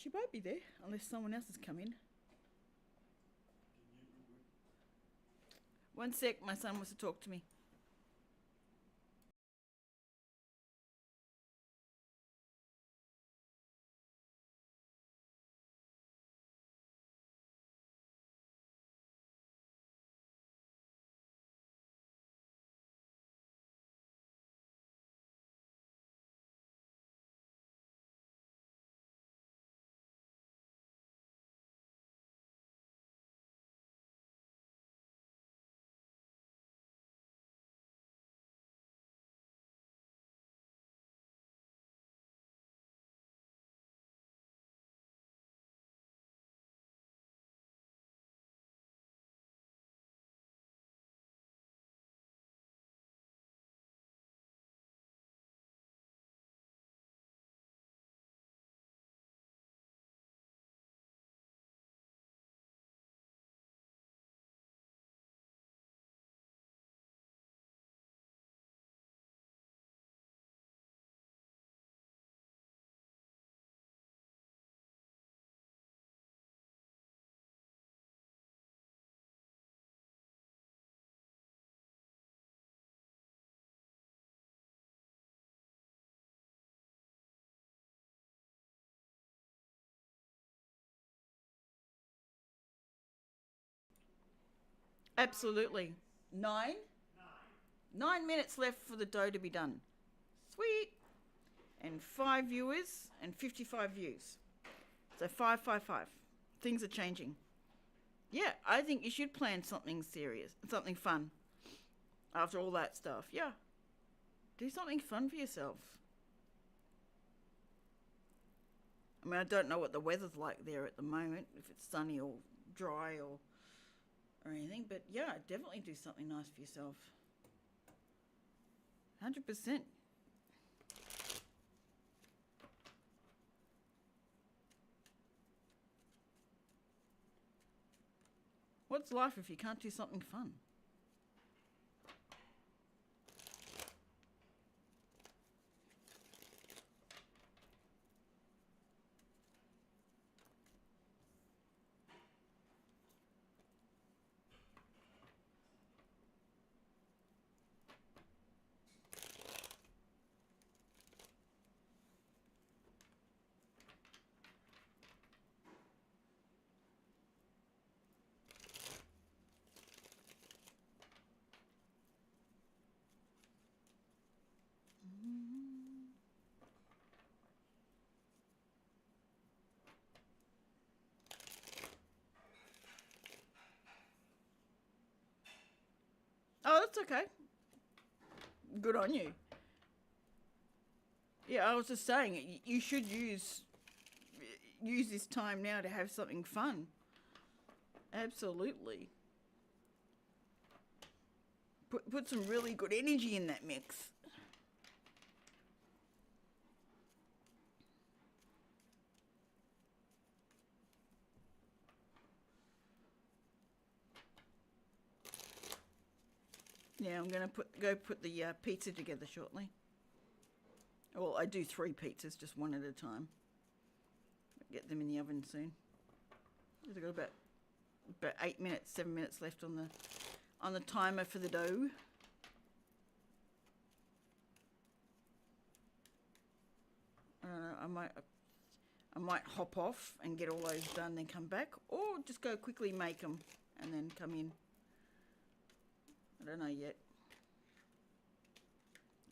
She might be there, unless someone else has come in. One sec, my son wants to talk to me. Absolutely. 9? 9 minutes left for the dough to be done. Sweet. And 5 viewers and 55 views. So 555. Things are changing. Yeah, I think you should plan something serious, something fun. After all that stuff, yeah. Do something fun for yourself. I mean, I don't know what the weather's like there at the moment, if it's sunny or dry or anything, but yeah, definitely do something nice for yourself. 100%. What's life if you can't do something fun? Oh, that's okay. Good on you. Yeah, I was just saying, you should use this time now to have something fun. Absolutely. Put some really good energy in that mix. Yeah, I'm going to go put the pizza together shortly. Well, I do 3 pizzas, just one at a time. Get them in the oven soon. I've got about 8 minutes, 7 minutes left on the timer for the dough. I might hop off and get all those done, then come back, or just go quickly make them and then come in. I don't know yet.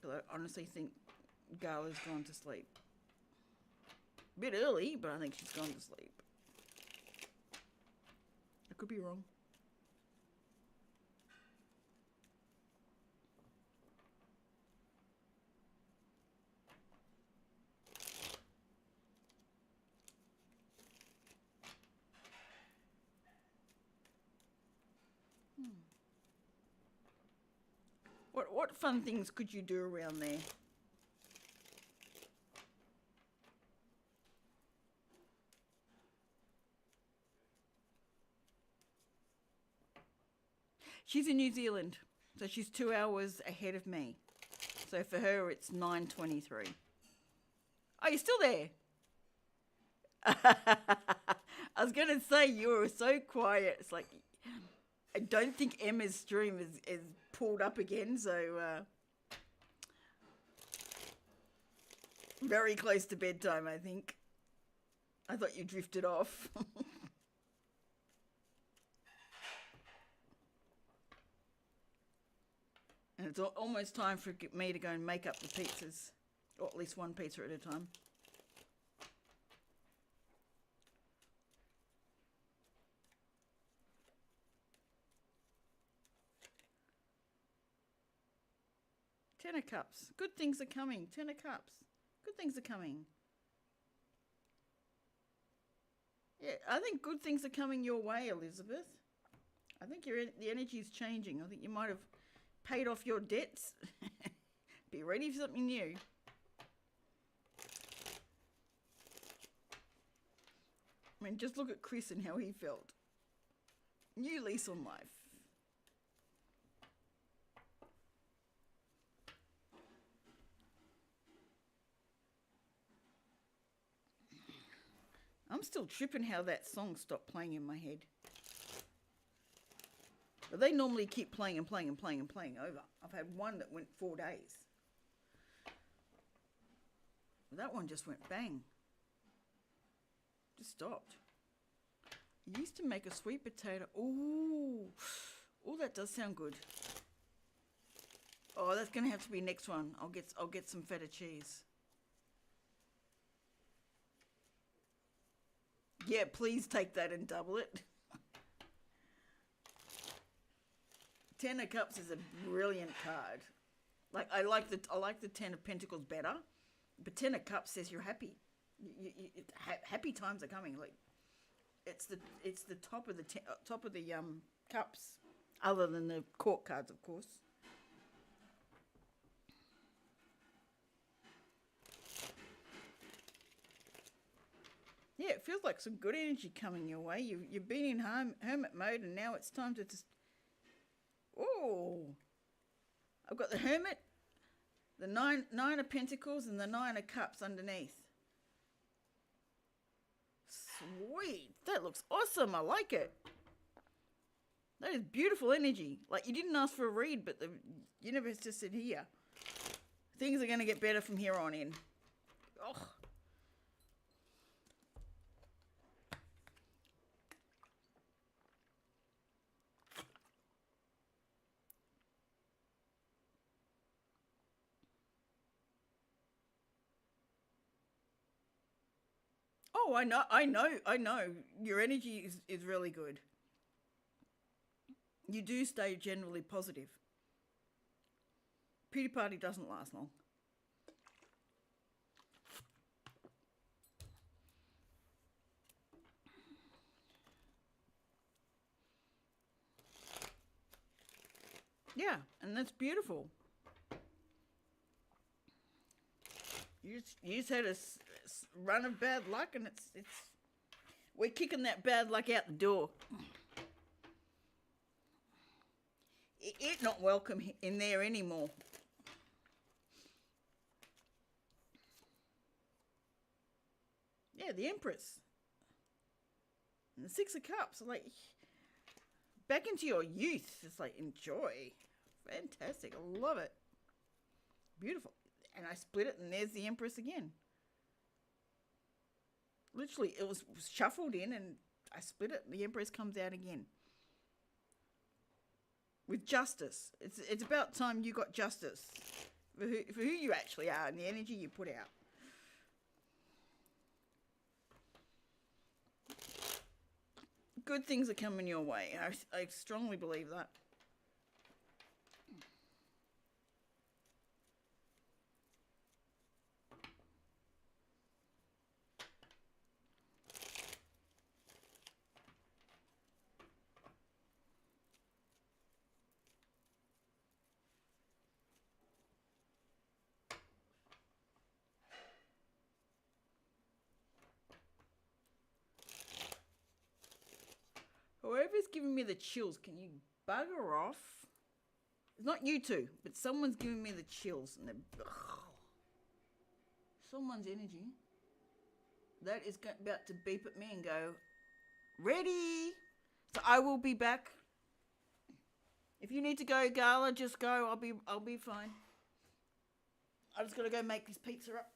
But I honestly think Gala's gone to sleep. A bit early, but I think she's gone to sleep. I could be wrong. What fun things could you do around there? She's in New Zealand, so she's 2 hours ahead of me. So for her, it's 9:23. Oh, you're still there? I was going to say, you were so quiet. It's like, I don't think Emma's stream is pulled up again, so very close to bedtime, I think. I thought you drifted off. And it's almost time for me to go and make up the pizzas, or at least one pizza at a time. Ten of Cups. Good things are coming. Ten of Cups. Good things are coming. Yeah, I think good things are coming your way, Elizabeth. I think the energy is changing. I think you might have paid off your debts. Be ready for something new. I mean, just look at Chris and how he felt. New lease on life. I'm still tripping how that song stopped playing in my head. But they normally keep playing and playing and playing and playing over. I've had one that went 4 days. But that one just went bang. Just stopped. I used to make a sweet potato. Ooh. Oh, that does sound good. Oh, that's gonna have to be next one. I'll get some feta cheese. Yeah, please take that and double it. Ten of Cups is a brilliant card. Like I like the Ten of Pentacles better, but Ten of Cups says you're happy. Happy times are coming. Like it's the top of the cups, other than the court cards, of course. Yeah, it feels like some good energy coming your way. You've been in hermit mode, and now it's time to just. Oh, I've got the Hermit, the nine of Pentacles, and the Nine of Cups underneath. Sweet, that looks awesome. I like it. That is beautiful energy. Like, you didn't ask for a read, but the universe just said, here. Things are going to get better from here on in. Oh. Oh, I know. Your energy is really good. You do stay generally positive. Pity party doesn't last long. Yeah, and that's beautiful. You just had a run of bad luck, and it's we're kicking that bad luck out the door. It not welcome in there anymore. Yeah, the Empress and the Six of Cups. Like, back into your youth. It's like, enjoy. Fantastic. I love it. Beautiful. And I split it, and there's the Empress again. Literally, it was shuffled in, and I split it, and the Empress comes out again. With justice. It's about time you got justice for who you actually are and the energy you put out. Good things are coming your way. I strongly believe that. Whoever's giving me the chills, can you bugger off? It's not you two, but someone's giving me the chills. And someone's energy. That is about to beep at me and go, ready. So I will be back. If you need to go, Gala, just go. I'll be fine. I just gotta go make this pizza up.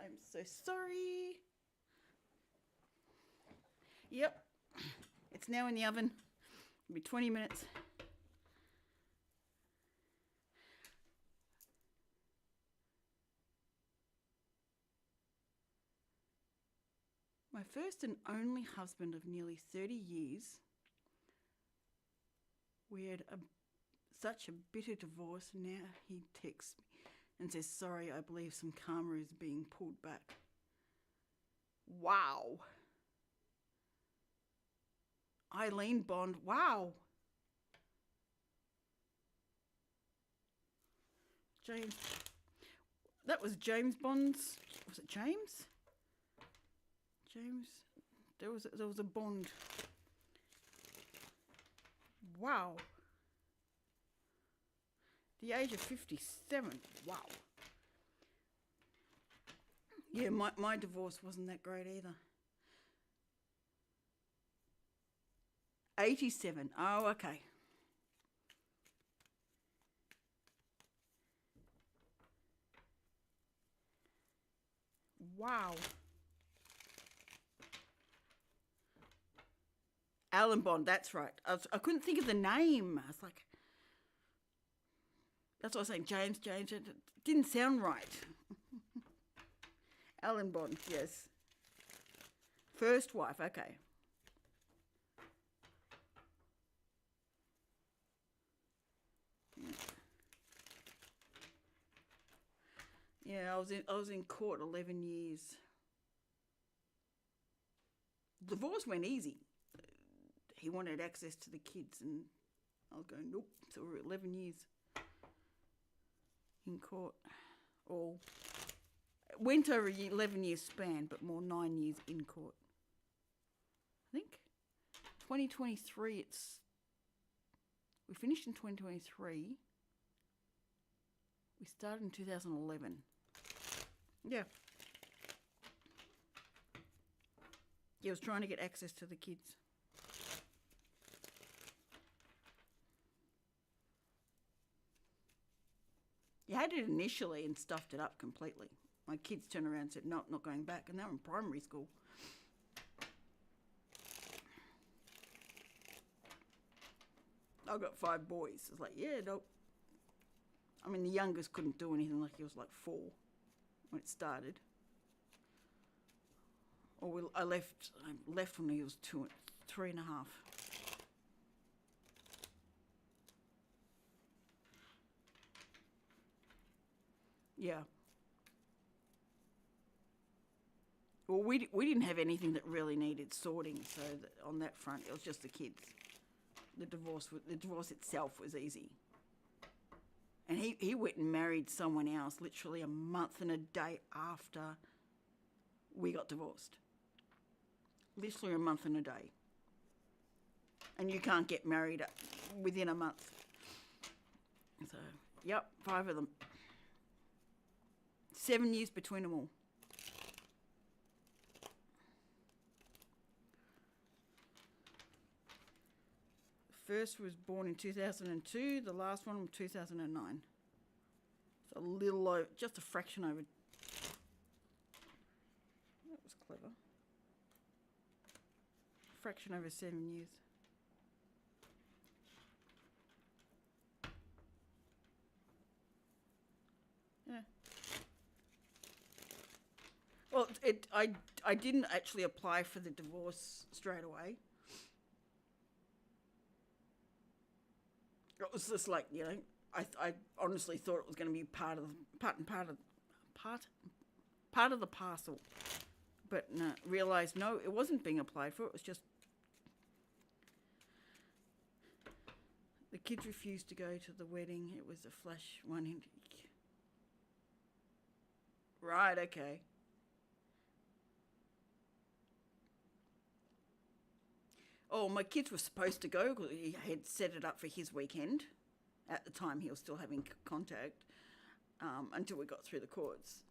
I'm so sorry. Yep. It's now in the oven. It'll be 20 minutes. My first and only husband of nearly 30 years. We had such a bitter divorce. Now he texts me and says, sorry, I believe some karma is being pulled back. Wow. Eileen Bond, wow. James, that was James Bond's, was it James? James, there was a Bond. Wow. The age of 57, wow. Yeah, my divorce wasn't that great either. 87, oh, okay. Wow. Alan Bond, that's right. I couldn't think of the name. I was like, that's what I was saying, James, it didn't sound right. Alan Bond, yes. First wife, okay. Yeah, I was in court 11 years. Divorce went easy. He wanted access to the kids, and I was going, nope. So we're 11 years in court. All went over 11 years span, but more 9 years in court. I think 2023. We finished in 2023. We started in 2011. Yeah. He was trying to get access to the kids. You had it initially and stuffed it up completely. My kids turned around and said, no, not going back. And they were in primary school. I've got 5 boys. It's like, yeah, nope. I mean, the youngest couldn't do anything, like he was like 4 when it started. Or I left when he was 3 and a half. Yeah. Well, we didn't have anything that really needed sorting, so on that front, it was just the kids. The divorce itself was easy. And he went and married someone else literally a month and a day after we got divorced. Literally a month and a day. And you can't get married within a month. So, yep, 5 of them. 7 years between them all. The first was born in 2002, the last one in 2009. So a little over, just a fraction over. That was clever. Fraction over 7 years. Yeah. Well, I didn't actually apply for the divorce straight away. It was just like, I honestly thought it was going to be part of the parcel, but no, realised no, it wasn't being applied for. It was just the kids refused to go to the wedding. It was a flash one. Right, okay. Oh, my kids were supposed to go because he had set it up for his weekend. At the time, he was still having contact until we got through the courts.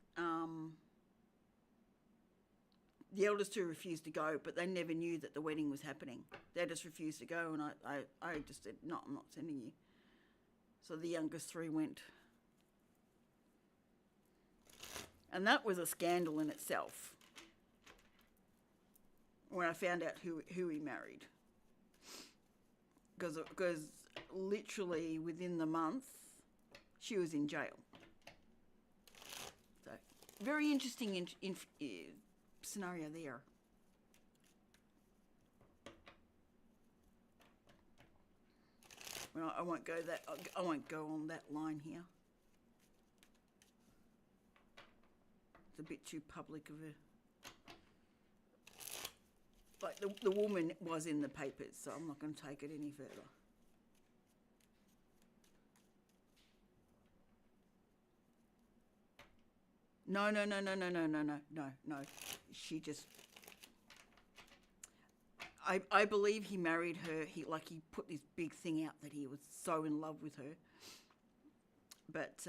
The eldest 2 refused to go, but they never knew that the wedding was happening. They just refused to go, and I just said, no, I'm not sending you. So the youngest 3 went. And that was a scandal in itself when I found out who he married. Because literally within the month, she was in jail. So, very interesting scenario there. Well, I won't go on that line here. It's a bit too public of a... Like, the woman was in the papers, so I'm not going to take it any further. No. She just... I believe he married her. He put this big thing out that he was so in love with her. But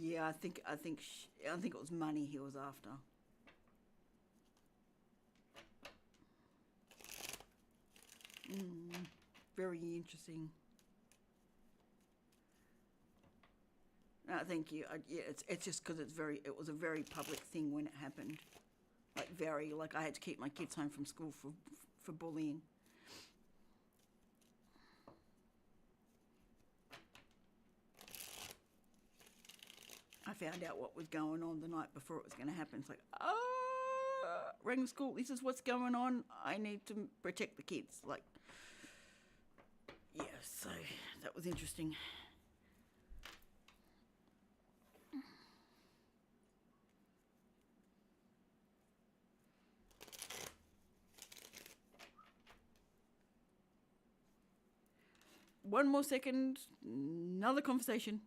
yeah, I think it was money he was after. Very interesting. Thank you. Yeah, it's just because it was a very public thing when it happened. I had to keep my kids home from school for bullying. I found out what was going on the night before it was going to happen. It's like, rang the school. This is what's going on. I need to protect the kids. Yeah, so that was interesting. One more second, another conversation.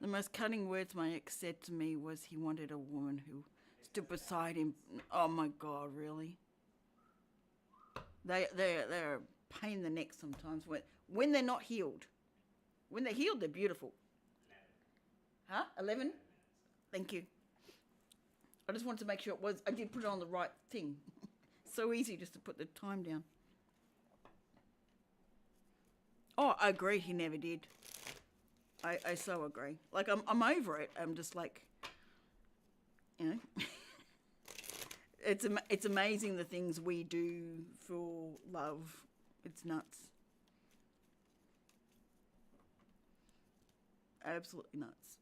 The most cutting words my ex said to me was he wanted a woman who stood beside him. Oh my God, really? They're a pain in the neck sometimes when they're not healed. When they're healed, they're beautiful. 11. Huh? 11? Thank you. I just wanted to make sure I did put it on the right thing. So easy just to put the time down. Oh, I agree, he never did. I so agree. I'm over it. I'm just it's amazing the things we do for love. It's nuts. Absolutely nuts.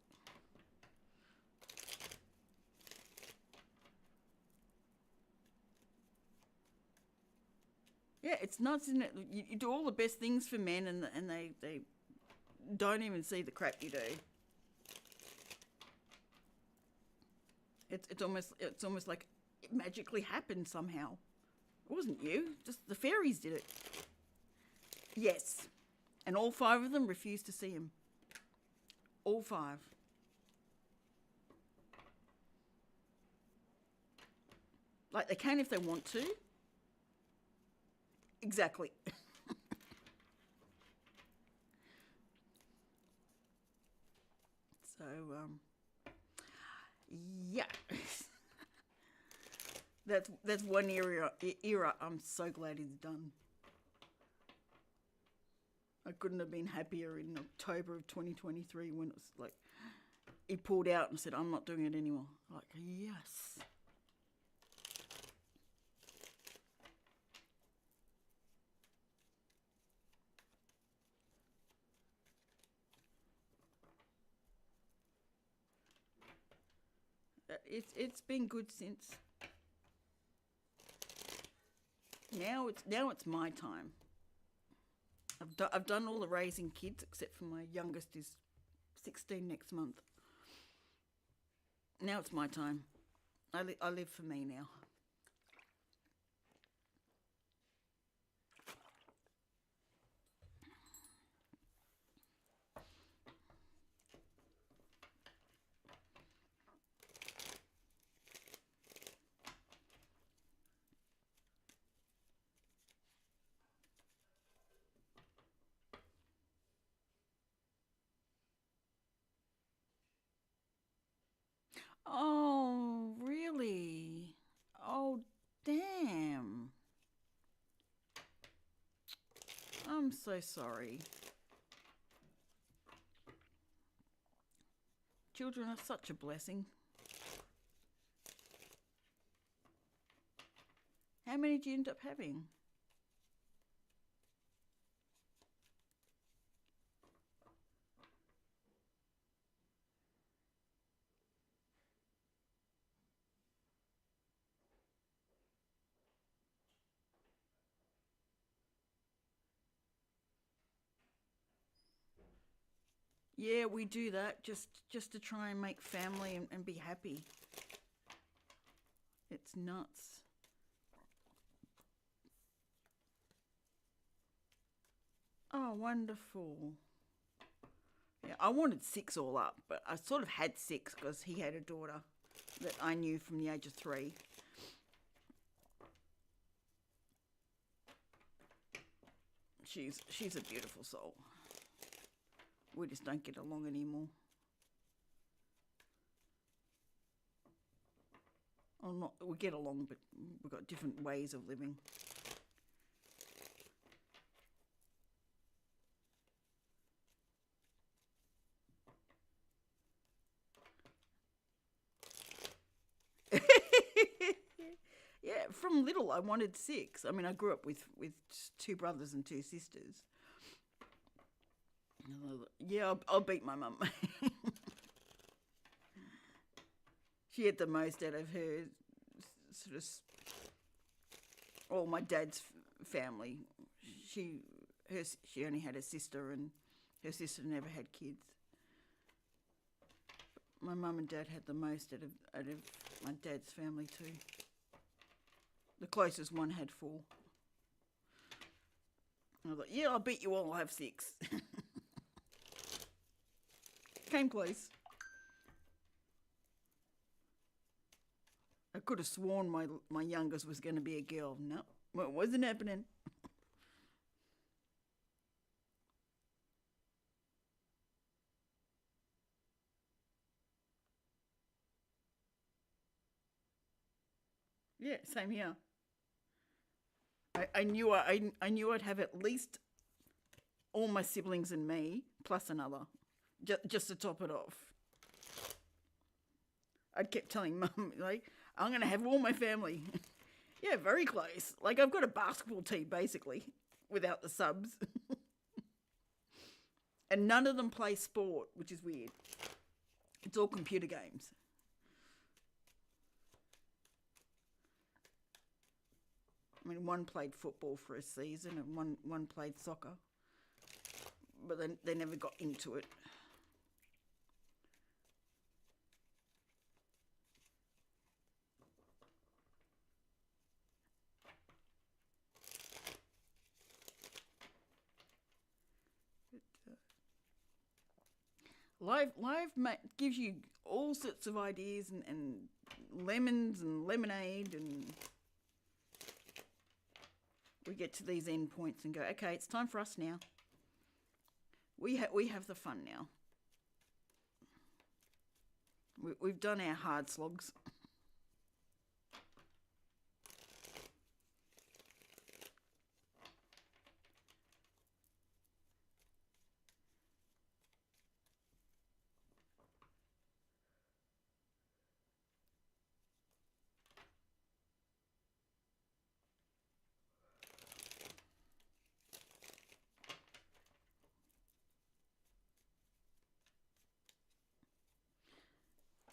Yeah, it's nuts, isn't it? You do all the best things for men and they don't even see the crap you do. It's almost like it magically happened somehow. It wasn't you, just the fairies did it. Yes. And all 5 of them refused to see him. All 5. They can if they want to. Exactly. So, yeah. That's one era I'm so glad he's done. I couldn't have been happier in October of 2023 when it was he pulled out and said, I'm not doing it anymore. Yes. It's been good since. Now it's my time. I've done all the raising kids except for my youngest is 16 next month. Now it's my time. I live for me now. Oh, really? Oh, damn. I'm so sorry. Children are such a blessing. How many did you end up having? Yeah, we do that just to try and make family and be happy. It's nuts. Oh, wonderful. Yeah, I wanted six all up, but I sort of had six because he had a daughter that I knew from the age of 3. She's a beautiful soul. We just don't get along anymore. Or not, we get along, but we've got different ways of living. Yeah, from little I wanted 6. I mean, I grew up with 2 brothers and 2 sisters. Yeah, I'll beat my mum. She had the most out of her sort of, well, my dad's family. She she only had a sister, and her sister never had kids. My mum and dad had the most out of my dad's family too. The closest one had 4. And I was like, yeah, I'll beat you all. I'll have 6. Came close. I could have sworn my youngest was going to be a girl. No, well, it wasn't happening. Yeah, same here. I knew I knew I'd have at least all my siblings and me plus another, just to top it off. I kept telling Mum, like, I'm gonna have all my family. Yeah, very close. Like, I've got a basketball team basically without the subs, and none of them play sport, which is weird. It's all computer games. I mean, one played football for a season, and one played soccer, but they never got into it. Live gives you all sorts of ideas and lemons and lemonade, and we get to these end points and go, okay, it's time for us now. We have the fun now. We've done our hard slogs.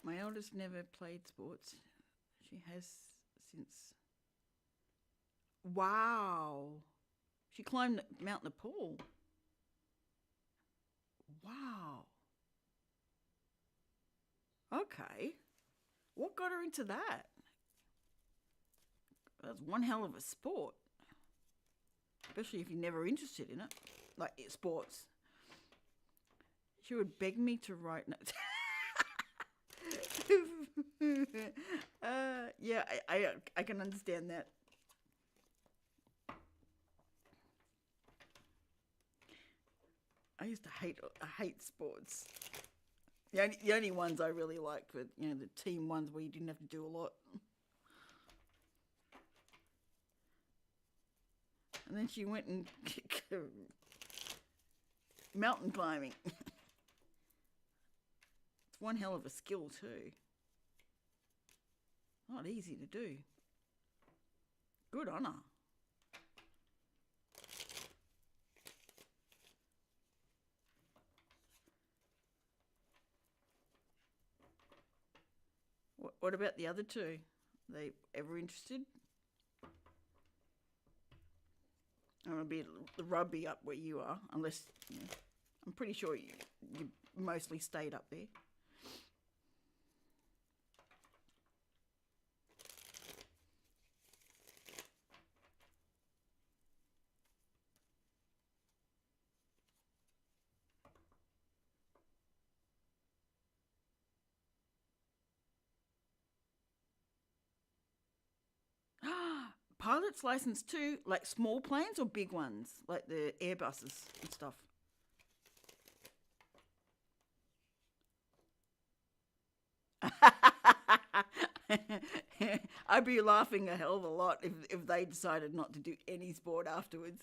My eldest never played sports. She has since. Wow. She climbed Mount Nepal. Wow. Okay. What got her into that? That's one hell of a sport. Especially if you're never interested in it. Like sports. She would beg me to write notes. Yeah, I can understand that. I hate sports. The only ones I really liked were, the team ones where you didn't have to do a lot. And then she went and mountain climbing. It's one hell of a skill too. Not easy to do. Good on her. What about the other two? Are they ever interested? I'm going to be the rugby up where you are, unless I'm pretty sure you mostly stayed up there. Pilot's license too, like small planes or big ones, like the Airbuses and stuff. I'd be laughing a hell of a lot if they decided not to do any sport afterwards.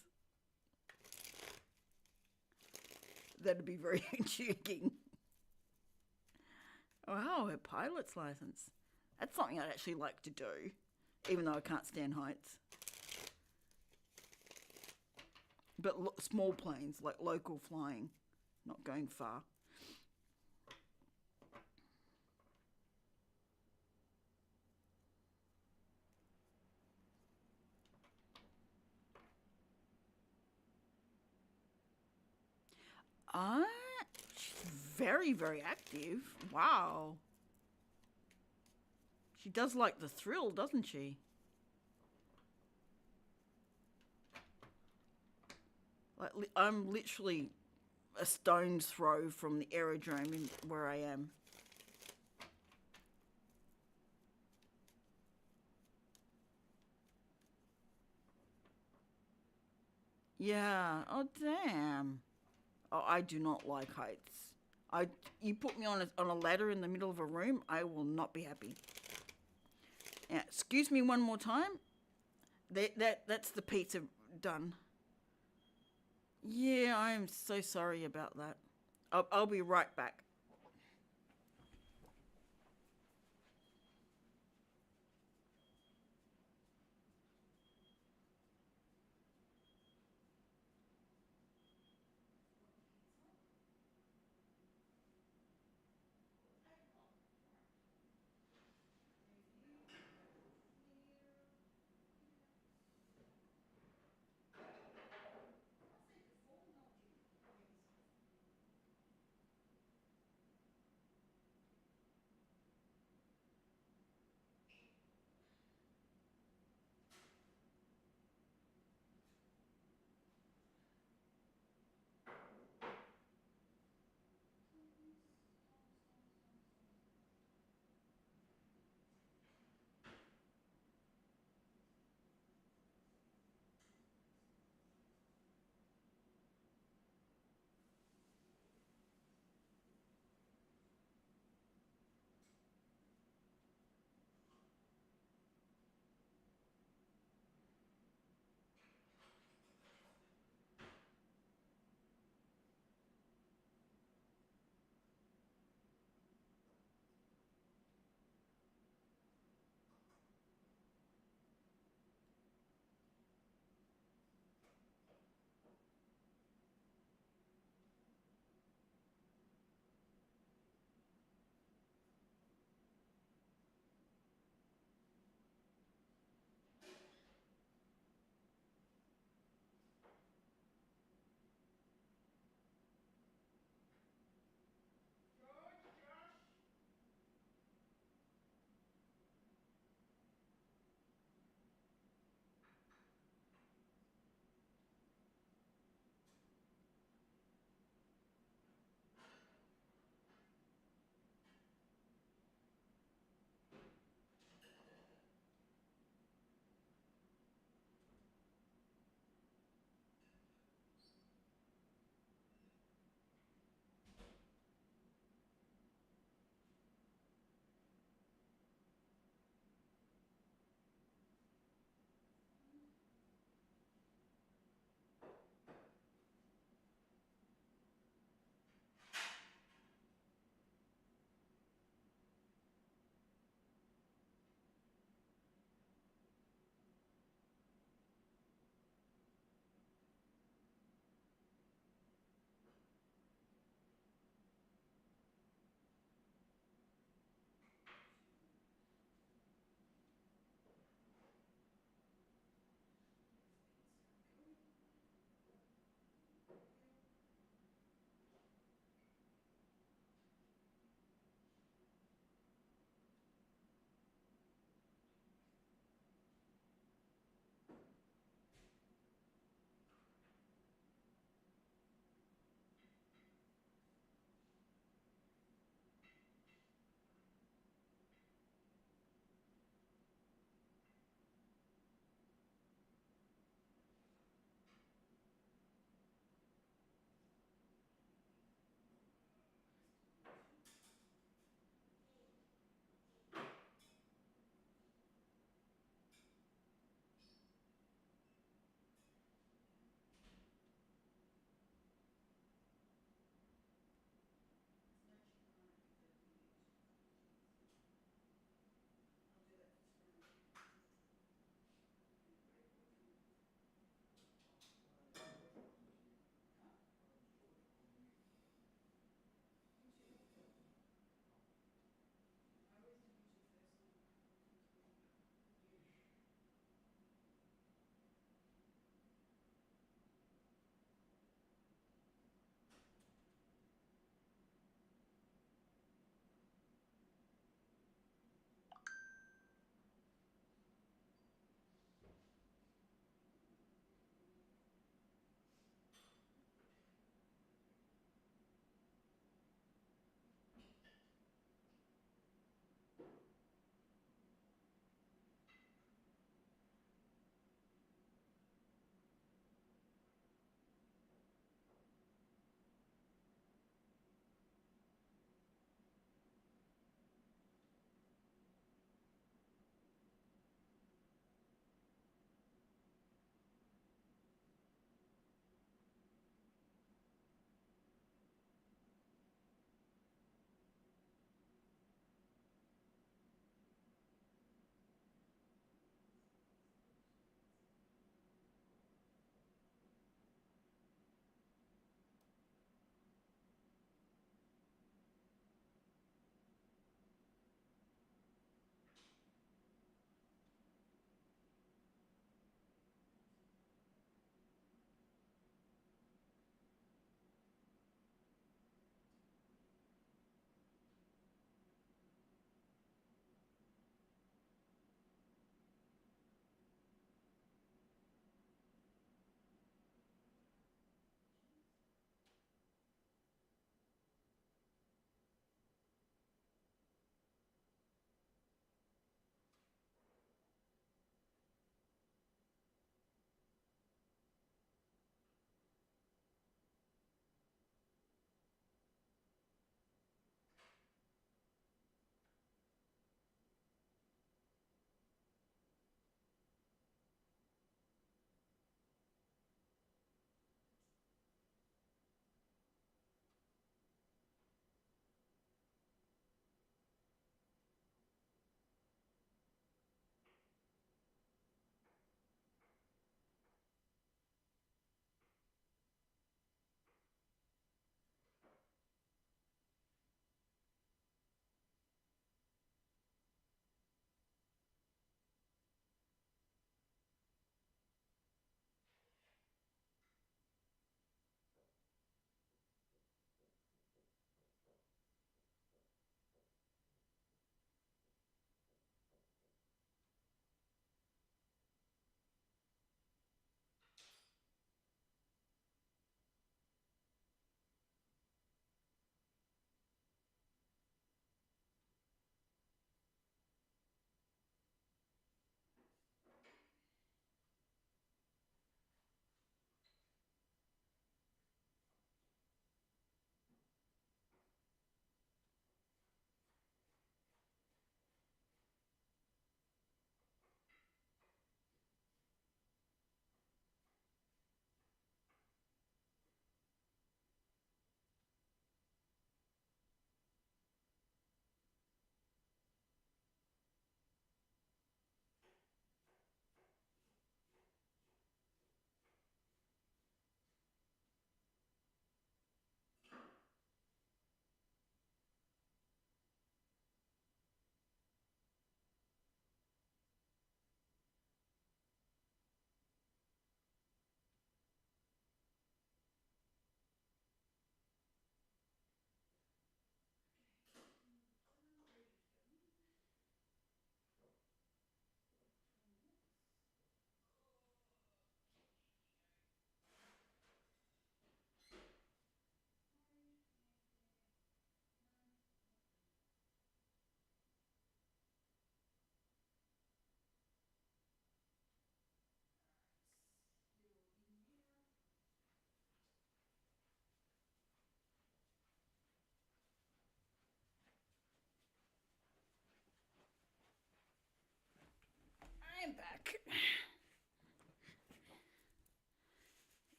That'd be very intriguing. Wow, a pilot's license. That's something I'd actually like to do, even though I can't stand heights. But small planes, like local flying, not going far. Ah, she's very, very active. Wow. She does like the thrill, doesn't she? Like I'm literally a stone's throw from the aerodrome where I am. Yeah. Oh damn. Oh, I do not like heights. You put me on a ladder in the middle of a room, I will not be happy. Yeah, excuse me one more time. That's the pizza done. Yeah, I am so sorry about that. I'll be right back.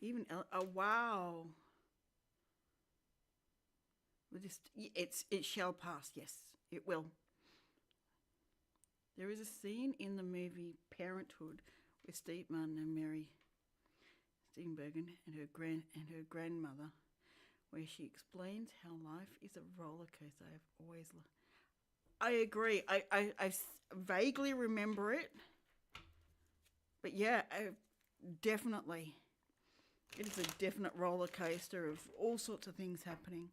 Even oh wow. With this, it shall pass. Yes, it will. There is a scene in the movie Parenthood with Steve Martin and Mary Steenburgen and her grandmother, where she explains how life is a roller coaster. I've always. I agree. I vaguely remember it, but yeah, definitely, it is a definite roller coaster of all sorts of things happening.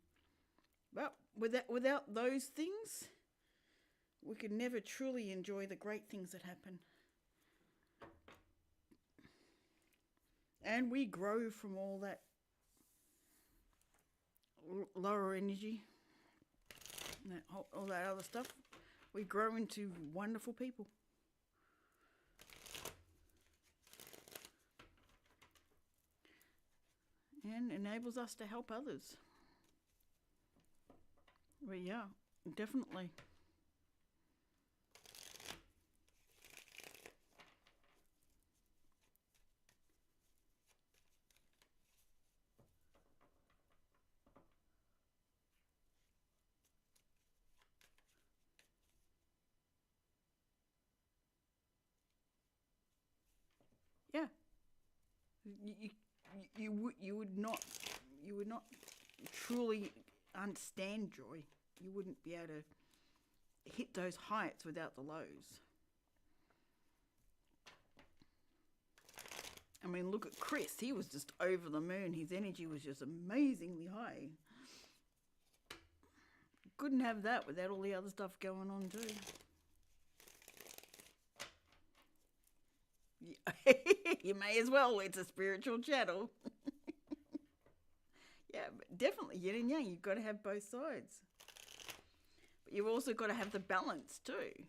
But without those things, we could never truly enjoy the great things that happen. And we grow from all that lower energy, all that other stuff. We grow into wonderful people. And enables us to help others. Well, yeah, definitely. Yeah, you would not truly understand joy. You wouldn't be able to hit those heights without the lows. I mean, look at Chris. He was just over the moon. His energy was just amazingly high. Couldn't have that without all the other stuff going on too. You may as well. It's a spiritual channel. Yeah, but definitely yin and yang. You've got to have both sides. But you've also got to have the balance too.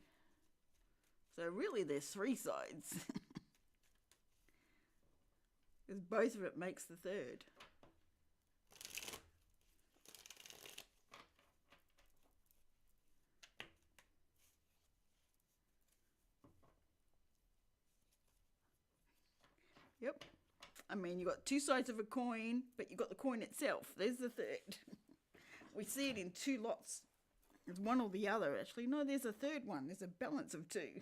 So really there's three sides. Because both of it makes the third. Yep. I mean, you've got two sides of a coin, but you've got the coin itself. There's the third. We see it in two lots. There's one or the other, actually. No, there's a third one. There's a balance of two.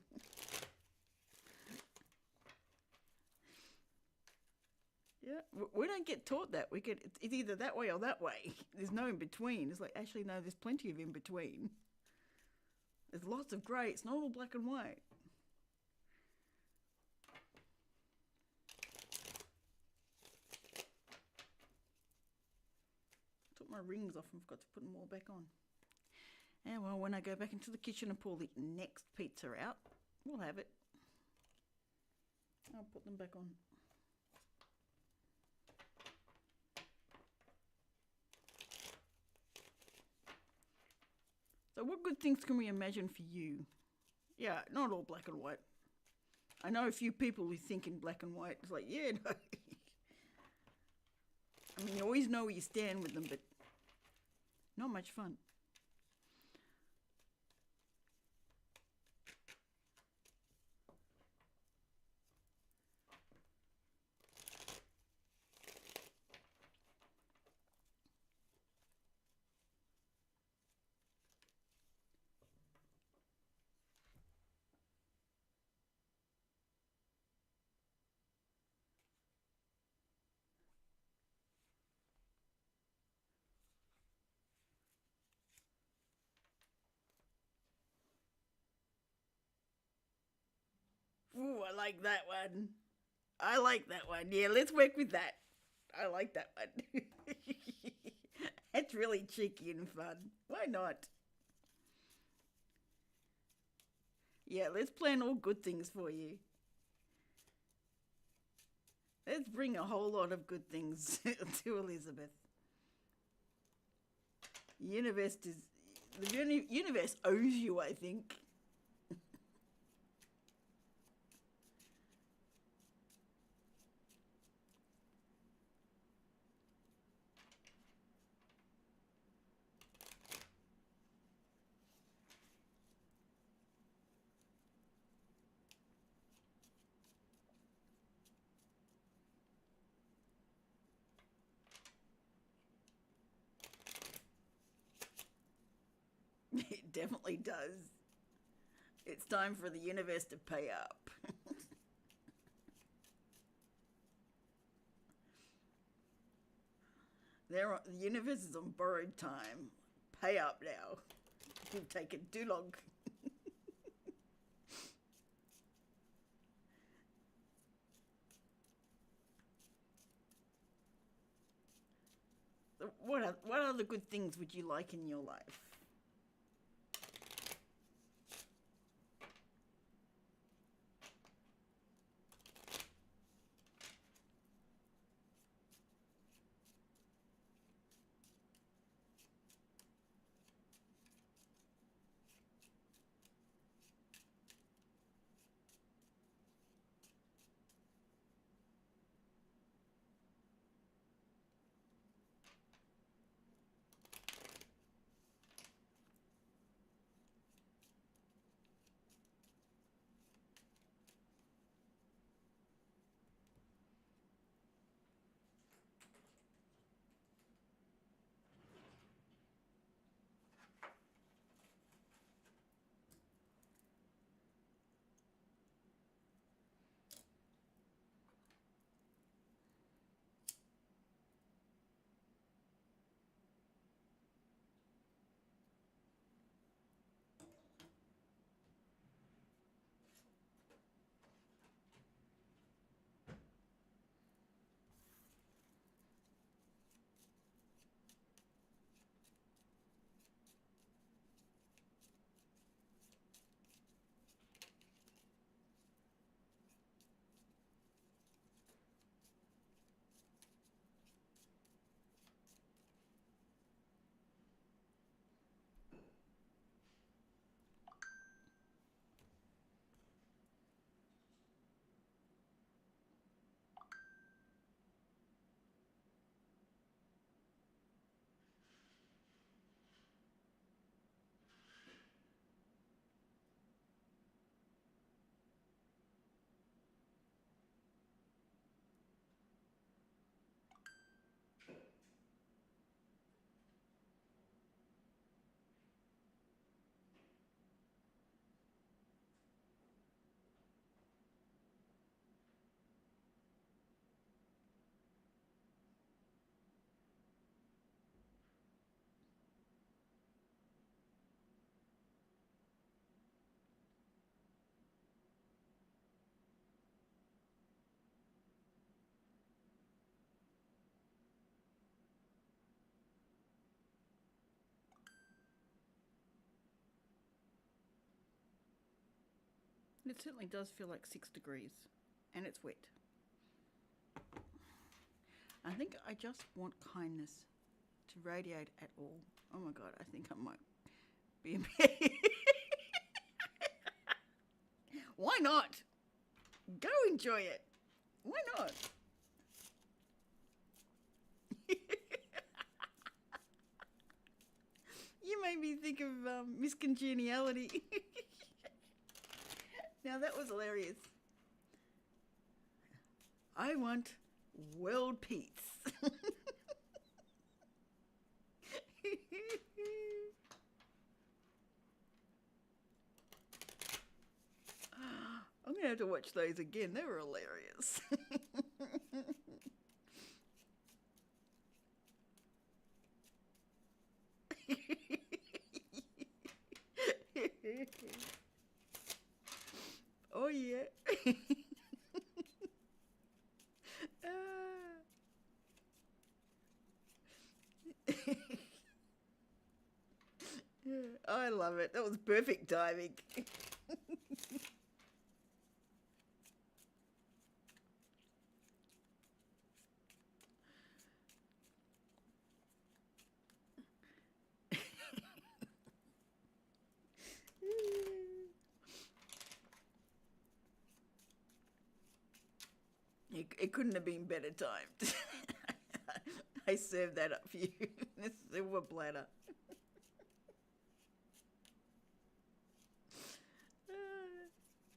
Yeah, we don't get taught that. It's either that way or that way. There's no in between. It's like, actually, no, there's plenty of in between. There's lots of grey. It's not all black and white. Took my rings off and forgot to put them all back on. And well, when I go back into the kitchen and pull the next pizza out, we'll have it. I'll put them back on. So what good things can we imagine for you? Yeah, not all black and white. I know a few people who think in black and white. It's like, yeah, no. I mean, you always know where you stand with them, but not much fun. Ooh, I like that one. I like that one. Yeah, let's work with that. I like that one. That's really cheeky and fun. Why not? Yeah, let's plan all good things for you. Let's bring a whole lot of good things to Elizabeth. The universe owes you, I think. It definitely does. It's time for the universe to pay up. The universe is on borrowed time. Pay up now. You've taken too long. What other good things would you like in your life? It certainly does feel like 6 degrees, and it's wet. I think I just want kindness to radiate at all. Oh my God, I think I might be Why not? Go enjoy it. Why not? You made me think of miscongeniality. Now that was hilarious. I want world peace. I'm going to have to watch those again. They were hilarious. Oh, yeah. Yeah, I love it. That was perfect timing. It couldn't have been better timed. I served that up for you. This silver platter.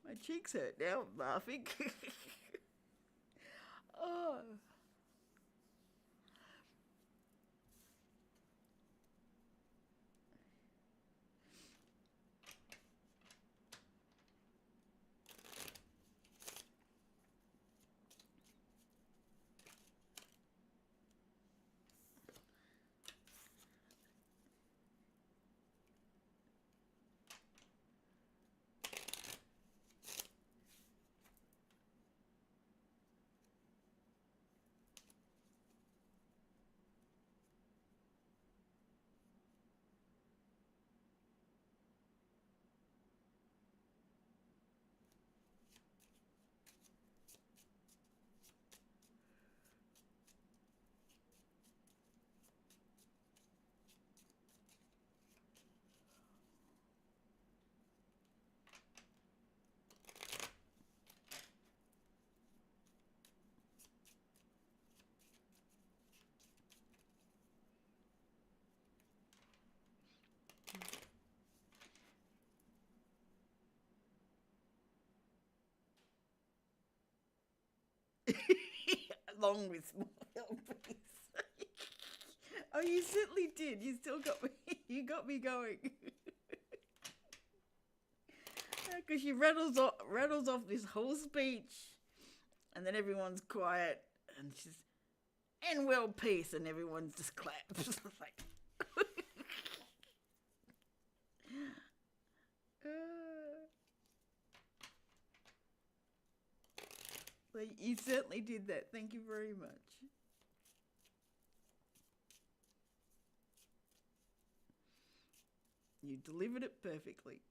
My cheeks hurt now. I'm laughing. Oh. Along with small LPs. Oh, you certainly did. You still got me. You got me going. Because she rattles off this whole speech, and then everyone's quiet, and she's and world peace, and everyone's just claps. Like, like, you certainly did that. Thank you very much. You delivered it perfectly.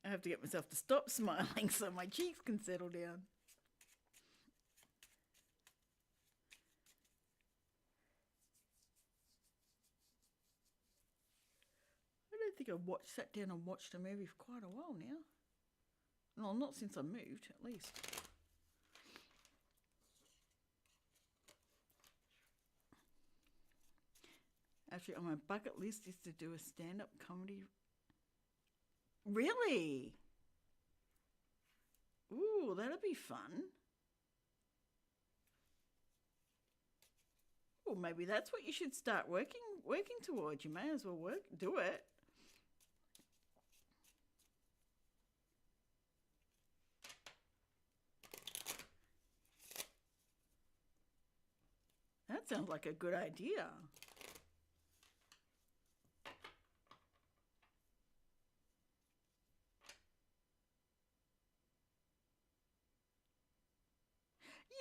I have to get myself to stop smiling so my cheeks can settle down. I don't think I've sat down and watched a movie for quite a while now. Well, not since I moved, at least. Actually, on my bucket list is to do a stand-up comedy. Really? Ooh, that'd be fun. Well, maybe that's what you should start working towards. You may as well do it. That sounds like a good idea.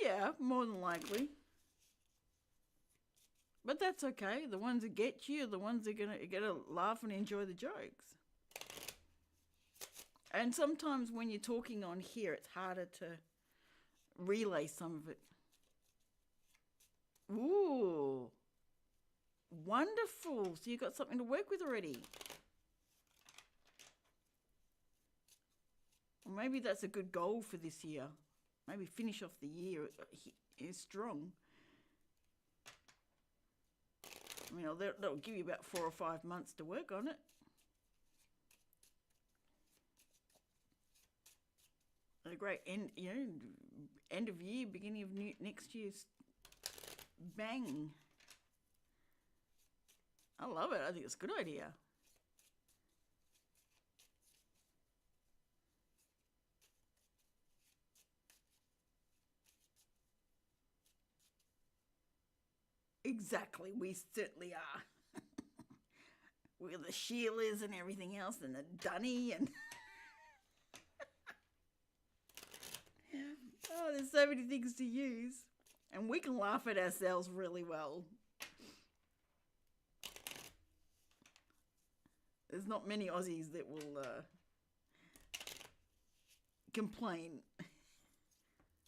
Yeah, more than likely. But that's okay. The ones that get you are the ones that are gonna laugh and enjoy the jokes. And sometimes when you're talking on here, it's harder to relay some of it. Ooh, wonderful. So you got something to work with already. Or maybe that's a good goal for this year. Maybe finish off the year strong. I mean, that'll give you about 4 or 5 months to work on it. A great end of year, beginning of next year's bang. I love it. I think it's a good idea. Exactly, we certainly are. We're the Sheilas and everything else, and the Dunny, and oh, there's so many things to use, and we can laugh at ourselves really well. There's not many Aussies that will complain,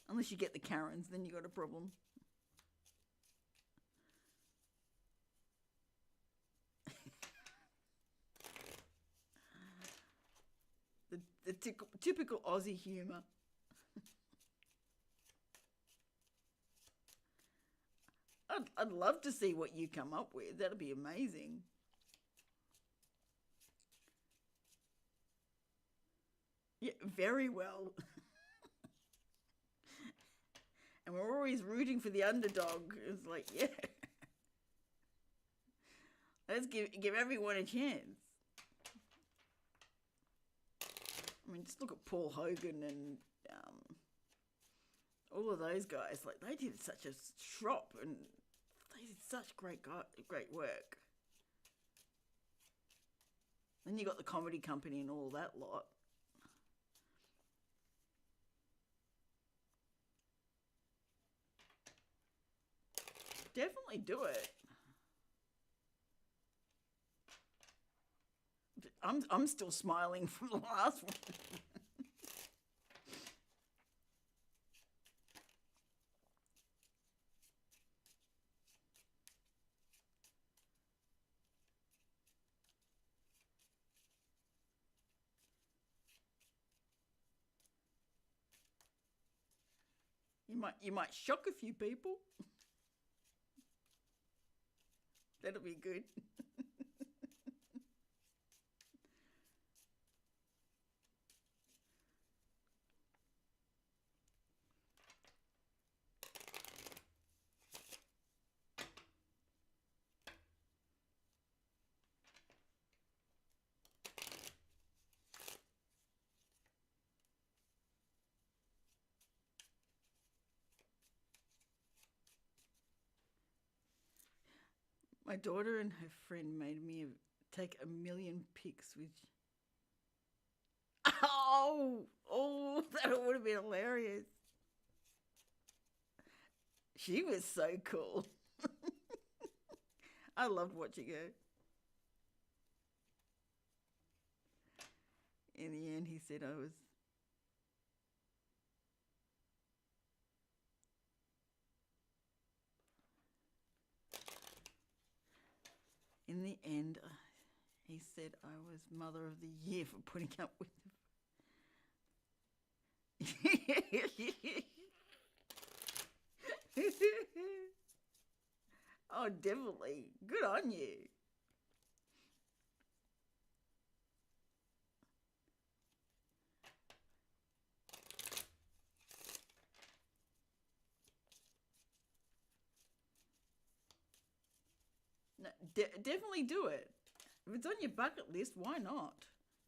unless you get the Karens, then you got a problem. The typical Aussie humour. I'd love to see what you come up with. That'd be amazing. Yeah, very well. And we're always rooting for the underdog. It's like, yeah. Let's give everyone a chance. I mean, just look at Paul Hogan and all of those guys. Like, they did such a strop, and they did such great work. Then you got the comedy company and all that lot. Definitely do it. I'm still smiling from the last one. You might shock a few people. That'll be good. My daughter and her friend made me take 1,000,000 pics with. Oh, that would have been hilarious. She was so cool. I loved watching her. In the end, he said I was. In the end, he said I was Mother of the Year for putting up with. Oh, definitely. Good on you. No, definitely do it. If it's on your bucket list, why not?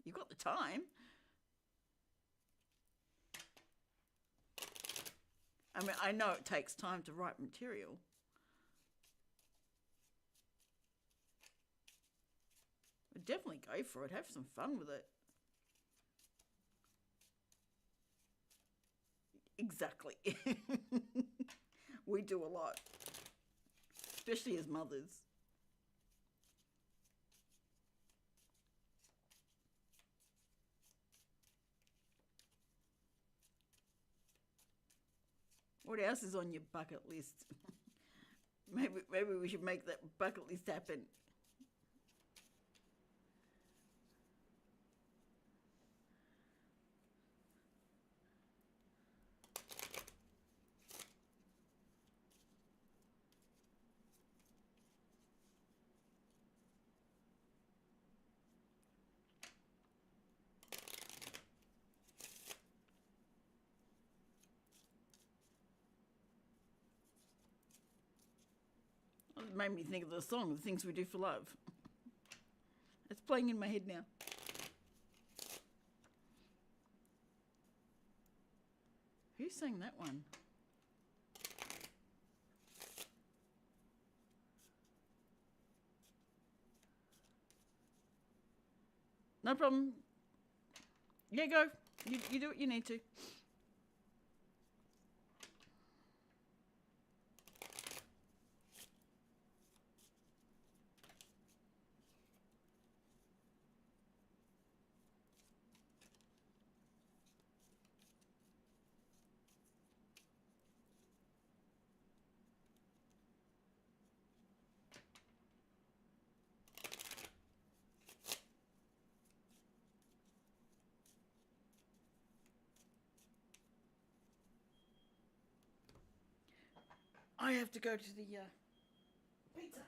You've got the time. I mean, I know it takes time to write material. But definitely go for it. Have some fun with it. Exactly. We do a lot, especially as mothers. What else is on your bucket list? Maybe we should make that bucket list happen. It made me think of the song, The Things We Do for Love. It's playing in my head now. Who sang that one? No problem. Yeah, go. You do what you need to. I have to go to the pizza.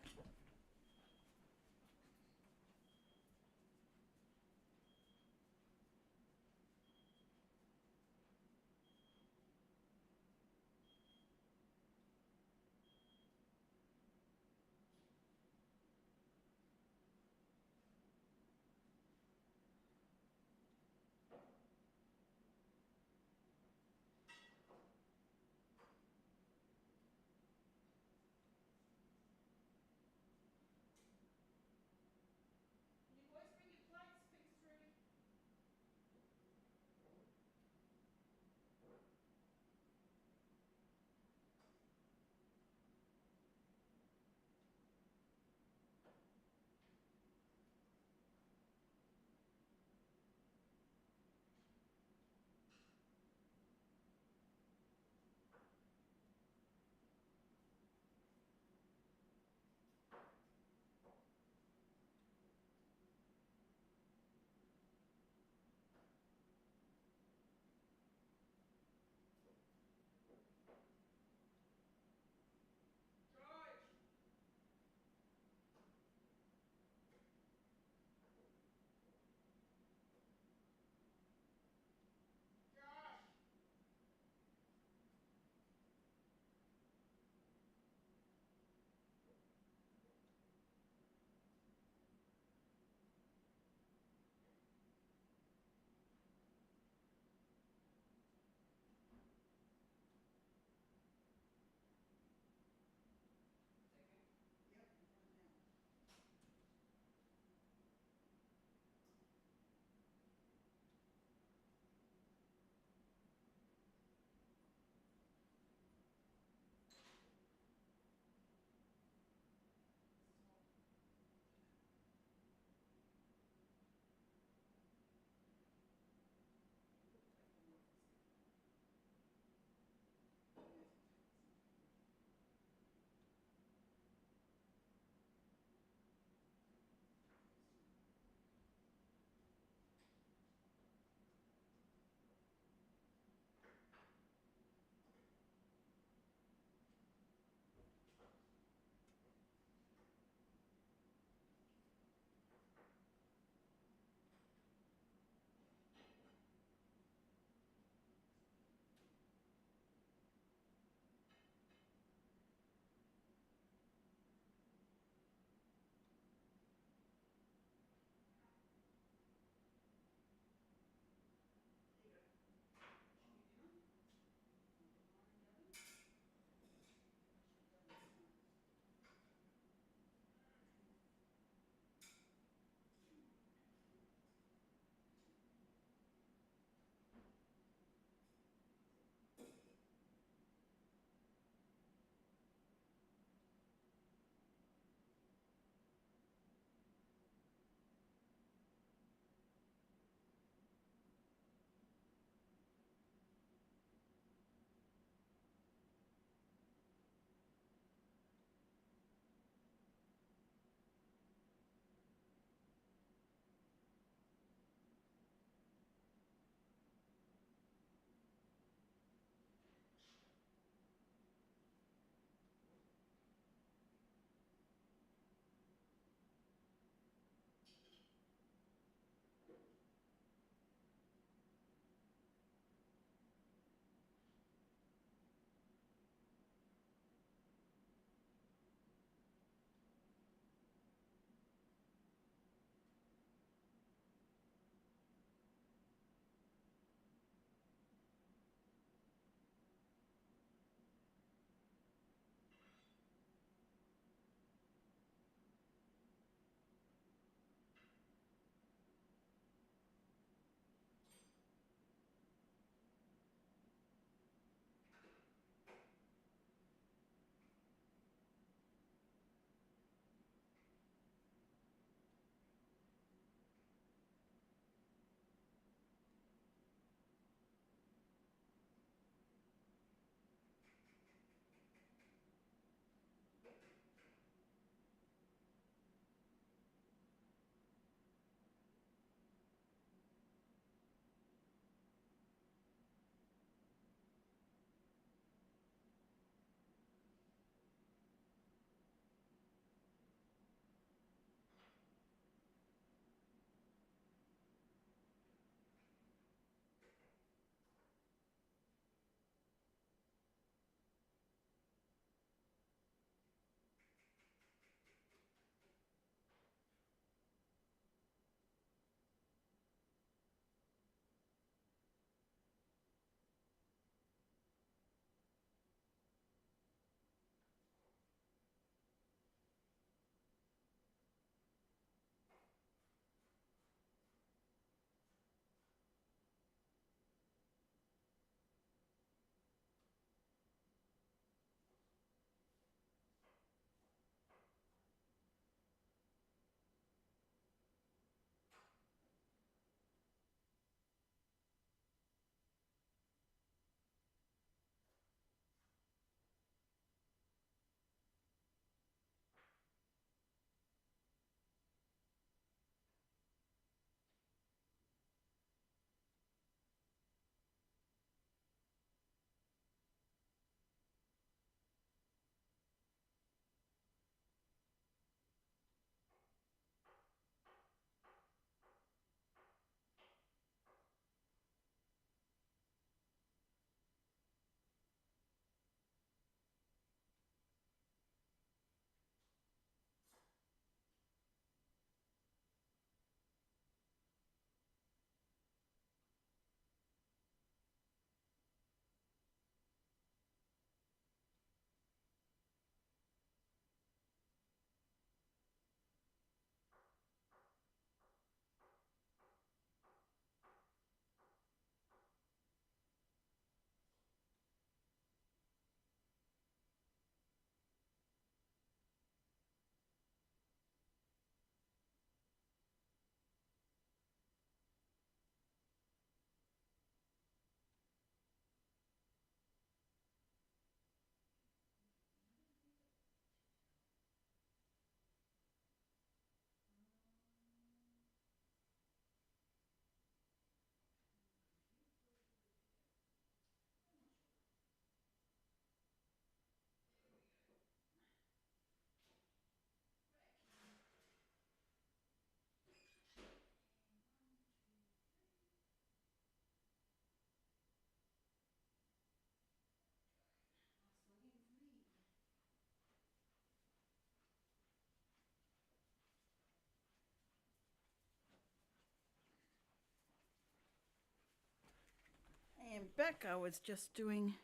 came back, I was just doing...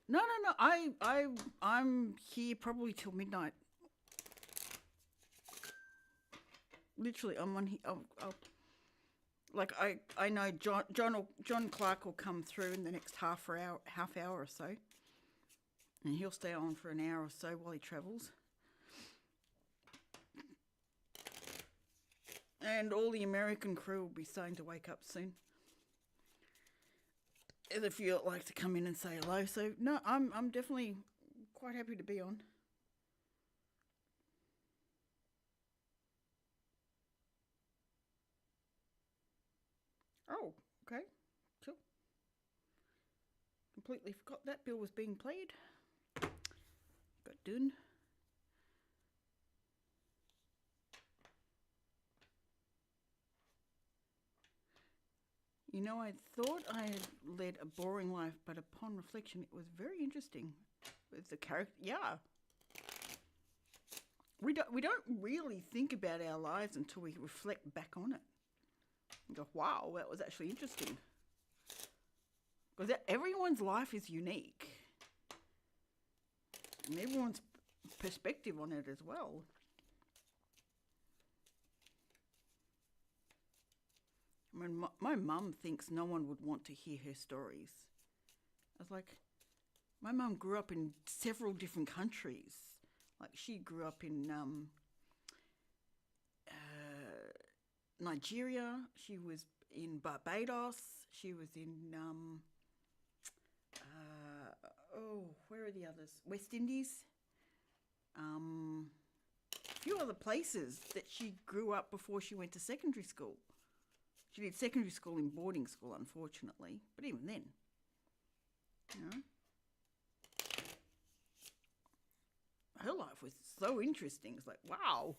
No. I'm here probably till midnight. Literally, I'm on here. Like I know John Clark will come through in the next half hour or so, and he'll stay on for an hour or so while he travels. And all the American crew will be starting to wake up soon. If you'd like to come in and say hello. So no, I'm definitely quite happy to be on. Oh, okay, cool. Completely forgot that bill was being played. Got done. You know, I thought I had led a boring life, but upon reflection, it was very interesting. With the character, yeah. We don't really think about our lives until we reflect back on it. And go, wow, that was actually interesting. Because everyone's life is unique. And everyone's perspective on it as well. I mean, my mum thinks no one would want to hear her stories. I was like, my mum grew up in several different countries. Like, she grew up in Nigeria. She was in Barbados. She was in, where are the others? West Indies. A few other places that she grew up before she went to secondary school. She did secondary school in boarding school, unfortunately, but even then, you know. Her life was so interesting. It's like, wow.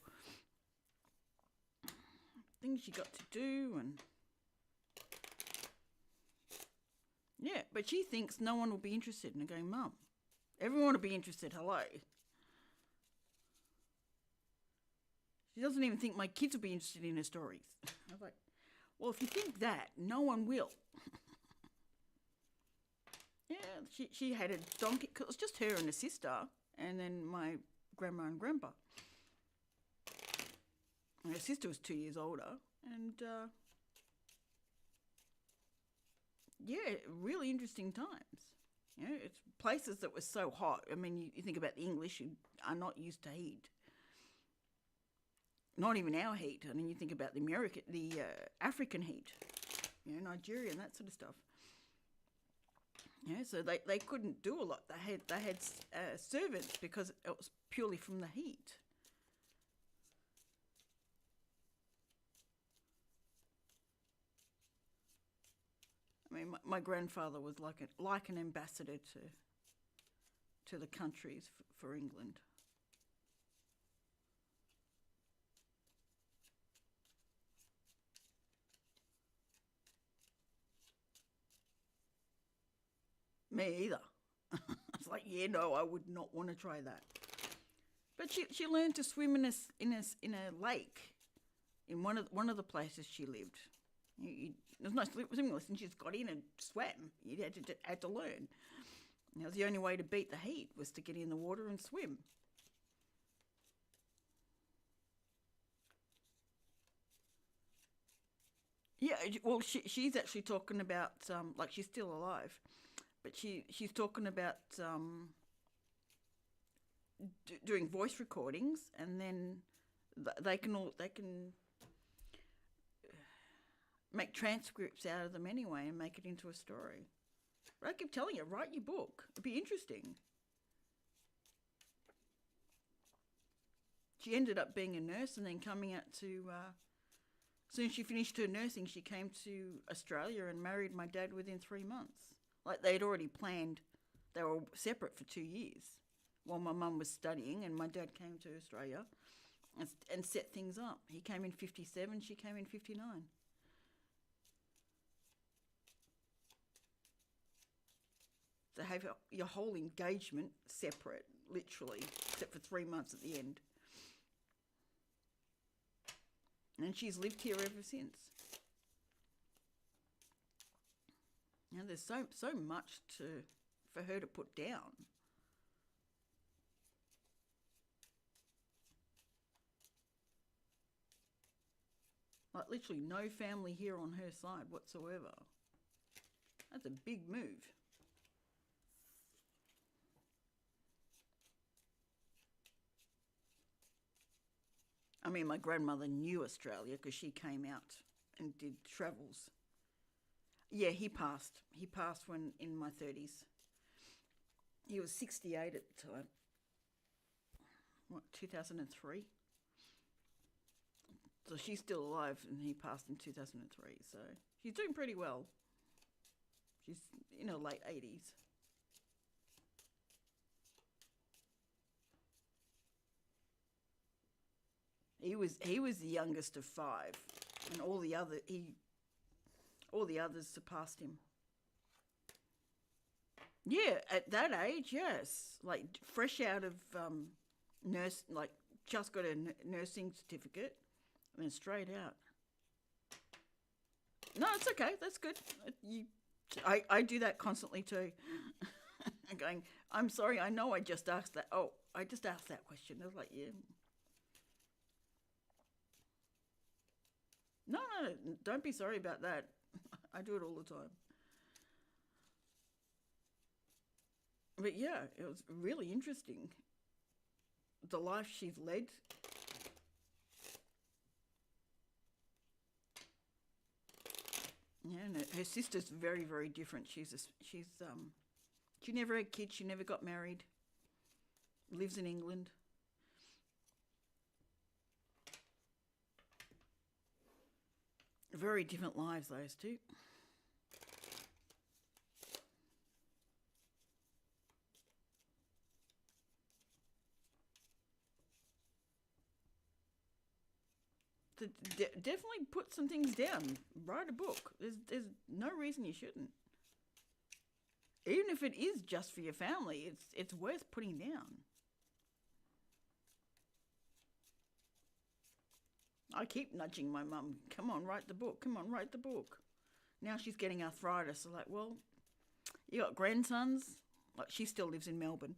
Things she got to do and... Yeah, but she thinks no one will be interested. And I'm going, Mum, everyone will be interested. Hello. She doesn't even think my kids will be interested in her stories. I was like, well, if you think that, no one will. Yeah, she had a donkey. Cause it was just her and her sister, and then my grandma and grandpa. And her sister was 2 years older, and yeah, really interesting times. You know, it's places that were so hot. I mean, you think about the English who are not used to heat. Not even our heat. I mean, you think about the African heat, you know, Nigeria and that sort of stuff. Yeah, so they couldn't do a lot. They had servants because it was purely from the heat. I mean, my grandfather was like an ambassador to the countries for England. Me either. It's like, yeah, no, I would not want to try that. But she learned to swim in a lake in one of the places she lived. There's no swimming lesson. She just got in and swam. You had to learn. And that was the only way to beat the heat, was to get in the water and swim. Yeah, well, she's actually talking about like, she's still alive, but she's talking about doing voice recordings, and then they can make transcripts out of them anyway and make it into a story. But I keep telling you, write your book. It'd be interesting. She ended up being a nurse and then coming out to... as soon as she finished her nursing, she came to Australia and married my dad within 3 months. Like, they'd already planned. They were separate for 2 years while my mum was studying, and my dad came to Australia and set things up. He came in 57, she came in 59. So have your whole engagement separate, literally, except for 3 months at the end. And she's lived here ever since. There's so much for her to put down. Like literally no family here on her side whatsoever. That's a big move. I mean, my grandmother knew Australia because she came out and did travels. Yeah, he passed. He passed when in my 30s. He was 68 at the time. What, 2003? So she's still alive and he passed in 2003. So she's doing pretty well. She's in her late 80s. He was the youngest of 5, and all the others surpassed him. Yeah, at that age, yes, like fresh out of nurse, like just got a nursing certificate, and then straight out. No, it's okay. That's good. I do that constantly too. Going, I'm sorry. I know I just asked that. Oh, I just asked that question. I was like, yeah. No, don't be sorry about that. I do it all the time. But yeah, it was really interesting. The life she's led. Yeah, and her sister's very, very different. She never had kids. She never got married. Lives in England. Very different lives, those two. Definitely put some things down. Write a book. There's no reason you shouldn't. Even if it is just for your family, it's worth putting down. I keep nudging my mum. Come on, write the book. Come on, write the book. Now she's getting arthritis. So like, well, you got grandsons. Like she still lives in Melbourne.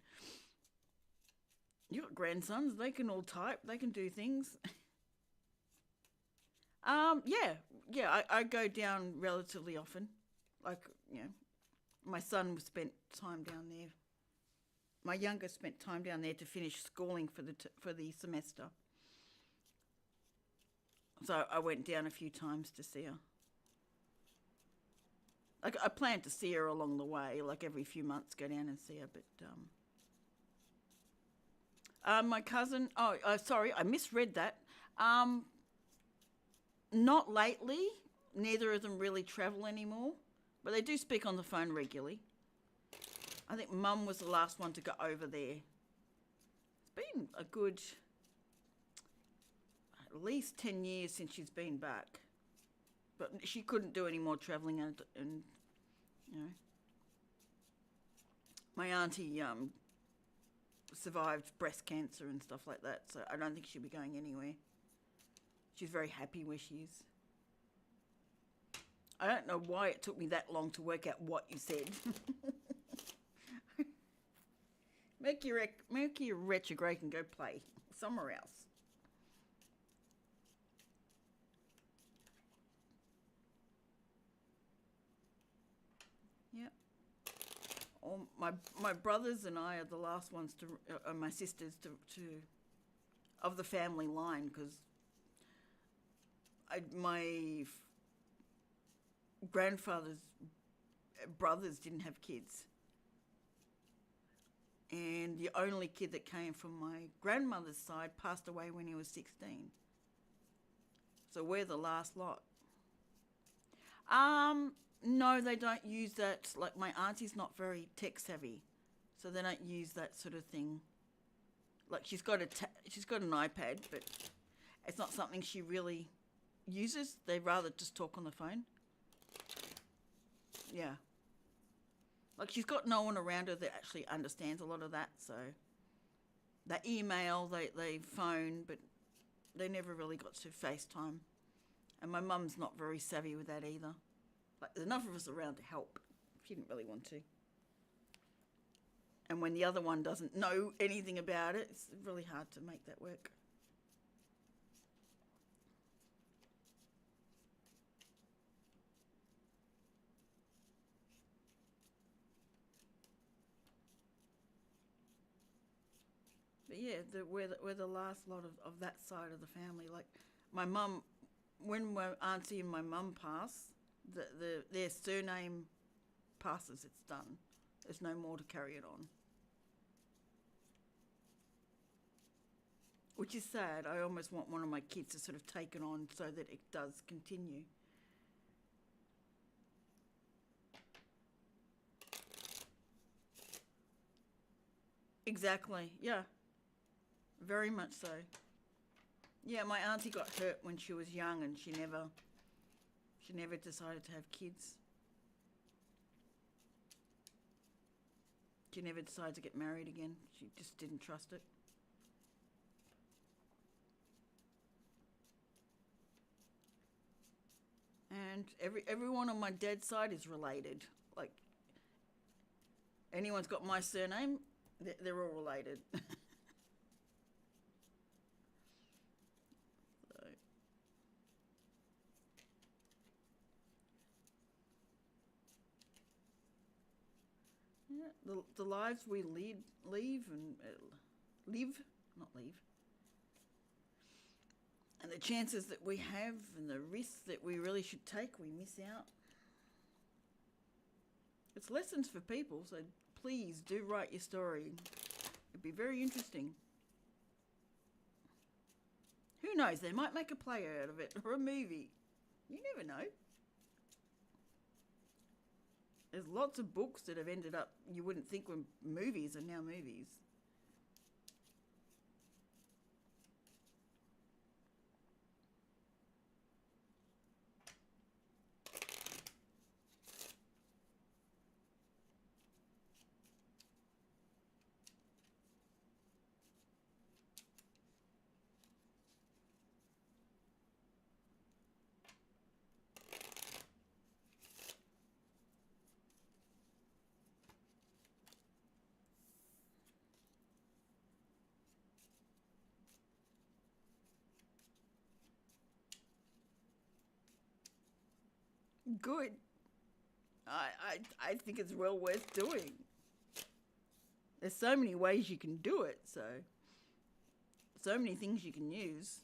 You got grandsons. They can all type. They can do things. Yeah. I go down relatively often. Like, my son spent time down there. My youngest spent time down there to finish schooling for the semester. So I went down a few times to see her. Like I plan to see her along the way, like every few months, go down and see her. But my cousin. Oh, sorry, I misread that. Not lately. Neither of them really travel anymore, but they do speak on the phone regularly. I think Mum was the last one to go over there. It's been a good at least 10 years since she's been back. But she couldn't do any more travelling and my auntie survived breast cancer and stuff like that, so I don't think she'll be going anywhere. She's very happy where she is. I don't know why it took me that long to work out what you said. Mercury retrograde and go play somewhere else. Yeah. My brothers and I are the last ones to, my sisters to of the family line, because my grandfather's brothers didn't have kids. And the only kid that came from my grandmother's side passed away when he was 16. So we're the last lot. No, they don't use that. Like my auntie's not very tech savvy, so they don't use that sort of thing. Like she's got an iPad, but it's not something she really uses. They rather just talk on the phone. Yeah. Like she's got no one around her that actually understands a lot of that. So they email, they phone, but they never really got to FaceTime And my mum's not very savvy with that either. Like, there's enough of us around to help. She didn't really want to. And when the other one doesn't know anything about it, it's really hard to make that work. But yeah, we're the last lot of that side of the family. Like, my mum, when my auntie and my mum pass, their surname passes, it's done. There's no more to carry it on. Which is sad. I almost want one of my kids to sort of take it on so that it does continue. Exactly, yeah. Very much so. Yeah, my auntie got hurt when she was young and she never decided to have kids. She never decided to get married again. She just didn't trust it. And everyone on my dad's side is related. Like, anyone's got my surname, they're all related. So, yeah, the lives we live, not leave, and the chances that we have and the risks that we really should take, we miss out. It's lessons for people, so please do write your story. It'd be very interesting. Who knows, they might make a play out of it or a movie. You never know. There's lots of books that have ended up, you wouldn't think were movies, are now movies. Good. I think it's well worth doing. There's so many ways you can do it, so many things you can use.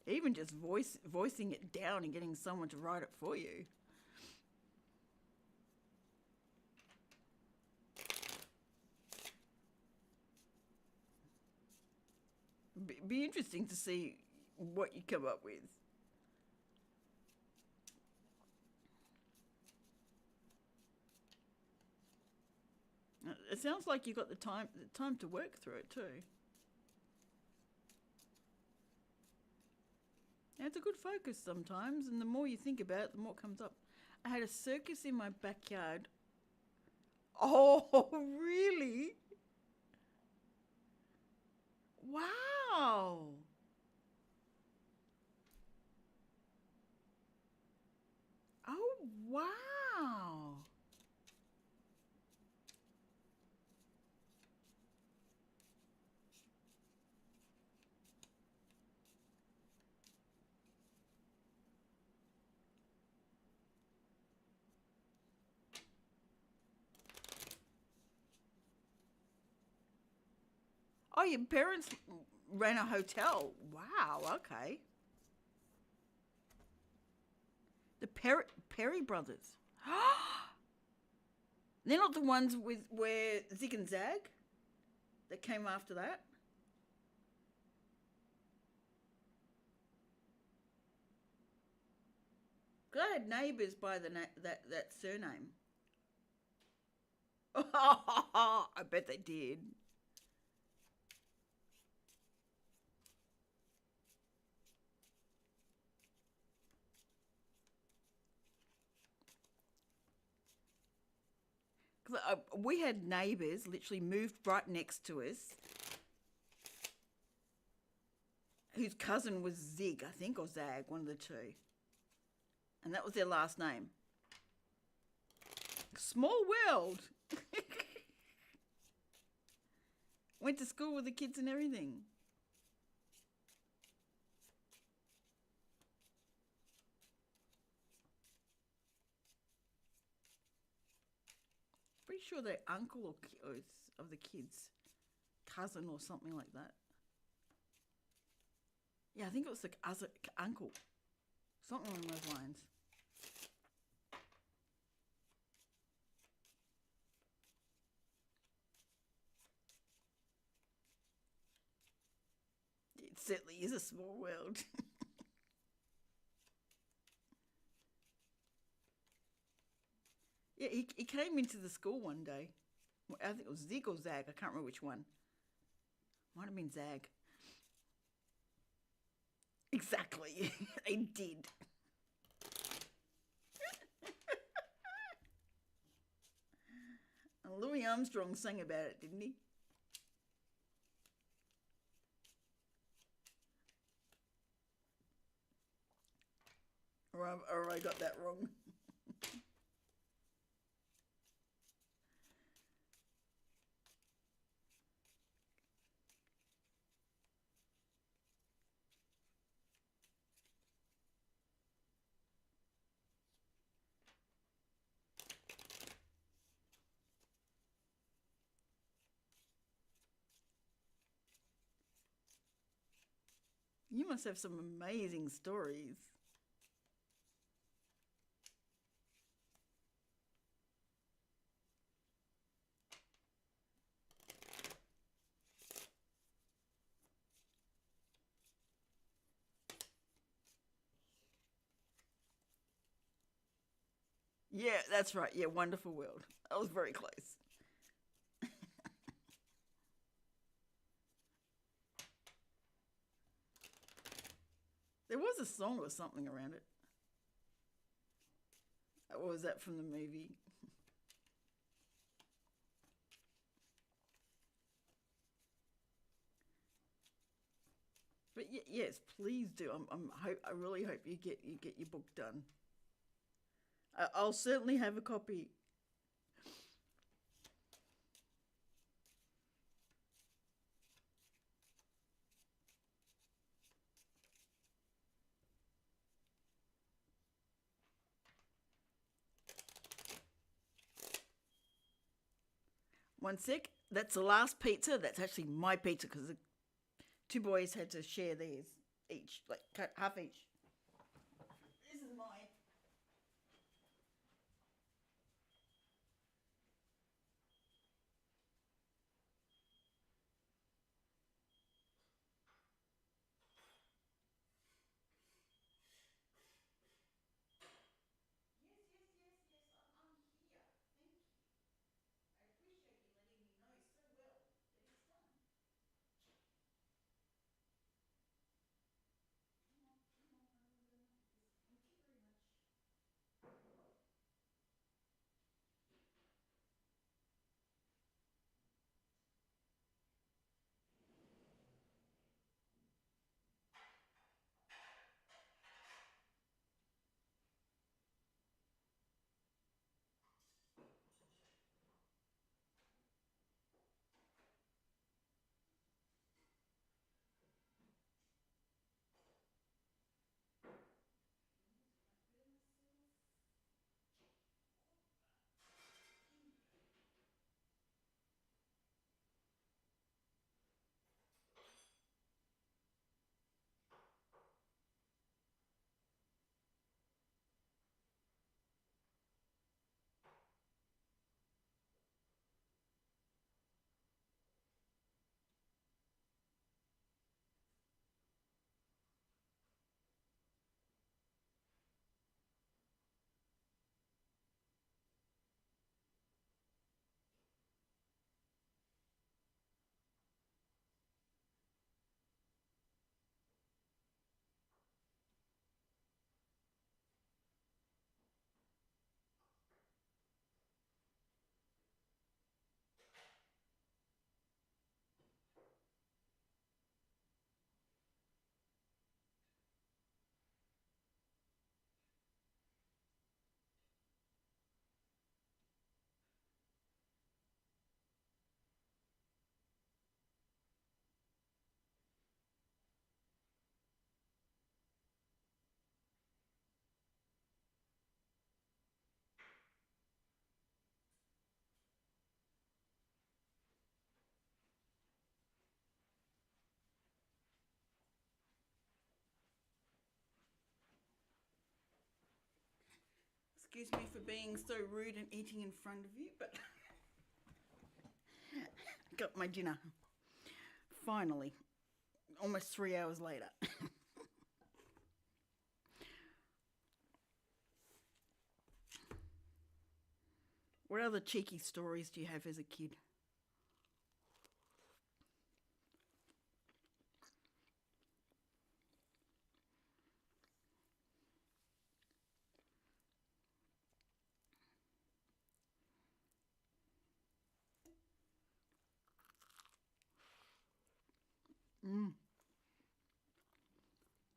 Even just voicing it down and getting someone to write it for you. Be interesting to see what you come up with. It sounds like you've got the time to work through it too. And it's a good focus sometimes, and the more you think about it, the more it comes up. I had a circus in my backyard. Oh, really? Wow. Oh, wow. Oh, your parents ran a hotel. Wow, okay. The Perry brothers. They're not the ones with where Zig and Zag that came after that. Because I had neighbours by that surname. I bet they did. We had neighbours literally moved right next to us, whose cousin was Zig, I think, or Zag, one of the two. And that was their last name. Small world. Went to school with the kids and everything. Pretty sure they're uncle or of the kids, cousin or something like that. Yeah, I think it was the uncle, something along those lines. It certainly is a small world. Yeah, he came into the school one day. I think it was Zig or Zag. I can't remember which one. Might have been Zag. Exactly. They did. And Louis Armstrong sang about it, didn't he? Or I got that wrong. You must have some amazing stories. Yeah, that's right. Yeah, Wonderful World. That was very close. There was a song or something around it. Or was that from the movie? But yes, please do. I really hope you get your book done. I'll certainly have a copy. One sec. That's the last pizza. That's actually my pizza because the two boys had to share theirs each, like half each. This is mine. Yes, yes, yes, yes. I'm here. Thank you. I appreciate you letting me know so well that it's done. Come on, come on. Excuse me for being so rude and eating in front of you, but got my dinner. Finally. Almost 3 hours later. What other cheeky stories do you have as a kid?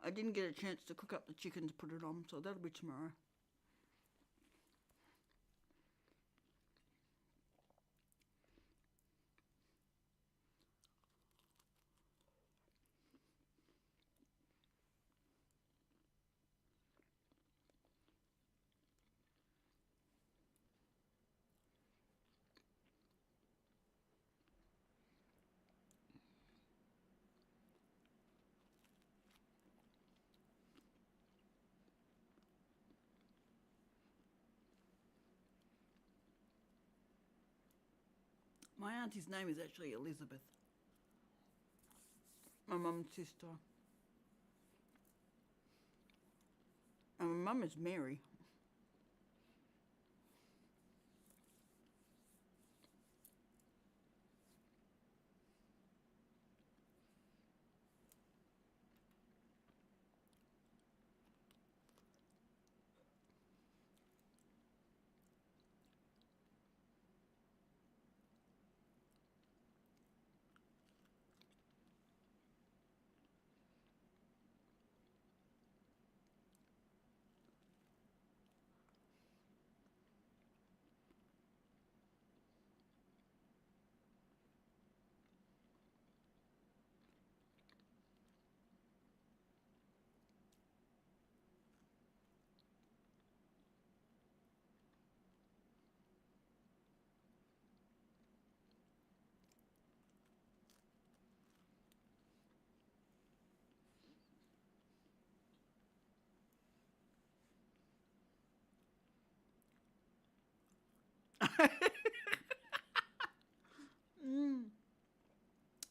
I didn't get a chance to cook up the chicken to put it on, so that'll be tomorrow. My auntie's name is actually Elizabeth. My mum's sister. And my mum is Mary.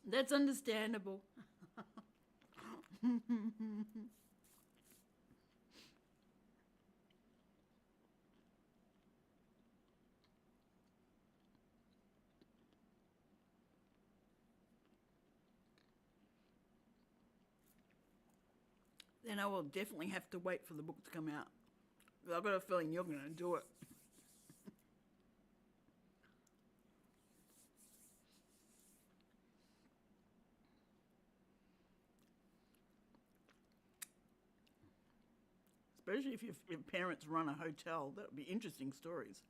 That's understandable. Then I will definitely have to wait for the book to come out. I've got a feeling you're going to do it. Especially if your parents run a hotel. That would be interesting stories.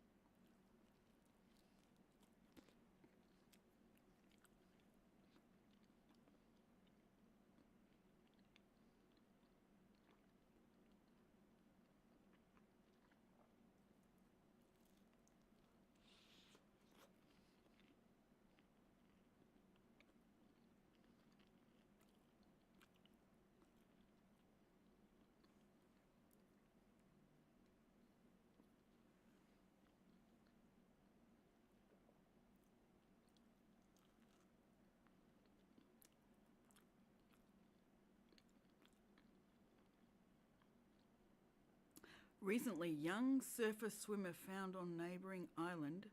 Recently, young surfer swimmer found on neighbouring island.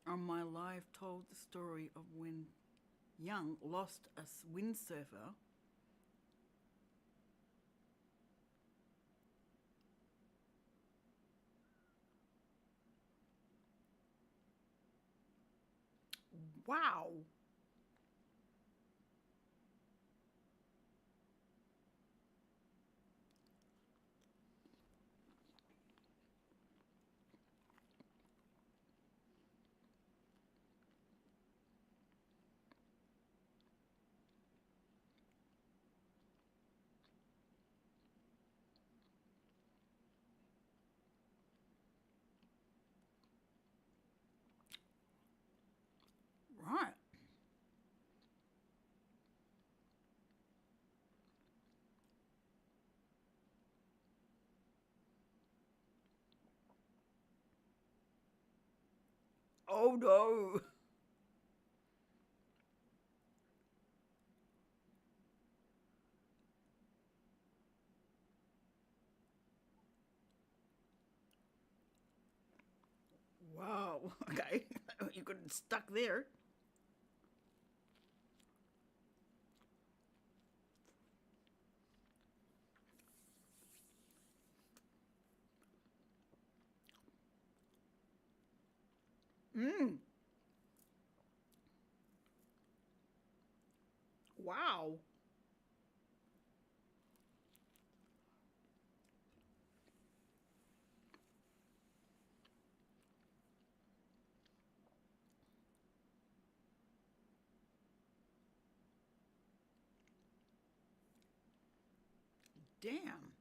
On my live told the story of when Young lost a windsurfer wow. Right. Oh no. Wow. Okay. You got stuck there. Mm. Wow. Damn.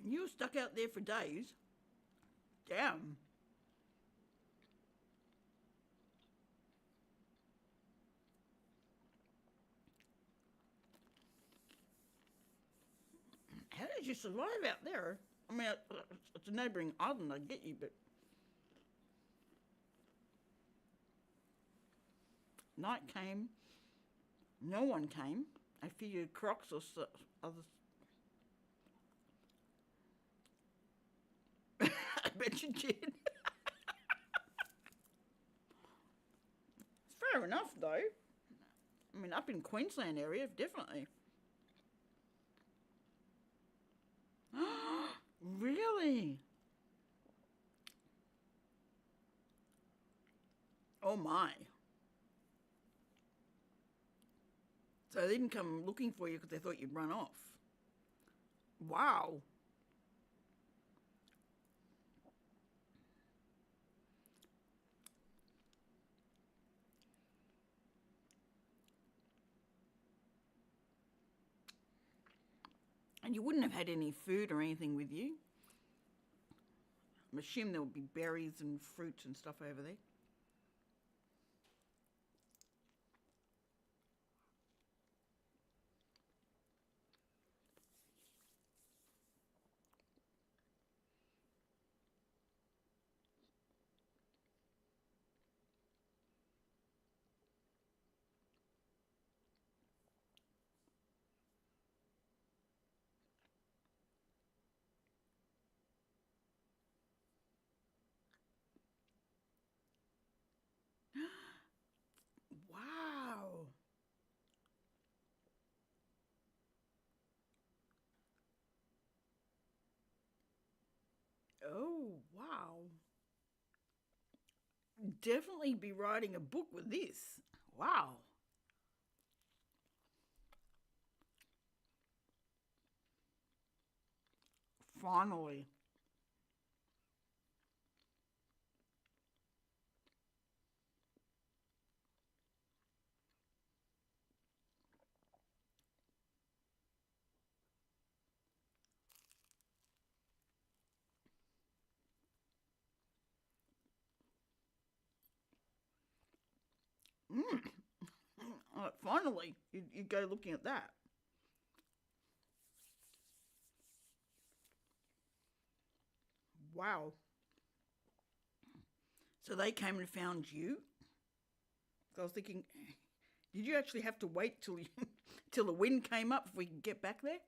You were stuck out there for days. Damn. How did you survive out there? I mean, it's a neighbouring island, I get you, but night came, no one came. I figured crocs or other. I bet you did. It's fair enough, though. I mean, up in Queensland area, definitely. Really? Oh my. So they didn't come looking for you because they thought you'd run off. Wow. And you wouldn't have had any food or anything with you. I'm assuming there would be berries and fruits and stuff over there. Wow. Oh, wow. Definitely be writing a book with this. Wow. Finally. Mm. Finally, you go looking at that. Wow. So they came and found you? So I was thinking, did you actually have to wait till till the wind came up before we could get back there?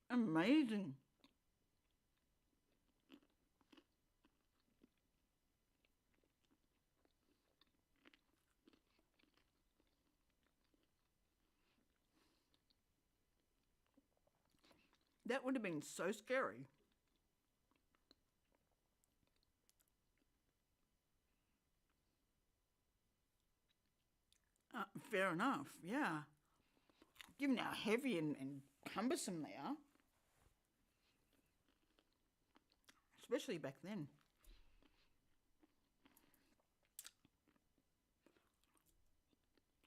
Amazing. That would have been so scary. Fair enough, yeah. Given how heavy and cumbersome they are, especially back then.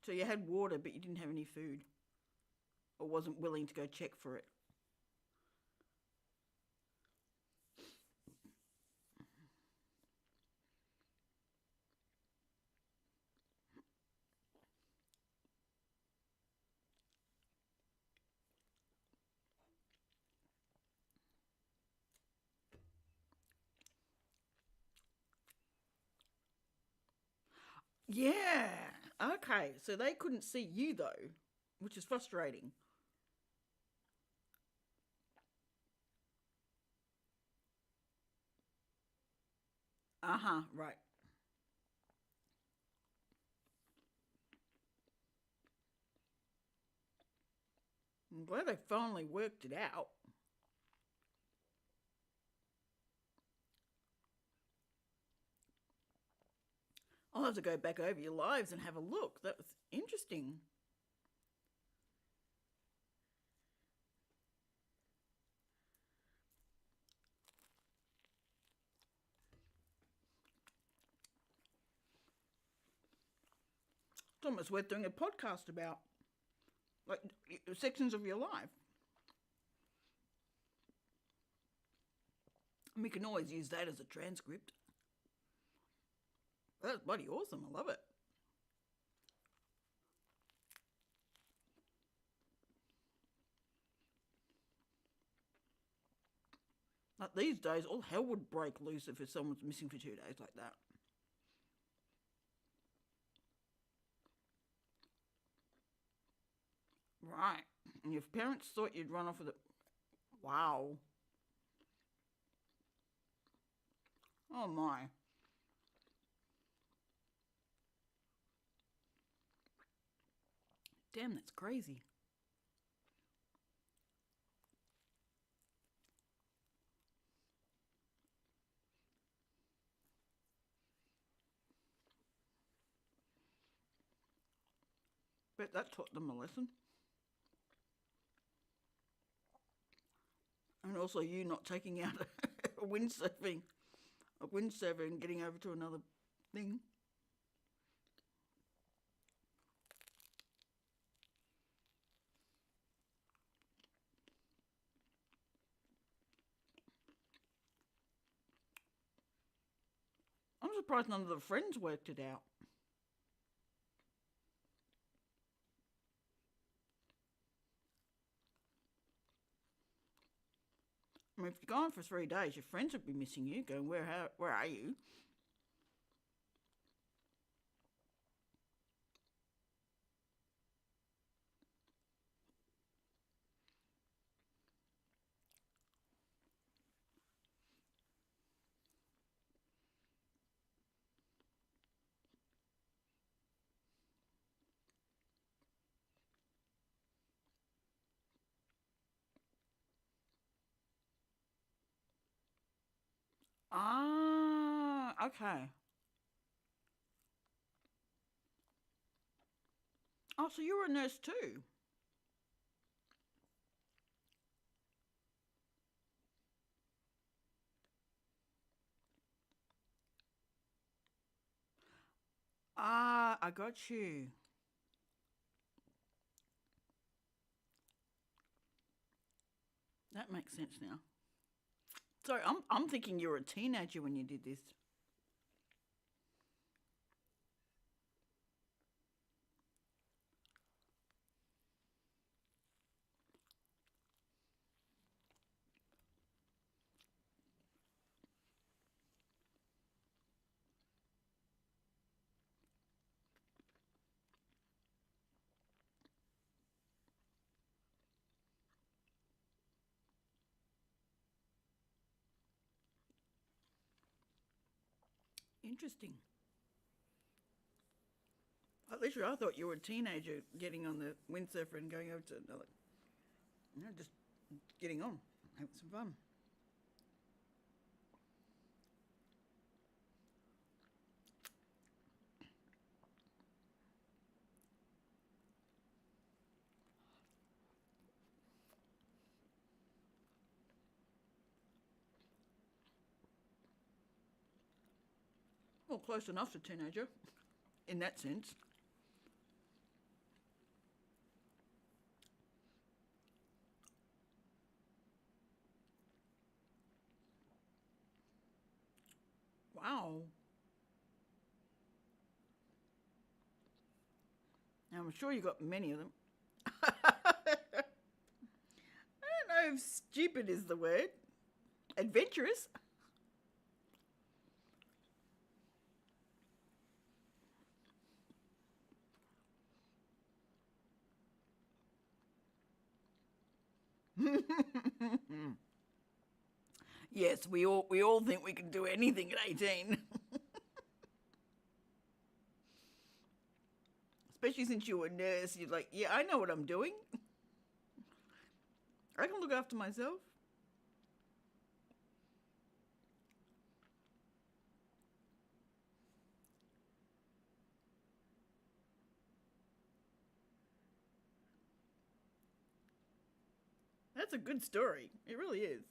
So you had water, but you didn't have any food, or wasn't willing to go check for it. Yeah. Okay. So they couldn't see you though, which is frustrating. Right. I'm glad they finally worked it out. I'll have to go back over your lives and have a look. That was interesting. It's almost worth doing a podcast about, like, sections of your life. And we can always use that as a transcript. That's bloody awesome. I love it. Like these days, all hell would break loose if someone's missing for 2 days like that. Right. And your parents thought you'd run off with it. Wow. Oh my. Damn, that's crazy. Bet that taught them a lesson. And also you not taking out a windsurfer and getting over to another thing. I'm surprised none of the friends worked it out. I mean, if you're gone for 3 days, your friends would be missing you, going, where are you? Ah, okay. Oh, so you were a nurse too? Ah, I got you. That makes sense now. Sorry, I'm thinking you were a teenager when you did this. Interesting. Literally, I thought you were a teenager getting on the windsurfer and going over to another. Just getting on, having some fun. Well, close enough to teenager, in that sense. Wow. Now, I'm sure you got many of them. I don't know if stupid is the word. Adventurous. Yes, we all think we can do anything at 18. Especially since you were a nurse, you're like, yeah, I know what I'm doing. I can look after myself. That's a good story. It really is.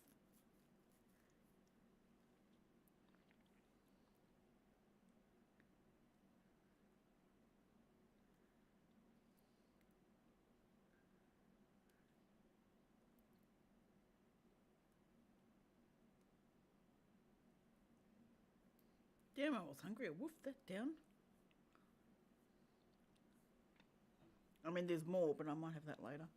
Damn, I was hungry. I woofed that down. I mean, there's more, but I might have that later.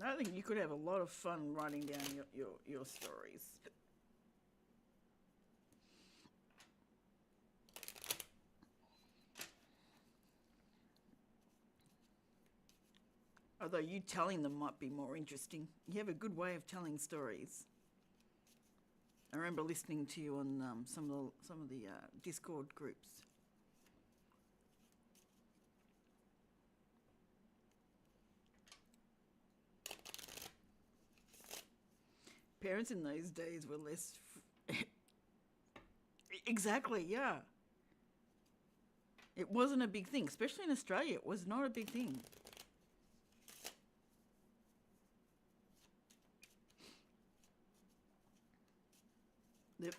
I think you could have a lot of fun writing down your stories. Although you telling them might be more interesting. You have a good way of telling stories. I remember listening to you on some of the Discord groups. Parents in those days were less. Exactly, yeah. It wasn't a big thing, especially in Australia. It was not a big thing.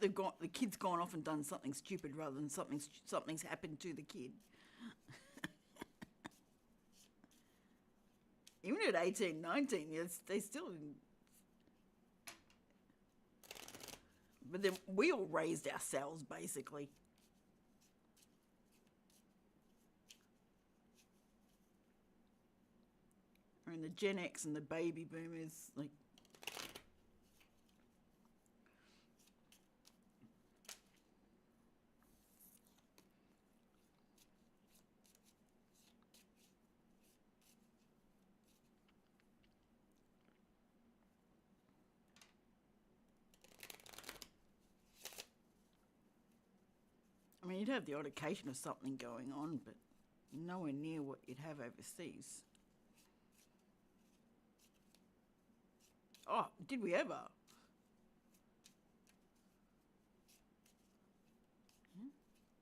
They've gone. The kid's gone off and done something stupid rather than something's happened to the kid. Even at 18, 19, they still. But then we all raised ourselves basically. I mean, the Gen X and the baby boomers, like. I mean, you'd have the odd occasion of something going on, but nowhere near what you'd have overseas. Oh, did we ever?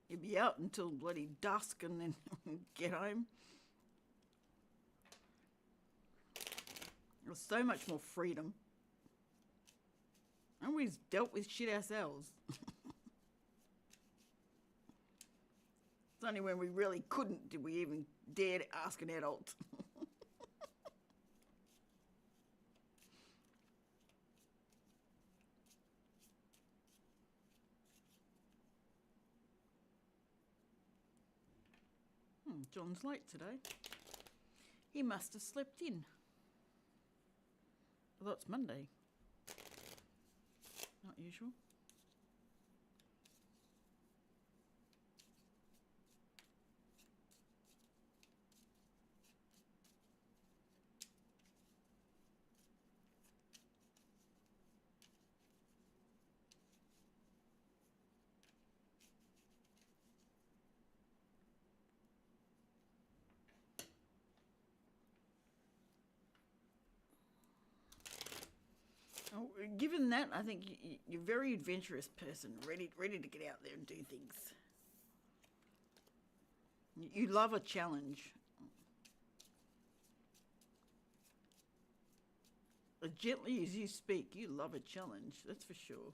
You'd be out until bloody dusk and then get home. There was so much more freedom. And we dealt with shit ourselves. It's only when we really couldn't did we even dare to ask an adult. John's late today. He must have slept in. Although it's Monday. Not usual. Oh, given that, I think you're a very adventurous person, ready to get out there and do things. You love a challenge. As gently as you speak, you love a challenge, that's for sure.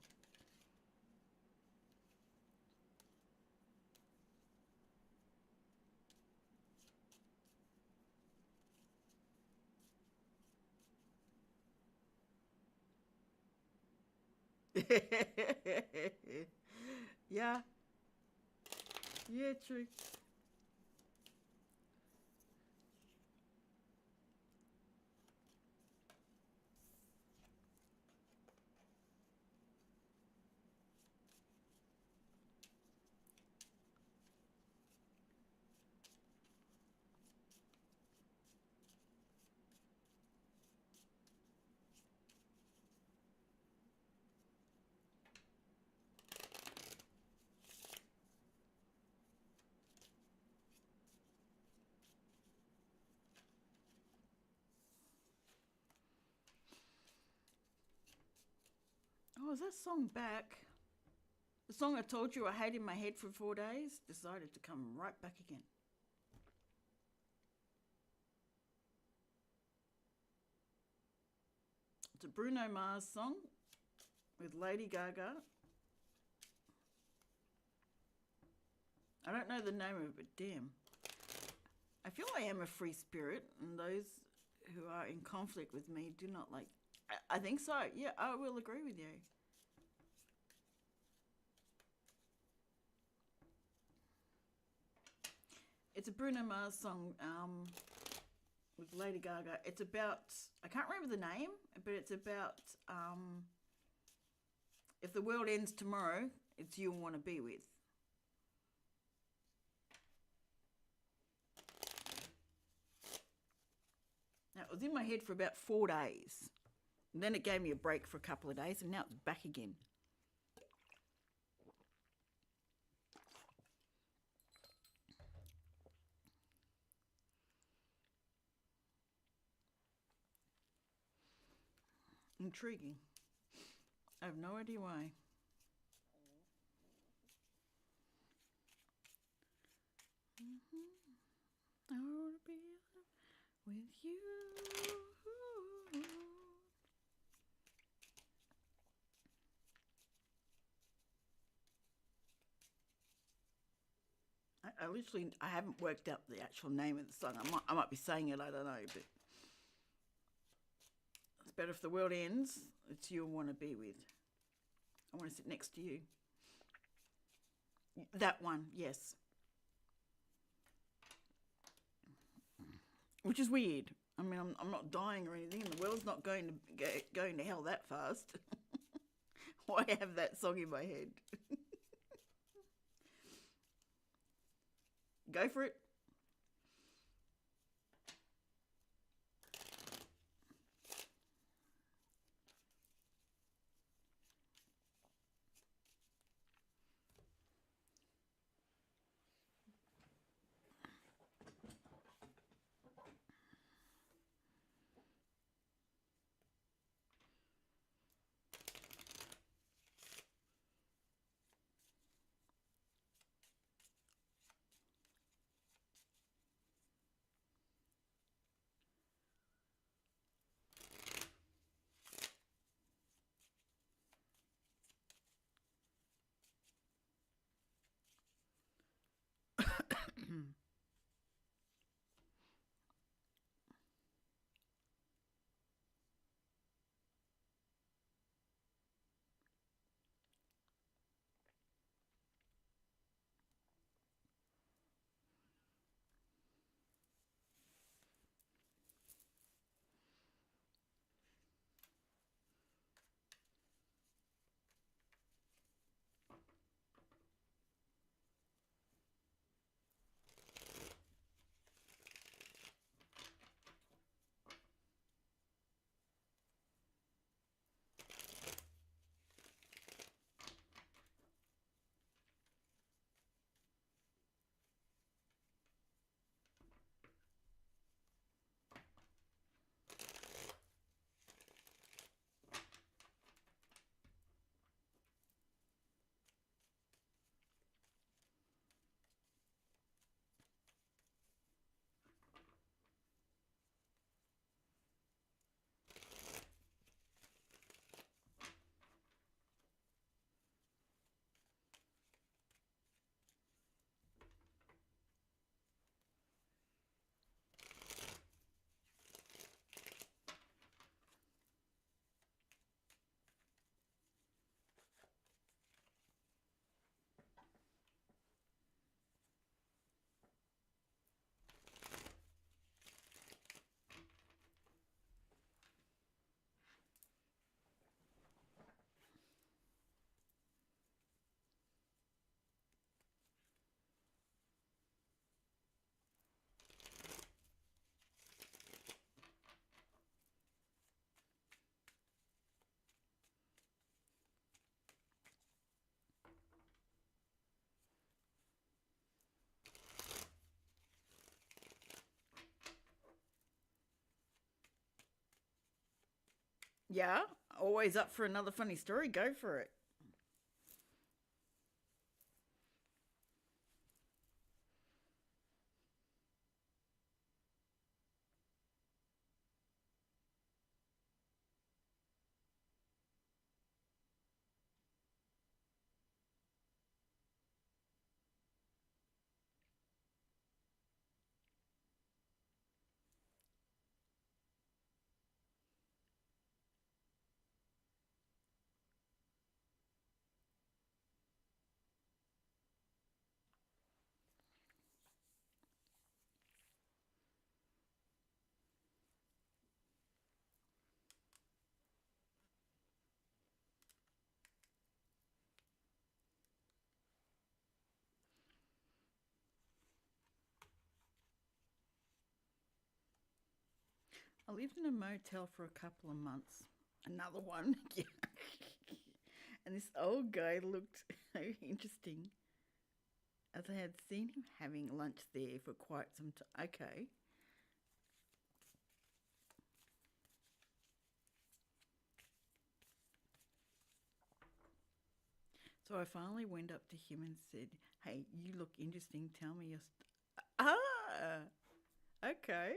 Yeah, yeah, true. Oh, is that song back? The song I told you I had in my head for 4 days decided to come right back again. It's a Bruno Mars song with Lady Gaga. I don't know the name of it, but damn. I feel I am a free spirit, and those who are in conflict with me do not like. I think so. Yeah, I will agree with you. It's a Bruno Mars song with Lady Gaga. It's about, I can't remember the name, but it's about if the world ends tomorrow, it's you I want to be with. Now, it was in my head for about 4 days. And then it gave me a break for a couple of days, and now it's back again. Intriguing. I have no idea why. I want to be with you. I literally, I haven't worked out the actual name of the song. I might be saying it, I don't know, but it's better if the world ends, it's you I want to be with. I want to sit next to you. That one, yes. Which is weird. I mean, I'm not dying or anything, and the world's not going to hell that fast. Why have that song in my head? Go for it. Yeah, always up for another funny story. Go for it. I lived in a motel for a couple of months. Another one. Yeah. And this old guy looked so interesting as I had seen him having lunch there for quite some time. Okay. So I finally went up to him and said, "Hey, you look interesting. Tell me your Ah, okay.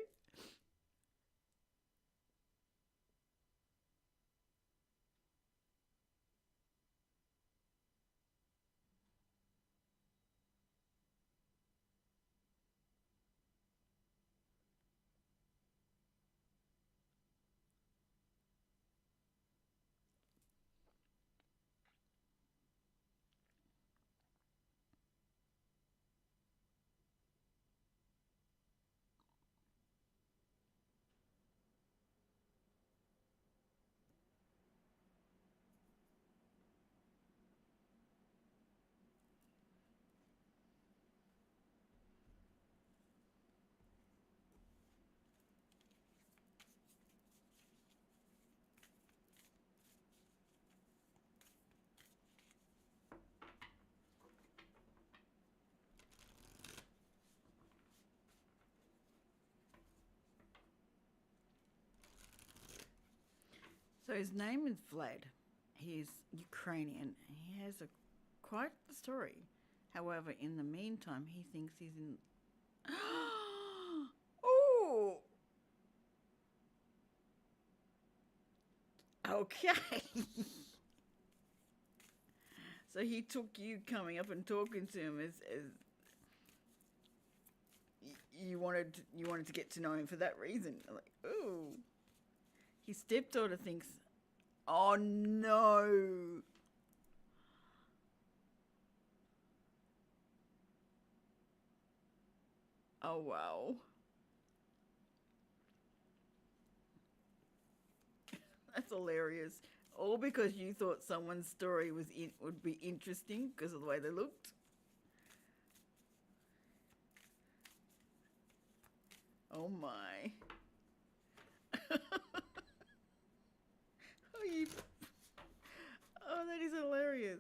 So his name is Vlad. He's Ukrainian. He has a quite the story. However, in the meantime, he thinks he's in. Oh, okay. So he took you coming up and talking to him as you wanted to get to know him for that reason. Like, ooh, his stepdaughter thinks, oh no. Oh wow. That's hilarious. All because you thought someone's story would be interesting because of the way they looked. Oh my. Oh, you. Oh, that is hilarious.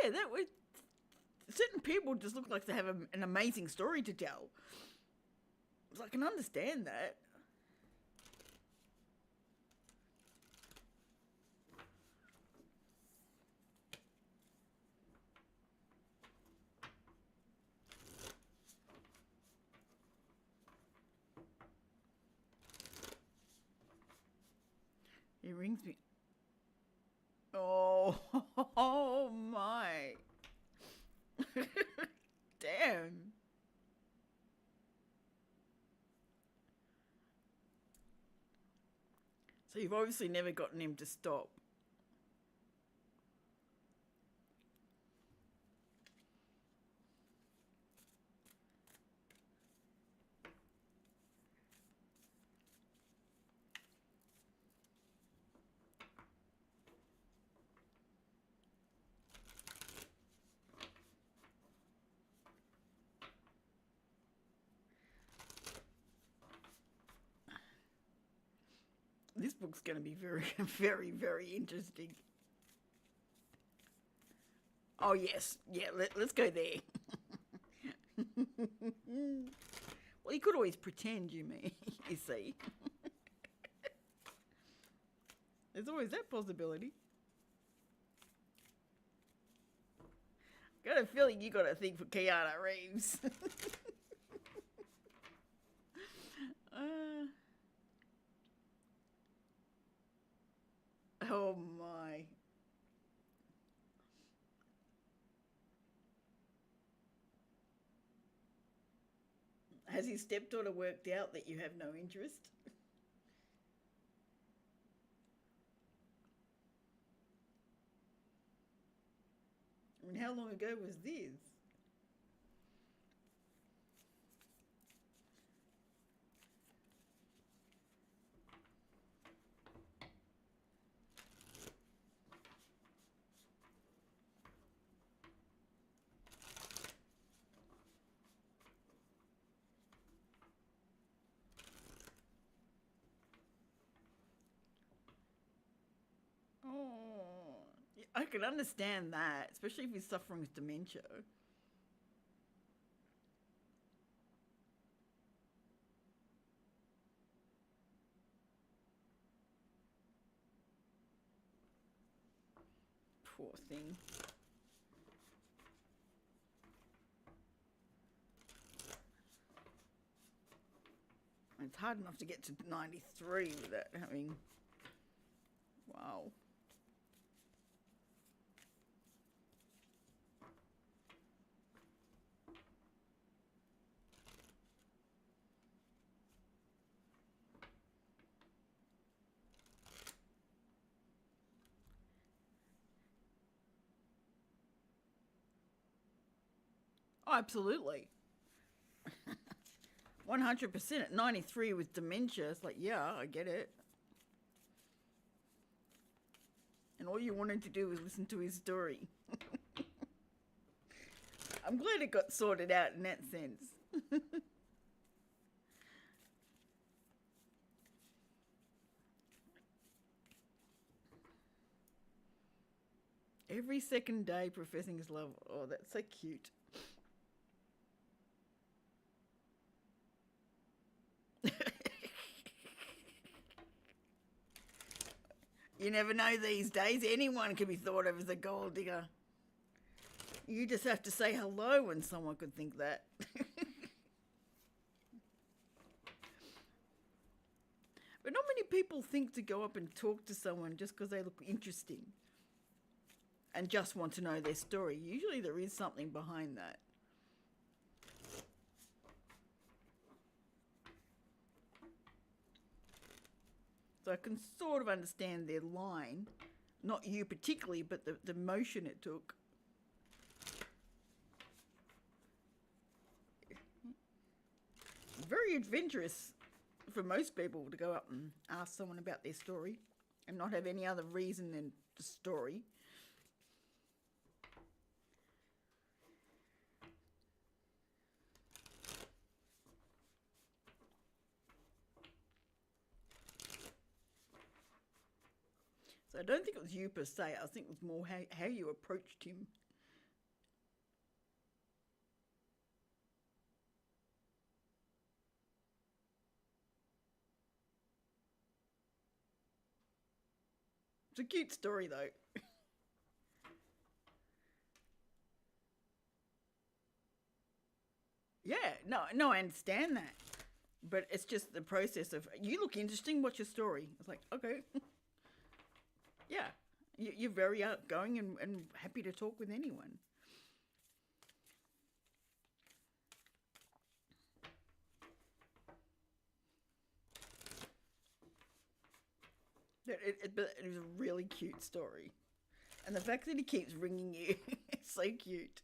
Yeah, that would. Certain people just look like they have an amazing story to tell. So I can understand that. It rings me. Oh, oh my. Damn. So you've obviously never gotten him to stop. This book's going to be very, very, very interesting. Oh, yes. Yeah, let's go there. Well, you could always pretend, you see. There's always that possibility. Got a feeling you got a thing for Keanu Reeves. Oh my. Has his stepdaughter worked out that you have no interest? I mean, how long ago was this? Oh, I can understand that, especially if he's suffering with dementia. Poor thing. It's hard enough to get to 93 without having. Wow. Oh, absolutely. 100% at 93 with dementia. It's like, yeah, I get it. And all you wanted to do was listen to his story. I'm glad it got sorted out in that sense. Every second day professing his love. Oh, that's so cute. You never know these days. Anyone can be thought of as a gold digger. You just have to say hello when someone could think that. But not many people think to go up and talk to someone just because they look interesting and just want to know their story. Usually there is something behind that. So I can sort of understand their line. Not you particularly, but the motion it took. Very adventurous for most people to go up and ask someone about their story and not have any other reason than the story. So I don't think it was you per se. I think it was more how you approached him. It's a cute story though. Yeah, no, I understand that. But it's just the process of, you look interesting, what's your story? It's like, okay. Yeah, you're very outgoing and happy to talk with anyone. But it was a really cute story. And the fact that he keeps ringing you, it's so cute.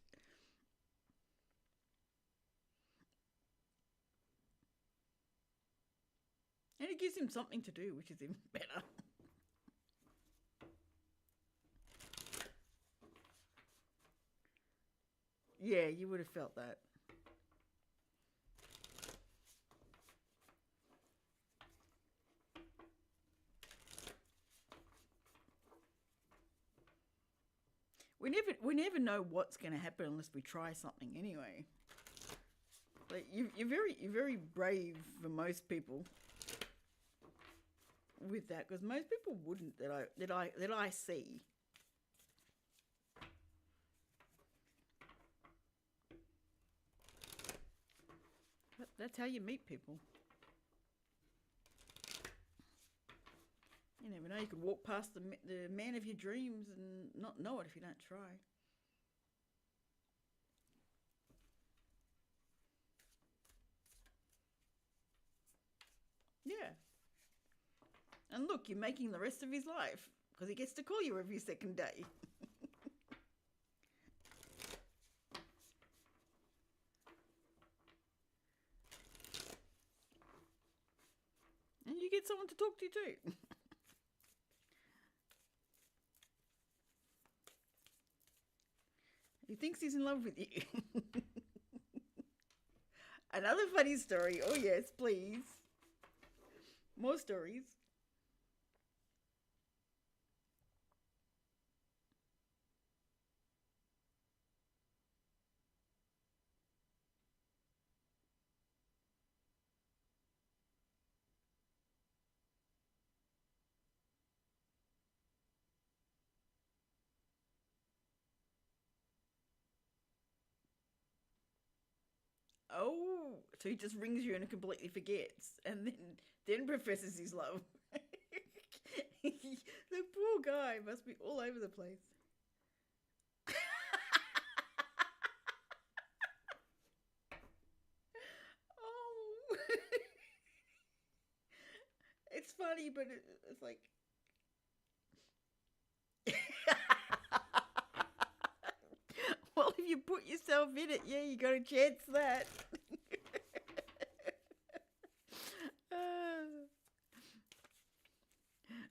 And it gives him something to do, which is even better. Yeah, you would have felt that. we never know what's going to happen unless we try something anyway. Like you're very brave for most people with that, because most people wouldn't that I see. But that's how you meet people. You never know. You could walk past the man of your dreams and not know it if you don't try. Yeah. And look, you're making the rest of his life because he gets to call you every second day. And you get someone to talk to too. He thinks he's in love with you. Another funny story. Oh, yes, please. More stories. Oh, so he just rings you and completely forgets, and then professes his love. The poor guy must be all over the place. Oh, it's funny, but it's like. Well, if you put yourself in it, yeah, you got a chance that.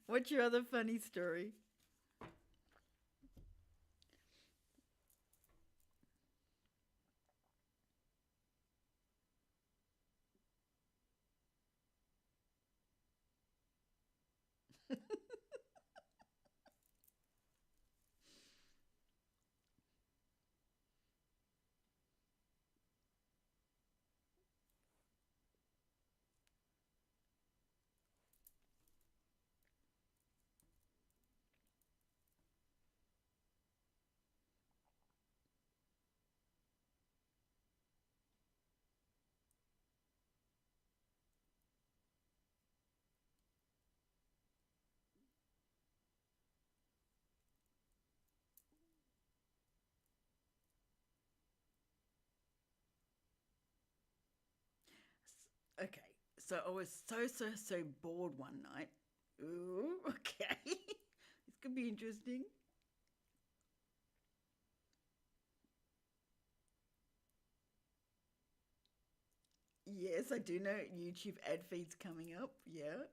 What's your other funny story? Okay, so I was so bored one night. Ooh, okay. This could be interesting. Yes, I do know YouTube ad feeds coming up. Yeah.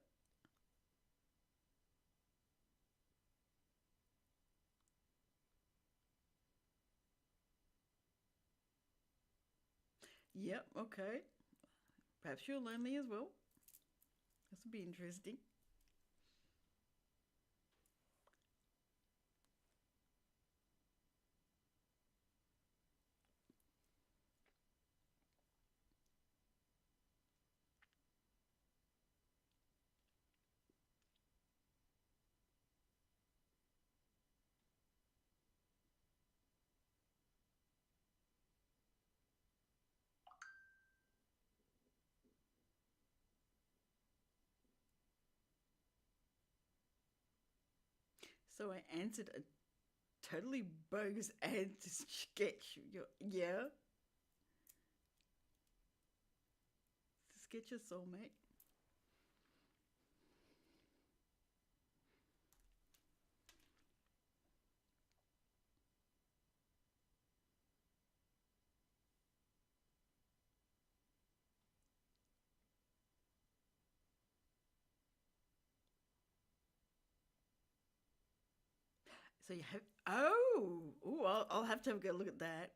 Yep, okay. Perhaps you're lonely as well. This would be interesting. So I answered a totally bogus ad to sketch your, yeah, to sketch your soulmate. So you have, oh, I'll have to have a go look at that.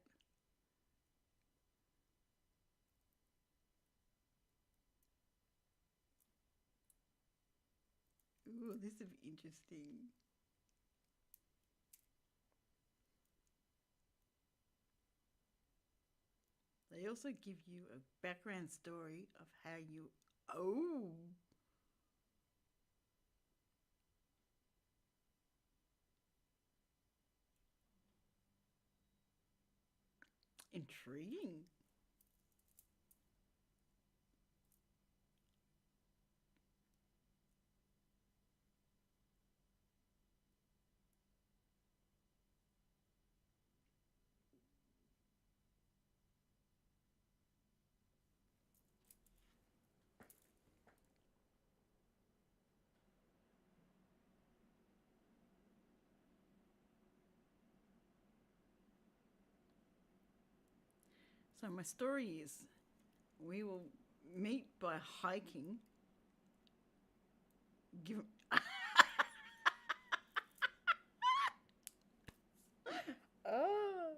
Ooh, this would be interesting. They also give you a background story of how you. Oh! Intriguing. So my story is we will meet by hiking. Give. Oh.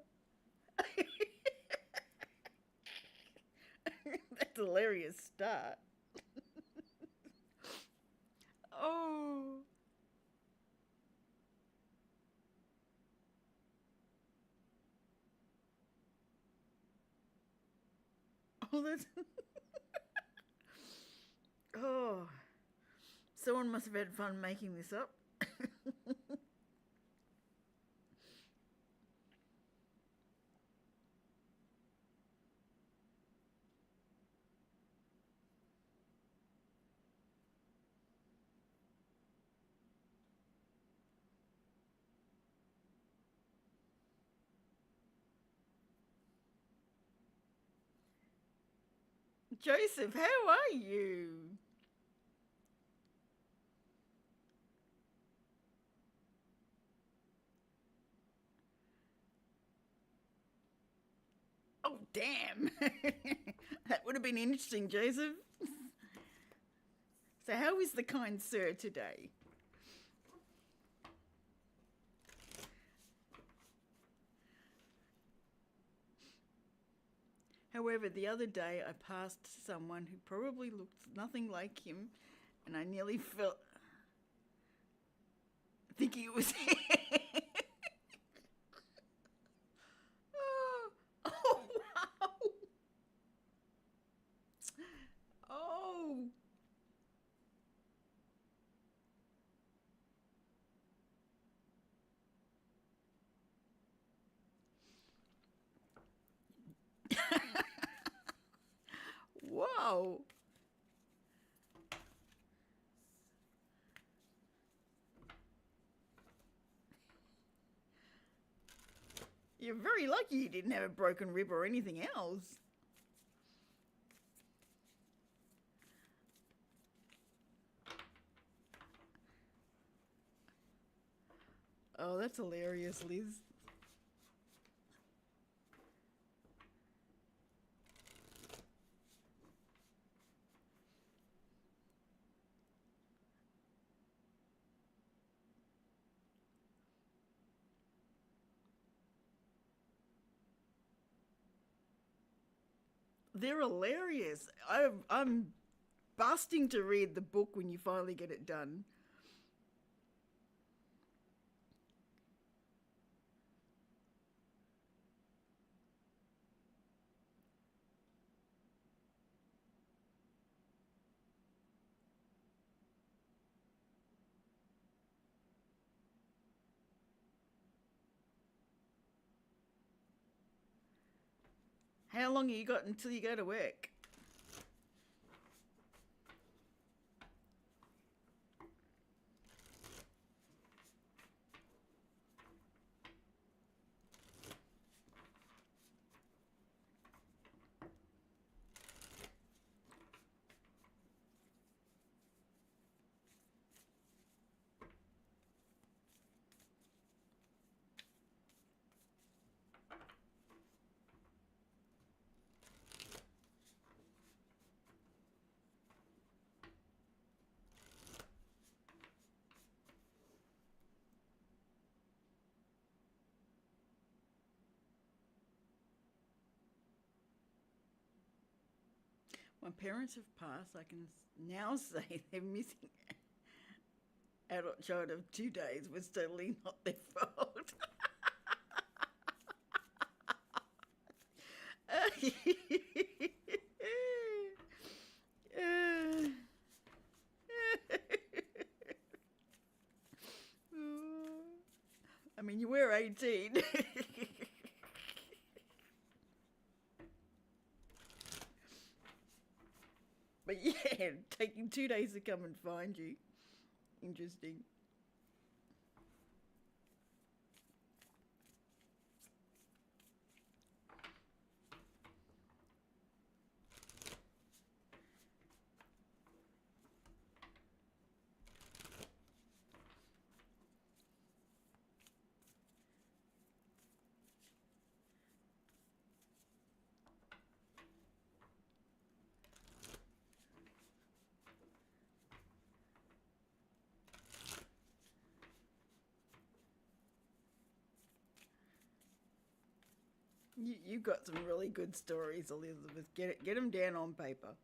That's a hilarious start. Oh. Oh, that's. Oh. Someone must have had fun making this up. Joseph, how are you? Oh, damn. That would have been interesting, Joseph. So, how is the kind sir today? However, the other day I passed someone who probably looked nothing like him, and I nearly felt thinking it was him. Oh, oh, wow. Oh. Wow. You're very lucky you didn't have a broken rib or anything else. Oh, that's hilarious, Liz. They're hilarious. I'm busting to read the book when you finally get it done. How long have you got until you go to work? My parents have passed. I can now say they're missing adult child of 2 days was totally not their fault. I mean, you were 18. But yeah, taking 2 days to come and find you. Interesting. You've got some really good stories, Elizabeth. Get them down on paper.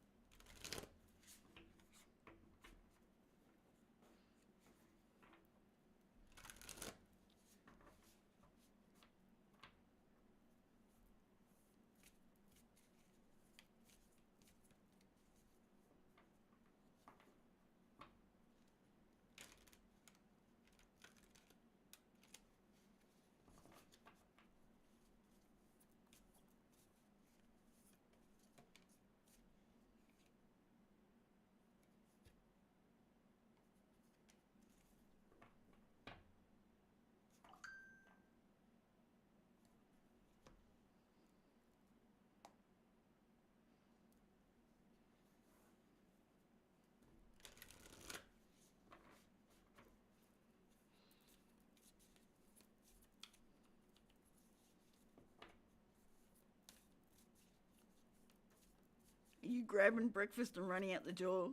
Are you grabbing breakfast and running out the door?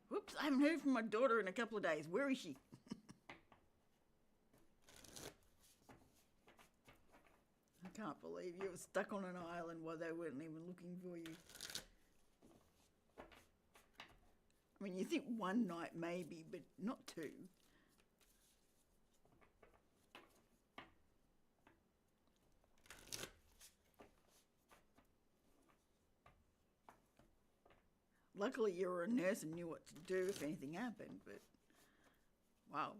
Whoops, I haven't heard from my daughter in a couple of days. Where is she? I can't believe you were stuck on an island while they weren't even looking for you. I mean, you think one night maybe, but not two. Luckily, you were a nurse and knew what to do if anything happened, but wow.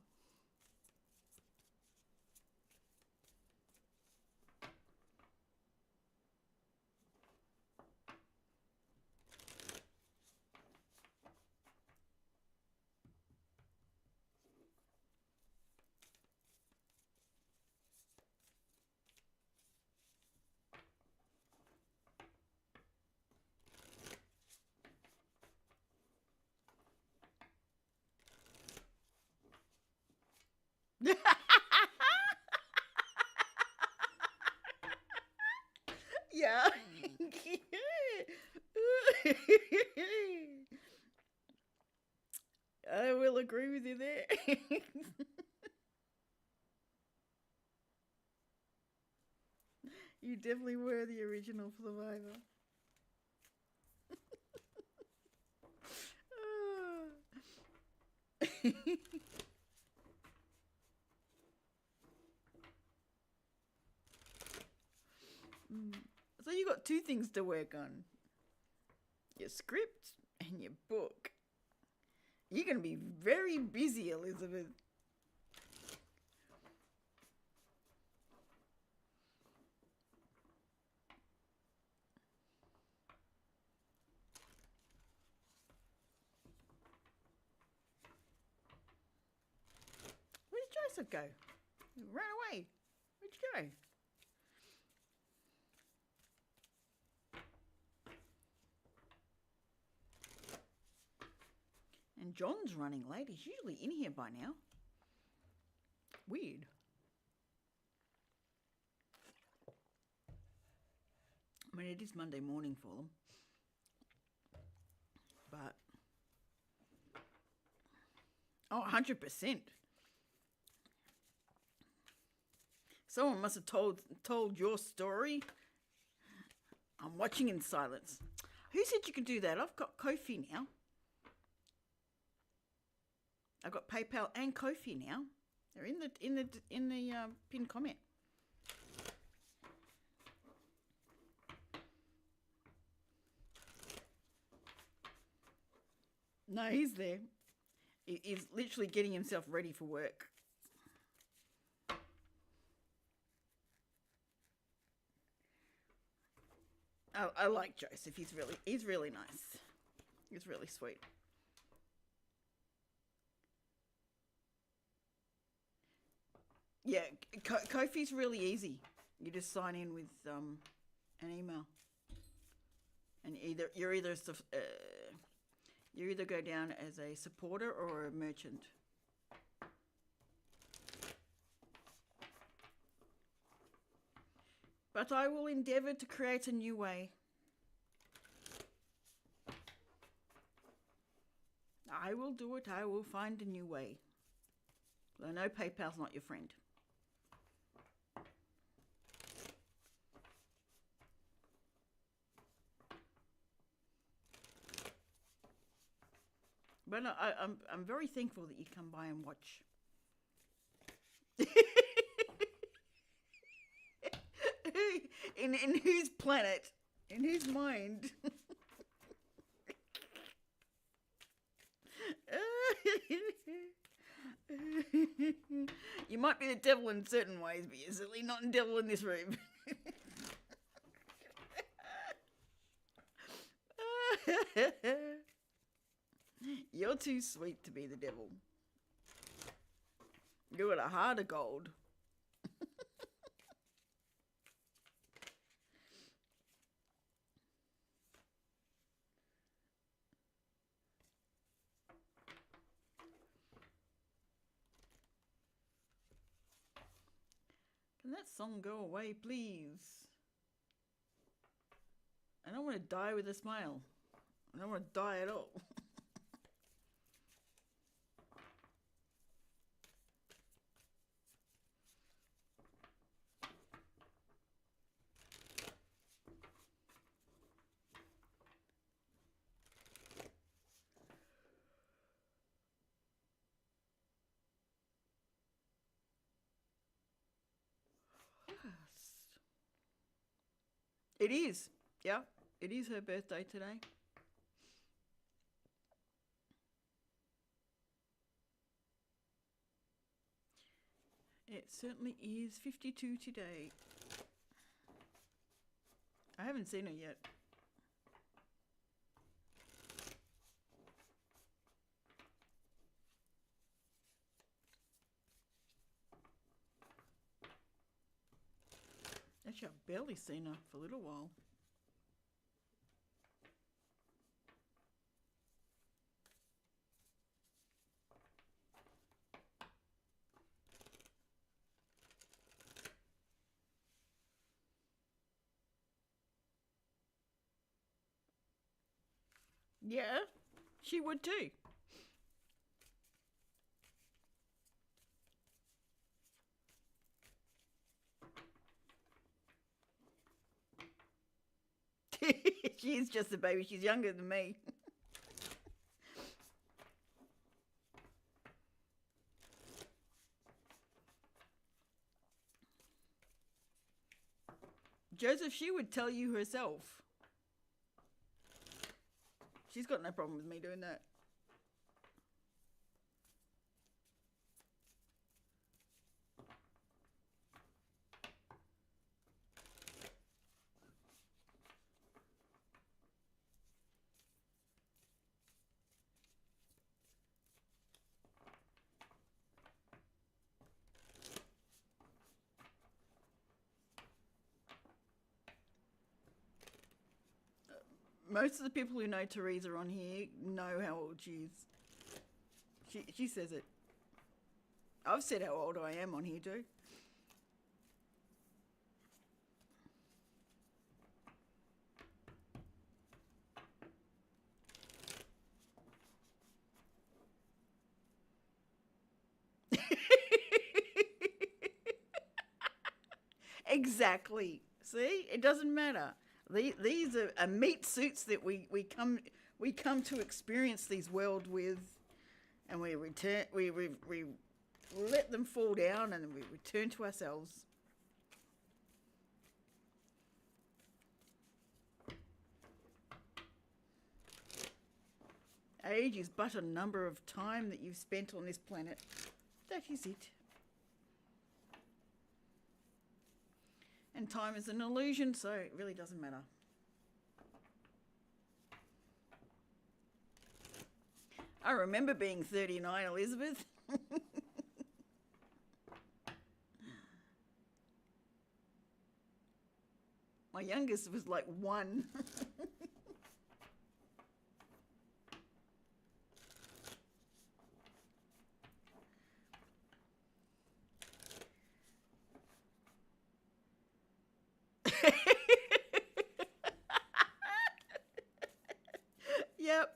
Yeah. I will agree with you there. You definitely were the original survivor. So you got two things to work on. Your script and your book. You're going to be very busy, Elizabeth. Where did Joseph go? He ran away. Where'd you go? And John's running late. He's usually in here by now. Weird. I mean, it is Monday morning for them. But, oh, 100%. Someone must have told your story. I'm watching in silence. Who said you could do that? I've got Ko-fi now. I've got PayPal and Ko-fi now. They're in the pinned comment. No, he's there. He's literally getting himself ready for work. I like Joseph. He's really nice. He's really sweet. Yeah, Kofi's really easy. You just sign in with an email, and you either go down as a supporter or a merchant. But I will endeavour to create a new way. I will do it. I will find a new way. I know PayPal's not your friend. But I'm very thankful that you come by and watch. in whose planet? In whose mind? You might be the devil in certain ways, but you're certainly not the devil in this room. You're too sweet to be the devil. You got a heart of gold. Can that song go away, please? I don't want to die with a smile. I don't want to die at all. It is. Yeah, it is her birthday today. It certainly is 52 today. I haven't seen her yet. Actually, I've barely seen her for a little while. Yeah, she would too. She's just a baby. She's younger than me. Joseph, she would tell you herself. She's got no problem with me doing that. Most of the people who know Teresa on here know how old she is. She says it. I've said how old I am on here too. Exactly. See, it doesn't matter. These are meat suits that we come to experience these world with, and we let them fall down and then we return to ourselves. Age is but a number of time that you've spent on this planet. That is it. And time is an illusion, so it really doesn't matter. I remember being 39, Elizabeth. My youngest was like 1. Yep.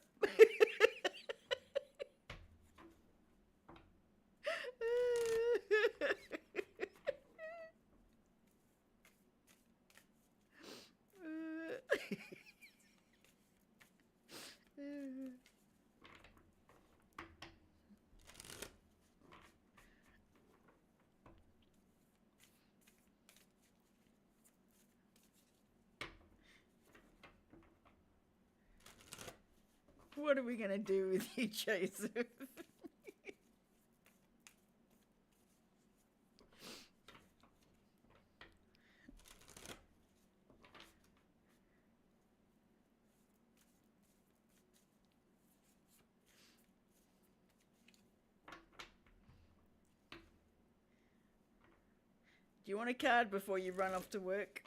What are we going to do with you, Joseph? Do you want a card before you run off to work?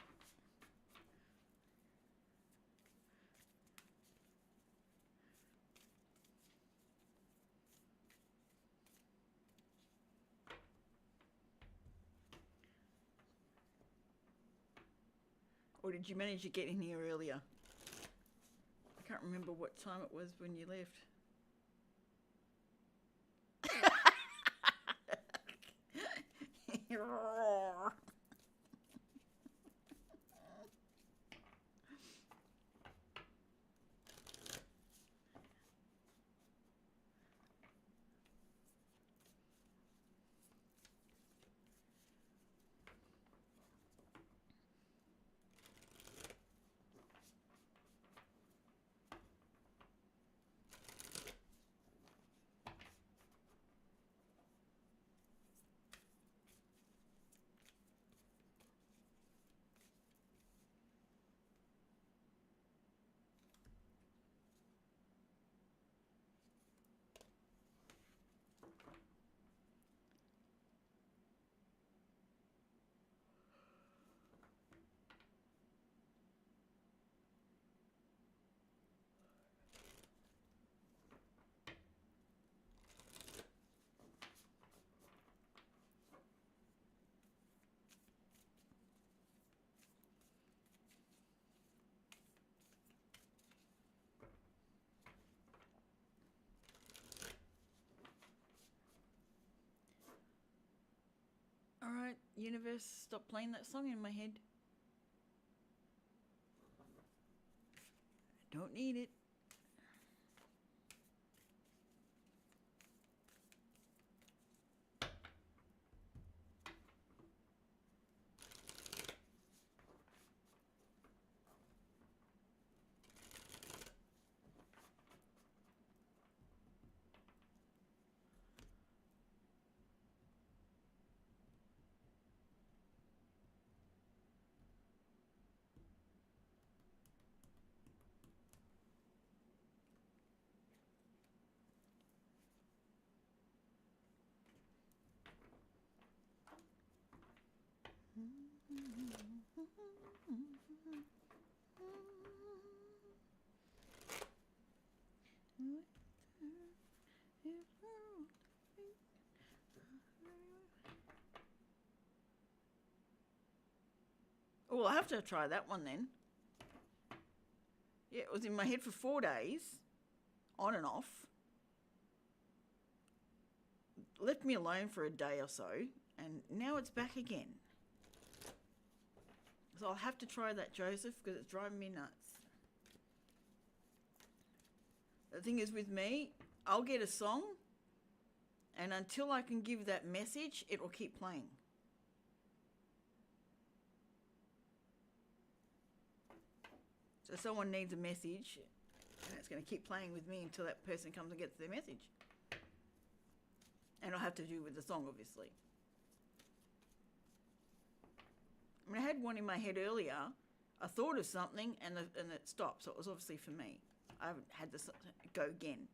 Or did you manage to get in here earlier? I can't remember what time it was when you left. Alright, universe, stop playing that song in my head. I don't need it. Oh, I'll have to try that one then. Yeah, it was in my head for 4 days, on and off. Left me alone for a day or so, and now it's back again. So I'll have to try that, Joseph, because it's driving me nuts. The thing is with me, I'll get a song, And until I can give that message, it will keep playing. So someone needs a message, and it's going to keep playing with me until that person comes and gets their message. And I'll have to do with the song, obviously. I mean, I had one in my head earlier. I thought of something, and it stopped. So it was obviously for me. I haven't had this go again.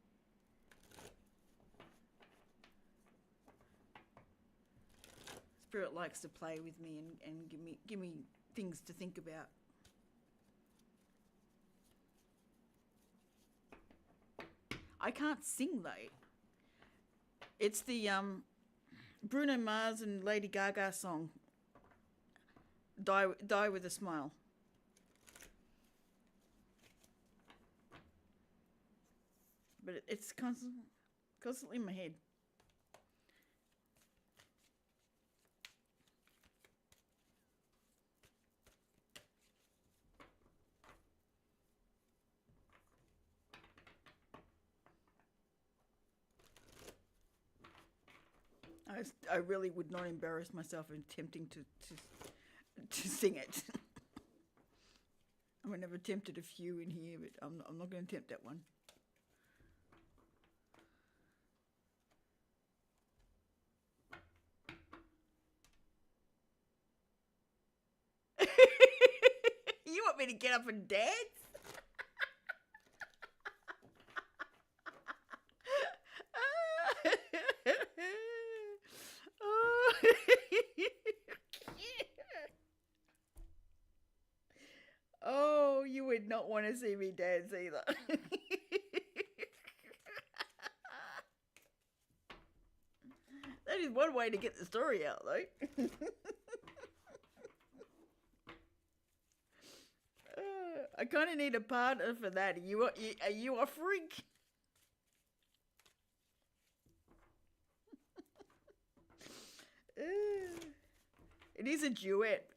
Spirit likes to play with me and give me things to think about. I can't sing though. It's the Bruno Mars and Lady Gaga song. Die with a Smile. But it's constantly in my head. I really would not embarrass myself in attempting to sing it. I mean, I've attempted a few in here, but I'm not going to attempt that one. You want me to get up and dance? Oh, you would not want to see me dance either. That is one way to get the story out, though. I kind of need a partner for that. Are you offering? It is a duet.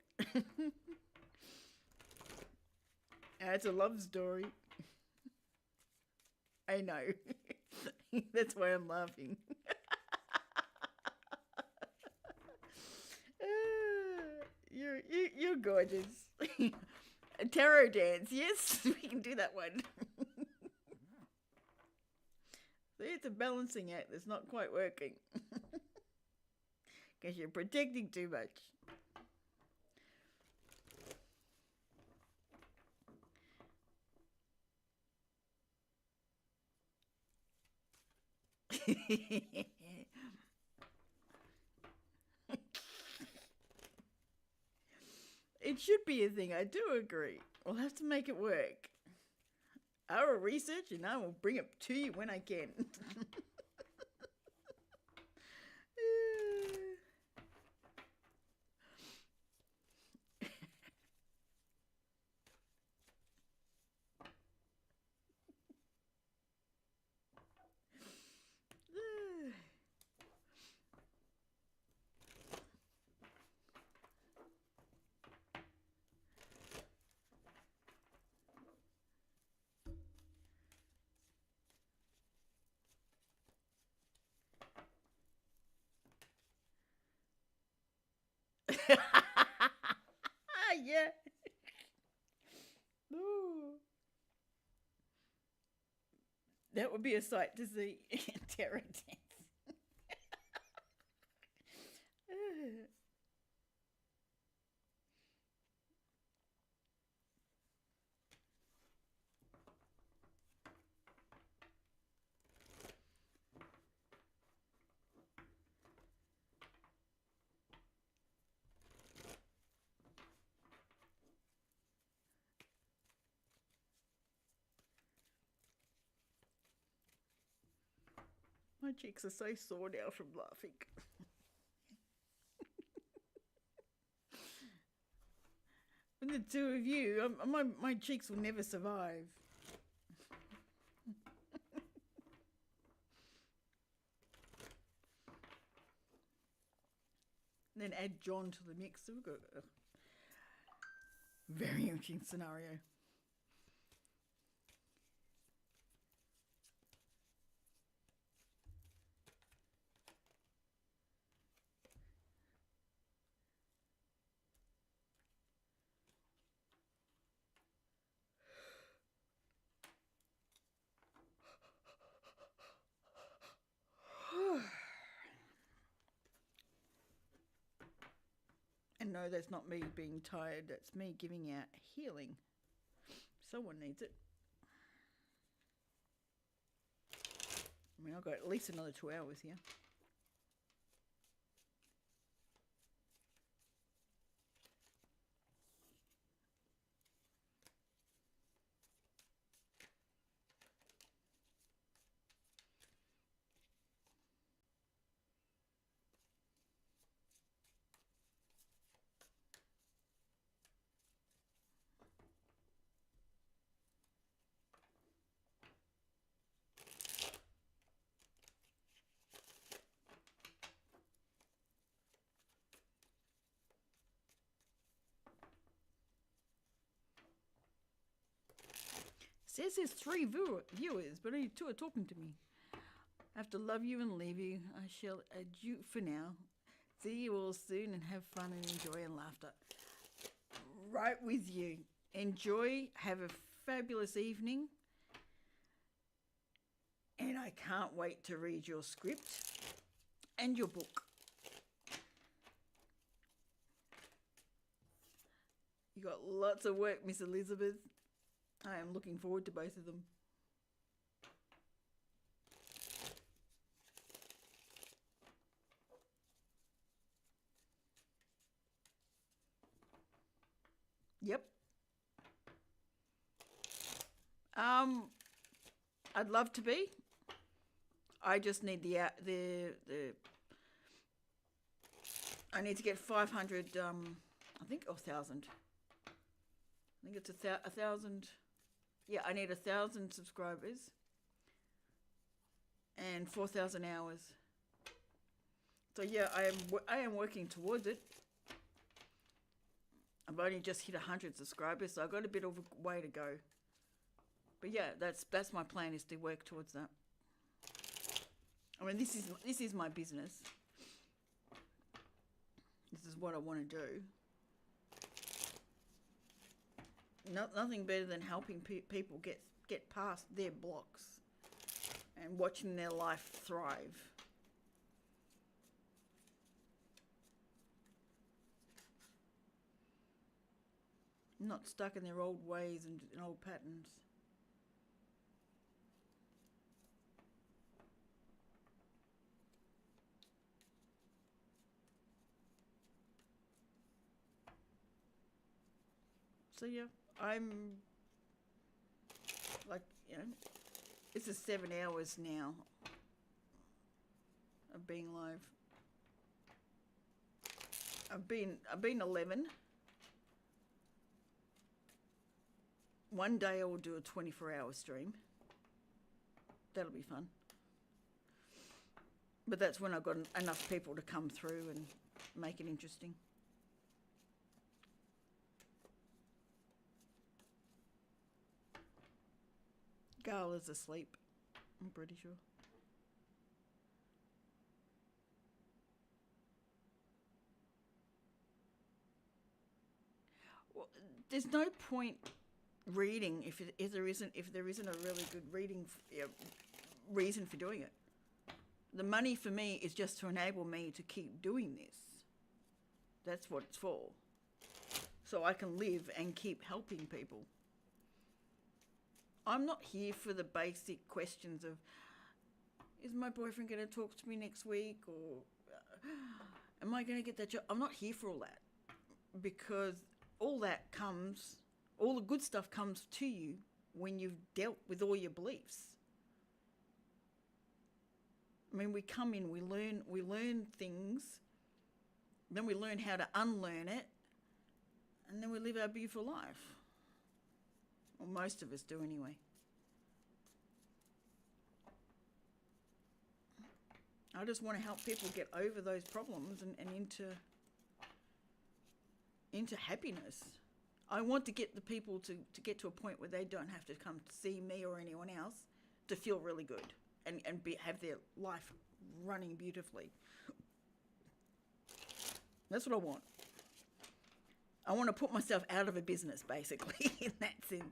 It's a love story. I know. That's why I'm laughing. You're gorgeous. A tarot dance, yes, we can do that one. See, it's a balancing act that's not quite working. Because you're protecting too much. It should be a thing, I do agree. We'll have to make it work. I will research and I will bring it to you when I can. Yeah. Ooh. That would be a sight to see. Terror dance. My cheeks are so sore now from laughing. With the two of you, my cheeks will never survive. Then add John to the mix. So we've got a very interesting scenario. no, that's not me being tired. That's me giving out healing. Someone needs it. I mean, I've got at least another 2 hours here. Says there's 3 viewers, but only 2 are talking to me. I have to love you and leave you. I shall adieu for now. See you all soon and have fun and enjoy and laughter. Right with you. Enjoy. Have a fabulous evening. And I can't wait to read your script and your book. You got lots of work, Miss Elizabeth. I am looking forward to both of them. Yep. I'd love to be. I just need the I need to get 500 I think, or 1,000. I think it's 1,000. Yeah, I need 1,000 subscribers and 4,000 hours. So yeah, I am working towards it. I've only just hit 100 subscribers, so I've got a bit of a way to go. But yeah, that's my plan, is to work towards that. I mean, this is my business. This is what I want to do. Nothing better than helping people get past their blocks and watching their life thrive. Not stuck in their old ways and old patterns. So yeah, I'm like, this is 7 hours now of being live. I've been 11. One day I will do a 24-hour stream. That'll be fun. But that's when I've got enough people to come through and make it interesting. Carl is asleep, I'm pretty sure. Well, there's no point reading if there isn't a really good reading reason for doing it. The money for me is just to enable me to keep doing this. That's what it's for. So I can live and keep helping people. I'm not here for the basic questions of, is my boyfriend going to talk to me next week, or am I going to get that job? I'm not here for all that, because all the good stuff comes to you when you've dealt with all your beliefs. I mean, we come in, we learn things, then we learn how to unlearn it, and then we live our beautiful life. Well, most of us do anyway. I just want to help people get over those problems and into happiness. I want to get the people to get to a point where they don't have to come to see me or anyone else to feel really good and have their life running beautifully. That's what I want. I want to put myself out of a business, basically, in that sense.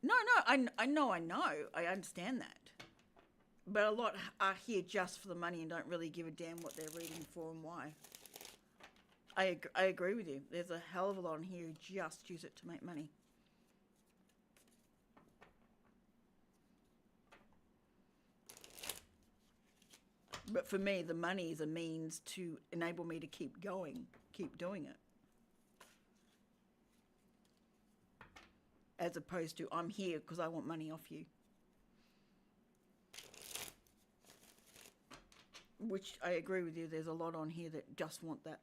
No, I know. I understand that. But a lot are here just for the money and don't really give a damn what they're reading for and why. I agree with you. There's a hell of a lot on here who just use it to make money. But for me, the money is a means to enable me to keep going, keep doing it. As opposed to, I'm here because I want money off you. Which I agree with you, there's a lot on here that just want that.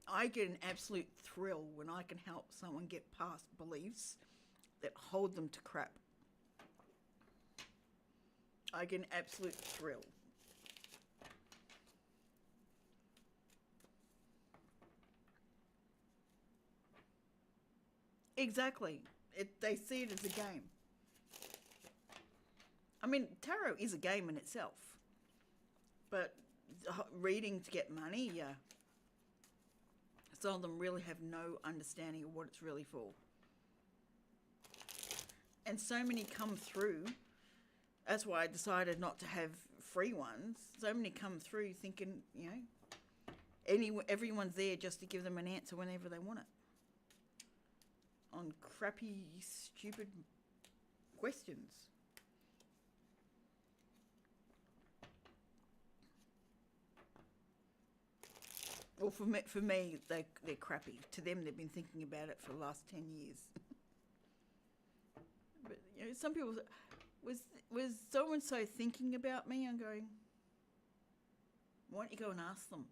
I get an absolute thrill when I can help someone get past beliefs that hold them to crap. I get an absolute thrill. Exactly. They see it as a game. I mean, tarot is a game in itself. But reading to get money, yeah. Some of them really have no understanding of what it's really for. And so many come through. That's why I decided not to have free ones. So many come through thinking, you know, everyone's there just to give them an answer whenever they want it. On crappy, stupid questions. Well, for me, they're crappy. To them, they've been thinking about it for the last 10 years. But you know, some people was so and so thinking about me. I'm going, why don't you go and ask them?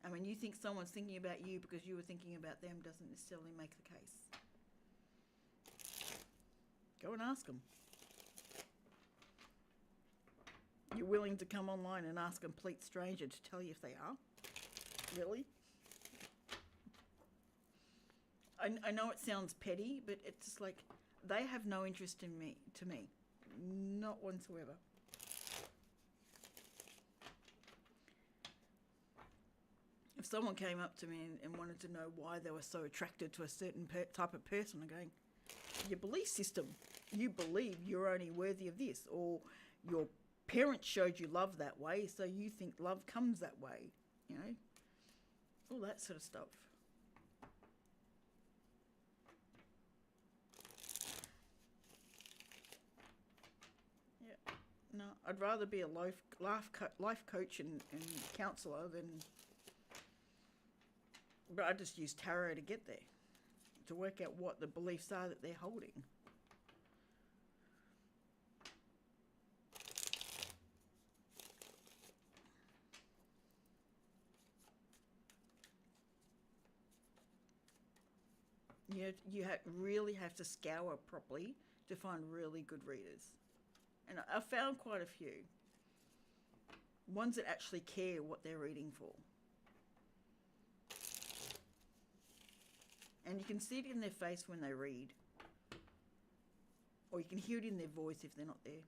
I mean, you think someone's thinking about you because you were thinking about them doesn't necessarily make the case. Go and ask them. You're willing to come online and ask a complete stranger to tell you if they are? Really? I know it sounds petty, but it's just like they have no interest in me, to me. Not whatsoever. If someone came up to me and wanted to know why they were so attracted to a certain type of person, I'm going, your belief system. You believe you're only worthy of this, or your parents showed you love that way, so you think love comes that way, you know, all that sort of stuff. Yeah, no, I'd rather be a life coach and counsellor than, but I just use tarot to get there, to work out what the beliefs are that they're holding. You really have to scour properly to find really good readers. And I found quite a few. Ones that actually care what they're reading for. And you can see it in their face when they read. Or you can hear it in their voice if they're not there.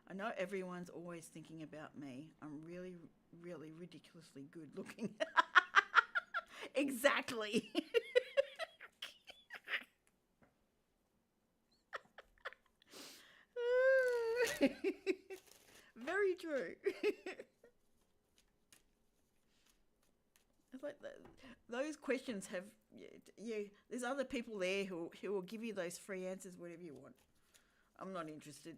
I know everyone's always thinking about me. I'm really, really ridiculously good looking. Exactly. Very true. It's like those questions have, there's other people there who will give you those free answers, whatever you want. I'm not interested.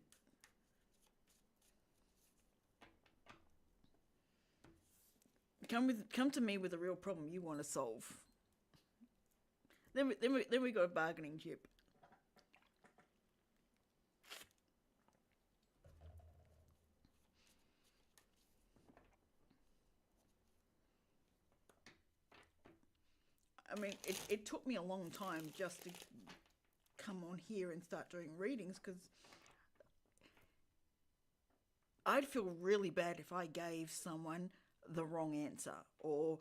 Come to me with a real problem you want to solve. Then we got a bargaining chip. I mean, it took me a long time just to come on here and start doing readings, because I'd feel really bad if I gave someone the wrong answer or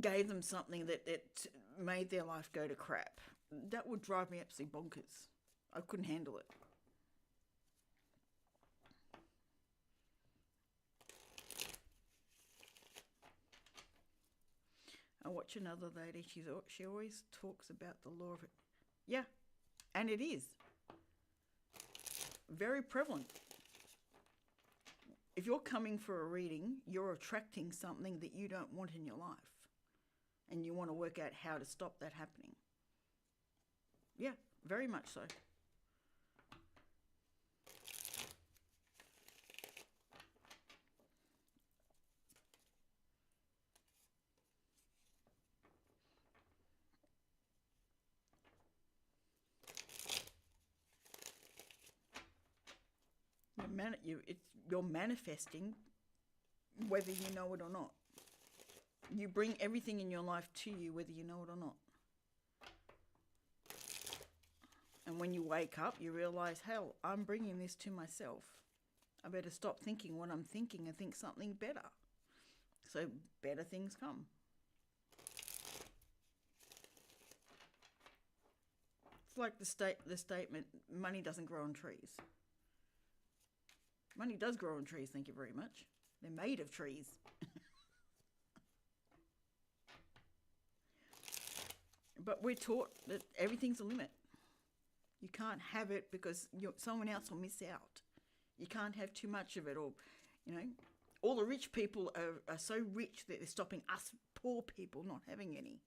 gave them something that made their life go to crap. That would drive me absolutely bonkers. I couldn't handle it. I watch another lady. She always talks about the law of it. Yeah, and it is very prevalent. If you're coming for a reading, you're attracting something that you don't want in your life, and you want to work out how to stop that happening. Yeah, very much so. You're manifesting whether you know it or not. You bring everything in your life to you whether you know it or not. And when you wake up, you realize, hell, I'm bringing this to myself. I better stop thinking what I'm thinking and think something better. So better things come. It's like the statement, money doesn't grow on trees. Money does grow on trees, thank you very much. They're made of trees. But we're taught that everything's a limit. You can't have it because someone else will miss out. You can't have too much of it, or, all the rich people are so rich that they're stopping us poor people not having any.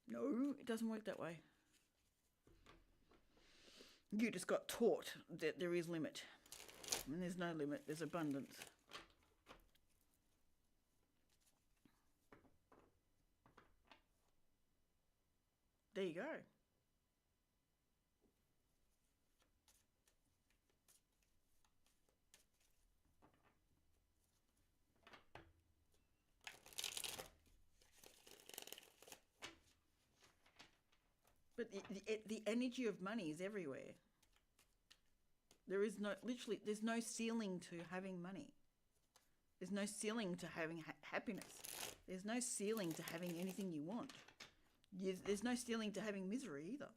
No, it doesn't work that way. You just got taught that there is limit. And there's no limit, there's abundance. There you go. But the energy of money is everywhere. There's no ceiling to having money. There's no ceiling to having happiness. There's no ceiling to having anything you want. There's no ceiling to having misery either.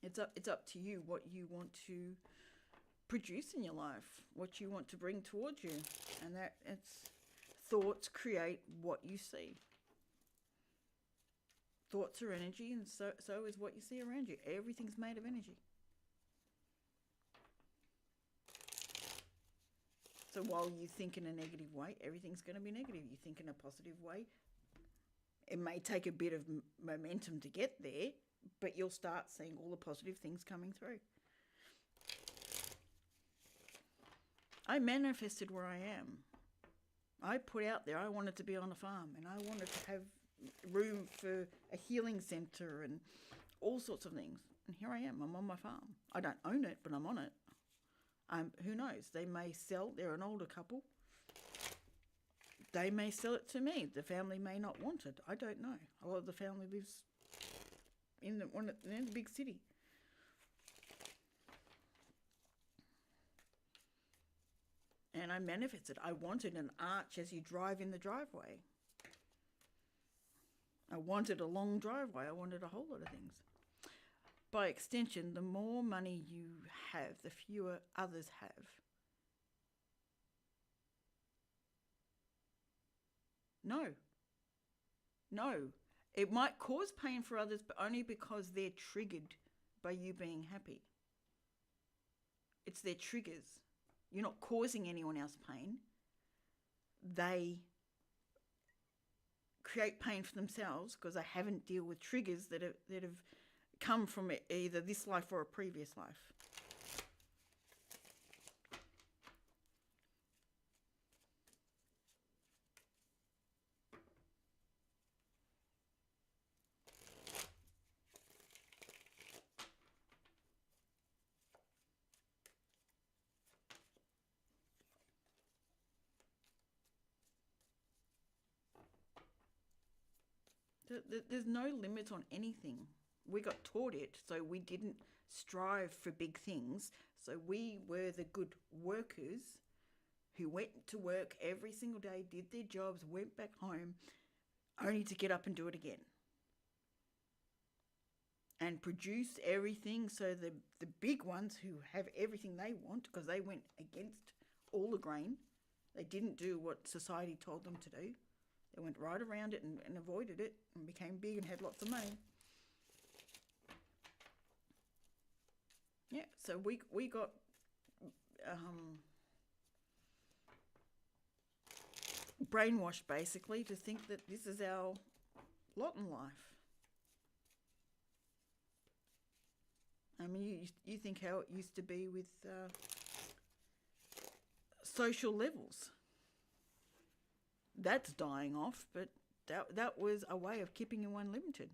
It's up to you what you want to produce in your life, what you want to bring towards you, and thoughts create what you see. Thoughts are energy, and so is what you see around you. Everything's made of energy. So while you think in a negative way, everything's going to be negative. You think in a positive way, it may take a bit of momentum to get there, but you'll start seeing all the positive things coming through. I manifested where I am. I put out there I wanted to be on a farm, and I wanted to have room for a healing centre and all sorts of things. And here I am. I'm on my farm. I don't own it, but I'm on it. Who knows? They may sell. They're an older couple. They may sell it to me. The family may not want it. I don't know. A lot of the family lives in the big city. And I manifested. I wanted an arch as you drive in the driveway. I wanted a long driveway. I wanted a whole lot of things. By extension, the more money you have, the fewer others have. No. It might cause pain for others, but only because they're triggered by you being happy. It's their triggers. You're not causing anyone else pain. They create pain for themselves because they haven't dealt with triggers that have come from either this life or a previous life. There's no limit on anything. We got taught it, so we didn't strive for big things. So we were the good workers who went to work every single day, did their jobs, went back home, only to get up and do it again. and produce everything. So the big ones who have everything they want, because they went against all the grain, they didn't do what society told them to do. They went right around it and avoided it and became big and had lots of money. Yeah, so we got brainwashed basically to think that this is our lot in life. I mean, you think how it used to be with social levels. That's dying off, but that was a way of keeping you unlimited.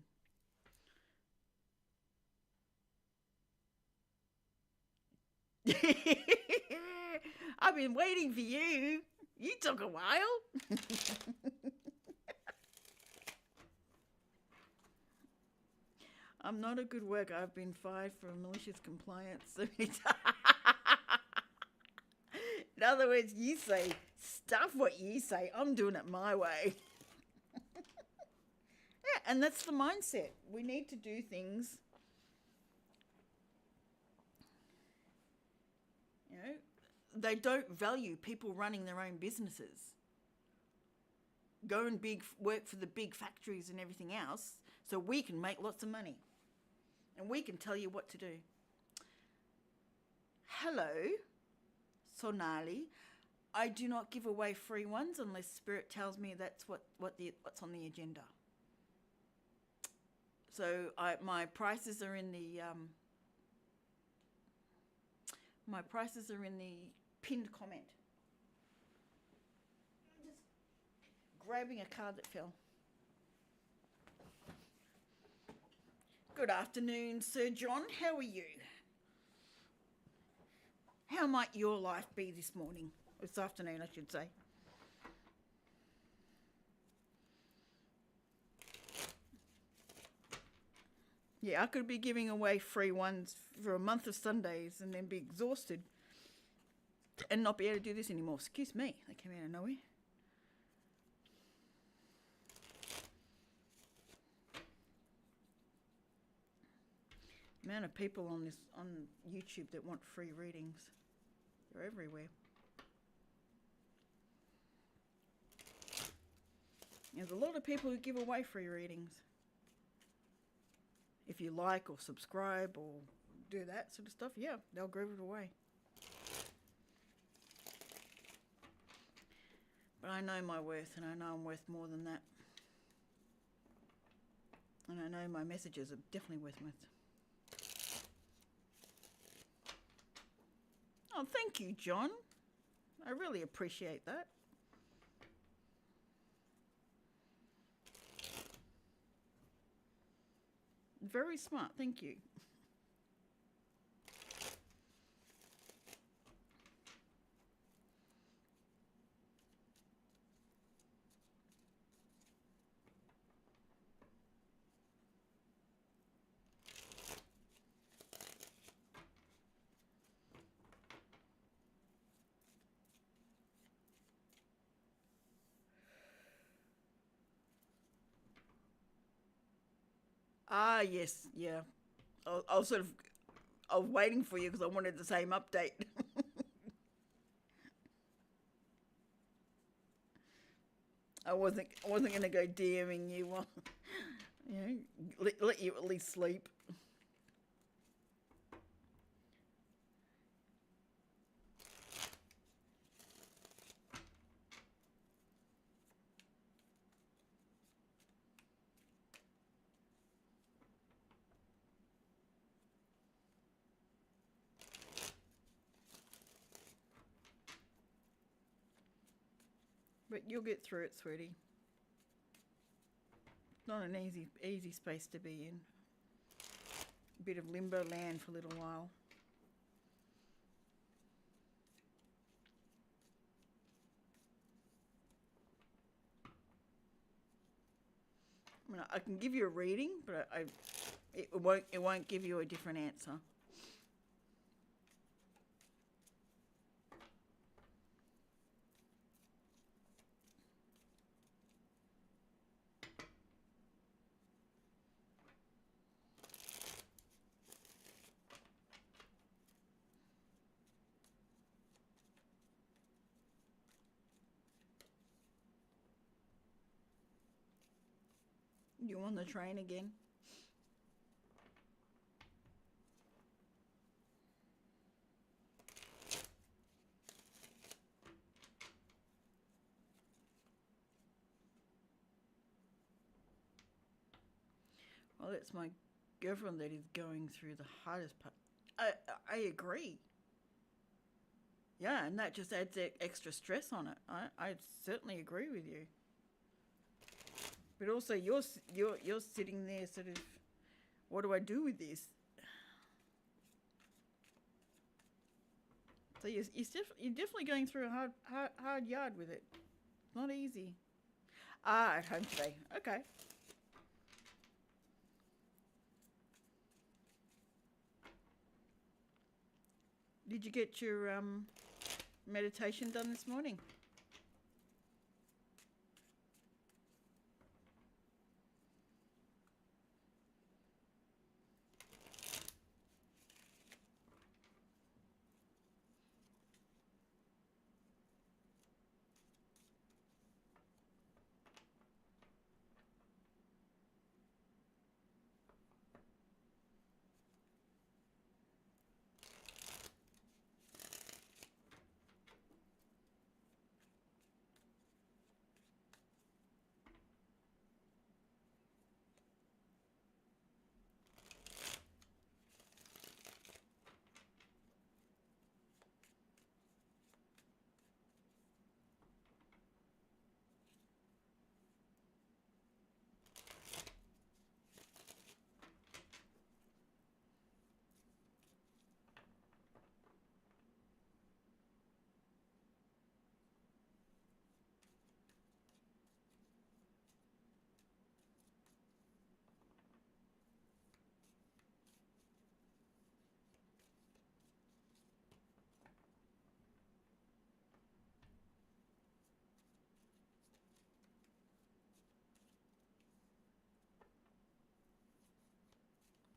I've been waiting for you. You took a while. I'm not a good worker. I've been fired for malicious compliance. In other words, you say, stuff what you say. I'm doing it my way. Yeah, and that's the mindset. We need to do things, you know, they don't value people running their own businesses. Go and work for the big factories and everything else so we can make lots of money. And we can tell you what to do. Hello, Sonali. I do not give away free ones unless Spirit tells me that's what's on the agenda. So my prices are in the pinned comment. I'm just grabbing a card that fell. Good afternoon, Sir John. How are you? How might your life be this morning? This afternoon, I should say. Yeah, I could be giving away free ones for a month of Sundays and then be exhausted and not be able to do this anymore. Excuse me, they came out of nowhere. The amount of people on YouTube that want free readings, they're everywhere. There's a lot of people who give away free readings. If you like or subscribe or do that sort of stuff, yeah, they'll give it away. But I know my worth, and I know I'm worth more than that. And I know my messages are definitely worth more. Oh, thank you, John. I really appreciate that. Very smart, thank you. Ah, yes, yeah. I was waiting for you because I wanted the same update. I wasn't going to go DMing you while, you know, let you at least sleep. But you'll get through it, sweetie. It's not an easy space to be in. A bit of limbo land for a little while. I mean, I can give you a reading, but it won't give you a different answer. You on the train again? Well, it's my girlfriend that is going through the hardest part. I agree. Yeah, and that just adds extra stress on it. I certainly agree with you. But also, you're sitting there, sort of. What do I do with this? So you're definitely going through a hard yard with it. Not easy. Ah, at home today. Okay. Did you get your meditation done this morning?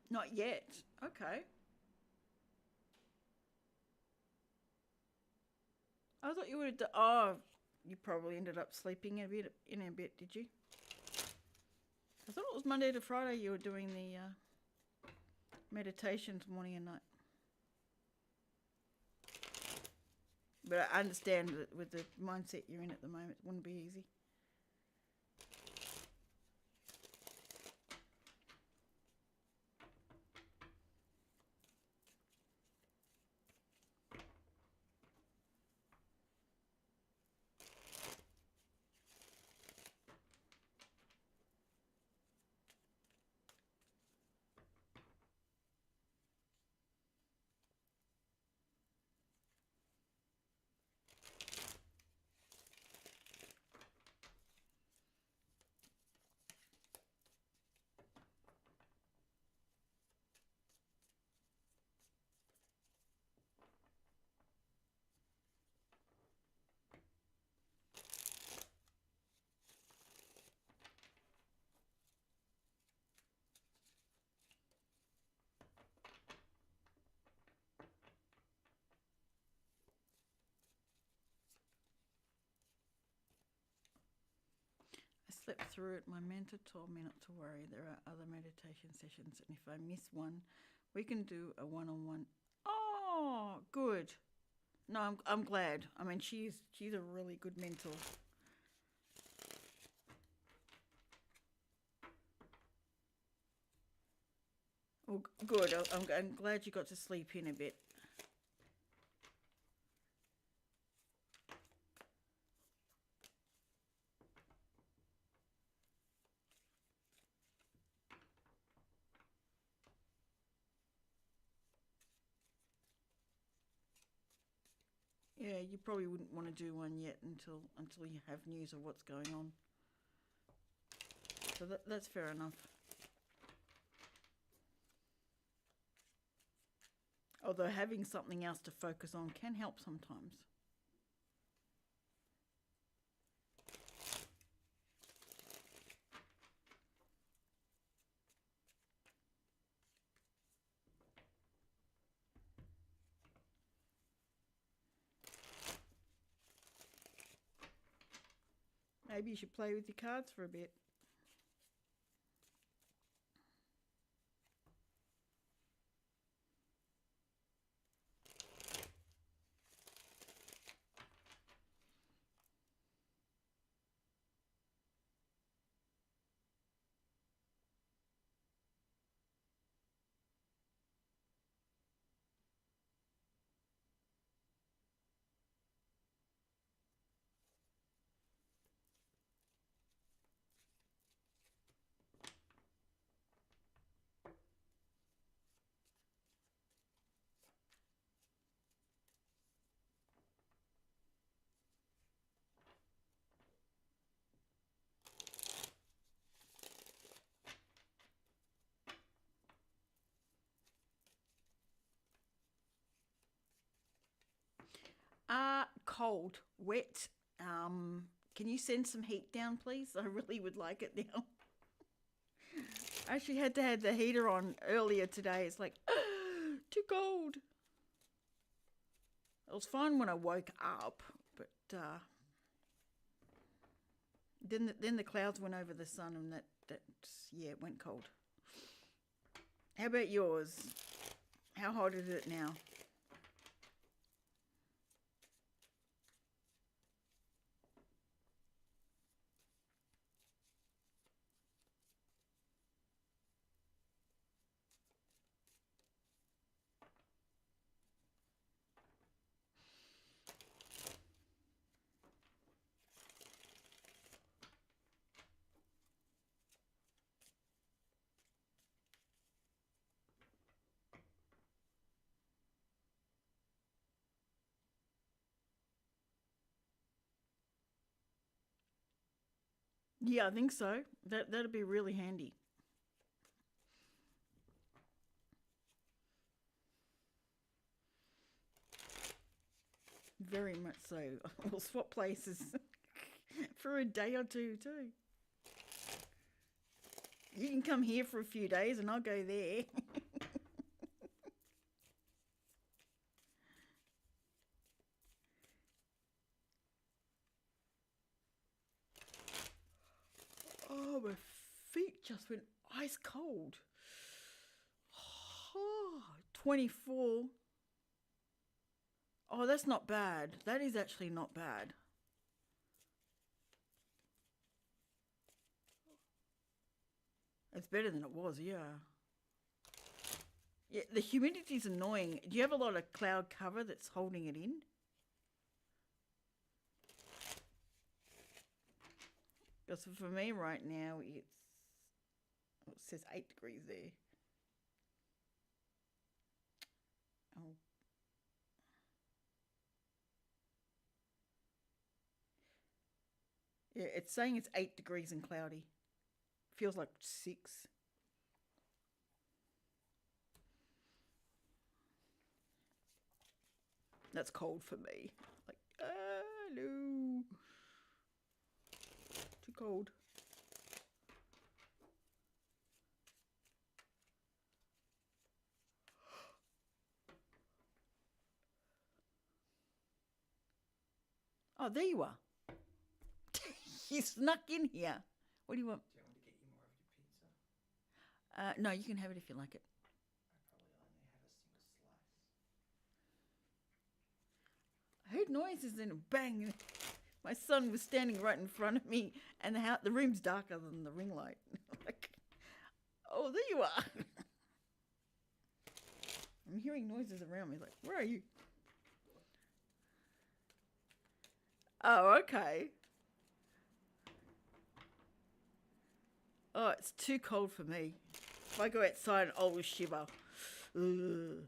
Not yet. Okay. I thought you would have. Oh, you probably ended up sleeping a bit in a bit, did you? I thought it was Monday to Friday you were doing the meditations morning and night. But I understand that with the mindset you're in at the moment, it wouldn't be easy. I slept through it. My mentor told me not to worry. There are other meditation sessions, and if I miss one, we can do a one-on-one. Oh, good. No, I'm glad. I mean, she's a really good mentor. Well, good. I'm glad you got to sleep in a bit. Yeah, you probably wouldn't want to do one yet until you have news of what's going on. So that's fair enough. Although having something else to focus on can help sometimes. Maybe you should play with your cards for a bit. Cold, wet. Can you send some heat down, please? I really would like it now. I actually had to have the heater on earlier today. It's like, too cold. It was fine when I woke up, but then the clouds went over the sun, and that yeah, it went cold. How about yours? How hot is it now? Yeah, I think so. That'd be really handy. Very much so. We'll swap places for a day or two too. You can come here for a few days and I'll go there. Oh, my feet just went ice cold. Oh, 24. Oh, that's not bad. That is actually not bad. It's better than it was, yeah. Yeah, the humidity's annoying. Do you have a lot of cloud cover that's holding it in? Because for me right now, it says 8 degrees there. Oh. Yeah, it's saying it's 8 degrees and cloudy. Feels like 6. That's cold for me. Like, no. Too cold. Oh, there you are. You snuck in here. What do you want? Do you want me to get you more of your pizza? No, you can have it if you like it. I probably only have a single slice. I heard noises and a bang. My son was standing right in front of me, and the room's darker than the ring light. Like, oh, there you are. I'm hearing noises around me. Like, where are you? Oh, okay. Oh, it's too cold for me. If I go outside, I'll shiver. Ugh.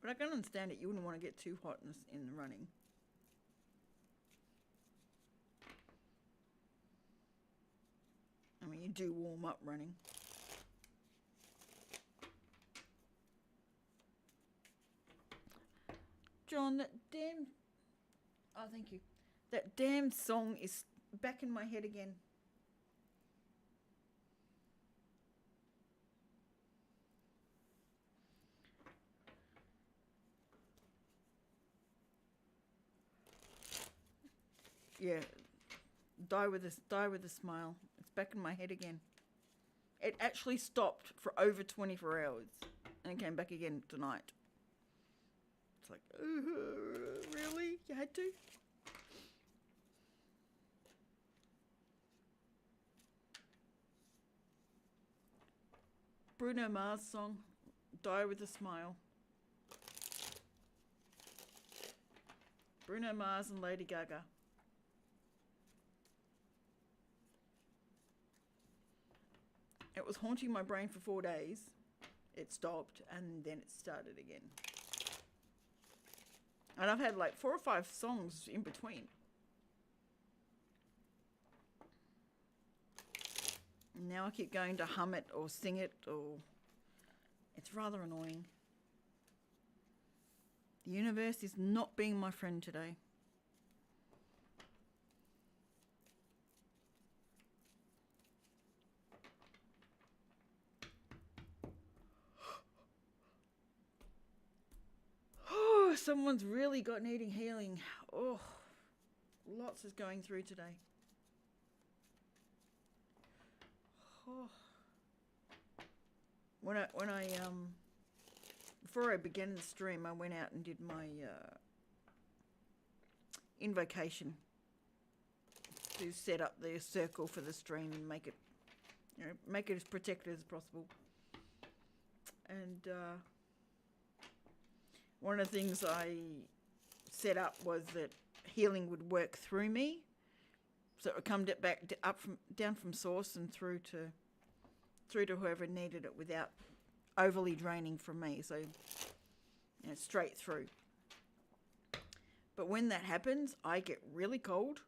But I can understand it. You wouldn't want to get too hot in the running. I mean, you do warm up running. John, that damn... Oh, thank you. That damn song is back in my head again. Yeah, die with a smile. It's back in my head again. It actually stopped for over 24 hours and came back again tonight. It's like, really? You had to? Bruno Mars song, Die with a Smile. Bruno Mars and Lady Gaga. It was haunting my brain for 4 days. It stopped and then it started again. And I've had like 4 or 5 songs in between. And now I keep going to hum it or sing it, or it's rather annoying. The universe is not being my friend today. Oh, someone's really got needing healing. Oh, lots is going through today. Oh. When I before I began the stream, I went out and did my invocation to set up the circle for the stream and make it, make it as protected as possible. And one of the things I set up was that healing would work through me, so it would come down from source and through to whoever needed it without overly draining from me. So, straight through. But when that happens, I get really cold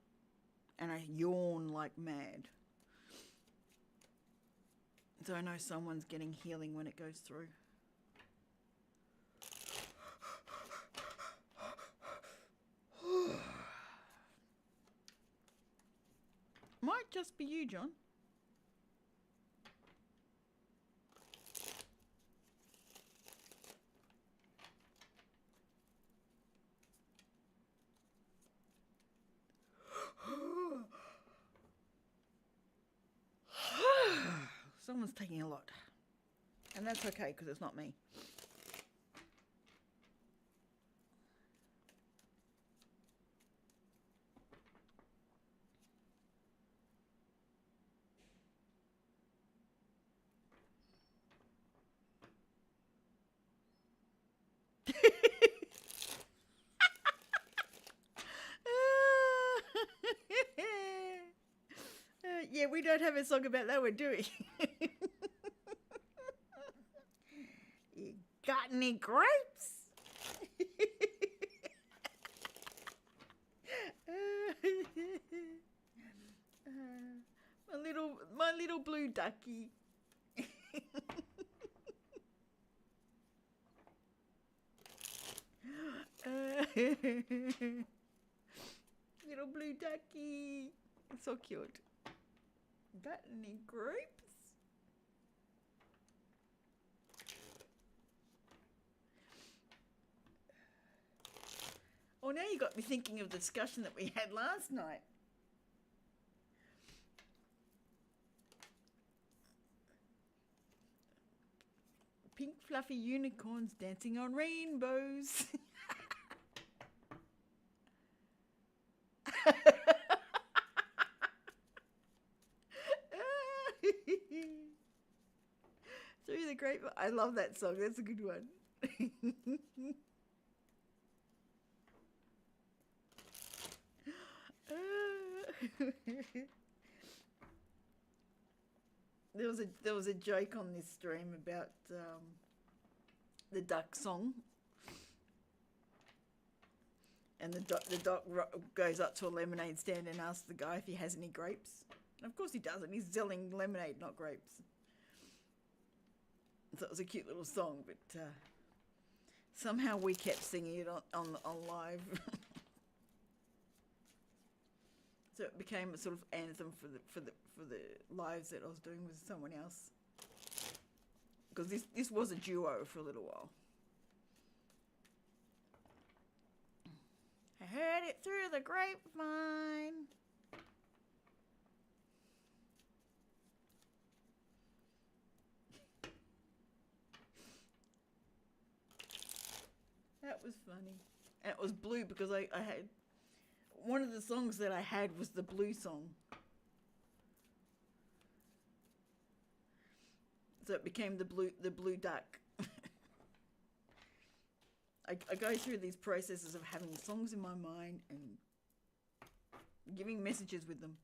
and I yawn like mad. So I know someone's getting healing when it goes through. Might just be you, John. Someone's taking a lot. And that's okay, because it's not me. Yeah, we don't have a song about that one, do we? You got any grapes? My little blue ducky. Little blue ducky. It's so cute. Got any grapes? Oh, now you got me thinking of the discussion that we had last night. Pink fluffy unicorns dancing on rainbows. Through the grapevine. I love that song. That's a good one. There was a joke on this stream about the duck song, and the duck goes up to a lemonade stand and asks the guy if he has any grapes. And of course he doesn't. He's selling lemonade, not grapes. So it was a cute little song, but somehow we kept singing it on live. So it became a sort of anthem for the lives that I was doing with someone else. Because this was a duo for a little while. I heard it through the grapevine. That was funny. And it was blue because I had... One of the songs that I had was the blue song. So it became the blue duck. I go through these processes of having songs in my mind and giving messages with them.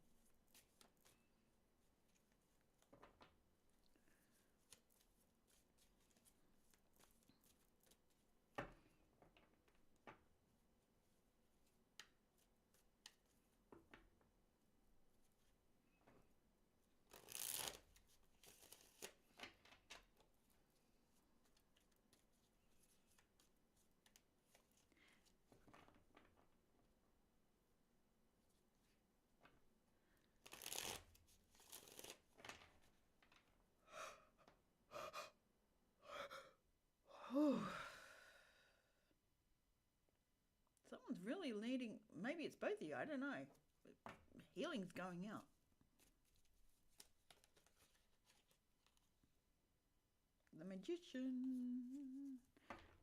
really needing, maybe it's both of you, I don't know. Healing's going out. The Magician.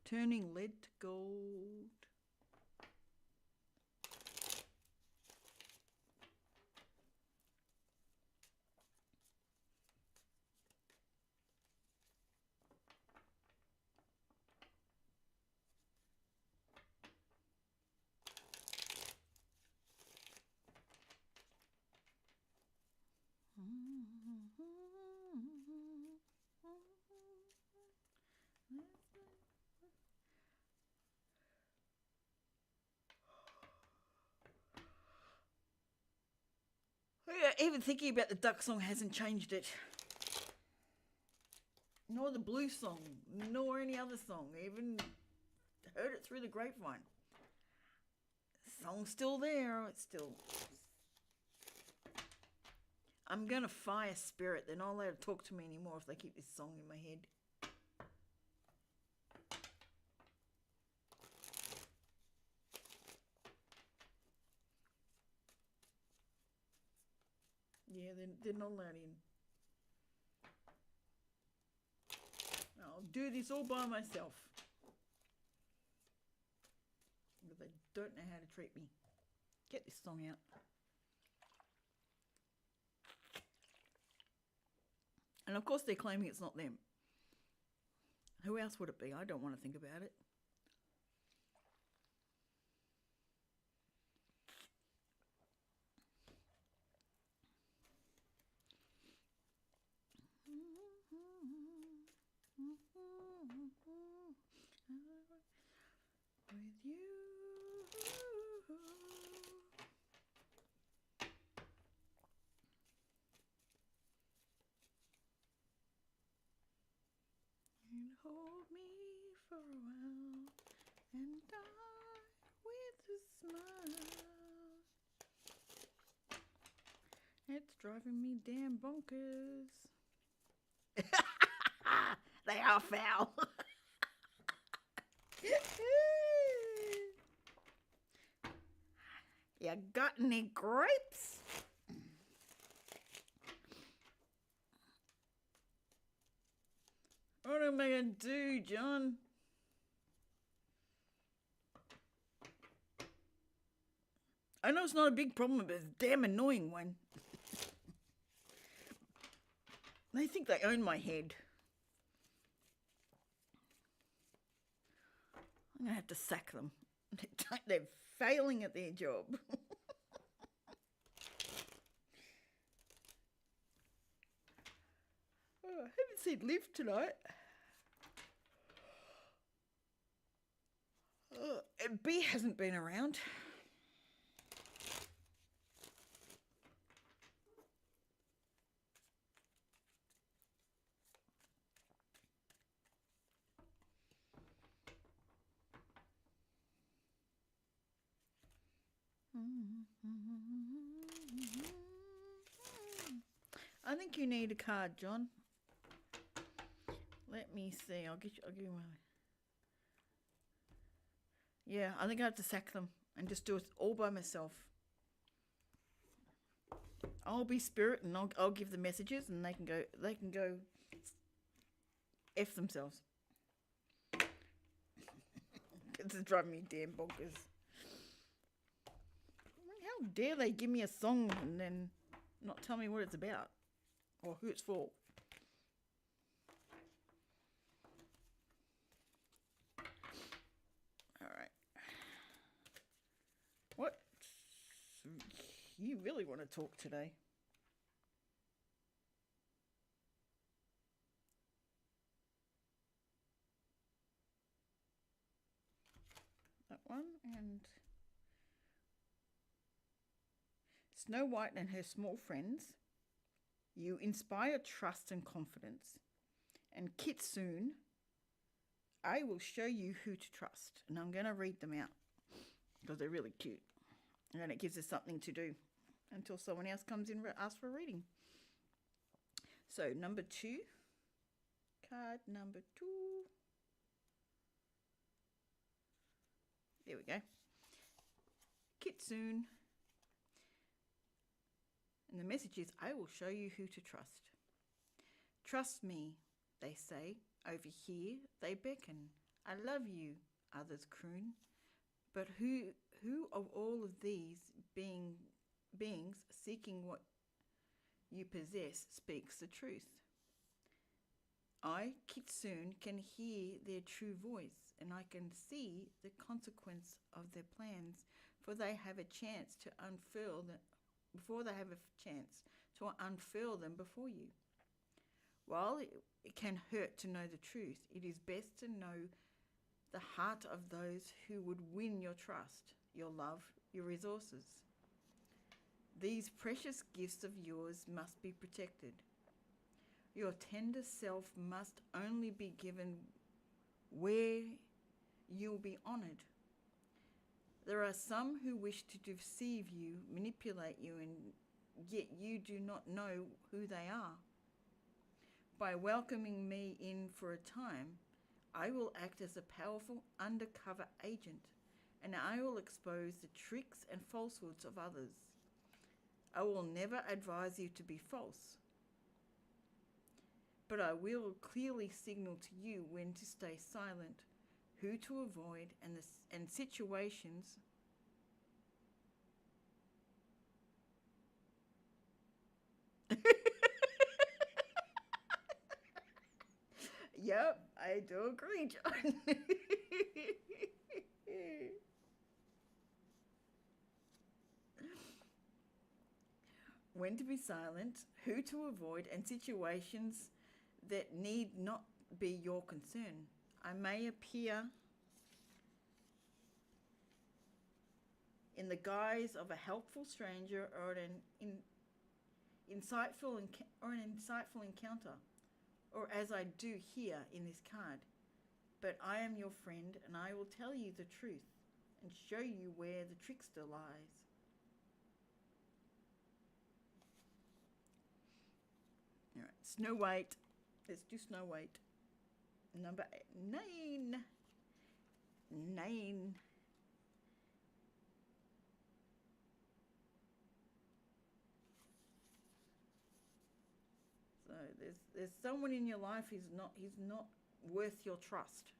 Turning lead to gold. Yeah, even thinking about the duck song hasn't changed it. Nor the blue song, nor any other song. Even heard it through the grapevine. The song's still there. It's still. I'm gonna fire spirit. They're not allowed to talk to me anymore if they keep this song in my head. Yeah, they're not allowed in. I'll do this all by myself. But they don't know how to treat me. Get this song out. And of course they're claiming it's not them. Who else would it be? I don't want to think about it. With you. And hold me for a while and die with a smile. It's driving me damn bonkers. They are foul. You got any grapes? What am I going to do, John? I know it's not a big problem, but it's a damn annoying one. They think they own my head. I'm going to have to sack them. They're failing at their job. Oh, I haven't seen Liv tonight. And B hasn't been around. I think you need a card, John. Let me see. I'll give you one. Yeah, I think I have to sack them and just do it all by myself. I'll be spirit and I'll give the messages and they can go F themselves. It's driving me damn bonkers. How dare they give me a song and then not tell me what it's about or who it's for? Alright. What? You really want to talk today? That one and Snow White and her small friends. You inspire trust and confidence. And Kitsune, I will show you who to trust. And I'm going to read them out because they're really cute. And then it gives us something to do until someone else comes in and asks for a reading. So number 2, card number 2. There we go. Kitsune. And the message is, I will show you who to trust. Trust me, they say. Over here, they beckon. I love you, others croon. But who of all of these beings seeking what you possess speaks the truth? I, Kitsune, can hear their true voice, and I can see the consequence of their plans, for they have a chance to unfurl them before they have a chance to unfurl them before you. While it can hurt to know the truth, it is best to know the heart of those who would win your trust, your love, your resources. These precious gifts of yours must be protected. Your tender self must only be given where you'll be honoured. There are some who wish to deceive you, manipulate you, and yet you do not know who they are. By welcoming me in for a time, I will act as a powerful undercover agent, and I will expose the tricks and falsehoods of others. I will never advise you to be false, but I will clearly signal to you when to stay silent, who to avoid, and situations Yep, I do agree, John. When to be silent, who to avoid, and situations that need not be your concern. I may appear in the guise of a helpful stranger or an insightful encounter, or as I do here in this card. But I am your friend, and I will tell you the truth and show you where the trickster lies. All right, Snow White. Let's do Snow White. Number 9. 9. So there's someone in your life he's not worth your trust.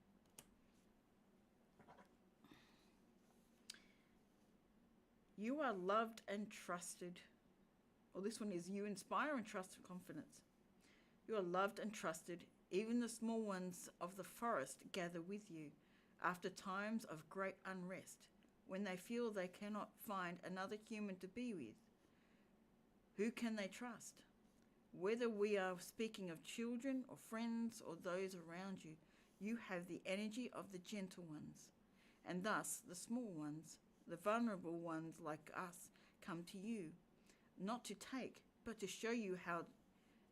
You are loved and trusted. Well, this one is you inspire and trust and confidence. You are loved and trusted. Even the small ones of the forest gather with you after times of great unrest, when they feel they cannot find another human to be with. Who can they trust? Whether we are speaking of children or friends or those around you, you have the energy of the gentle ones, and thus the small ones, the vulnerable ones like us, come to you, not to take, but to show you how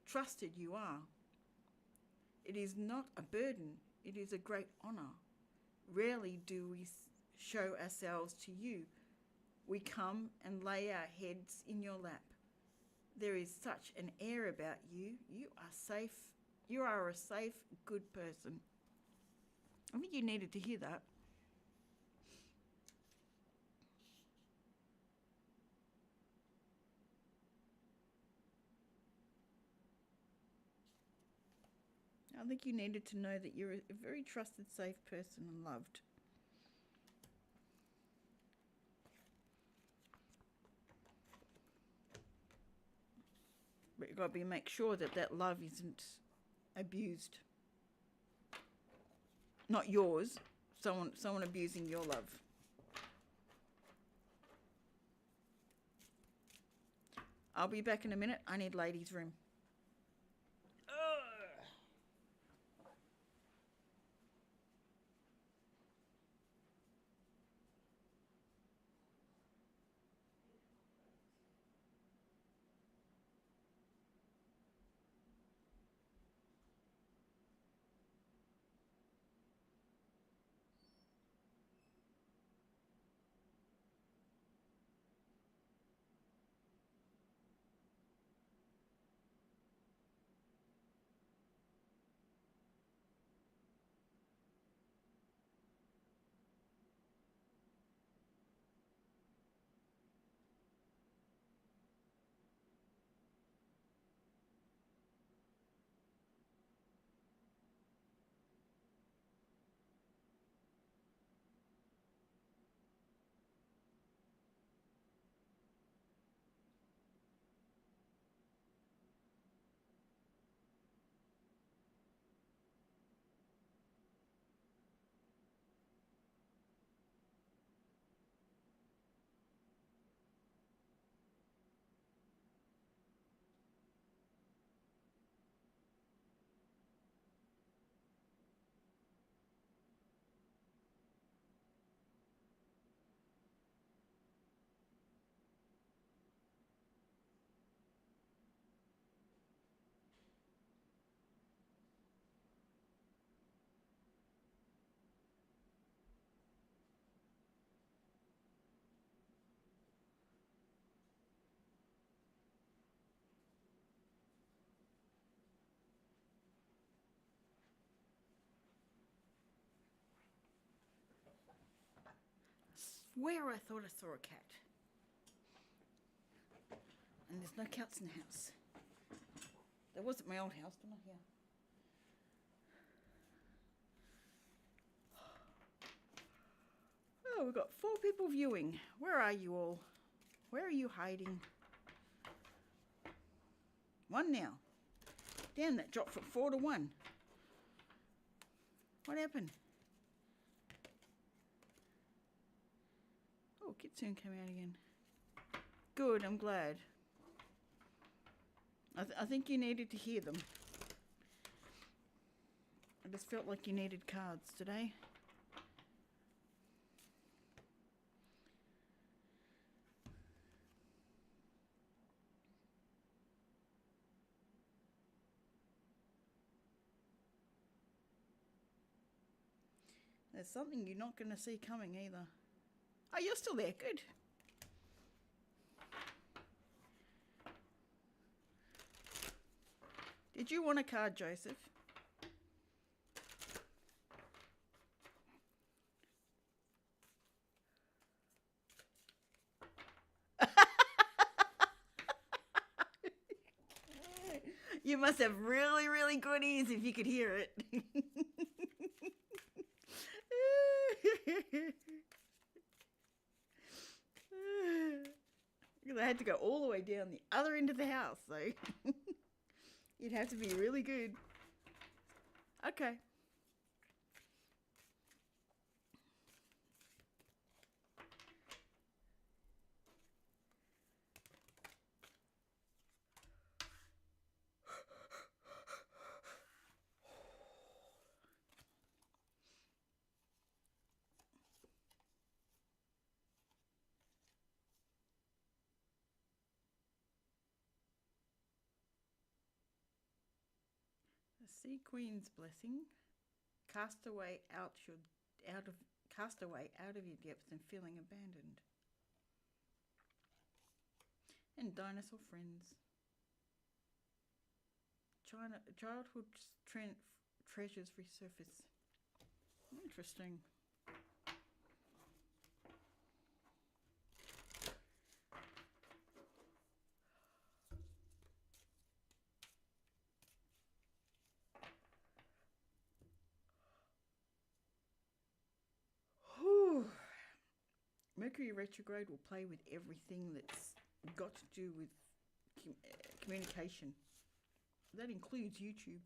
trusted you are. It is not a burden, it is a great honour. Rarely do we show ourselves to you. We come and lay our heads in your lap. There is such an air about you. You are safe. You are a safe, good person. I think you needed to hear that. I think you needed to know that you're a very trusted, safe person and loved. But you've got to make sure that that love isn't abused. Not yours, someone abusing your love. I'll be back in a minute. I need ladies' room. swear I thought I saw a cat. And there's no cats in the house. There was at my old house, but not here. Oh, we've got 4 people viewing. Where are you all? Where are you hiding? 1 now. Damn, that dropped from 4 to 1. What happened? Oh, Kitsune came out again. Good, I'm glad. I think you needed to hear them. I just felt like you needed cards today. There's something you're not going to see coming either. Oh, you're still there. Good. Did you want a card, Joseph? You must have really, really good ears if you could hear it. Because I had to go all the way down the other end of the house, so you'd have to be really good. Okay. The Sea Queen's blessing. Cast away out of your depths and feeling abandoned. And dinosaur friends. Childhood treasures resurface. Interesting. Whew. Mercury retrograde will play with everything that's got to do with communication. That includes YouTube.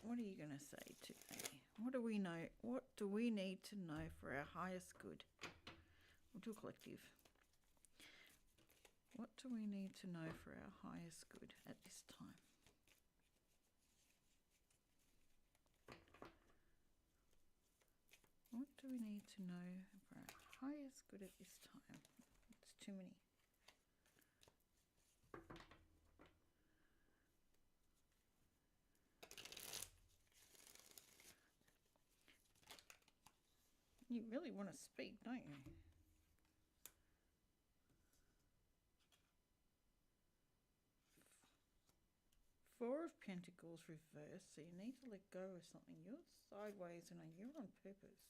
What are you gonna say today? What do we know? What do we need to know for our highest good? We'll do a collective. What do we need to know for our highest good at this time? What do we need to know for our highest good at this time? It's too many. You really want to speak, don't you? Four of Pentacles reversed, so you need to let go of something. You're sideways and you're on purpose.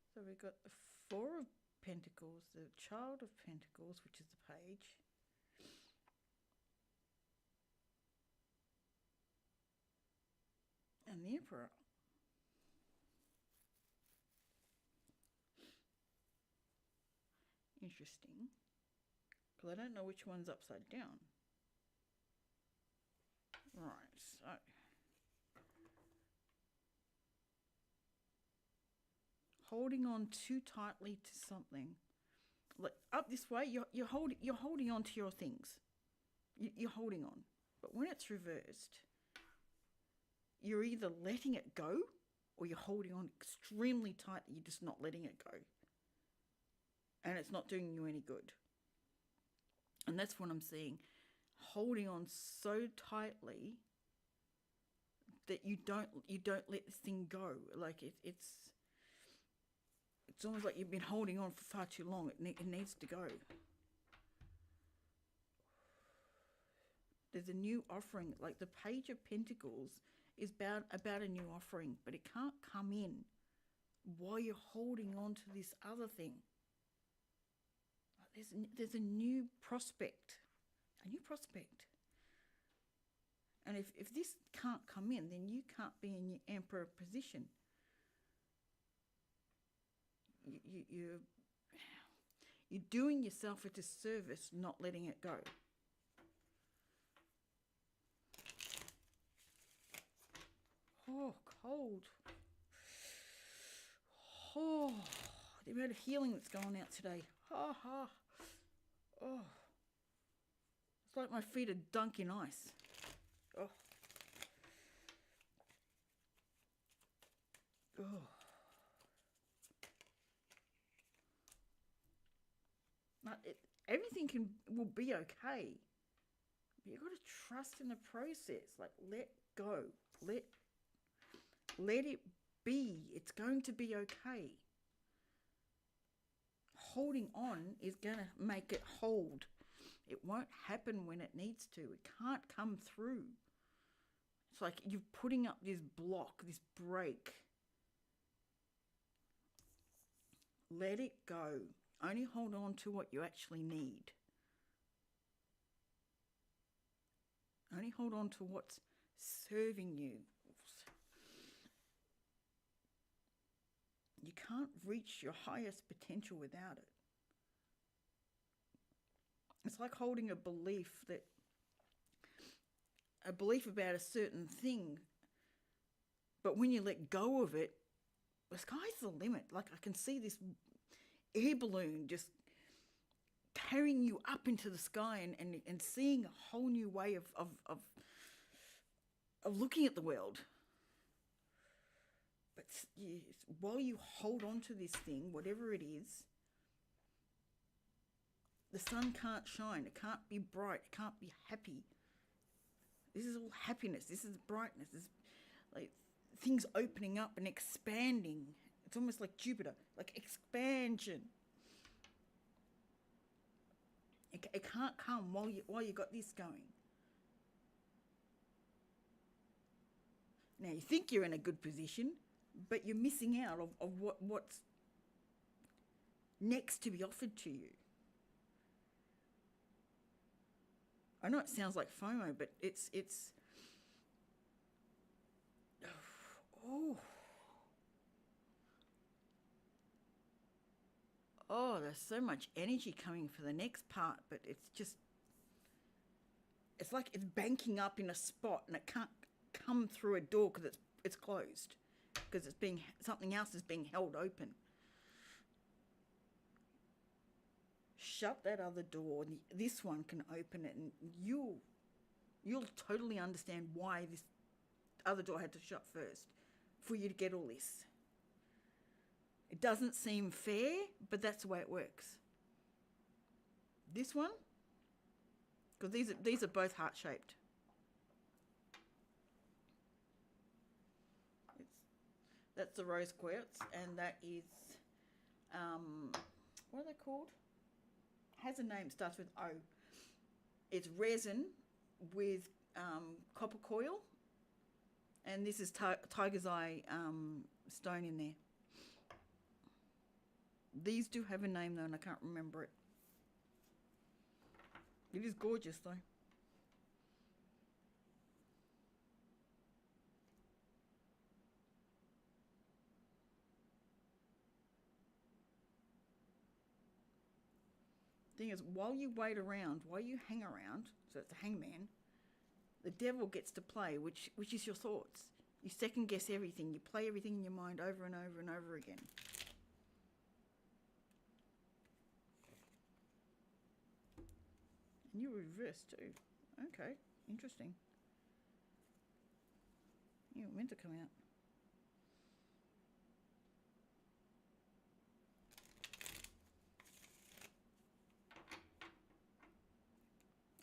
So we've got the Four of Pentacles, the Child of Pentacles, which is the page. And the Emperor. Interesting. Because I don't know which one's upside down. Right, so. Holding on too tightly to something. Like up this way, you're holding on to your things. You're holding on. But when it's reversed, you're either letting it go or you're holding on extremely tight that you're just not letting it go. And it's not doing you any good. And that's what I'm seeing. Holding on so tightly that you don't let this thing go. Like it's almost like you've been holding on for far too long. It needs to go. There's a new offering. Like the Page of Pentacles is about a new offering, but it can't come in while you're holding on to this other thing. There's a new prospect. And if this can't come in, then you can't be in your Emperor position. You're doing yourself a disservice not letting it go. Oh, cold. Oh, the amount of healing that's going out today. Oh. It's like my feet are dunked in ice. Oh. Everything will be okay. But you've got to trust in the process. Like, let go. Let it be. It's going to be okay. Holding on is going to make it hold. It won't happen when it needs to. It can't come through. It's like you're putting up this block, this break. Let it go. Only hold on to what you actually need. Only hold on to what's serving you. You can't reach your highest potential without it. It's like holding a belief about a certain thing, but when you let go of it, the sky's the limit. Like I can see this air balloon just carrying you up into the sky and seeing a whole new way of looking at the world. But while you hold on to this thing, whatever it is, the sun can't shine. It can't be bright. It can't be happy. This is all happiness. This is brightness. This is like things opening up and expanding. It's almost like Jupiter, like expansion. It can't come while you got this going. Now you think you're in a good position, but you're missing out of what's next to be offered to you. I know it sounds like FOMO, but it's there's so much energy coming for the next part, but it's like it's banking up in a spot and it can't come through a door because it's closed, because something else is being held open. Shut that other door, and this one can open it, and you'll totally understand why this other door had to shut first for you to get all this. It doesn't seem fair, but that's the way it works. This one, because these are both heart-shaped. That's the rose quartz, and that is, what are they called? Has a name, starts with O. It's resin with copper coil, and this is tiger's eye stone in there. These do have a name though, and I can't remember it. It is gorgeous though. Thing is, while you wait around, while you hang around, so it's a hangman, the devil gets to play, which is your thoughts. You second guess everything. You play everything in your mind over and over and over again. And you reverse too. Okay, interesting. You were meant to come out.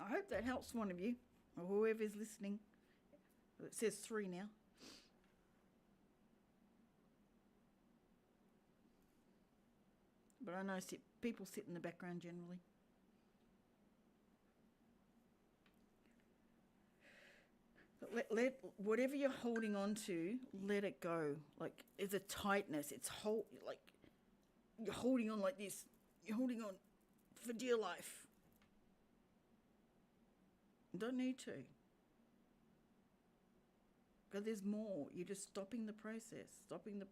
I hope that helps one of you, or whoever's listening. It says 3 now. But I know people sit in the background generally. But let whatever you're holding on to, let it go. Like, it's a tightness. It's like you're holding on like this. You're holding on for dear life. You don't need to. Because there's more. You're just stopping the process, stopping the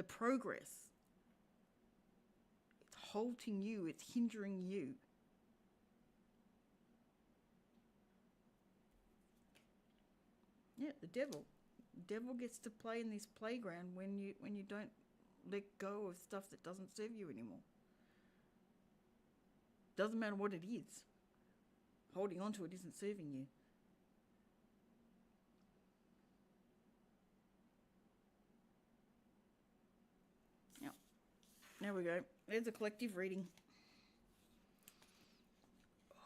progress. It's halting you. It's hindering you. Yeah, the devil. The devil gets to play in this playground when you don't let go of stuff that doesn't serve you anymore. Doesn't matter what it is. Holding on to it isn't serving you. Yep. There we go. There's a collective reading. Oh,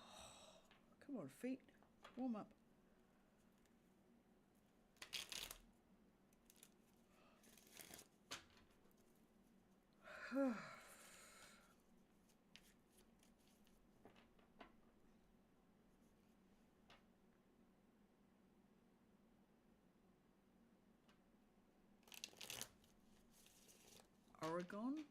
come on, feet. Warm up. Oregon.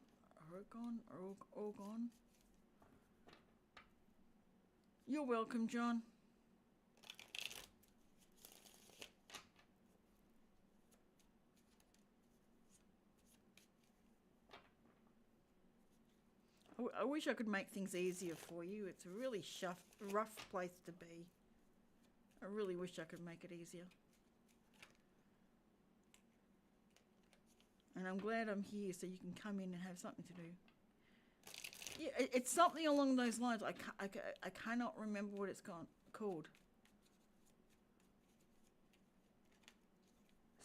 You're welcome, John. I wish I could make things easier for you. It's a really rough place to be. I really wish I could make it easier. And I'm glad I'm here so you can come in and have something to do. Yeah, it's something along those lines. I cannot remember what it's called.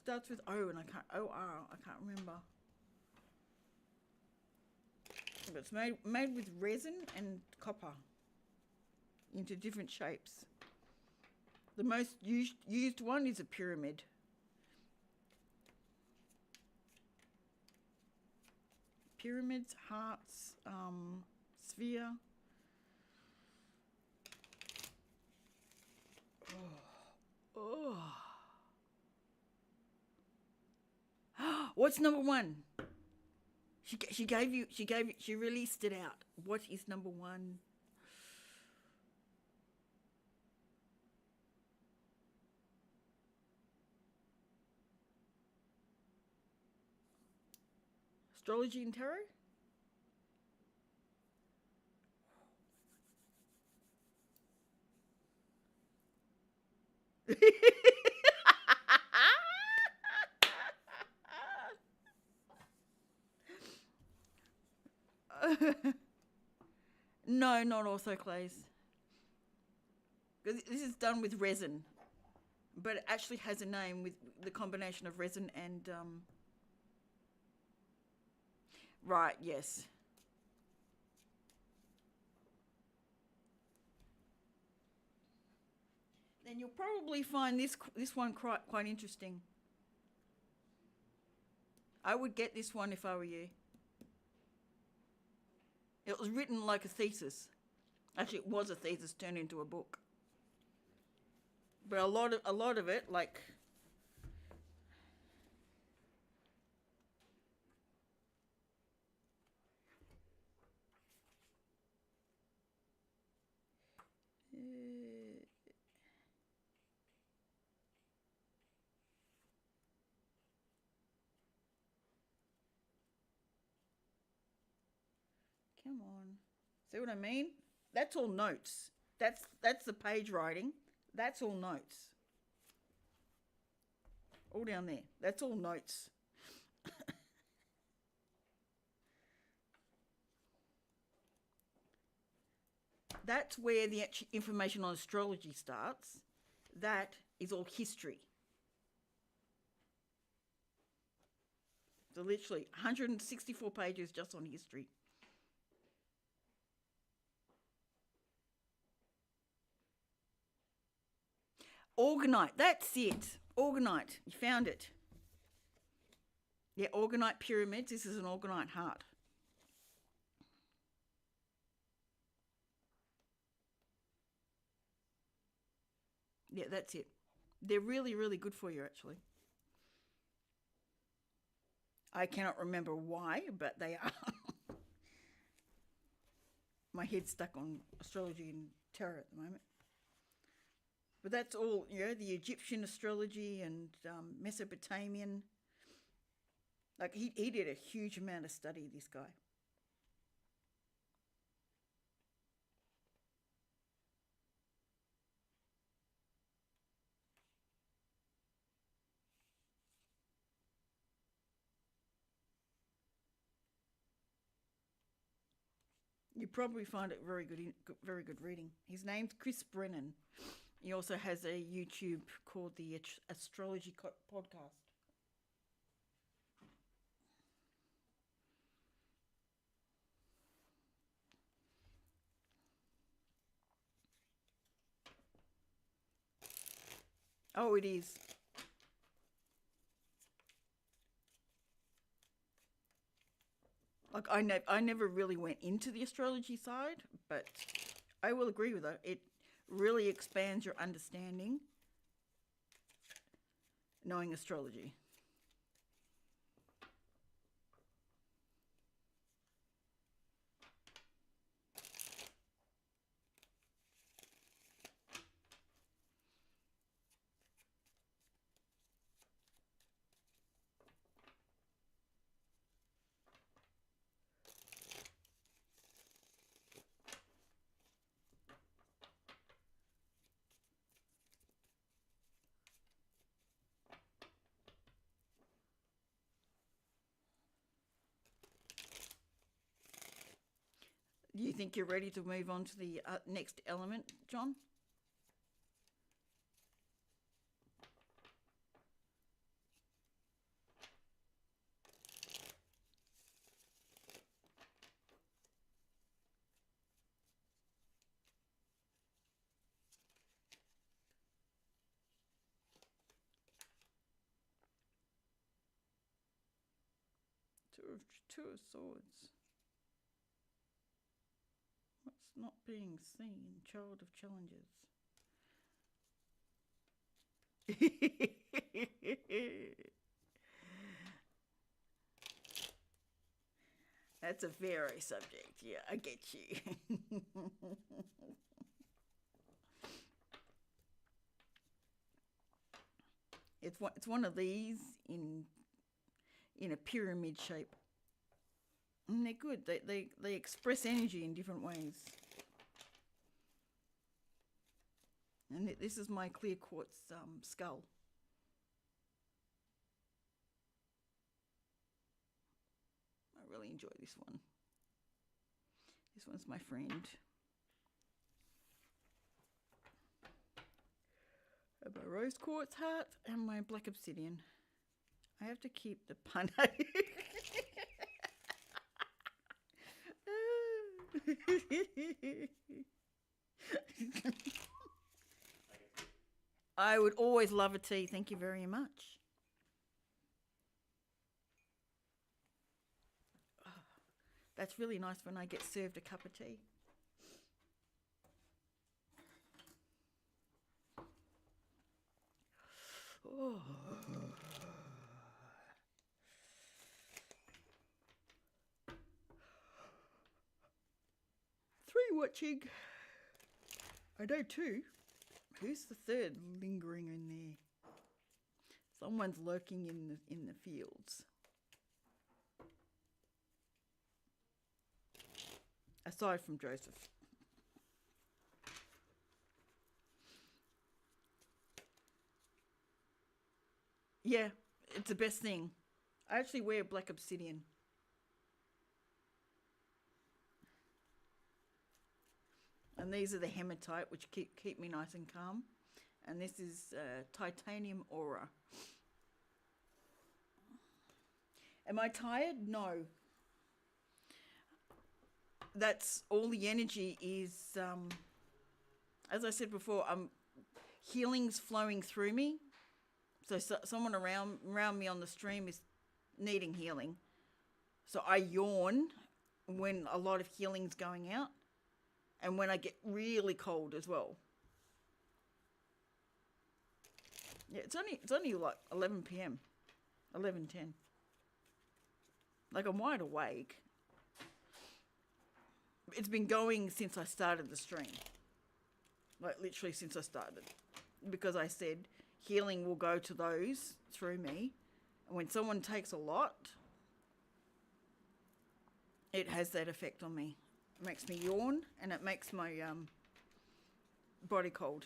Starts with O and I can't remember. But it's made with resin and copper into different shapes. The most used one is a pyramid. Pyramids, hearts, sphere. Oh. What's number 1? She released it out. What is number 1? Astrology and tarot? No, not orthoclase. This is done with resin, but it actually has a name with the combination of resin and right, yes. Then you'll probably find this one quite interesting. I would get this one if I were you. It was written like a thesis. Actually, it was a thesis turned into a book. But a lot of it, like, come on. See what I mean? That's all notes. That's the page writing. That's all notes. All down there. That's all notes. That's where the information on astrology starts. That is all history. So literally 164 pages just on history. Orgonite, that's it. Orgonite, you found it. Yeah, orgonite pyramids. This is an orgonite heart. Yeah, that's it. They're really, really good for you, actually. I cannot remember why, but they are. My head's stuck on astrology and tarot at the moment. But that's all, the Egyptian astrology and Mesopotamian. Like, he did a huge amount of study, this guy. You probably find it very good reading. His name's Chris Brennan. He also has a YouTube called the Astrology Podcast. Oh, it is. Like, I never really went into the astrology side, but I will agree with her. It really expands your understanding knowing astrology. Do you think you're ready to move on to the next element, John? Two of Swords. What's not being seen? Child of Challenges. That's a very subject. Yeah, I get you. It's one of these in a pyramid shape. And they're good. They express energy in different ways. And this is my clear quartz skull. I really enjoy this one. This one's my friend. I have my rose quartz heart and my black obsidian. I have to keep the pun. I would always love a tea. Thank you very much. Oh, that's really nice when I get served a cup of tea. Oh. 3 watching. I know 2. Who's the 3rd lingering in there? Someone's lurking in the fields. Aside from Joseph. Yeah, it's the best thing. I actually wear black obsidian. And these are the hematite, which keep me nice and calm. And this is titanium aura. Am I tired? No. That's all the energy is. As I said before, healing's flowing through me. So someone around me on the stream is needing healing. So I yawn when a lot of healing's going out, and when I get really cold as well. Yeah, it's only like 11 p.m. 11:10. Like, I'm wide awake. It's been going since I started the stream. Like, literally since I started. Because I said healing will go to those through me. And when someone takes a lot, it has that effect on me. It makes me yawn, and it makes my body cold.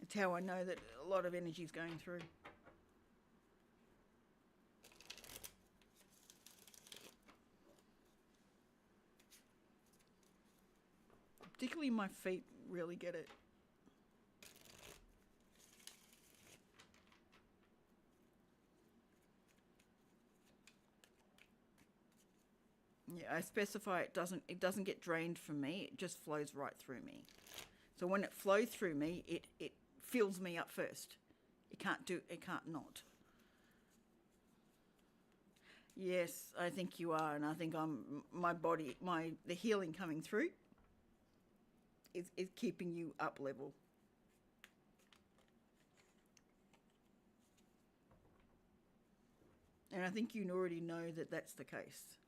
It's how I know that a lot of energy is going through. Particularly my feet really get it. Yeah, I specify it doesn't get drained from me. It just flows right through me. So when it flows through me, it fills me up first. It can't not. Yes, I think you are, and I think the healing coming through is keeping you up level. And I think you already know that that's the case.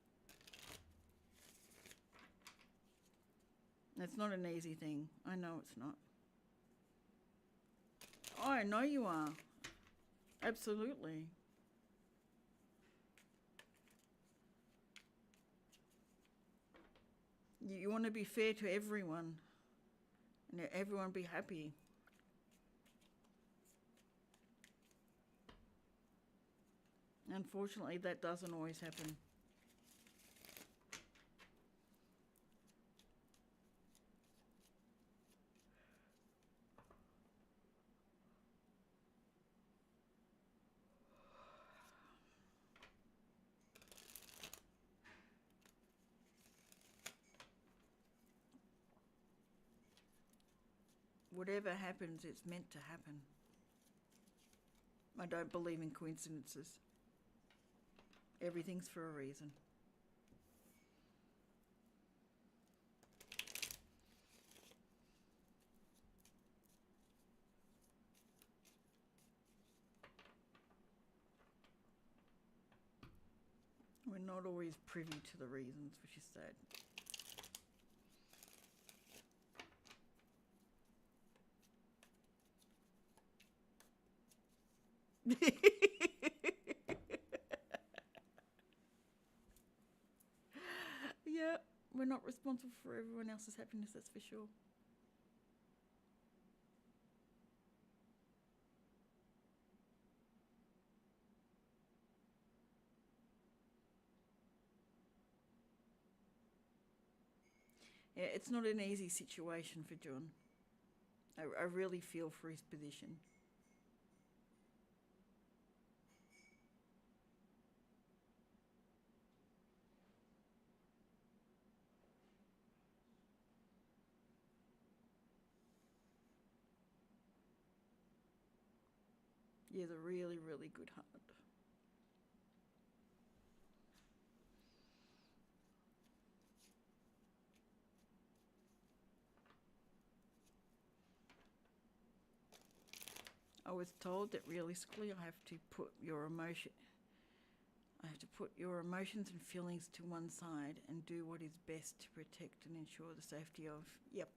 It's not an easy thing. I know it's not. Oh, I know you are. Absolutely. You want to be fair to everyone, and everyone be happy. Unfortunately, that doesn't always happen. Whatever happens, it's meant to happen. I don't believe in coincidences. Everything's for a reason. We're not always privy to the reasons, which is sad. Yeah, we're not responsible for everyone else's happiness, that's for sure. Yeah, it's not an easy situation for John. I really feel for his position. He has a really, really good heart. I was told that realistically I have to put your emotions and feelings to one side and do what is best to protect and ensure the safety of. Yep.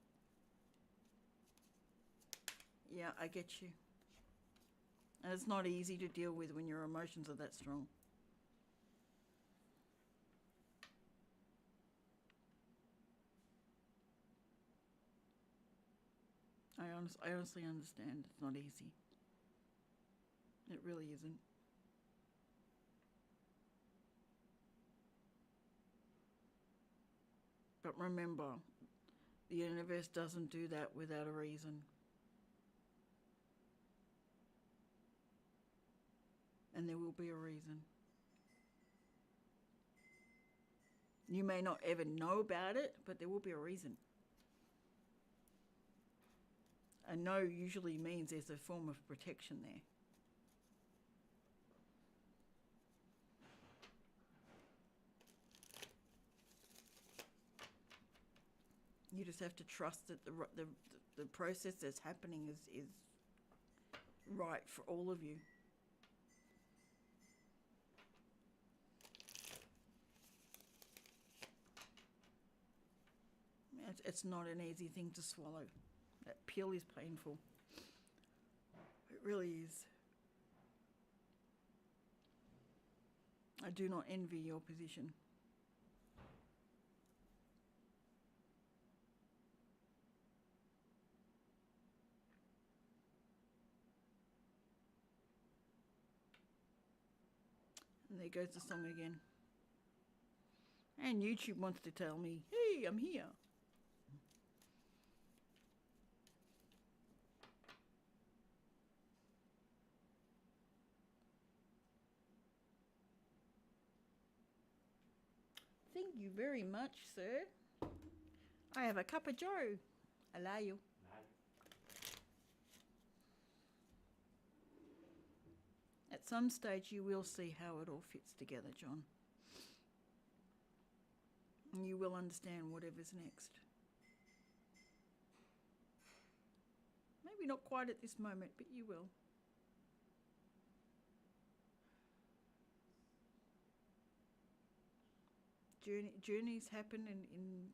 Yeah, I get you. And it's not easy to deal with when your emotions are that strong. I honestly understand. It's not easy. It really isn't. But remember, the universe doesn't do that without a reason. And there will be a reason. You may not ever know about it, but there will be a reason. A no usually means there's a form of protection there. You just have to trust that the process that's happening is right for all of you. It's not an easy thing to swallow. That pill is painful. It really is. I do not envy your position. And there goes the song again. And YouTube wants to tell me, hey, I'm here. Thank you very much, sir. I have a cup of joe. Allow you. At some stage, you will see how it all fits together, John. And you will understand whatever's next. Maybe not quite at this moment, but you will. Journeys happen, and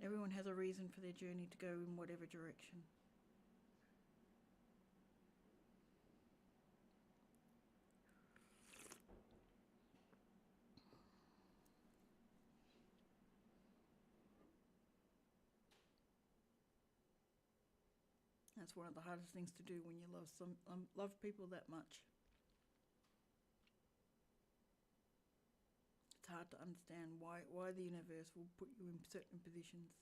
everyone has a reason for their journey to go in whatever direction. That's one of the hardest things to do when you love people that much. It's hard to understand why the universe will put you in certain positions.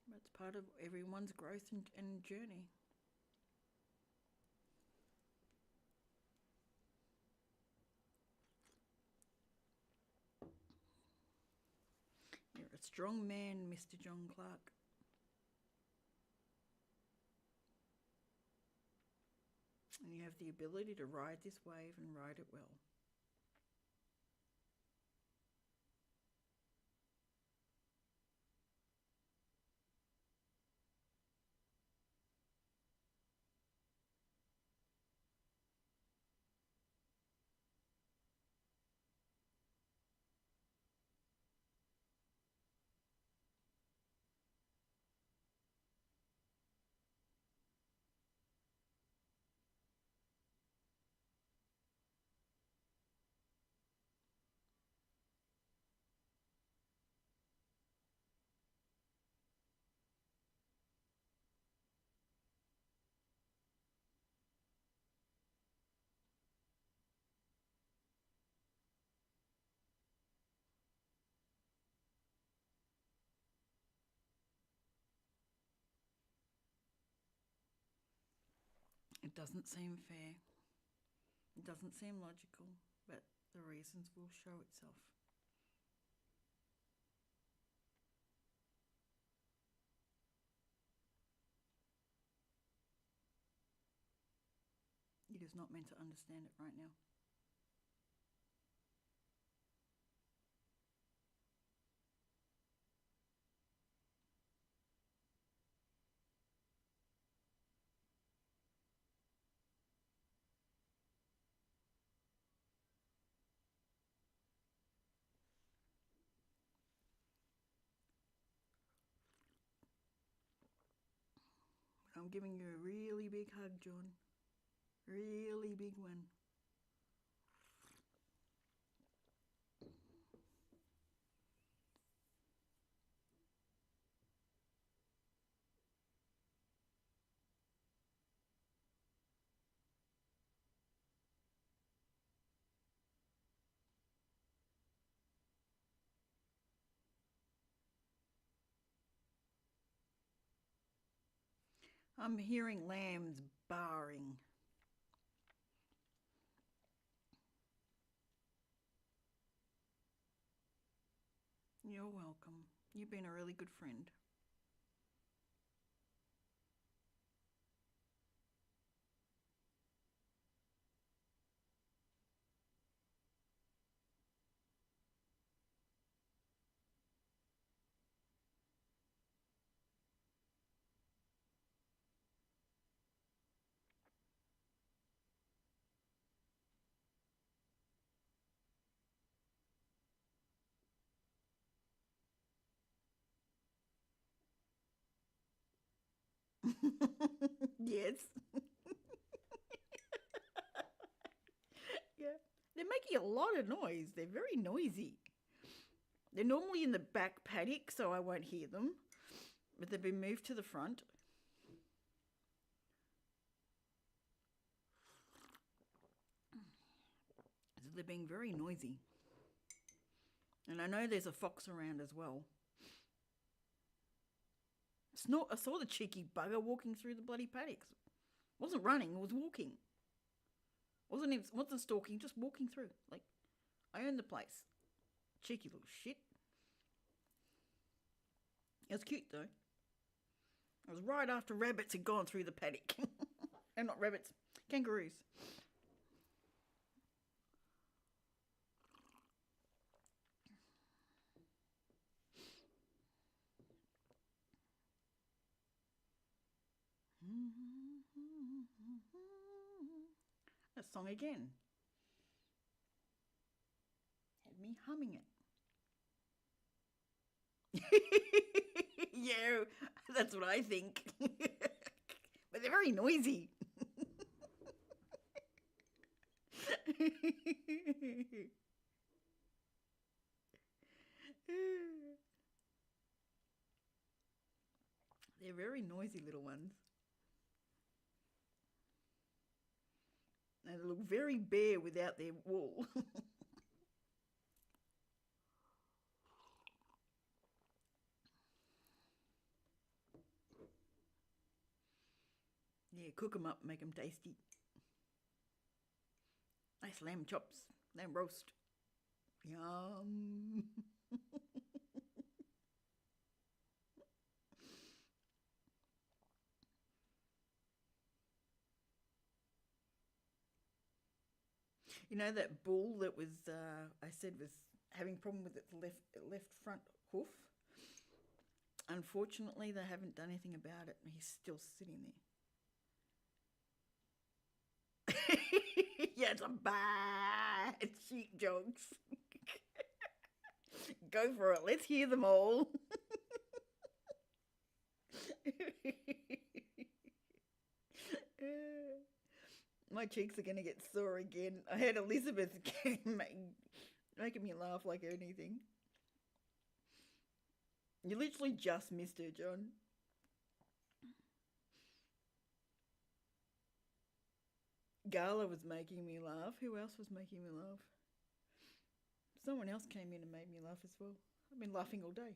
But it's part of everyone's growth and journey. You're a strong man, Mr. John Clark. And you have the ability to ride this wave and ride it well. It doesn't seem fair. It doesn't seem logical, but the reasons will show itself. You're just not meant to understand it right now. I'm giving you a really big hug, John. Really big one. I'm hearing lambs baaing. You're welcome. You've been a really good friend. Yes. Yeah. They're making a lot of noise. They're very noisy. They're normally in the back paddock, so I won't hear them. But they've been moved to the front. So they're being very noisy. And I know there's a fox around as well. Snort, I saw the cheeky bugger walking through the bloody paddocks. Wasn't running, it was walking. Wasn't stalking, just walking through. Like, I own the place. Cheeky little shit. It was cute though. It was right after rabbits had gone through the paddock. And not rabbits, kangaroos. That song again. Had me humming it. Yeah, that's what I think. But they're very noisy. They're very noisy little ones. And they look very bare without their wool. Yeah, cook them up, make them tasty. Nice lamb chops, lamb roast. Yum. You know that bull that was I said was having a problem with its left front hoof. Unfortunately, they haven't done anything about it. He's still sitting there. Yeah, it's a bad sheep jogs. Go for it. Let's hear them all. My cheeks are going to get sore again. I had Elizabeth making me laugh like anything. You literally just missed her, John. Gala was making me laugh. Who else was making me laugh? Someone else came in and made me laugh as well. I've been laughing all day.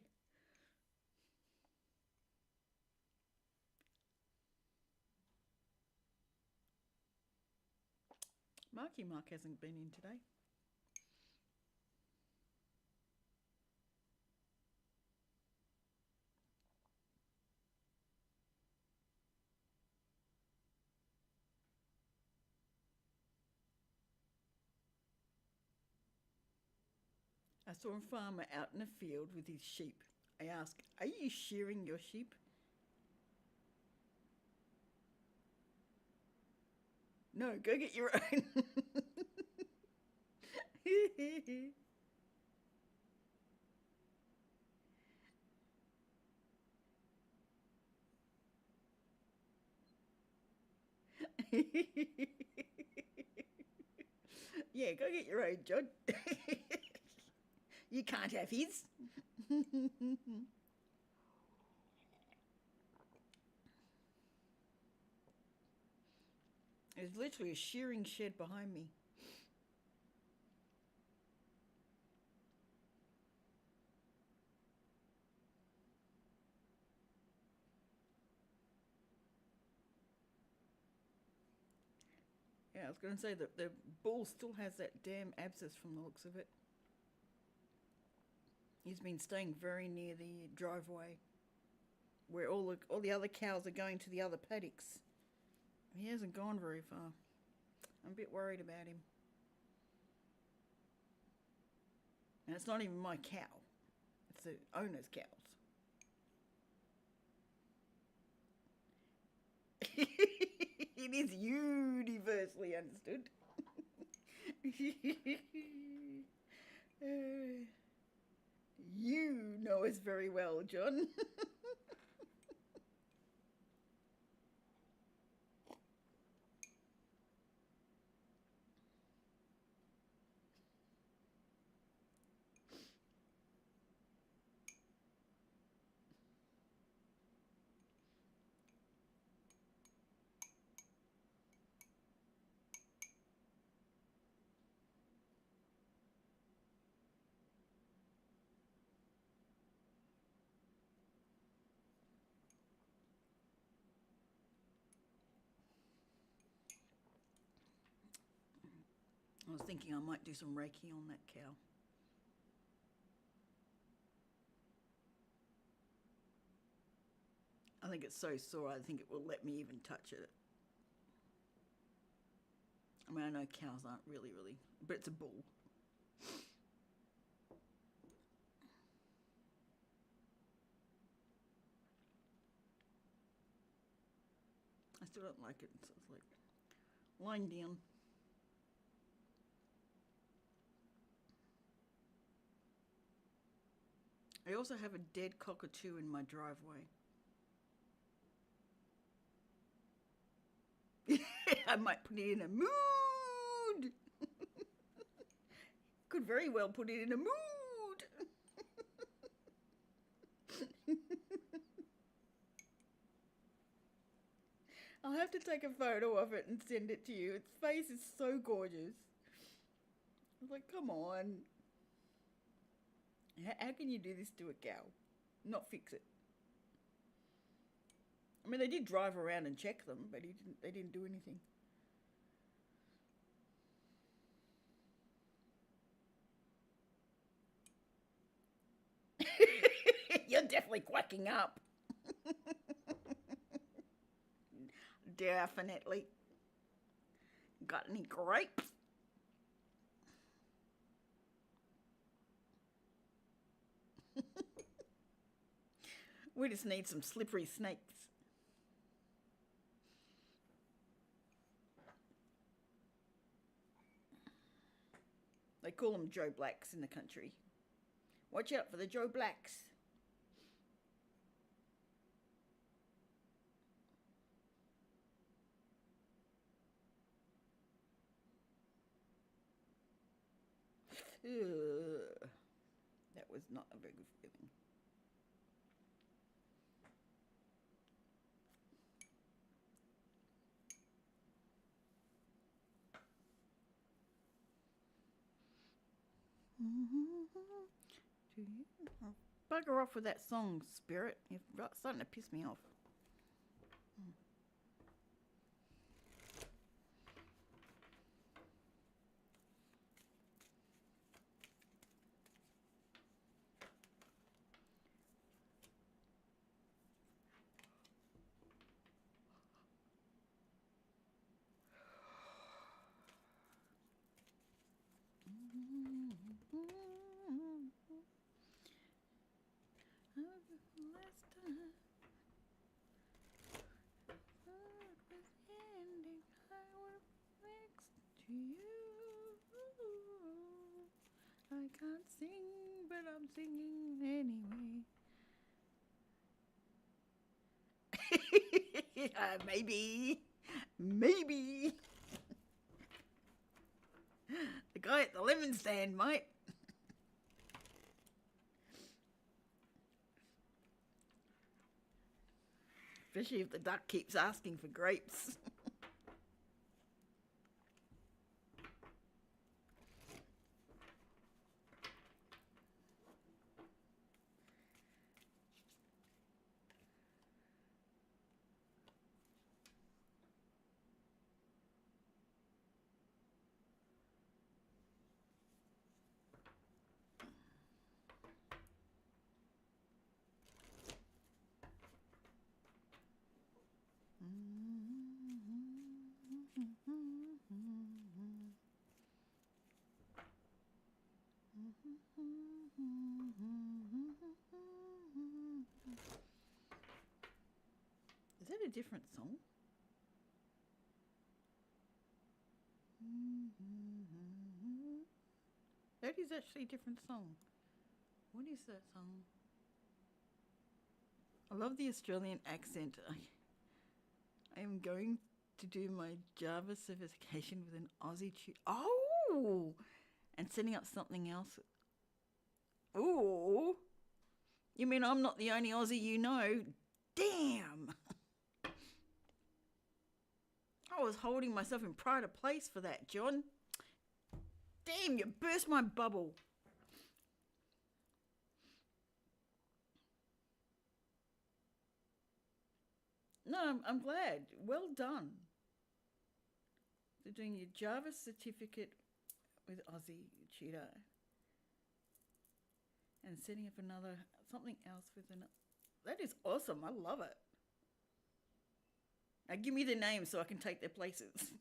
Marky Mark hasn't been in today. I saw a farmer out in a field with his sheep. I asked, "Are you shearing your sheep?" "No, go get your own." Yeah, go get your own, John. You can't have his. There's literally a shearing shed behind me. I was going to say that the bull still has that damn abscess from the looks of it. He's been staying very near the driveway where all the other cows are going to the other paddocks. He hasn't gone very far. I'm a bit worried about him. And it's not even my cow. It's the owner's cows. It is universally understood. You know us very well, John. I was thinking I might do some Reiki on that cow. I think it's so sore, I think it will let me even touch it. I mean, I know cows aren't really, but it's a bull. I still don't like it, so it's like, lying down. I also have a dead cockatoo in my driveway. I might put it in a mood. Could very well put it in a mood. I'll have to take a photo of it and send it to you. Its face is so gorgeous. I was like, come on. How can you do this to a cow? Not fix it. I mean, they did drive around and check them, but they didn't do anything. You're definitely quacking up. Definitely. Got any grapes? We just need some slippery snakes. They call them Joe Blacks in the country. Watch out for the Joe Blacks. Ugh. That was not a very good feeling. Bugger off with that song, Spirit. You're starting to piss me off. Last time it was ending, I was next to you. I can't sing, but I'm singing anyway. Maybe. The guy at the lemon stand, mate. Especially if the duck keeps asking for grapes. Is that a different song? That is actually a different song. What is that song? I love the Australian accent. I am going to do my Java certification with an Aussie tutor. Oh! And setting up something else. Ooh! You mean I'm not the only Aussie you know? Damn! I was holding myself in pride of place for that, John. Damn, you burst my bubble. No, I'm glad. Well done. So doing your Java certificate with Aussie tutor and setting up another something else with an. That is awesome. I love it. Now give me the names so I can take their places.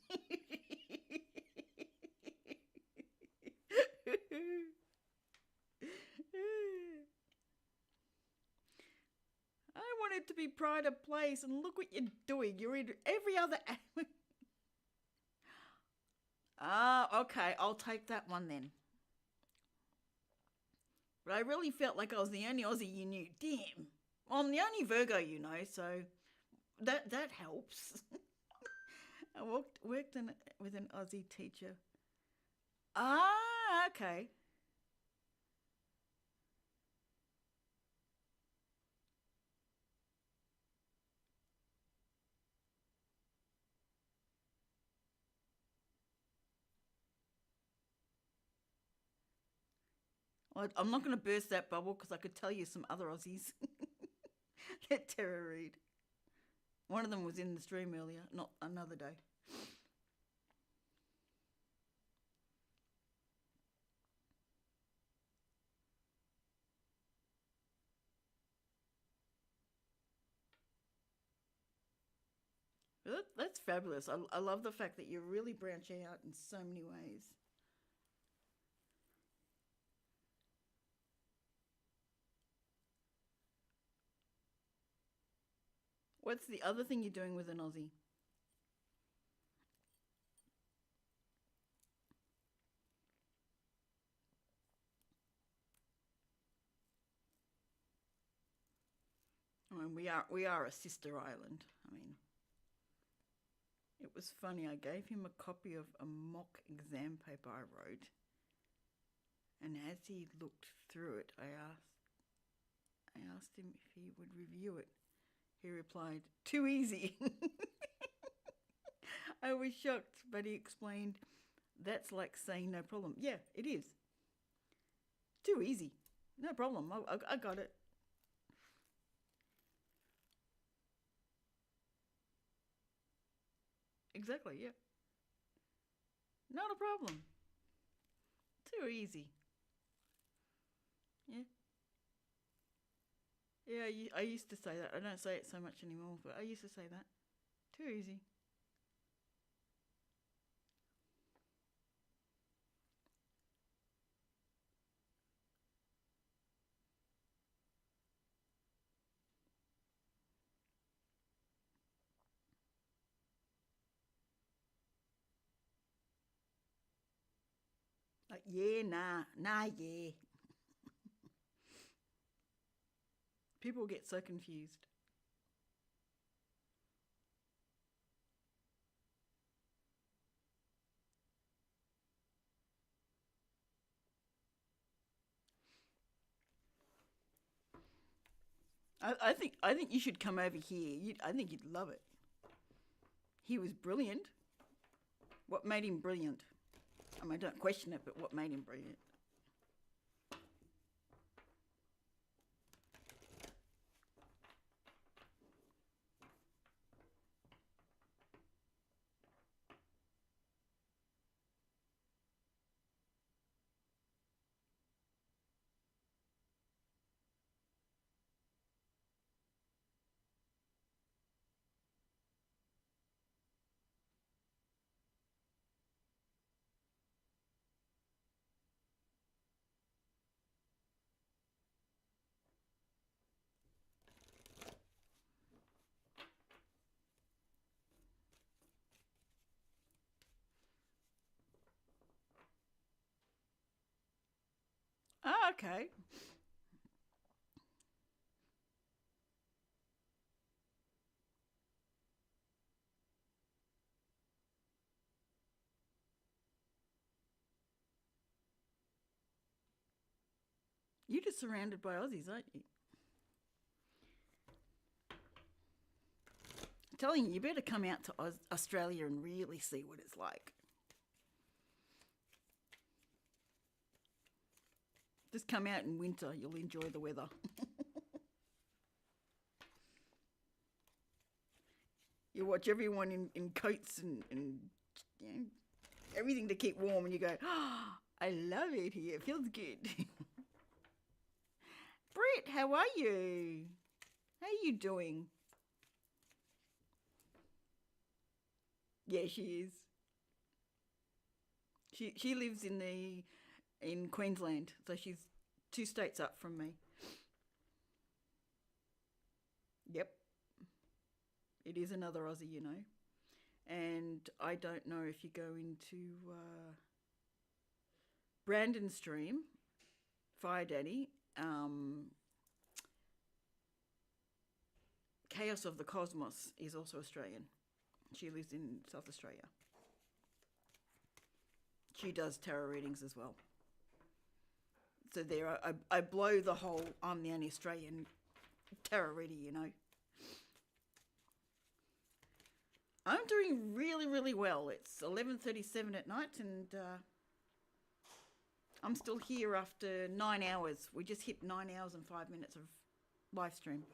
I wanted to be pride of place, and look what you're doing. You're in every other. Okay, I'll take that one then. But I really felt like I was the only Aussie you knew. Damn. Well, I'm the only Virgo you know, so that helps. I worked with an Aussie teacher. Okay. Well, I'm not going to burst that bubble because I could tell you some other Aussies that Tara read. One of them was in the stream earlier, not another day. That's fabulous. I love the fact that you're really branching out in so many ways. What's the other thing you're doing with an Aussie? I mean, we are a sister island. I mean, it was funny. I gave him a copy of a mock exam paper I wrote, and as he looked through it, I asked him if he would review it. He replied, "Too easy." I was shocked, but he explained, "That's like saying no problem." Yeah, it is. Too easy. No problem. I got it. Exactly, yeah. Not a problem. Too easy. Yeah. Yeah, I used to say that. I don't say it so much anymore, but I used to say that. Too easy. Like, yeah, nah, yeah. People get so confused. I think you should come over here. I think you'd love it. He was brilliant. What made him brilliant? I mean, I don't question it, but what made him brilliant? Okay. You're just surrounded by Aussies, aren't you? I'm telling you, you better come out to Australia and really see what it's like. Just come out in winter, you'll enjoy the weather. You watch everyone in coats and you know, everything to keep warm, and you go, oh, I love it here. It feels good. Britt, how are you? How are you doing? Yeah, she is. She lives in Queensland, so she's 2 states up from me. Yep, it is another Aussie, you know. And I don't know if you go into Brandon Stream, Fire Daddy, Chaos of the Cosmos is also Australian. She lives in South Australia. She does tarot readings as well. So there, I blow the whole I'm the only Australian tarot reader, you know. I'm doing really, really well. It's 11:37 at night, and I'm still here after 9 hours. We just hit 9 hours and 5 minutes of live stream.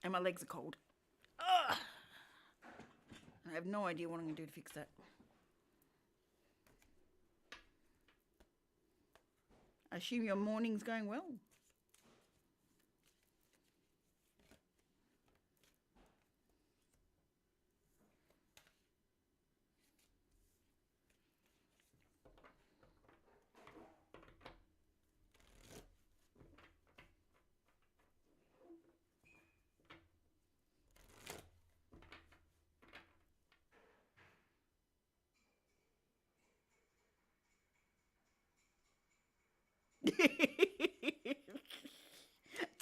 And my legs are cold. Ugh! I have no idea what I'm going to do to fix that. I assume your morning's going well.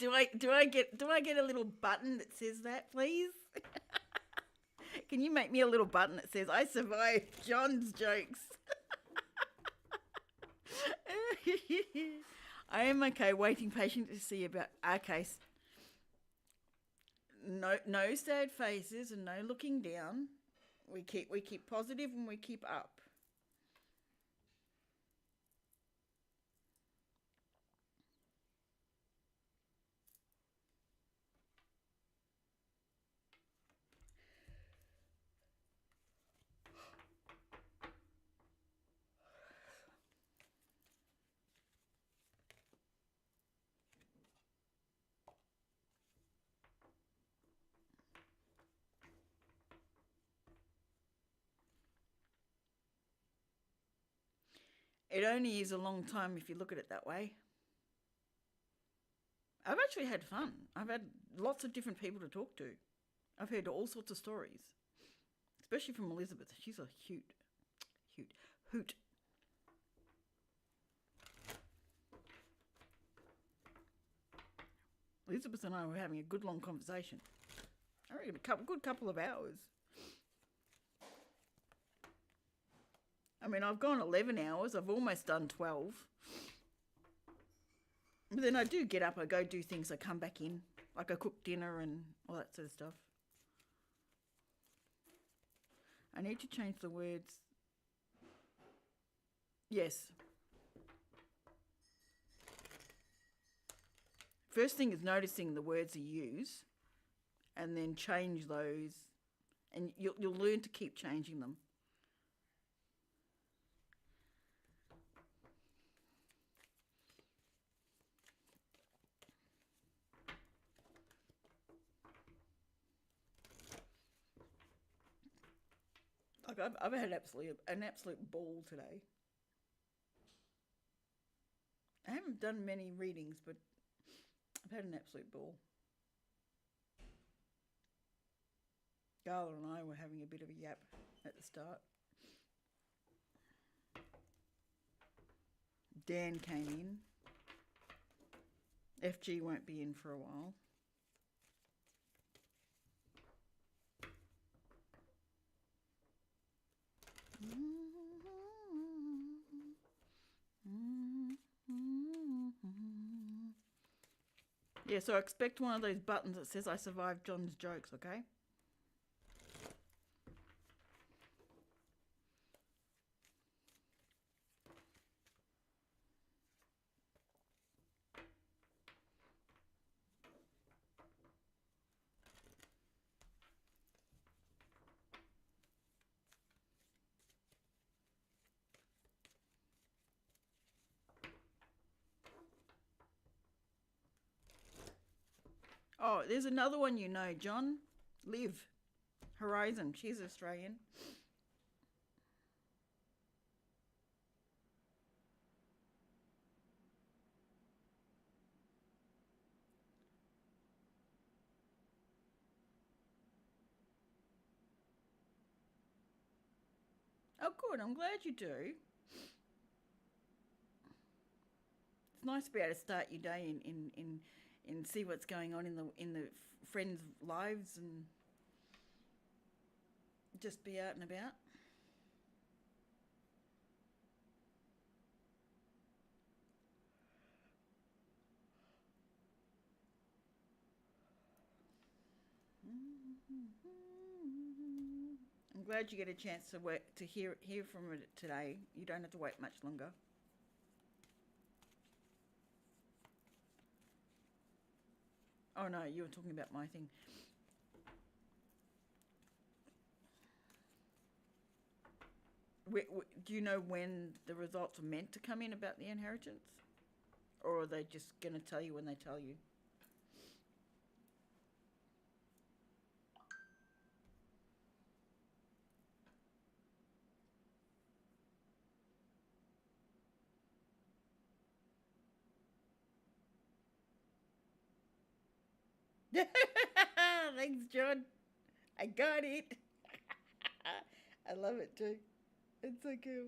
Do I get a little button that says that, please? Can you make me a little button that says I survived John's jokes? I am okay, waiting patiently to see about okay. No sad faces and no looking down. We keep positive and we keep up. It only is a long time if you look at it that way. I've actually had fun. I've had lots of different people to talk to. I've heard all sorts of stories, especially from Elizabeth. She's a hoot. Elizabeth and I were having a good long conversation. I reckon a good couple of hours. I mean, I've gone 11 hours. I've almost done 12. But then I do get up, I go do things, I come back in. Like I cook dinner and all that sort of stuff. I need to change the words. Yes. First thing is noticing the words you use and then change those. And you'll learn to keep changing them. Like I've had an absolute ball today. I haven't done many readings, but I've had an absolute ball. Garla and I were having a bit of a yap at the start. Dan came in. FG won't be in for a while. Yeah, so I expect one of those buttons that says I survived John's jokes, okay? Oh, there's another one you know, John. Liv. Horizon. She's Australian. Oh, good. I'm glad you do. It's nice to be able to start your day and see what's going on in the friends' lives and just be out and about. I'm glad you get a chance to hear from it today. You don't have to wait much longer. Oh no, you were talking about my thing. Do you know when the results are meant to come in about the inheritance? Or are they just going to tell you when they tell you? Thanks, John. I got it. I love it too. It's so cool.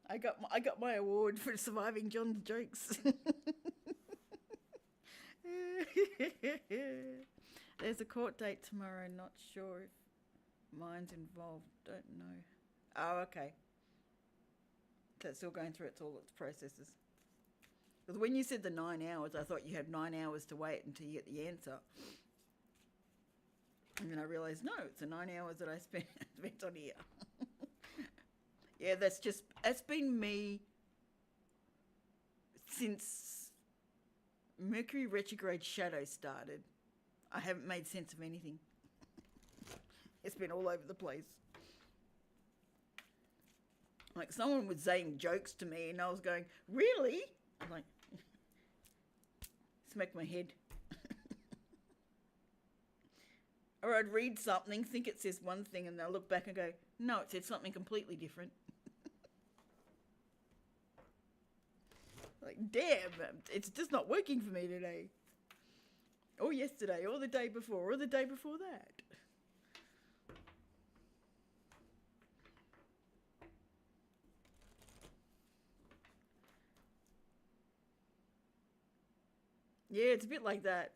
I got my award for surviving John's jokes. There's a court date tomorrow. Not sure if mine's involved. Don't know. Oh, okay. So it's still going through all its processes. Because when you said the 9 hours, I thought you had 9 hours to wait until you get the answer. And then I realised, no, it's the 9 hours that I spent on here. Yeah, that's been me since Mercury retrograde shadow started. I haven't made sense of anything. It's been all over the place. Like someone was saying jokes to me and I was going, really? I'm like, smack my head. Or I'd read something, think it says one thing, and they'll look back and go, no, it said something completely different. Like, damn, it's just not working for me today. Or yesterday, or the day before, or the day before that. Yeah, it's a bit like that.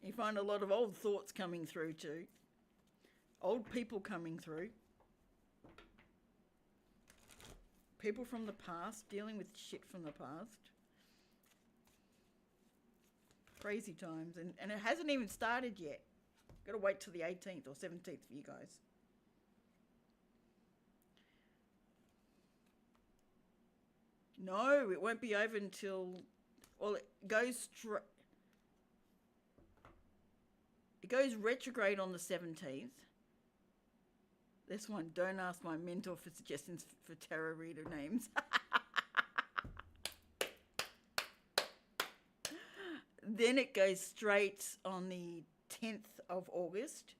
You find a lot of old thoughts coming through too. Old people coming through. People from the past, dealing with shit from the past. Crazy times. And it hasn't even started yet. Got to wait till the 18th or 17th for you guys. No, it won't be over until... Well, it goes retrograde on the 17th. This one, don't ask my mentor for suggestions for tarot reader names. Then it goes straight on the 10th of August.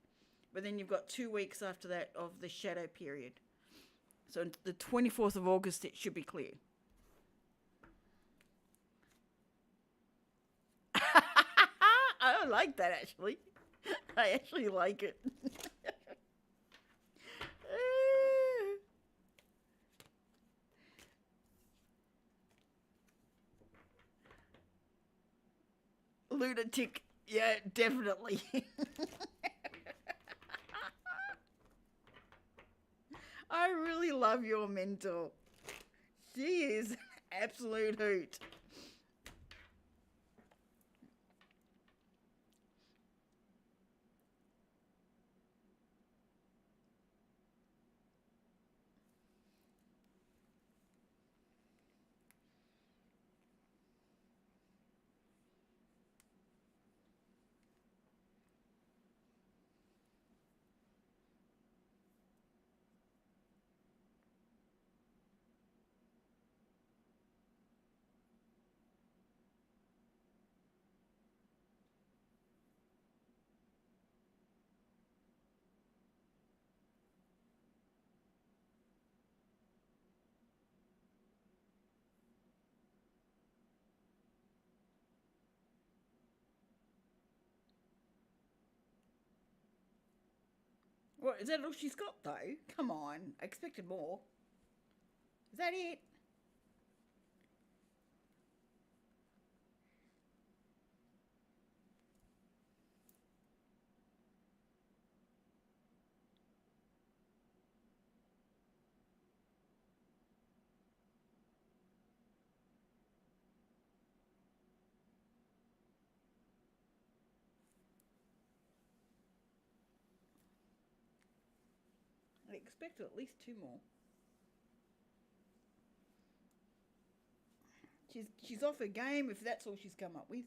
But then you've got 2 weeks after that of the shadow period. So the 24th of August, it should be clear. I like that, actually. I actually like it. Lunatic. Yeah, definitely. I really love your mentor. She is an absolute hoot. What, is that all she's got though? Come on, I expected more. Is that it? I expected at least two more. She's off her game if that's all she's come up with.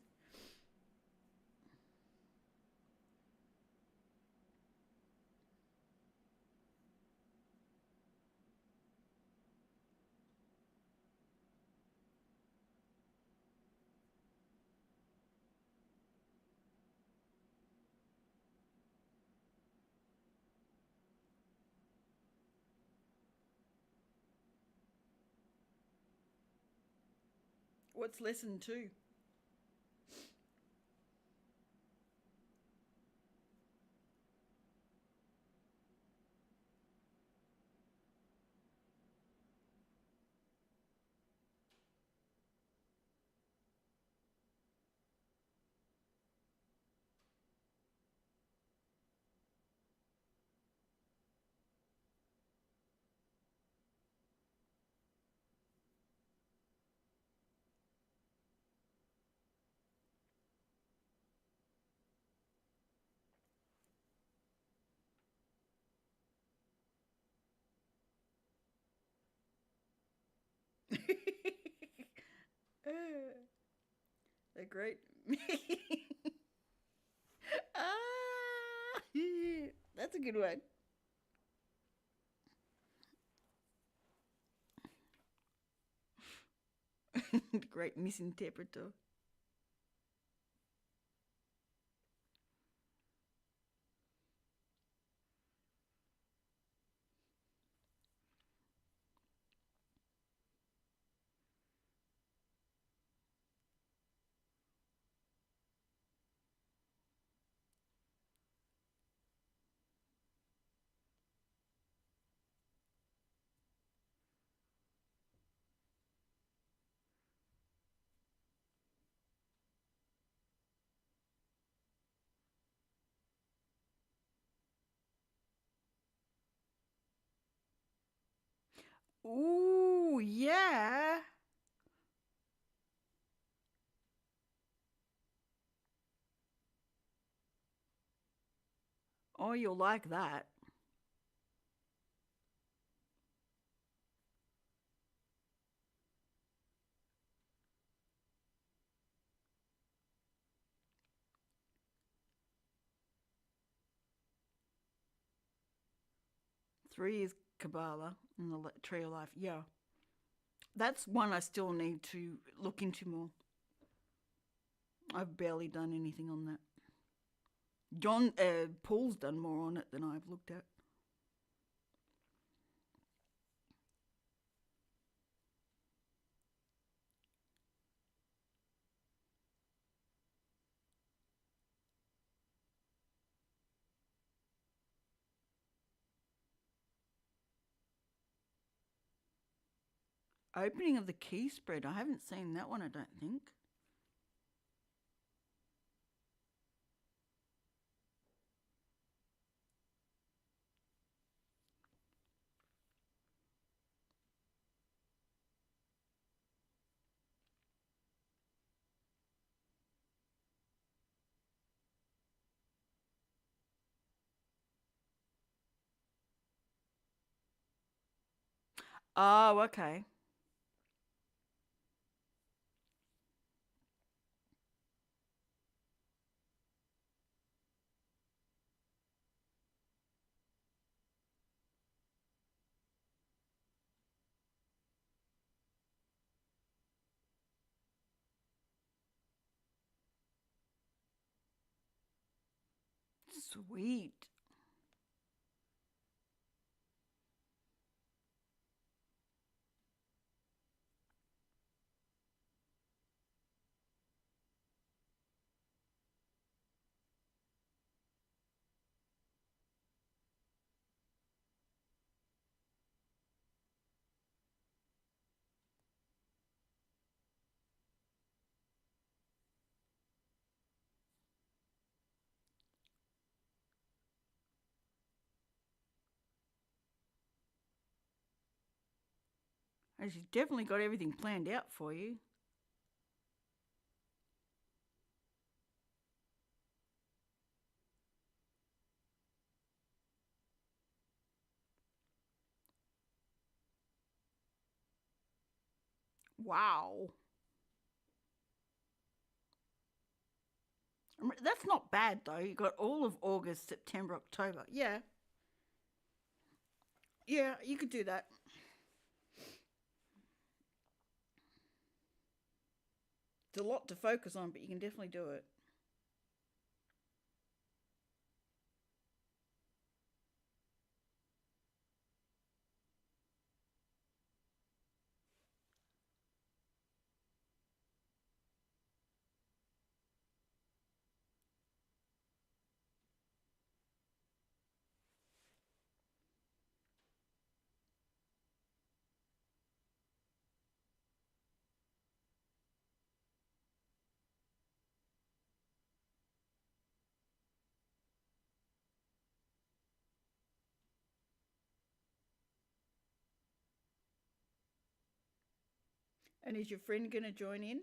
What's lesson two? They're great. Ah, that's a good one. Great misinterpreter. Ooh, yeah. Oh, you'll like that. Three is Kabbalah and the Tree of Life. Yeah. That's one I still need to look into more. I've barely done anything on that. Paul's done more on it than I've looked at. Opening of the key spread. I haven't seen that one, I don't think. Oh, okay. Sweet. And she's definitely got everything planned out for you. Wow. That's not bad though. You got all of August, September, October. Yeah. Yeah, you could do that. It's a lot to focus on, but you can definitely do it. And is your friend going to join in?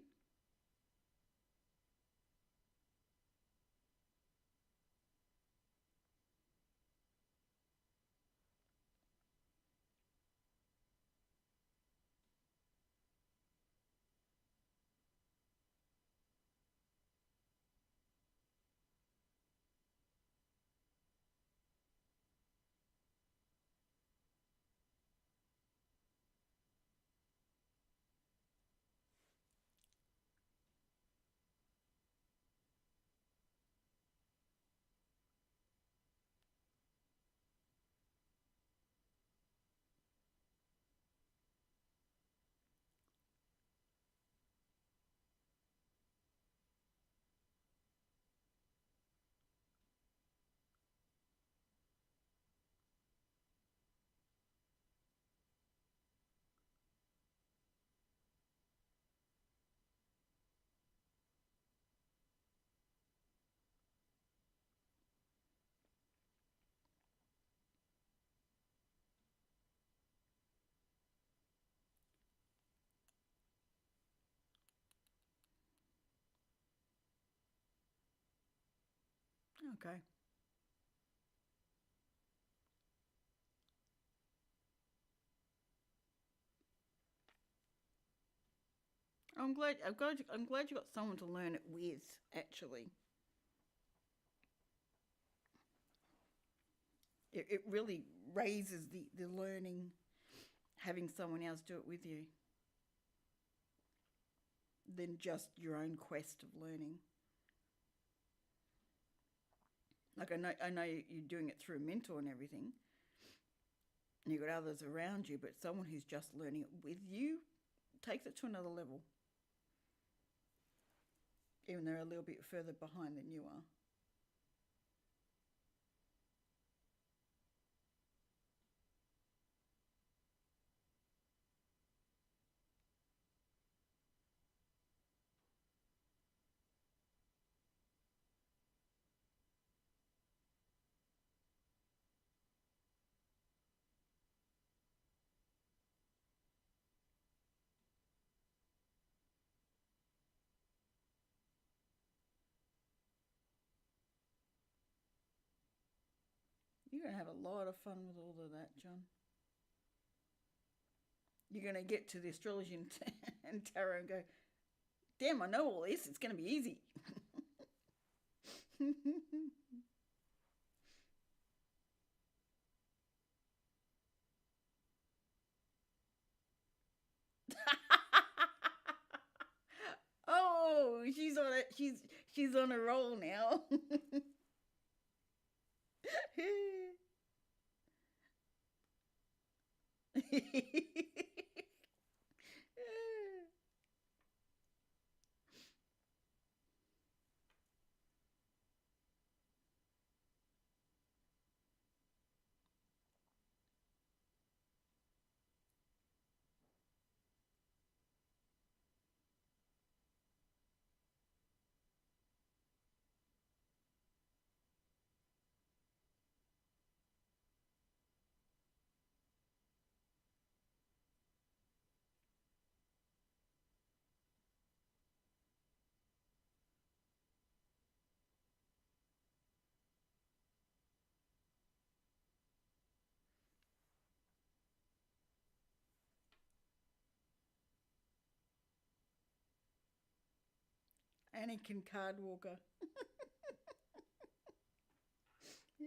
Okay. I'm glad you got someone to learn it with. Actually, it really raises the learning having someone else do it with you than just your own quest of learning. Like I know you're doing it through a mentor and everything, and you've got others around you, but someone who's just learning it with you takes it to another level, even though they're a little bit further behind than you are. You're going to have a lot of fun with all of that, John. You're going to get to the astrology and tarot and go, damn, I know all this. It's going to be easy. Oh, she's on it. She's on a roll now. Anakin Cardwalker. Yeah.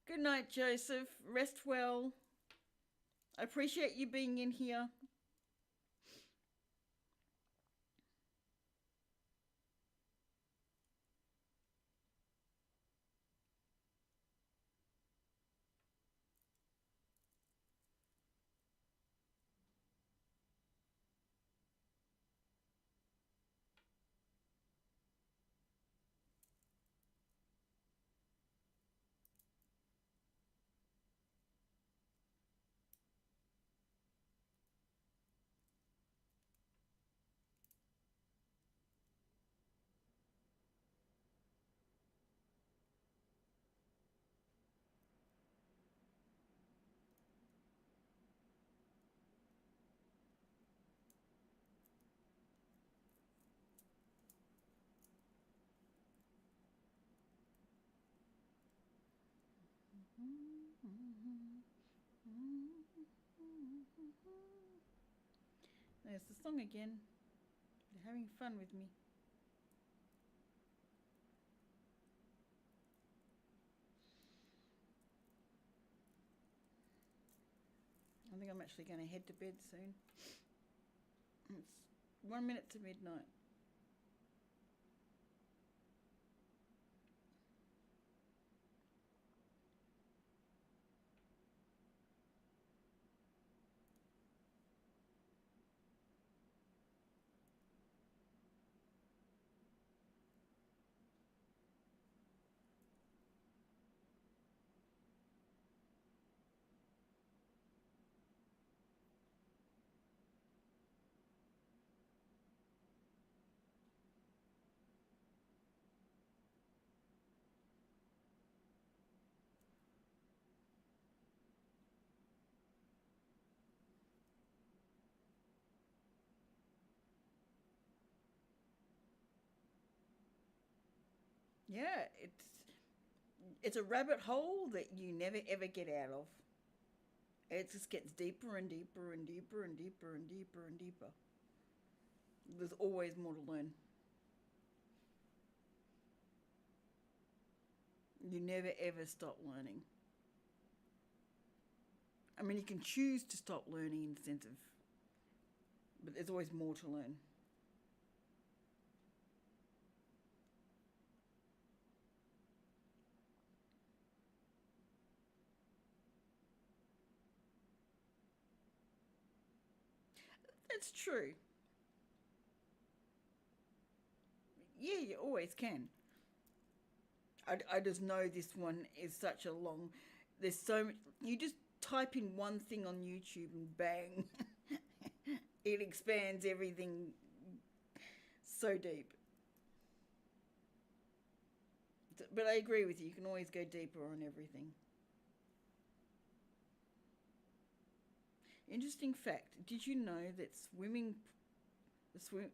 Good night, Joseph. Rest well. I appreciate you being in here. There's the song again. They're having fun with me. I think I'm actually going to head to bed soon. It's 1 minute to midnight. Yeah, it's a rabbit hole that you never ever get out of. It just gets deeper and deeper and deeper and deeper and deeper and deeper. There's always more to learn. You never ever stop learning. I mean, you can choose to stop learning in the sense of, but there's always more to learn. That's true. Yeah, you always can. I just know this one is such a long. There's so much. You just type in one thing on YouTube and bang, it expands everything so deep. But I agree with you. You can always go deeper on everything. Interesting fact. Did you know that swimming, the swim?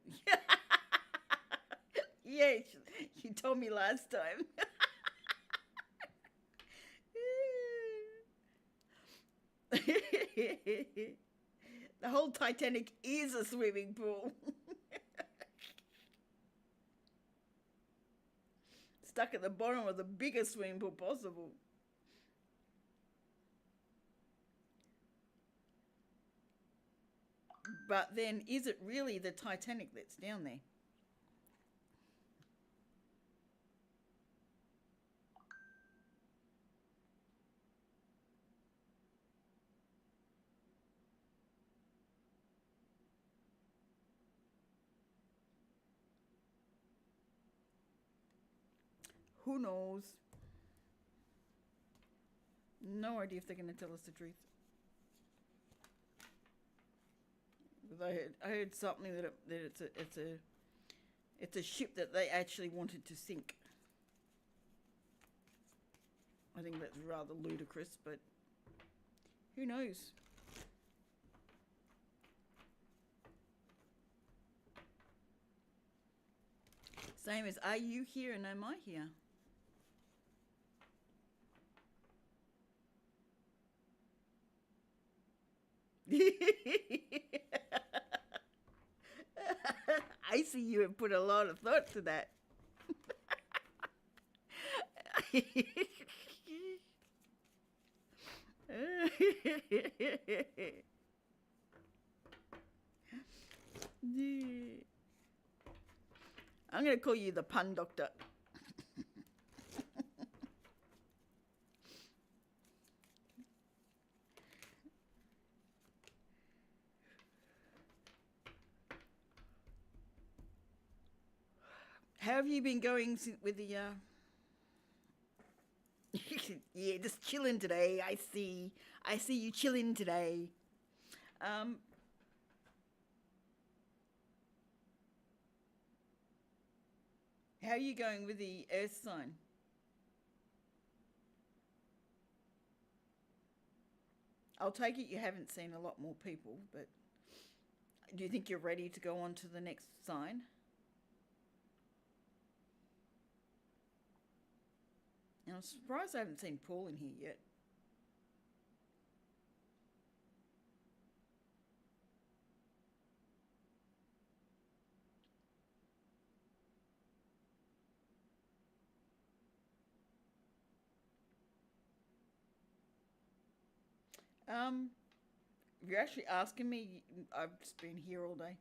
Yeah, you told me last time. The whole Titanic is a swimming pool. Stuck at the bottom of the biggest swimming pool possible. But then, is it really the Titanic that's down there? Who knows? No idea if they're going to tell us the truth. I heard something that it's a ship that they actually wanted to sink. I think that's rather ludicrous, but who knows? Same as, are you here and am I here? I see you have put a lot of thought to that. I'm going to call you the pun doctor. How have you been going with the yeah, just chilling today. I see you chilling today. Um, how are you going with the Earth sign? I'll take it you haven't seen a lot more people, but do you think you're ready to go on to the next sign? And I'm surprised I haven't seen Paul in here yet. If you're actually asking me, I've just been here all day.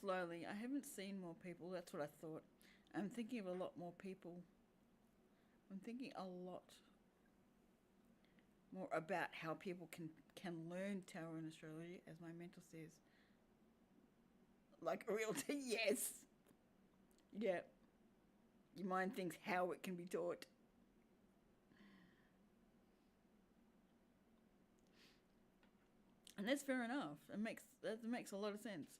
Slowly. I haven't seen more people. That's what I thought. I'm thinking of a lot more people. I'm thinking a lot more about how people can learn tarot and astrology, as my mentor says. Like a realtor, yes. Yeah. Your mind thinks how it can be taught. And that's fair enough. That makes a lot of sense.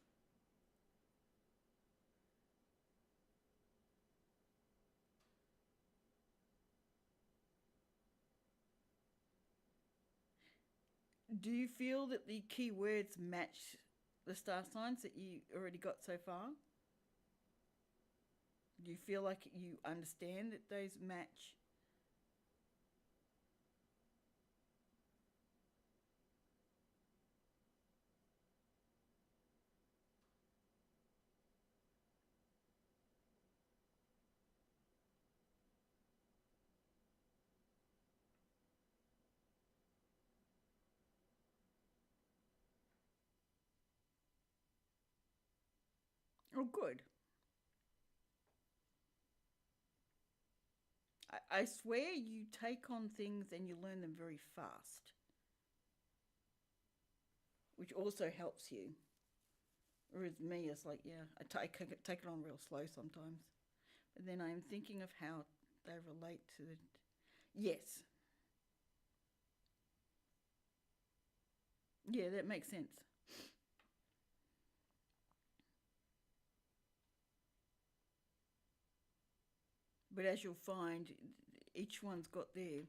Do you feel that the keywords match the star signs that you already got so far? Do you feel like you understand that those match? Oh, good. I swear you take on things and you learn them very fast, which also helps you. Whereas me, it's like, yeah, I take it on real slow sometimes. But then I'm thinking of how they relate to the. Yes. Yeah, that makes sense. But as you'll find, each one's got their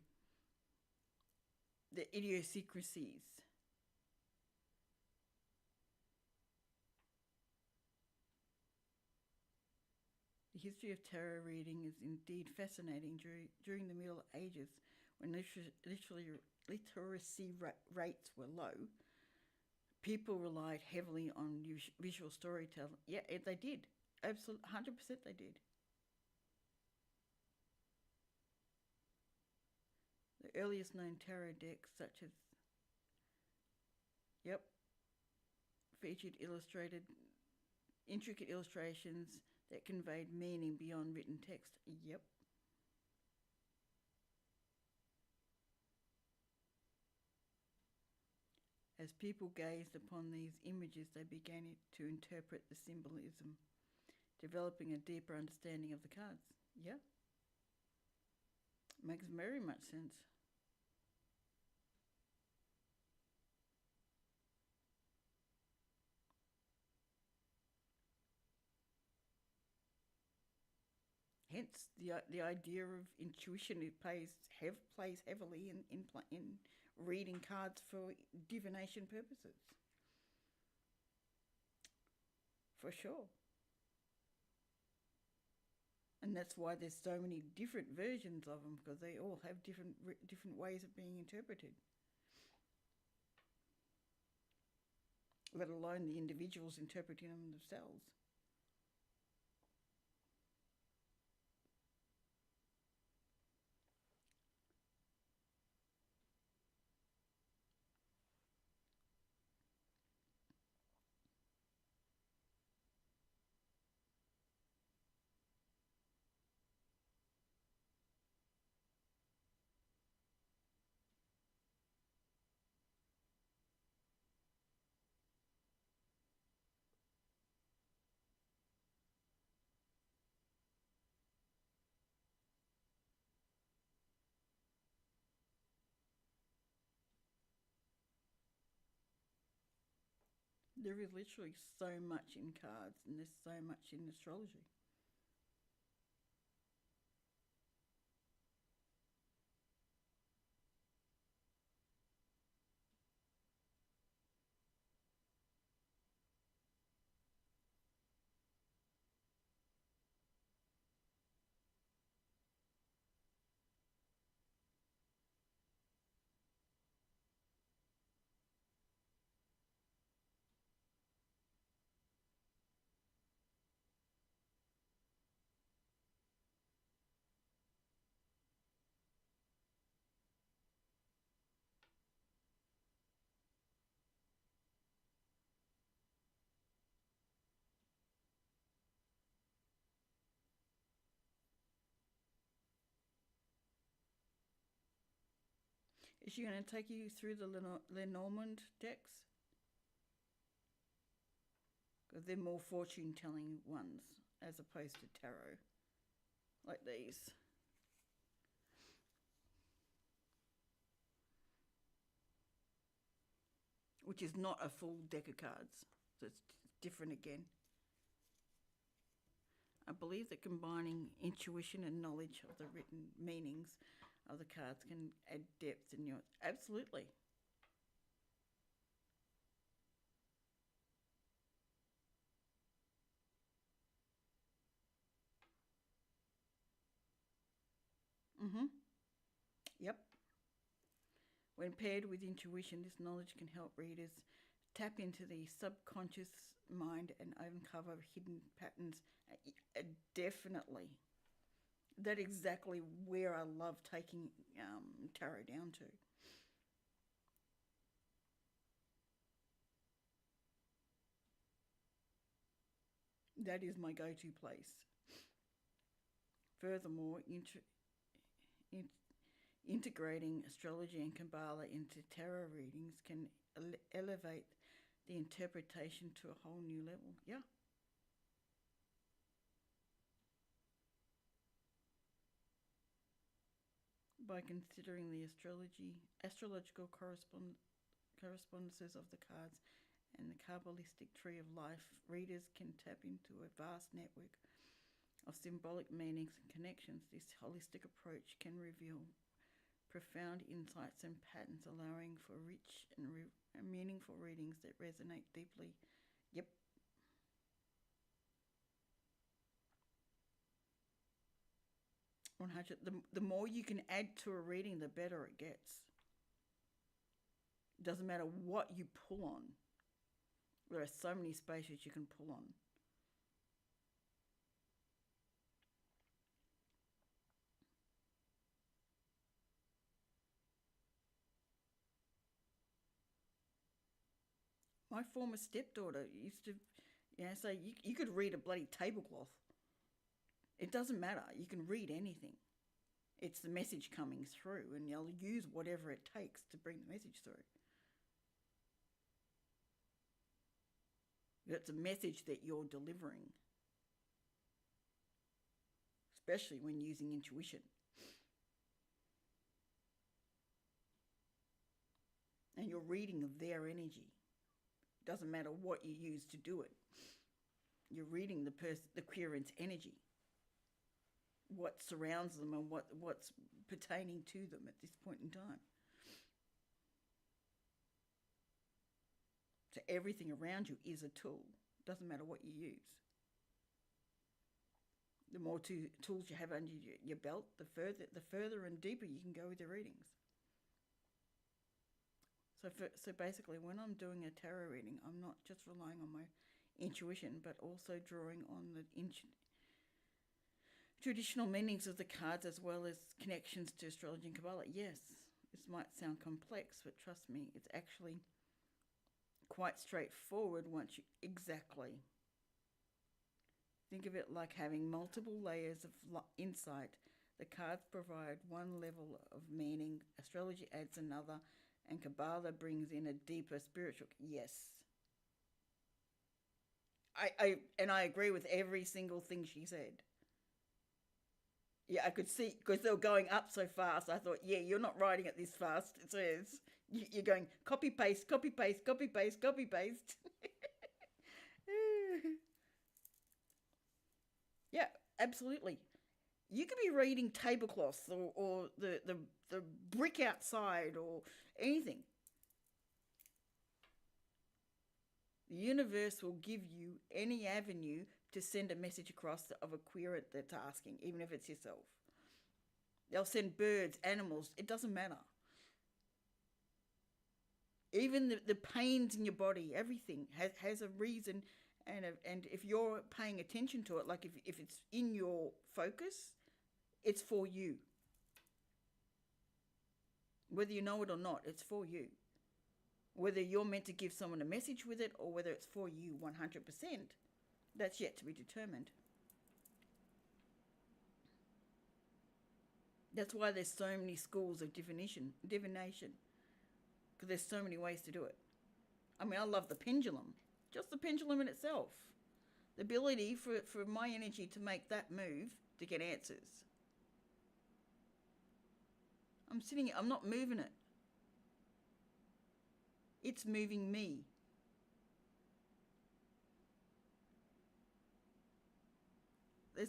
idiosyncrasies. The history of tarot reading is indeed fascinating. During the Middle Ages, when literacy rates were low, people relied heavily on visual storytelling. Yeah, they did. Absolutely, 100% they did. The earliest known tarot decks, such as, yep, featured intricate illustrations that conveyed meaning beyond written text. Yep. As people gazed upon these images, they began to interpret the symbolism, developing a deeper understanding of the cards. Yeah, makes very much sense. Hence, the idea of intuition plays heavily in reading cards for divination purposes, for sure. And that's why there's so many different versions of them, because they all have different ways of being interpreted. Let alone the individuals interpreting them themselves. There is literally so much in cards, and there's so much in astrology. Is she going to take you through the Lenormand decks? Because they're more fortune telling ones as opposed to tarot, like these. Which is not a full deck of cards, so it's different again. I believe that combining intuition and knowledge of the written meanings of the cards can add depth in your. Absolutely. Mm-hmm. Yep. When paired with intuition, this knowledge can help readers tap into the subconscious mind and uncover hidden patterns. Definitely. That's exactly where I love taking tarot down to. That is my go-to place. Furthermore, integrating astrology and Kabbalah into tarot readings can elevate the interpretation to a whole new level. Yeah. By considering the astrological correspondences of the cards and the Kabbalistic tree of life, readers can tap into a vast network of symbolic meanings and connections. This holistic approach can reveal profound insights and patterns, allowing for rich and meaningful readings that resonate deeply. Yep. The more you can add to a reading, the better it gets. It doesn't matter what you pull on. There are so many spaces you can pull on. My former stepdaughter used to, say you could read a bloody tablecloth. It doesn't matter. You can read anything. It's the message coming through, and you'll use whatever it takes to bring the message through. It's a message that you're delivering, especially when using intuition. And you're reading of their energy. Doesn't matter what you use to do it. You're reading the querent's energy, what surrounds them and what's pertaining to them at this point in time. So everything around you is a tool. Doesn't matter what you use. The more tools you have under your belt, the further and deeper you can go with your readings. So basically, when I'm doing a tarot reading, I'm not just relying on my intuition, but also drawing on the traditional meanings of the cards as well as connections to astrology and Kabbalah. Yes, this might sound complex, but trust me, it's actually quite straightforward once you exactly. Think of it like having multiple layers of insight. The cards provide one level of meaning, astrology adds another, and Kabbalah brings in a deeper spiritual. Yes. I agree with every single thing she said. Yeah, I could see, because they were going up so fast, I thought, yeah, you're not writing it this fast. It says, you're going copy, paste, copy, paste, copy, paste, copy, paste. Yeah, absolutely. You could be reading tablecloths or the brick outside or anything. The universe will give you any avenue to send a message across of a querent that's asking, even if it's yourself. They'll send birds, animals, it doesn't matter. Even the pains in your body, everything has a reason, and if you're paying attention to it, like if it's in your focus, it's for you. Whether you know it or not, it's for you. Whether you're meant to give someone a message with it or whether it's for you 100%, that's yet to be determined. That's why there's so many schools of divination, because there's so many ways to do it. I mean, I love the pendulum, just the pendulum in itself. The ability for my energy to make that move to get answers. I'm sitting, I'm not moving it. It's moving me.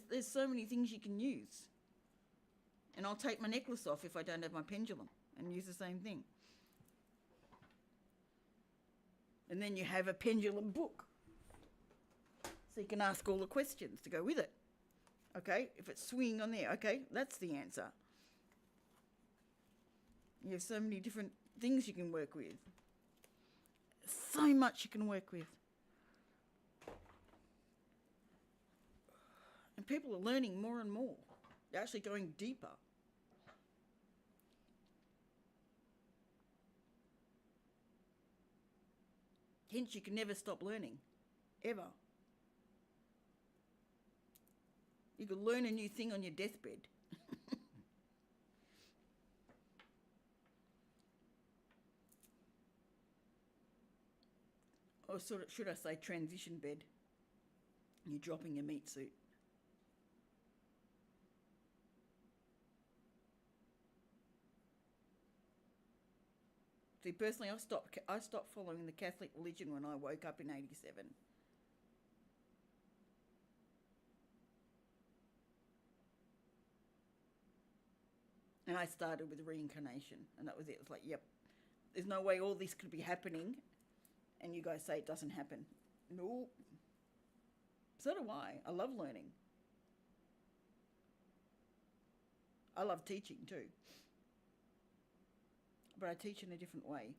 There's so many things you can use. And I'll take my necklace off if I don't have my pendulum and use the same thing. And then you have a pendulum book. So you can ask all the questions to go with it. Okay, if it's swinging on there, okay, that's the answer. You have so many different things you can work with. So much you can work with. And people are learning more and more. They're actually going deeper. Hence, you can never stop learning. Ever. You could learn a new thing on your deathbed. Or should I say transition bed. You're dropping your meat suit. See, personally, I stopped following the Catholic religion when I woke up in 87. And I started with reincarnation, and that was it. It was like, yep, there's no way all this could be happening, and you guys say it doesn't happen. Nope. So do I. I love learning. I love teaching too. But I teach in a different way.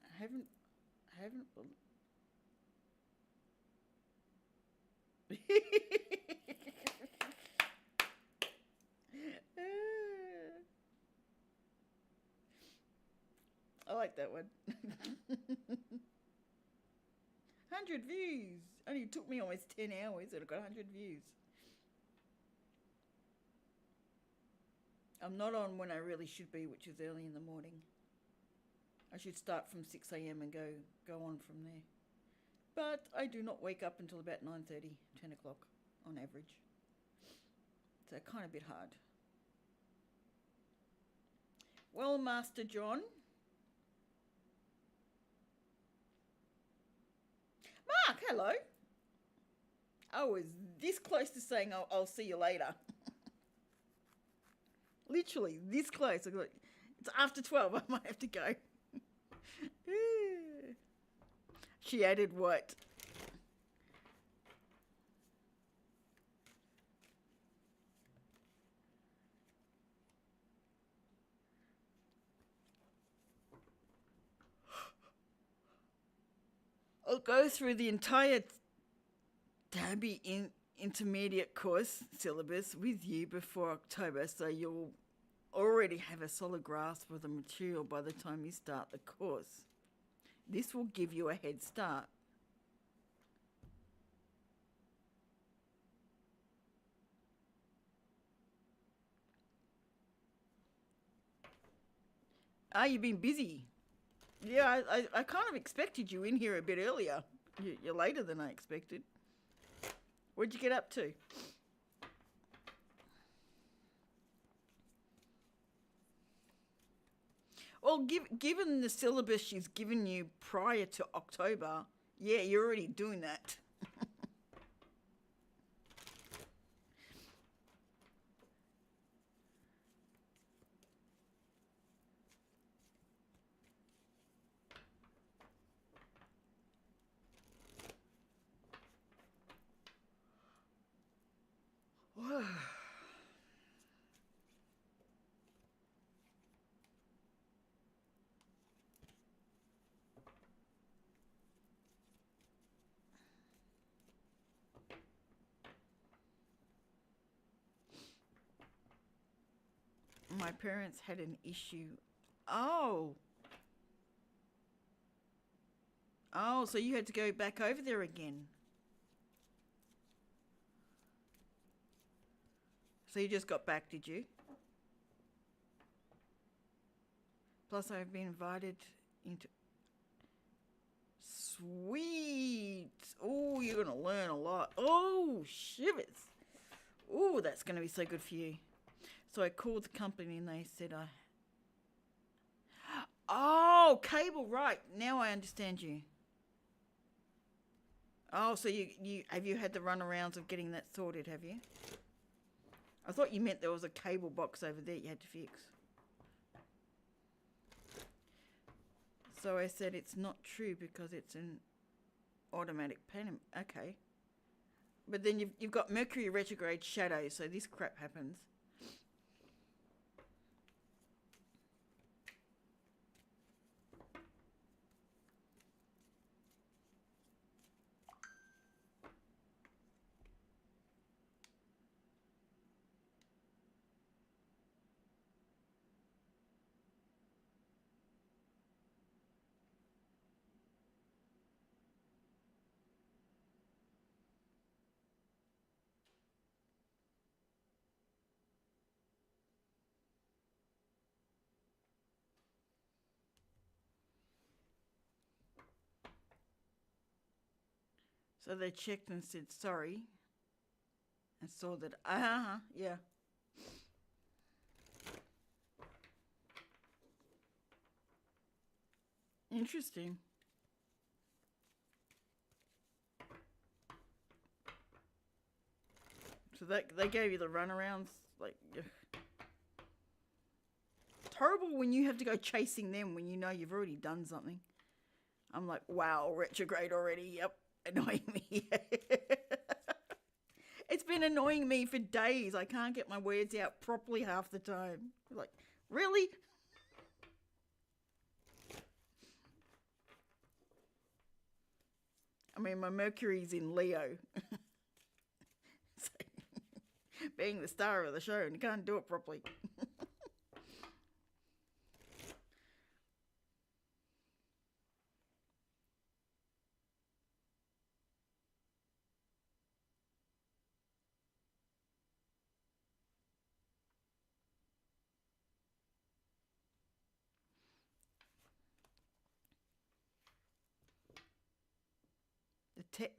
I haven't. I like that one. 100 views. Only took me almost 10 hours and I got 100 views. I'm not on when I really should be, which is early in the morning. I should start from 6 a.m. and go on from there. But I do not wake up until about 9:30, 10 o'clock on average. So kind of a bit hard. Well, Master John. Mark, hello. I was this close to saying I'll see you later. Literally this close. It's after 12. I might have to go. She added what? I'll go through the entire Tabby intermediate course syllabus with you before October, so you'll already have a solid grasp of the material by the time you start the course. This will give you a head start. You've been busy. Yeah, I kind of expected you in here a bit earlier. You're later than I expected. What'd you get up to? Well, given the syllabus she's given you prior to October, yeah, you're already doing that. My parents had an issue. Oh. Oh, so you had to go back over there again. So you just got back, did you? Plus, I've been invited into... Sweet. Oh, you're going to learn a lot. Oh, shivers. Oh, that's going to be so good for you. So I called the company and they said Oh, cable, right. Now I understand you. Oh, so you have you had the runarounds of getting that sorted, have you? I thought you meant there was a cable box over there you had to fix. So I said it's not true because it's an automatic payment. Okay. But then you've got Mercury retrograde shadow, so this crap happens. So they checked and said sorry and saw that, yeah. Interesting. So they gave you the runarounds, like, ugh. It's horrible when you have to go chasing them when you know you've already done something. I'm like, wow, retrograde already. Yep, annoying me. It's been annoying me for days. I can't get my words out properly half the time. Like, really? I mean, my Mercury's in Leo. So, being the star of the show, and you can't do it properly.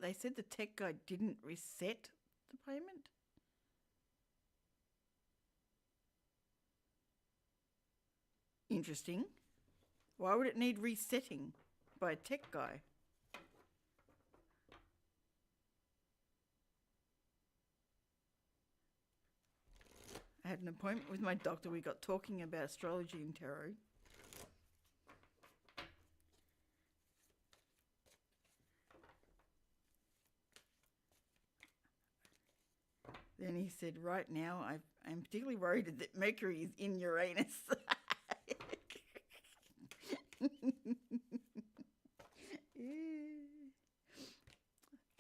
They said the tech guy didn't reset the payment. Interesting. Why would it need resetting by a tech guy? I had an appointment with my doctor. We got talking about astrology and tarot. Then he said, right now, I'm particularly worried that Mercury is in Uranus.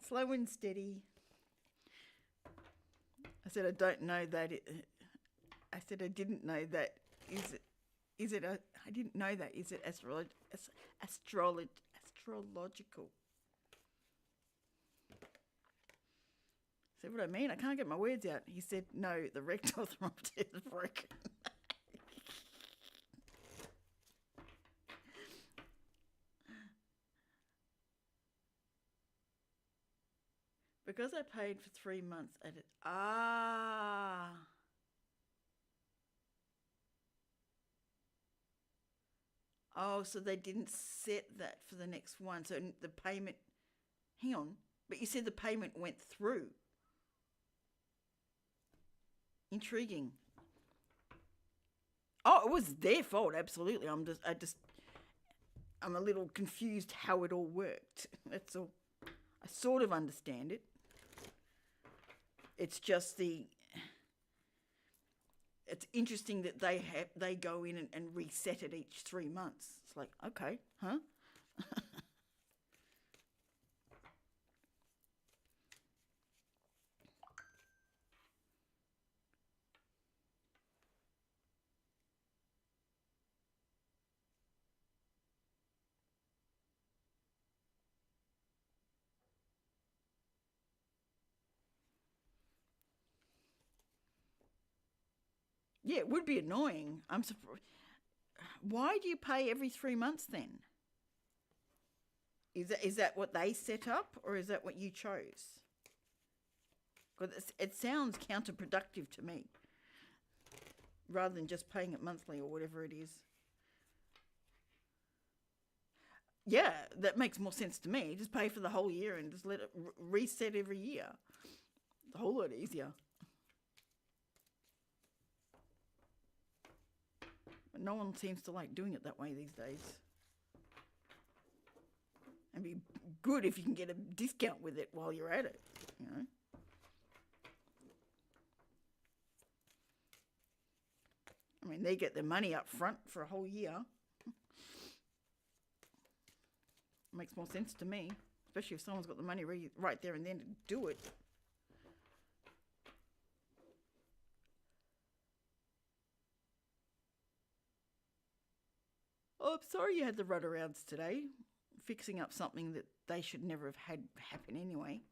Slow and steady. I said, I don't know that. I said, I didn't know that. I didn't know that. Is it astrological? I said, what I mean? I can't get my words out. He said, no, the rectal thermometer is broken. Because I paid for 3 months at it. Oh, so they didn't set that for the next one. So the payment, hang on, but you said the payment went through. Intriguing. Oh, it was their fault, absolutely. I'm a little confused how it all worked. That's all. I sort of understand it. It's just it's interesting that they go in and reset it each 3 months. It's like, okay, huh? Yeah, it would be annoying. I'm surprised. Why do you pay every 3 months then? Is that what they set up, or is that what you chose? Because it sounds counterproductive to me, rather than just paying it monthly or whatever it is. Yeah, that makes more sense to me. Just pay for the whole year and just let it reset every year. It's a whole lot easier. But no one seems to like doing it that way these days. And be good if you can get a discount with it while you're at it, you know. I mean, they get their money up front for a whole year. Makes more sense to me, especially if someone's got the money right there and then to do it. Oh, I'm sorry you had the runarounds today, fixing up something that they should never have had happen anyway.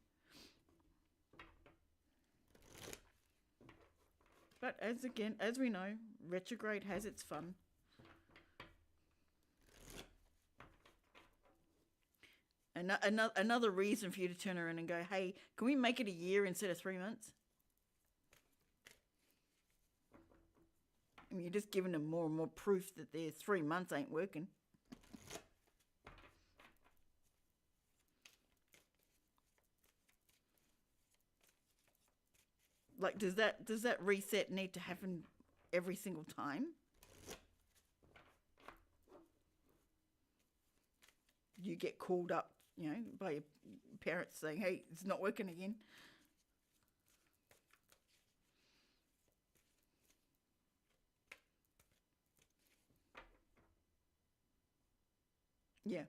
But as we know, retrograde has its fun. Another reason for you to turn around and go, hey, can we make it a year instead of 3 months? I mean, you're just giving them more and more proof that their 3 months ain't working. Like, does that reset need to happen every single time? You get called up, by your parents saying, hey, it's not working again. Yeah.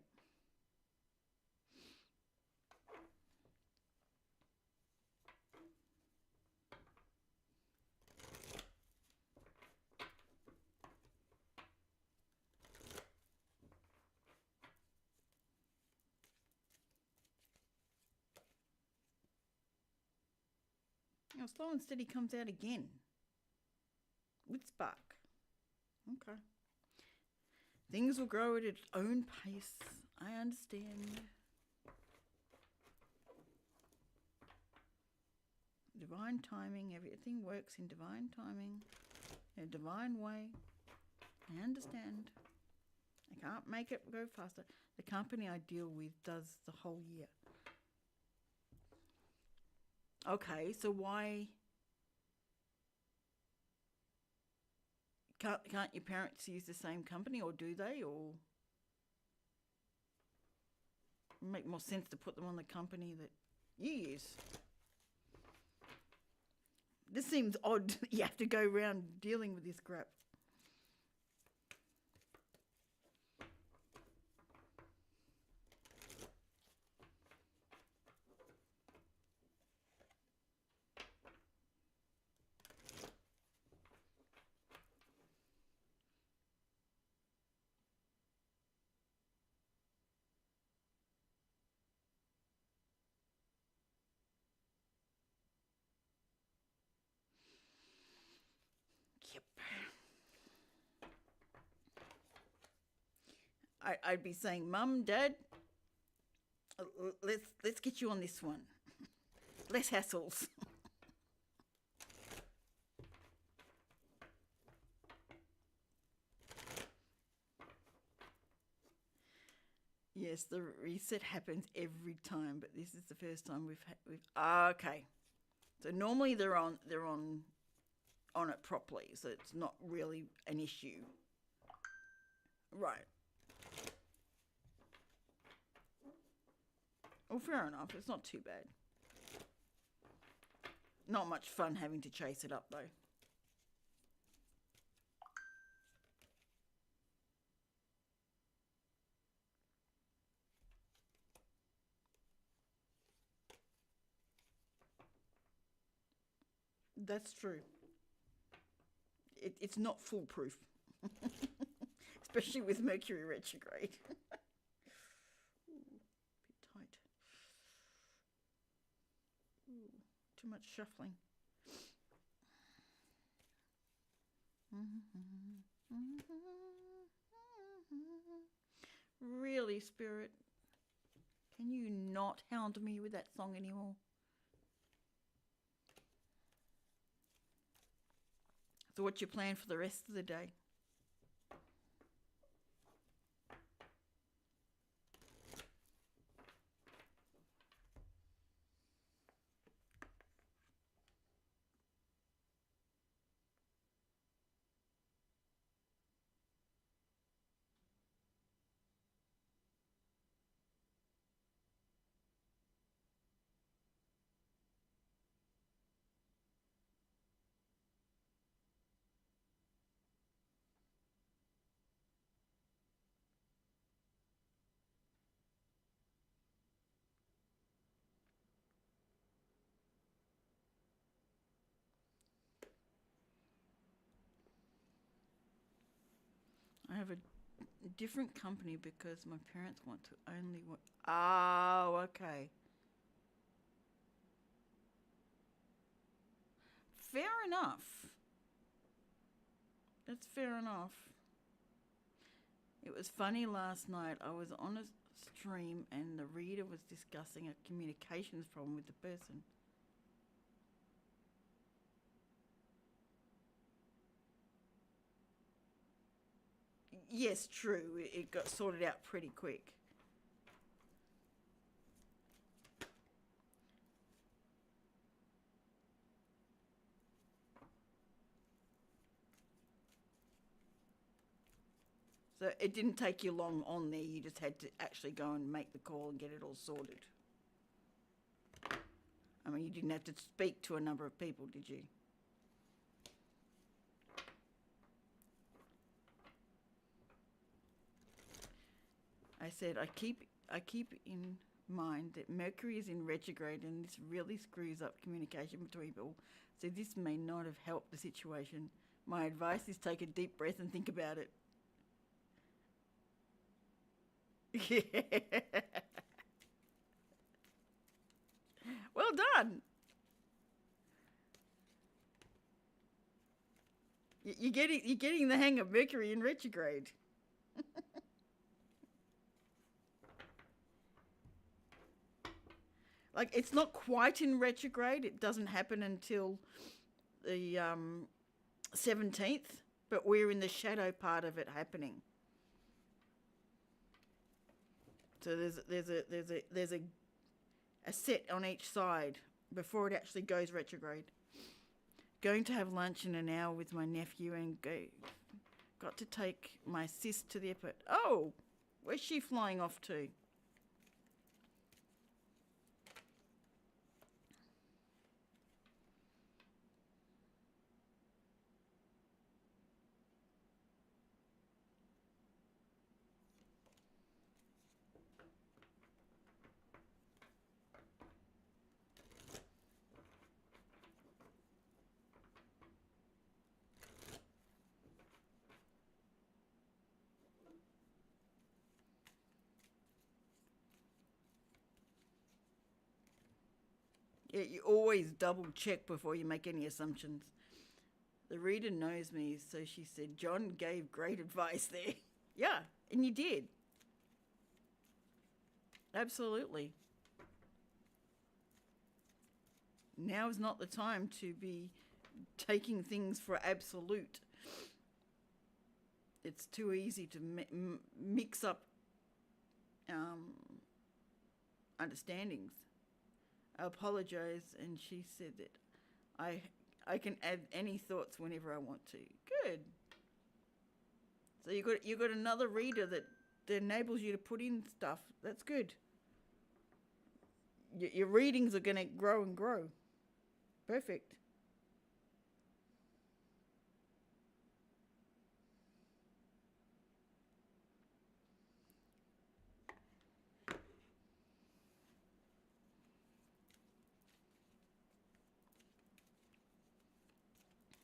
Now, slow and steady comes out again with spark. Okay. Things will grow at its own pace. I understand. Divine timing. Everything works in divine timing. In a divine way. I understand. I can't make it go faster. The company I deal with does the whole year. Okay, so why can't your parents use the same company, or do they? Or make more sense to put them on the company that you use? This seems odd that you have to go around dealing with this crap. Yep. I'd be saying, Mum, Dad, let's get you on this one. Less hassles. Yes, the reset happens every time, but this is the first time we've okay. So normally they're on it properly, so it's not really an issue. Right. Well, fair enough. It's not too bad. Not much fun having to chase it up, though. That's true. It's not foolproof, especially with Mercury retrograde. Ooh, bit tight. Ooh, too much shuffling. Really, Spirit? Can you not hound me with that song anymore? So what's your plan for the rest of the day? I have a different company because my parents want to only work. Oh, okay. Fair enough. That's fair enough. It was funny last night. I was on a stream and the reader was discussing a communications problem with the person. Yes, true. It got sorted out pretty quick. So it didn't take you long on there. You just had to actually go and make the call and get it all sorted. I mean, you didn't have to speak to a number of people, did you? I said, I keep in mind that Mercury is in retrograde and this really screws up communication between people. So this may not have helped the situation. My advice is take a deep breath and think about it. Yeah. Well done. You're getting the hang of Mercury in retrograde. Like, it's not quite in retrograde. It doesn't happen until the 17th, but we're in the shadow part of it happening. So there's a set on each side before it actually goes retrograde. Going to have lunch in an hour with my nephew and got to take my sis to the airport. Oh, where's she flying off to? Yeah, you always double check before you make any assumptions. The reader knows me, so she said, John gave great advice there. Yeah, and you did. Absolutely. Now is not the time to be taking things for absolute. It's too easy to mix up understandings. I apologise, and she said that I can add any thoughts whenever I want to. Good. So you got another reader that enables you to put in stuff. That's good. Your readings are going to grow and grow. Perfect.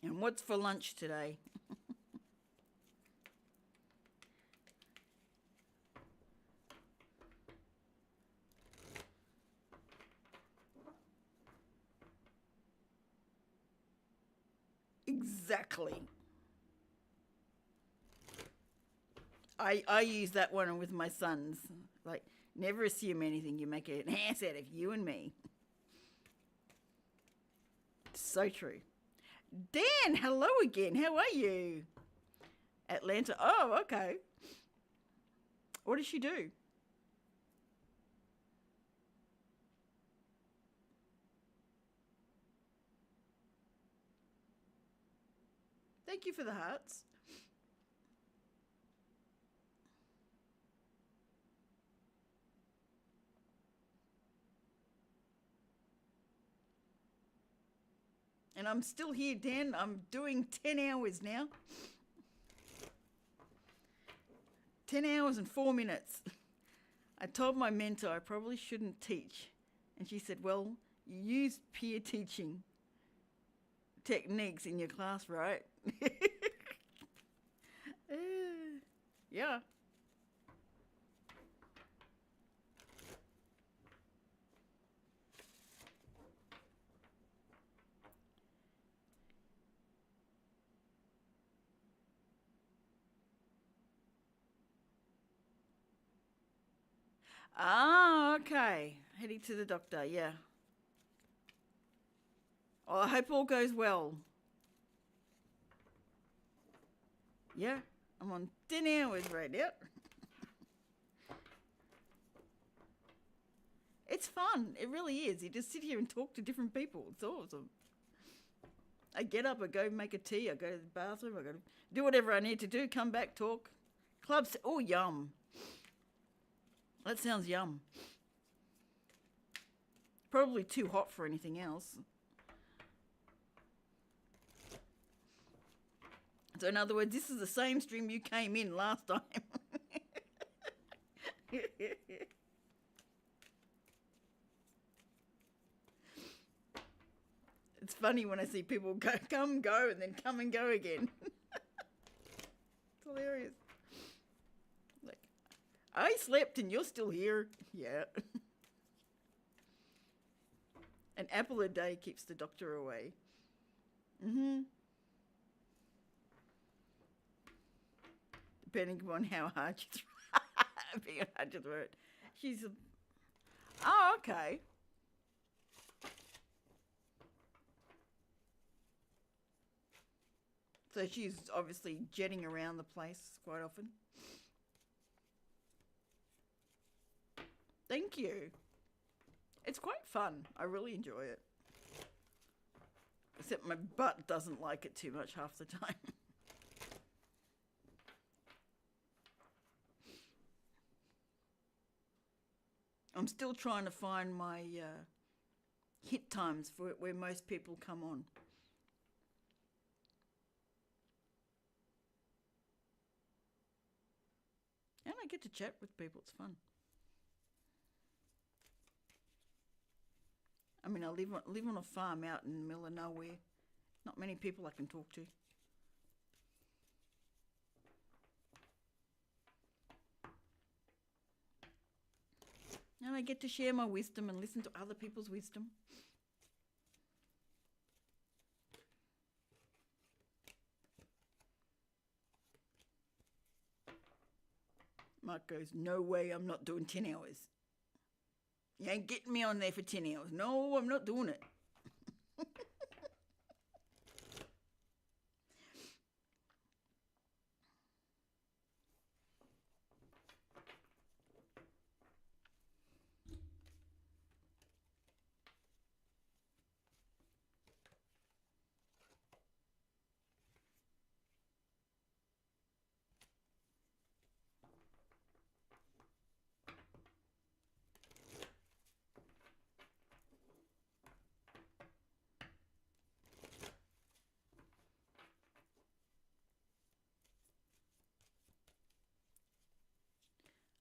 And what's for lunch today? Exactly. I use that one with my sons. Like, never assume anything. You make an ass out of you and me. So true. Dan, hello again. How are you? Atlanta. Oh, okay. What does she do? Thank you for the hearts. And I'm still here, Dan. I'm doing 10 hours now. 10 hours and 4 minutes. I told my mentor I probably shouldn't teach. And she said, well, you use peer teaching techniques in your class, right? Yeah. Ah, okay. Heading to the doctor, yeah. Oh, I hope all goes well. Yeah, I'm on 10 hours right now. It's fun. It really is. You just sit here and talk to different people. It's awesome. I get up, I go make a tea, I go to the bathroom, I go to do whatever I need to do, come back, talk. Clubs, oh, yum. That sounds yum. Probably too hot for anything else. So in other words, this is the same stream you came in last time. It's funny when I see people come, go, and then come and go again. It's hilarious. Like, I slept and you're still here. Yeah. An apple a day keeps the doctor away. Depending upon how hard you throw it. She's a... Oh, okay. So she's obviously jetting around the place quite often. Thank you. It's quite fun. I really enjoy it. Except my butt doesn't like it too much half the time. I'm still trying to find my hit times for where most people come on. And I get to chat with people. It's fun. I mean, I live on a farm out in the middle of nowhere. Not many people I can talk to. And I get to share my wisdom and listen to other people's wisdom. Mark goes, no way, I'm not doing 10 hours. You ain't getting me on there for 10 hours. No, I'm not doing it.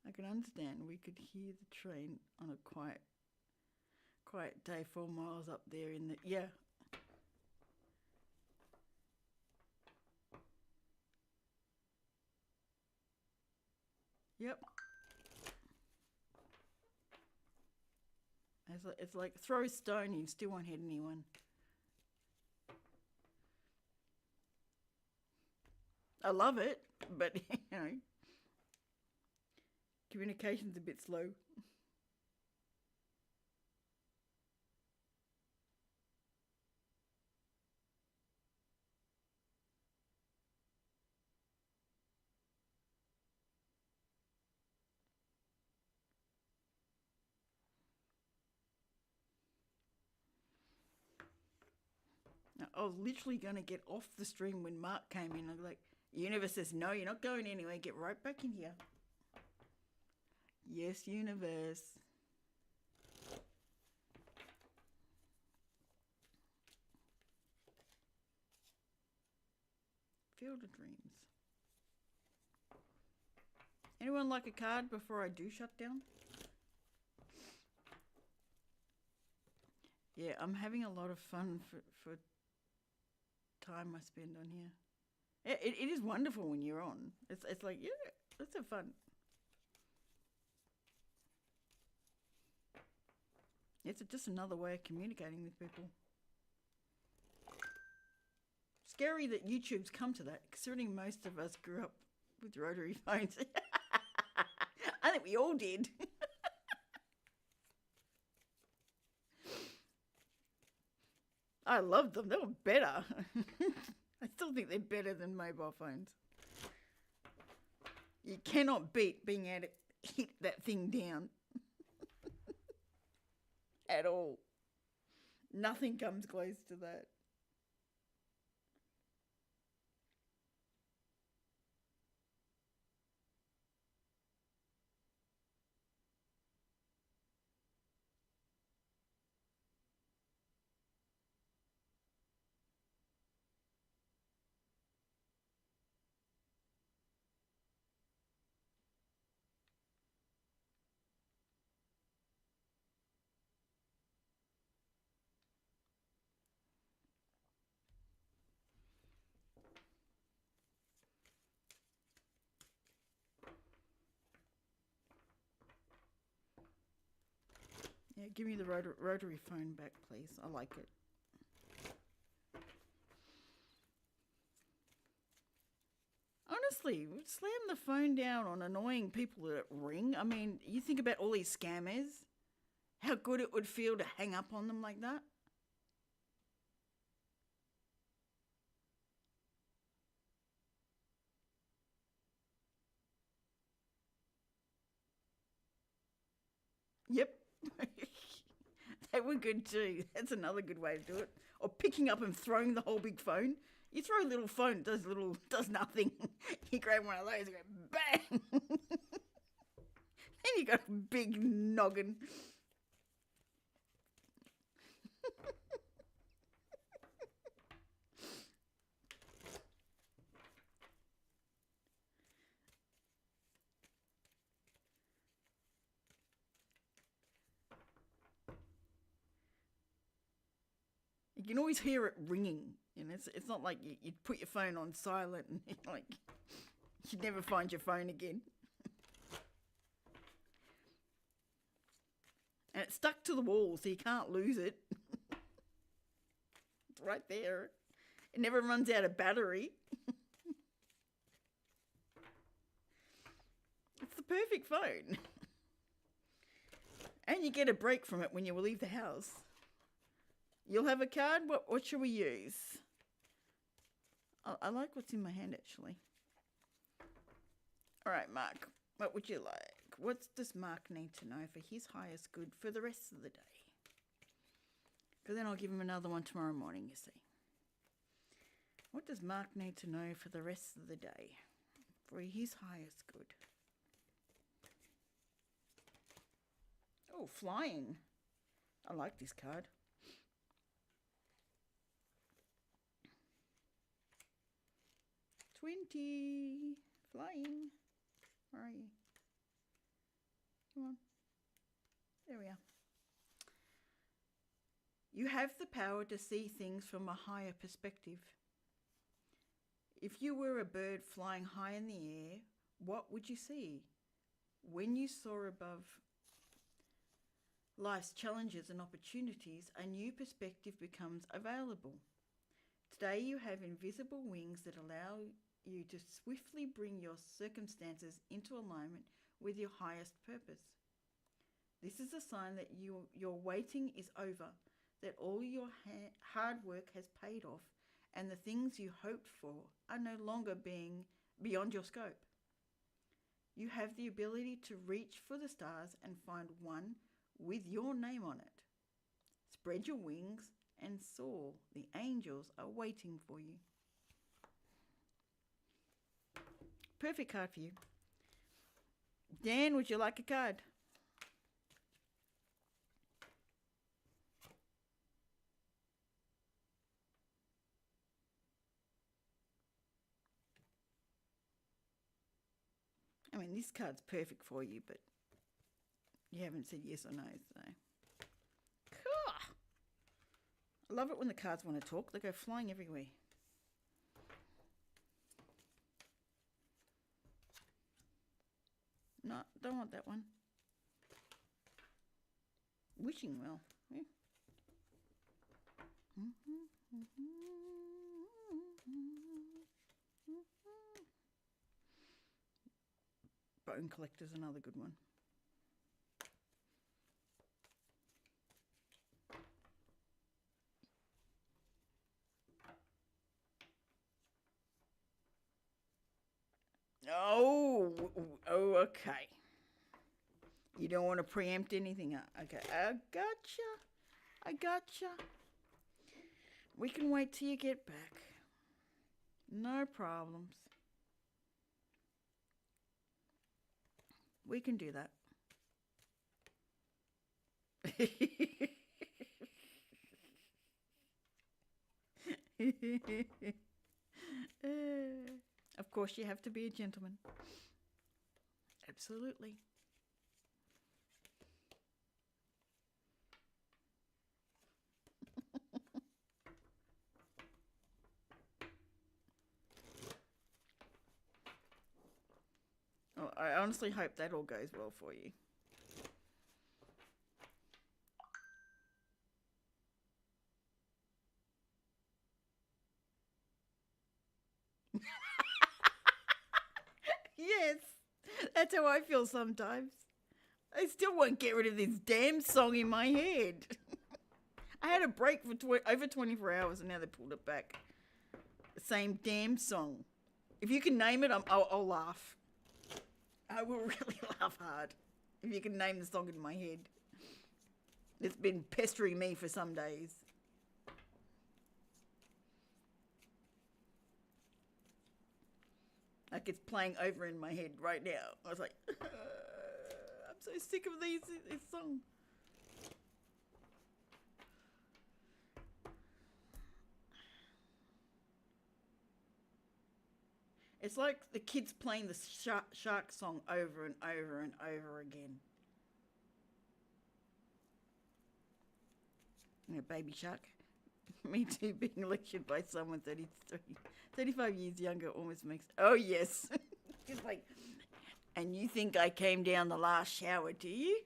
I can understand we could hear the train on a quiet day 4 miles up there in the... Yeah. Yep. It's like throw a stone, you still won't hit anyone. I love it, but, you know, communication's a bit slow. I was literally going to get off the stream when Mark came in. I'm like, Universe says, no, you're not going anywhere. Get right back in here. Yes, Universe. Field of Dreams. Anyone like a card before I do shut down? Yeah, I'm having a lot of fun for time I spend on here. It is wonderful when you're on. It's like, yeah, let's have fun. It's just another way of communicating with people. Scary that YouTube's come to that, considering most of us grew up with rotary phones. I think we all did. I loved them. They were better. I still think they're better than mobile phones. You cannot beat being able to hit that thing down at all. Nothing comes close to that. Yeah, give me the rotary phone back, please. I like it. Honestly, slam the phone down on annoying people that ring. I mean, you think about all these scammers, how good it would feel to hang up on them like that. Yep. They were good too. That's another good way to do it. Or picking up and throwing the whole big phone. You throw a little phone, it does nothing. You grab one of those and go bang. And you got a big noggin. You can always hear it ringing. You know, it's not like you put your phone on silent and like you'd never find your phone again. And it's stuck to the wall, so you can't lose it. It's right there. It never runs out of battery. It's the perfect phone. And you get a break from it when you leave the house. You'll have a card? What shall we use? I like what's in my hand, actually. All right, Mark, what would you like? What does Mark need to know for his highest good for the rest of the day? Because then I'll give him another one tomorrow morning, you see. What does Mark need to know for the rest of the day for his highest good? Oh, flying. I like this card. $20. Flying. Where are you? Come on. There we are. You have the power to see things from a higher perspective. If you were a bird flying high in the air, what would you see? When you soar above life's challenges and opportunities, a new perspective becomes available. Today you have invisible wings that allow you to swiftly bring your circumstances into alignment with your highest purpose. This is a sign that your waiting is over, that all your hard work has paid off, and the things you hoped for are no longer being beyond your scope. You have the ability to reach for the stars and find one with your name on it. Spread your wings and soar. The angels are waiting for you. Perfect card for you. Dan, would you like a card? I mean, this card's perfect for you, but you haven't said yes or no, so. Cool. I love it when the cards want to talk. They go flying everywhere. No, don't want that one. Wishing well. Yeah. Bone Collector's another good one. Oh, okay. You don't want to preempt anything. Okay, I gotcha. We can wait till you get back. No problems. We can do that. Of course, you have to be a gentleman. Absolutely. Oh, I honestly hope that all goes well for you. Yes, that's how I feel sometimes. I still won't get rid of this damn song in my head. I had a break for over 24 hours and now they pulled it back. The same damn song. If you can name it, I'll laugh. I will really laugh hard if you can name the song in my head. It's been pestering me for some days. Like it's playing over in my head right now. I was like, I'm so sick of this song. It's like the kids playing the shark song over and over and over again. Yeah, Baby Shark. Me too, being lectured by someone 35 years younger almost makes... Oh, yes. Just like, and you think I came down the last shower, do you?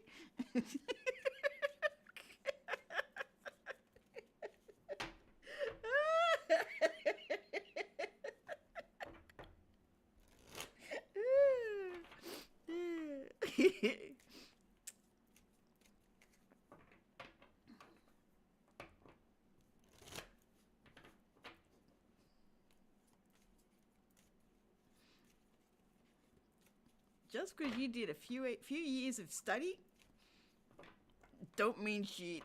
Just because you did a few years of study don't mean shit.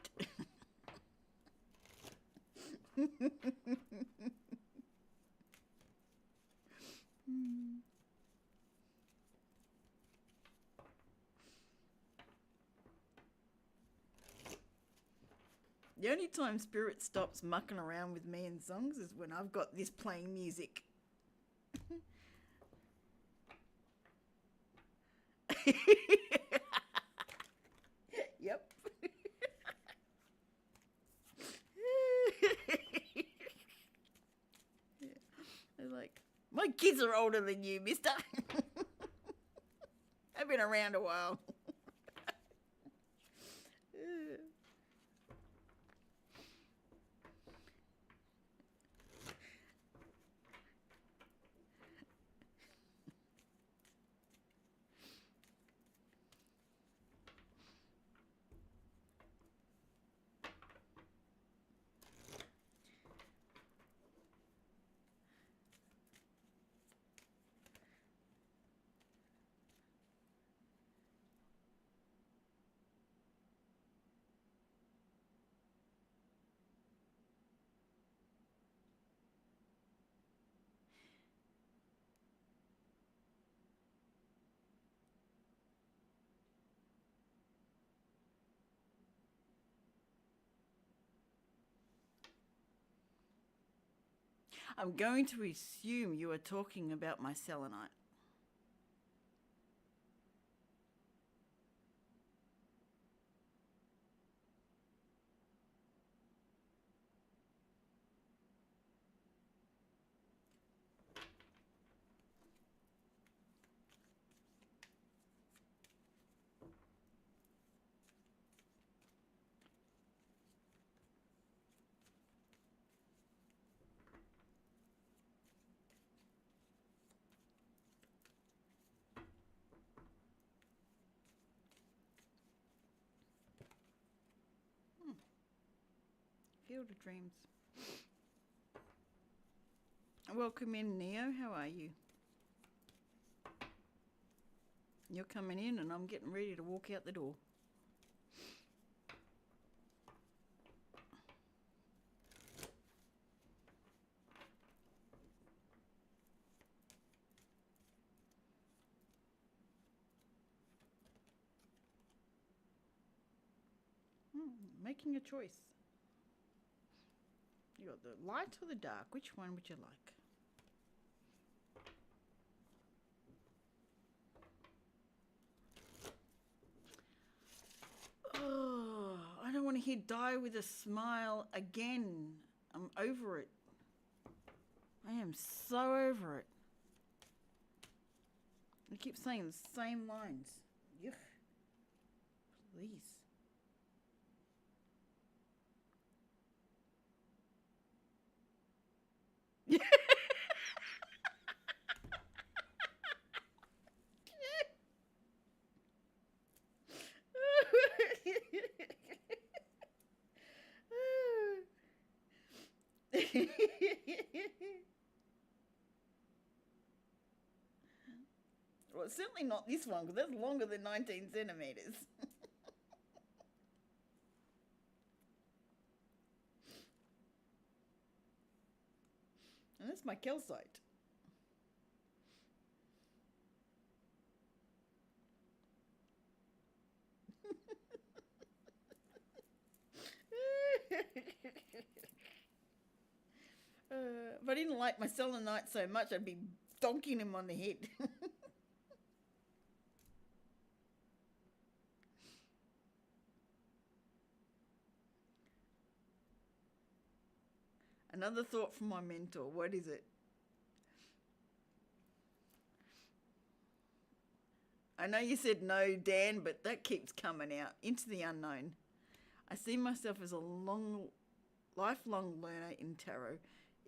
The only time Spirit stops mucking around with me in songs is when I've got this playing music. Yep. They're like, my kids are older than you, mister. I've been around a while. I'm going to assume you are talking about my selenite. Field of Dreams. Welcome in, Neo. How are you? You're coming in and I'm getting ready to walk out the door. Making a choice. You got the light or the dark? Which one would you like? Oh, I don't want to hear die with a smile again. I'm over it. I am so over it. I keep saying the same lines. Yuck. Please. Well, it's certainly not this one because that's longer than 19 centimetres. And that's my calcite. If I didn't like my selenite so much, I'd be donking him on the head. Another thought from my mentor. What is it? I know you said no, Dan, but that keeps coming out. Into the unknown. I see myself as a lifelong learner in tarot.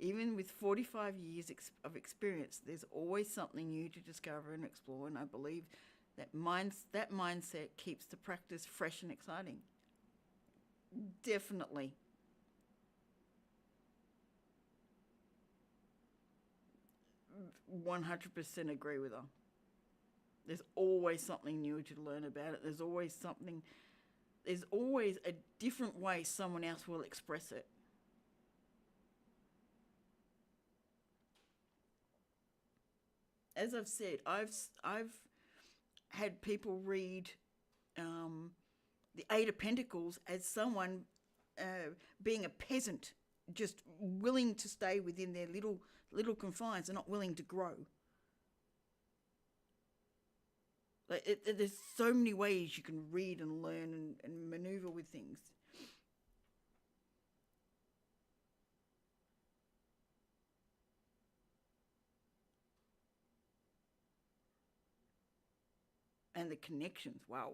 Even with 45 years of experience, there's always something new to discover and explore, and I believe that mindset keeps the practice fresh and exciting. Definitely. 100% agree with her. There's always something new to learn about it. There's always a different way someone else will express it. As I've said, I've had people read the Eight of Pentacles as someone being a peasant, just willing to stay within their little confines and not willing to grow. Like there's so many ways you can read and learn and maneuver with things. And the connections, wow.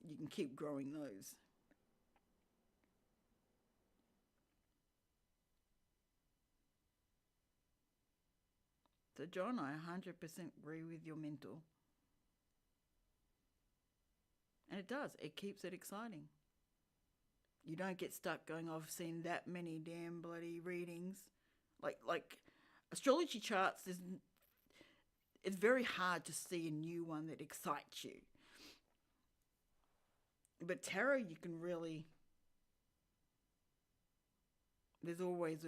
You can keep growing those. So, John, I 100% agree with your mentor. And it does. It keeps it exciting. You don't get stuck going, I've seen that many damn bloody readings. Like astrology charts, it's very hard to see a new one that excites you. But tarot, you can really... There's always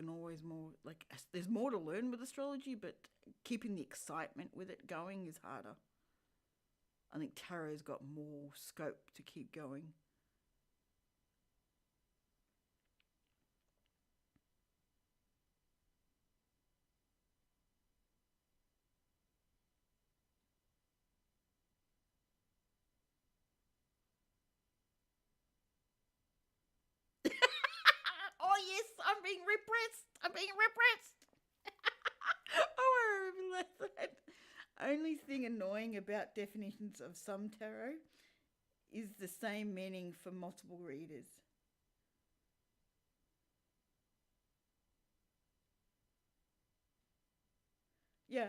more. Like, there's more to learn with astrology, but keeping the excitement with it going is harder. I think tarot's got more scope to keep going. Oh, yes, I'm being repressed. Oh, I remember that. Only thing annoying about definitions of some tarot is the same meaning for multiple readers. Yeah.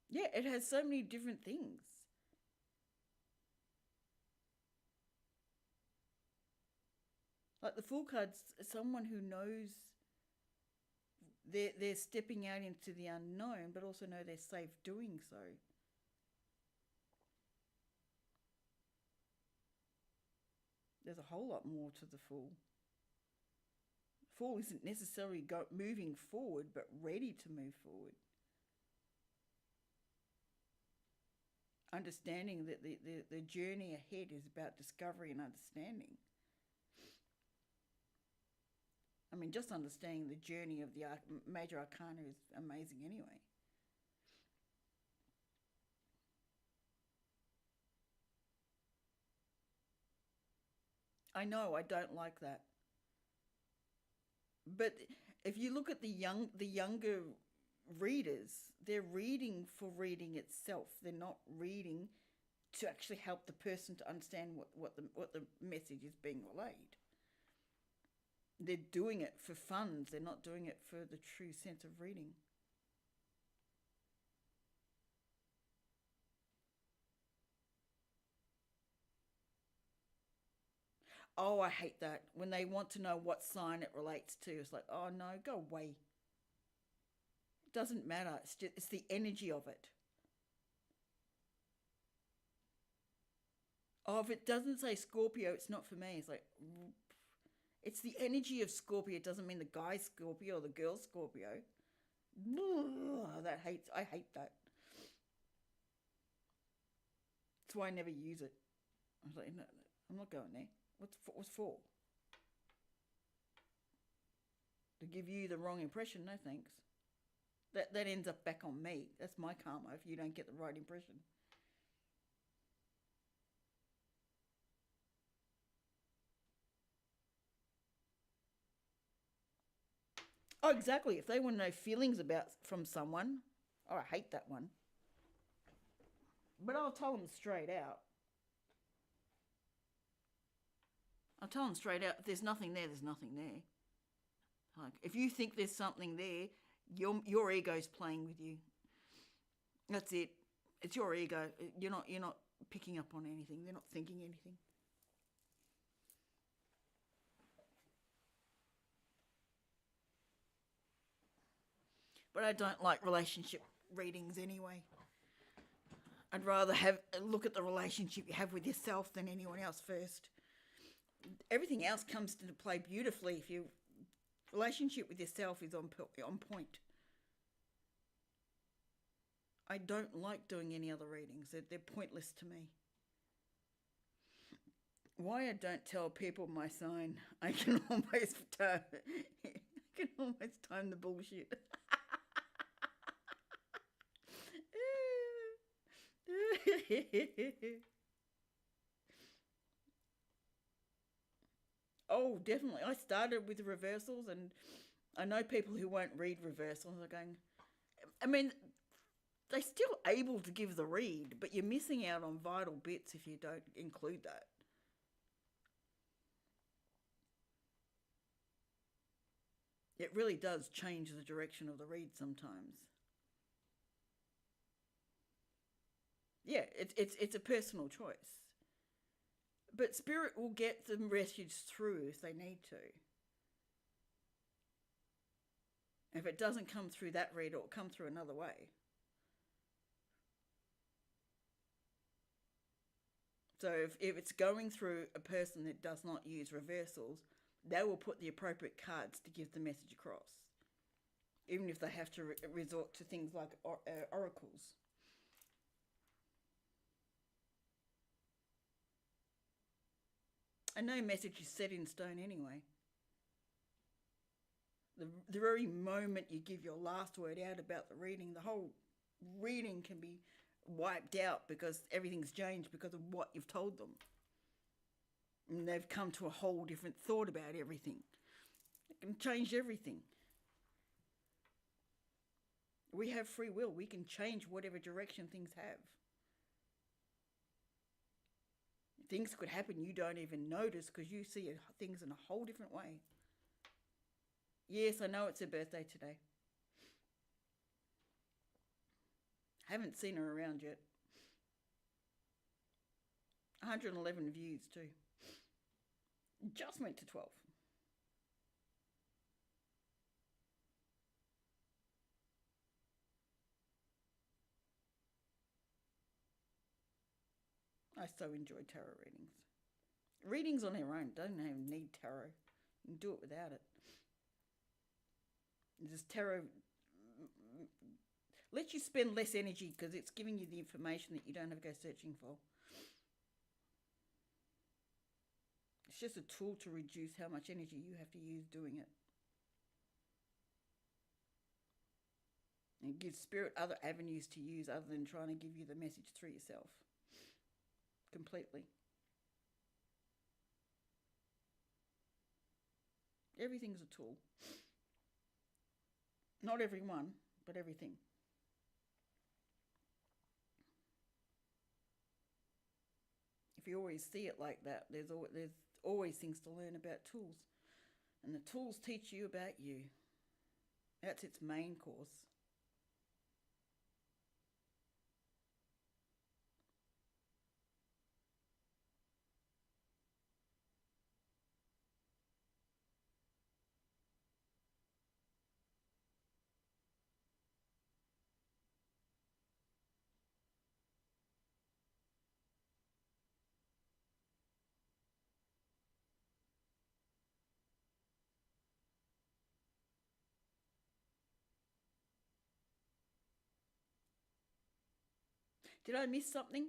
Yeah, it has so many different things. Like the Fool card's someone who knows they're stepping out into the unknown, but also know they're safe doing so. There's a whole lot more to the Fool. Fool isn't necessarily moving forward, but ready to move forward. Understanding that the journey ahead is about discovery and understanding. I mean, just understanding the journey of the major arcana is amazing anyway. I know, I don't like that. But if you look at the younger readers, they're reading for reading itself. They're not reading to actually help the person to understand what the message is being relayed. They're doing it for funds. They're not doing it for the true sense of reading. Oh, I hate that. When they want to know what sign it relates to, it's like, oh no, go away. It doesn't matter. It's the energy of it. Oh, if it doesn't say Scorpio, it's not for me. It's like, it's the energy of Scorpio. It doesn't mean the guy Scorpio or the girl Scorpio. I hate that. That's why I never use it. I was like, no, I'm not going there. What's for? To give you the wrong impression? No thanks. That ends up back on me. That's my karma if you don't get the right impression. Oh, exactly. If they want to know feelings from someone, oh, I hate that one. But I'll tell them straight out. I'll tell them straight out. If there's nothing there, there's nothing there. Like, if you think there's something there, your ego's playing with you. That's it. It's your ego. You're not picking up on anything. They're not thinking anything. But I don't like relationship readings anyway. I'd rather look at the relationship you have with yourself than anyone else first. Everything else comes into play beautifully if your relationship with yourself is on point. I don't like doing any other readings. They're pointless to me. Why I don't tell people my sign, I can almost time the bullshit. Oh, definitely. I started with reversals, and I know people who won't read reversals are going, I mean, they're still able to give the read, but you're missing out on vital bits if you don't include that. It really does change the direction of the read sometimes. Yeah, it's a personal choice. But Spirit will get the message through if they need to. If it doesn't come through that read, it will come through another way. So if it's going through a person that does not use reversals, they will put the appropriate cards to give the message across. Even if they have to resort to things like oracles. And no message is set in stone anyway. The very moment you give your last word out about the reading, the whole reading can be wiped out because everything's changed because of what you've told them. And they've come to a whole different thought about everything. It can change everything. We have free will. We can change whatever direction things have. Things could happen you don't even notice because you see things in a whole different way. Yes, I know it's her birthday today. Haven't seen her around yet. 111 views too. Just went to 12. I so enjoy tarot readings. Readings on their own don't even need tarot. You can do it without it. Just tarot lets you spend less energy because it's giving you the information that you don't have to go searching for. It's just a tool to reduce how much energy you have to use doing it. And it gives spirit other avenues to use other than trying to give you the message through yourself. Completely. Everything's a tool. Not everyone, but everything. If you always see it like that, there's always things to learn about tools. And the tools teach you about you. That's its main course. Did I miss something?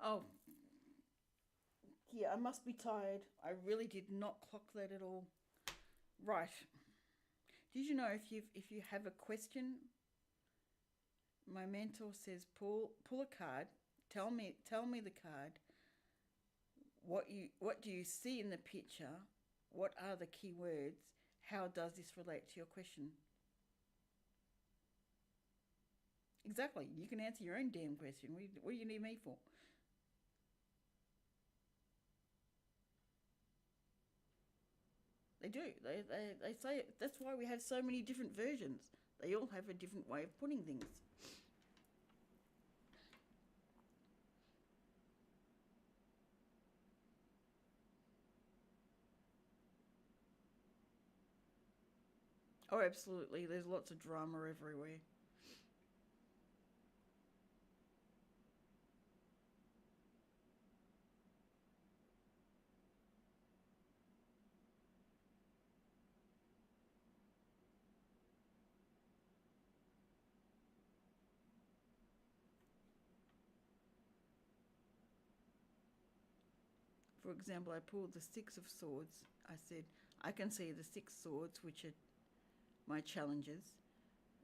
Oh, yeah, I must be tired. I really did not clock that at all. Right. Did you know if you have a question, my mentor says pull a card. Tell me the card. What do you see in the picture? What are the key words? How does this relate to your question? Exactly. You can answer your own damn question. What do you need me for? They do. They say it. That's why we have so many different versions. They all have a different way of putting things. Oh, absolutely. There's lots of drama everywhere. For example, I pulled the Six of Swords. I said, I can see the six swords, which are my challenges.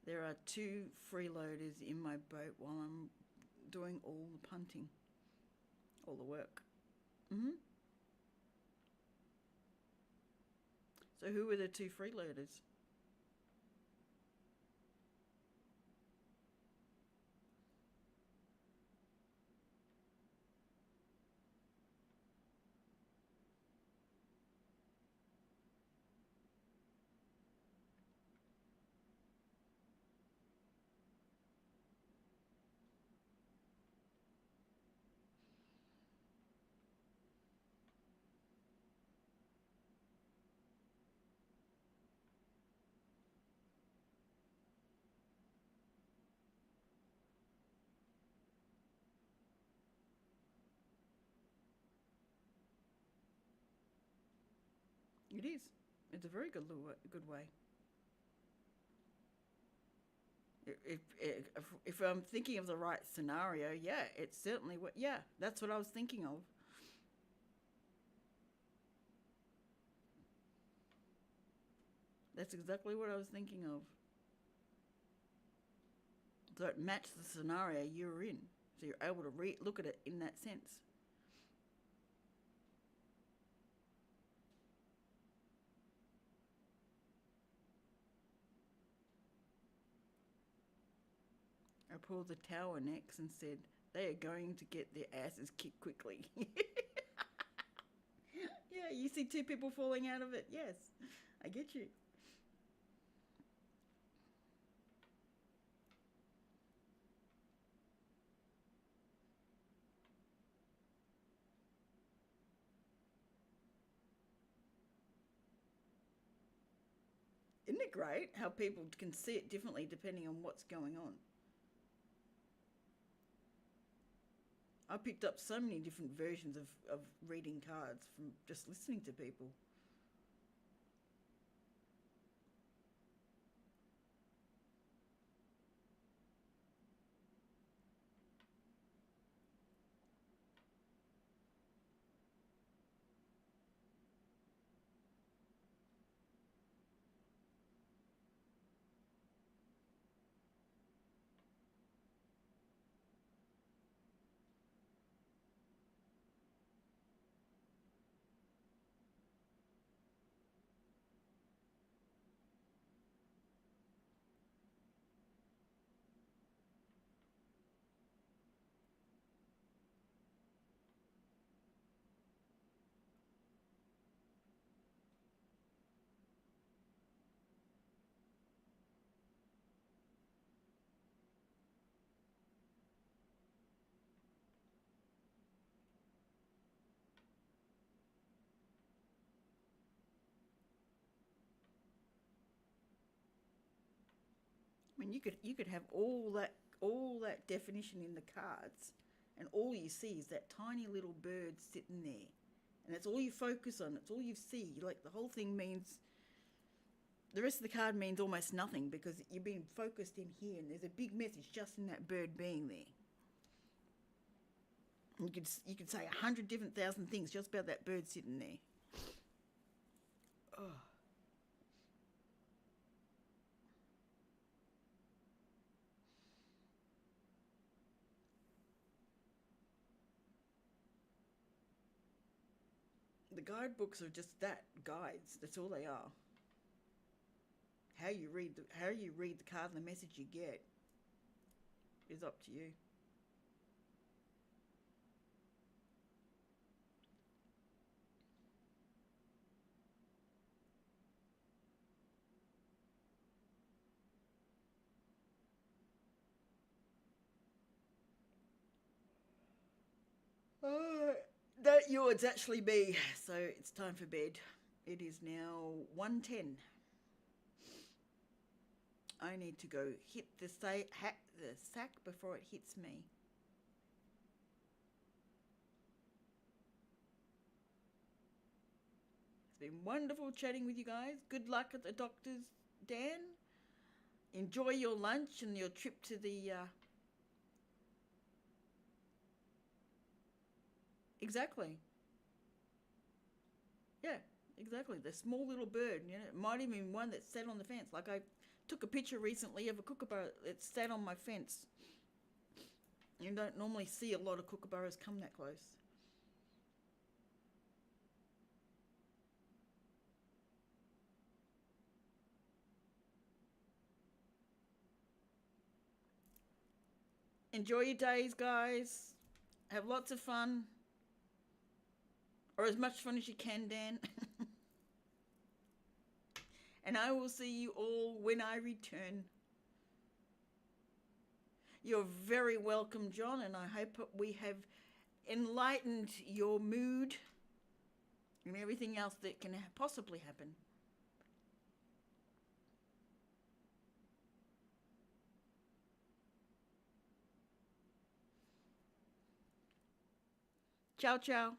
There are two freeloaders in my boat while I'm doing all the punting, all the work. So who were the two freeloaders? It is. It's a very good way. If I'm thinking of the right scenario, yeah, it's certainly what. Yeah, that's what I was thinking of. That's exactly what I was thinking of. So it matched the scenario you were in. So you're able to look at it in that sense. I pulled the tower next and said, they are going to get their asses kicked quickly. Yeah, you see two people falling out of it. Yes, I get you. Isn't it great how people can see it differently depending on what's going on? I picked up so many different versions of reading cards from just listening to people. I mean, you could have all that definition in the cards, and all you see is that tiny little bird sitting there, and that's all you focus on. It's all you see. Like the whole thing means. The rest of the card means almost nothing because you're being focused in here, and there's a big message just in that bird being there. You could say 100 different thousand things just about that bird sitting there. Oh. The guidebooks are just that, guides. That's all they are. How you read the card and the message you get is up to you. That yours actually be. So it's time for bed. It is now 1:10. I need to go hit the sack before it hits me. It's been wonderful chatting with you guys. Good luck at the doctor's, Dan. Enjoy your lunch and your trip to the... Exactly. Yeah, exactly. The small little bird. You know, it might even be one that sat on the fence. Like I took a picture recently of a kookaburra that sat on my fence. You don't normally see a lot of kookaburras come that close. Enjoy your days, guys. Have lots of fun. Or as much fun as you can, Dan. And I will see you all when I return. You're very welcome, John, and I hope we have enlightened your mood and everything else that can possibly happen. Ciao, ciao.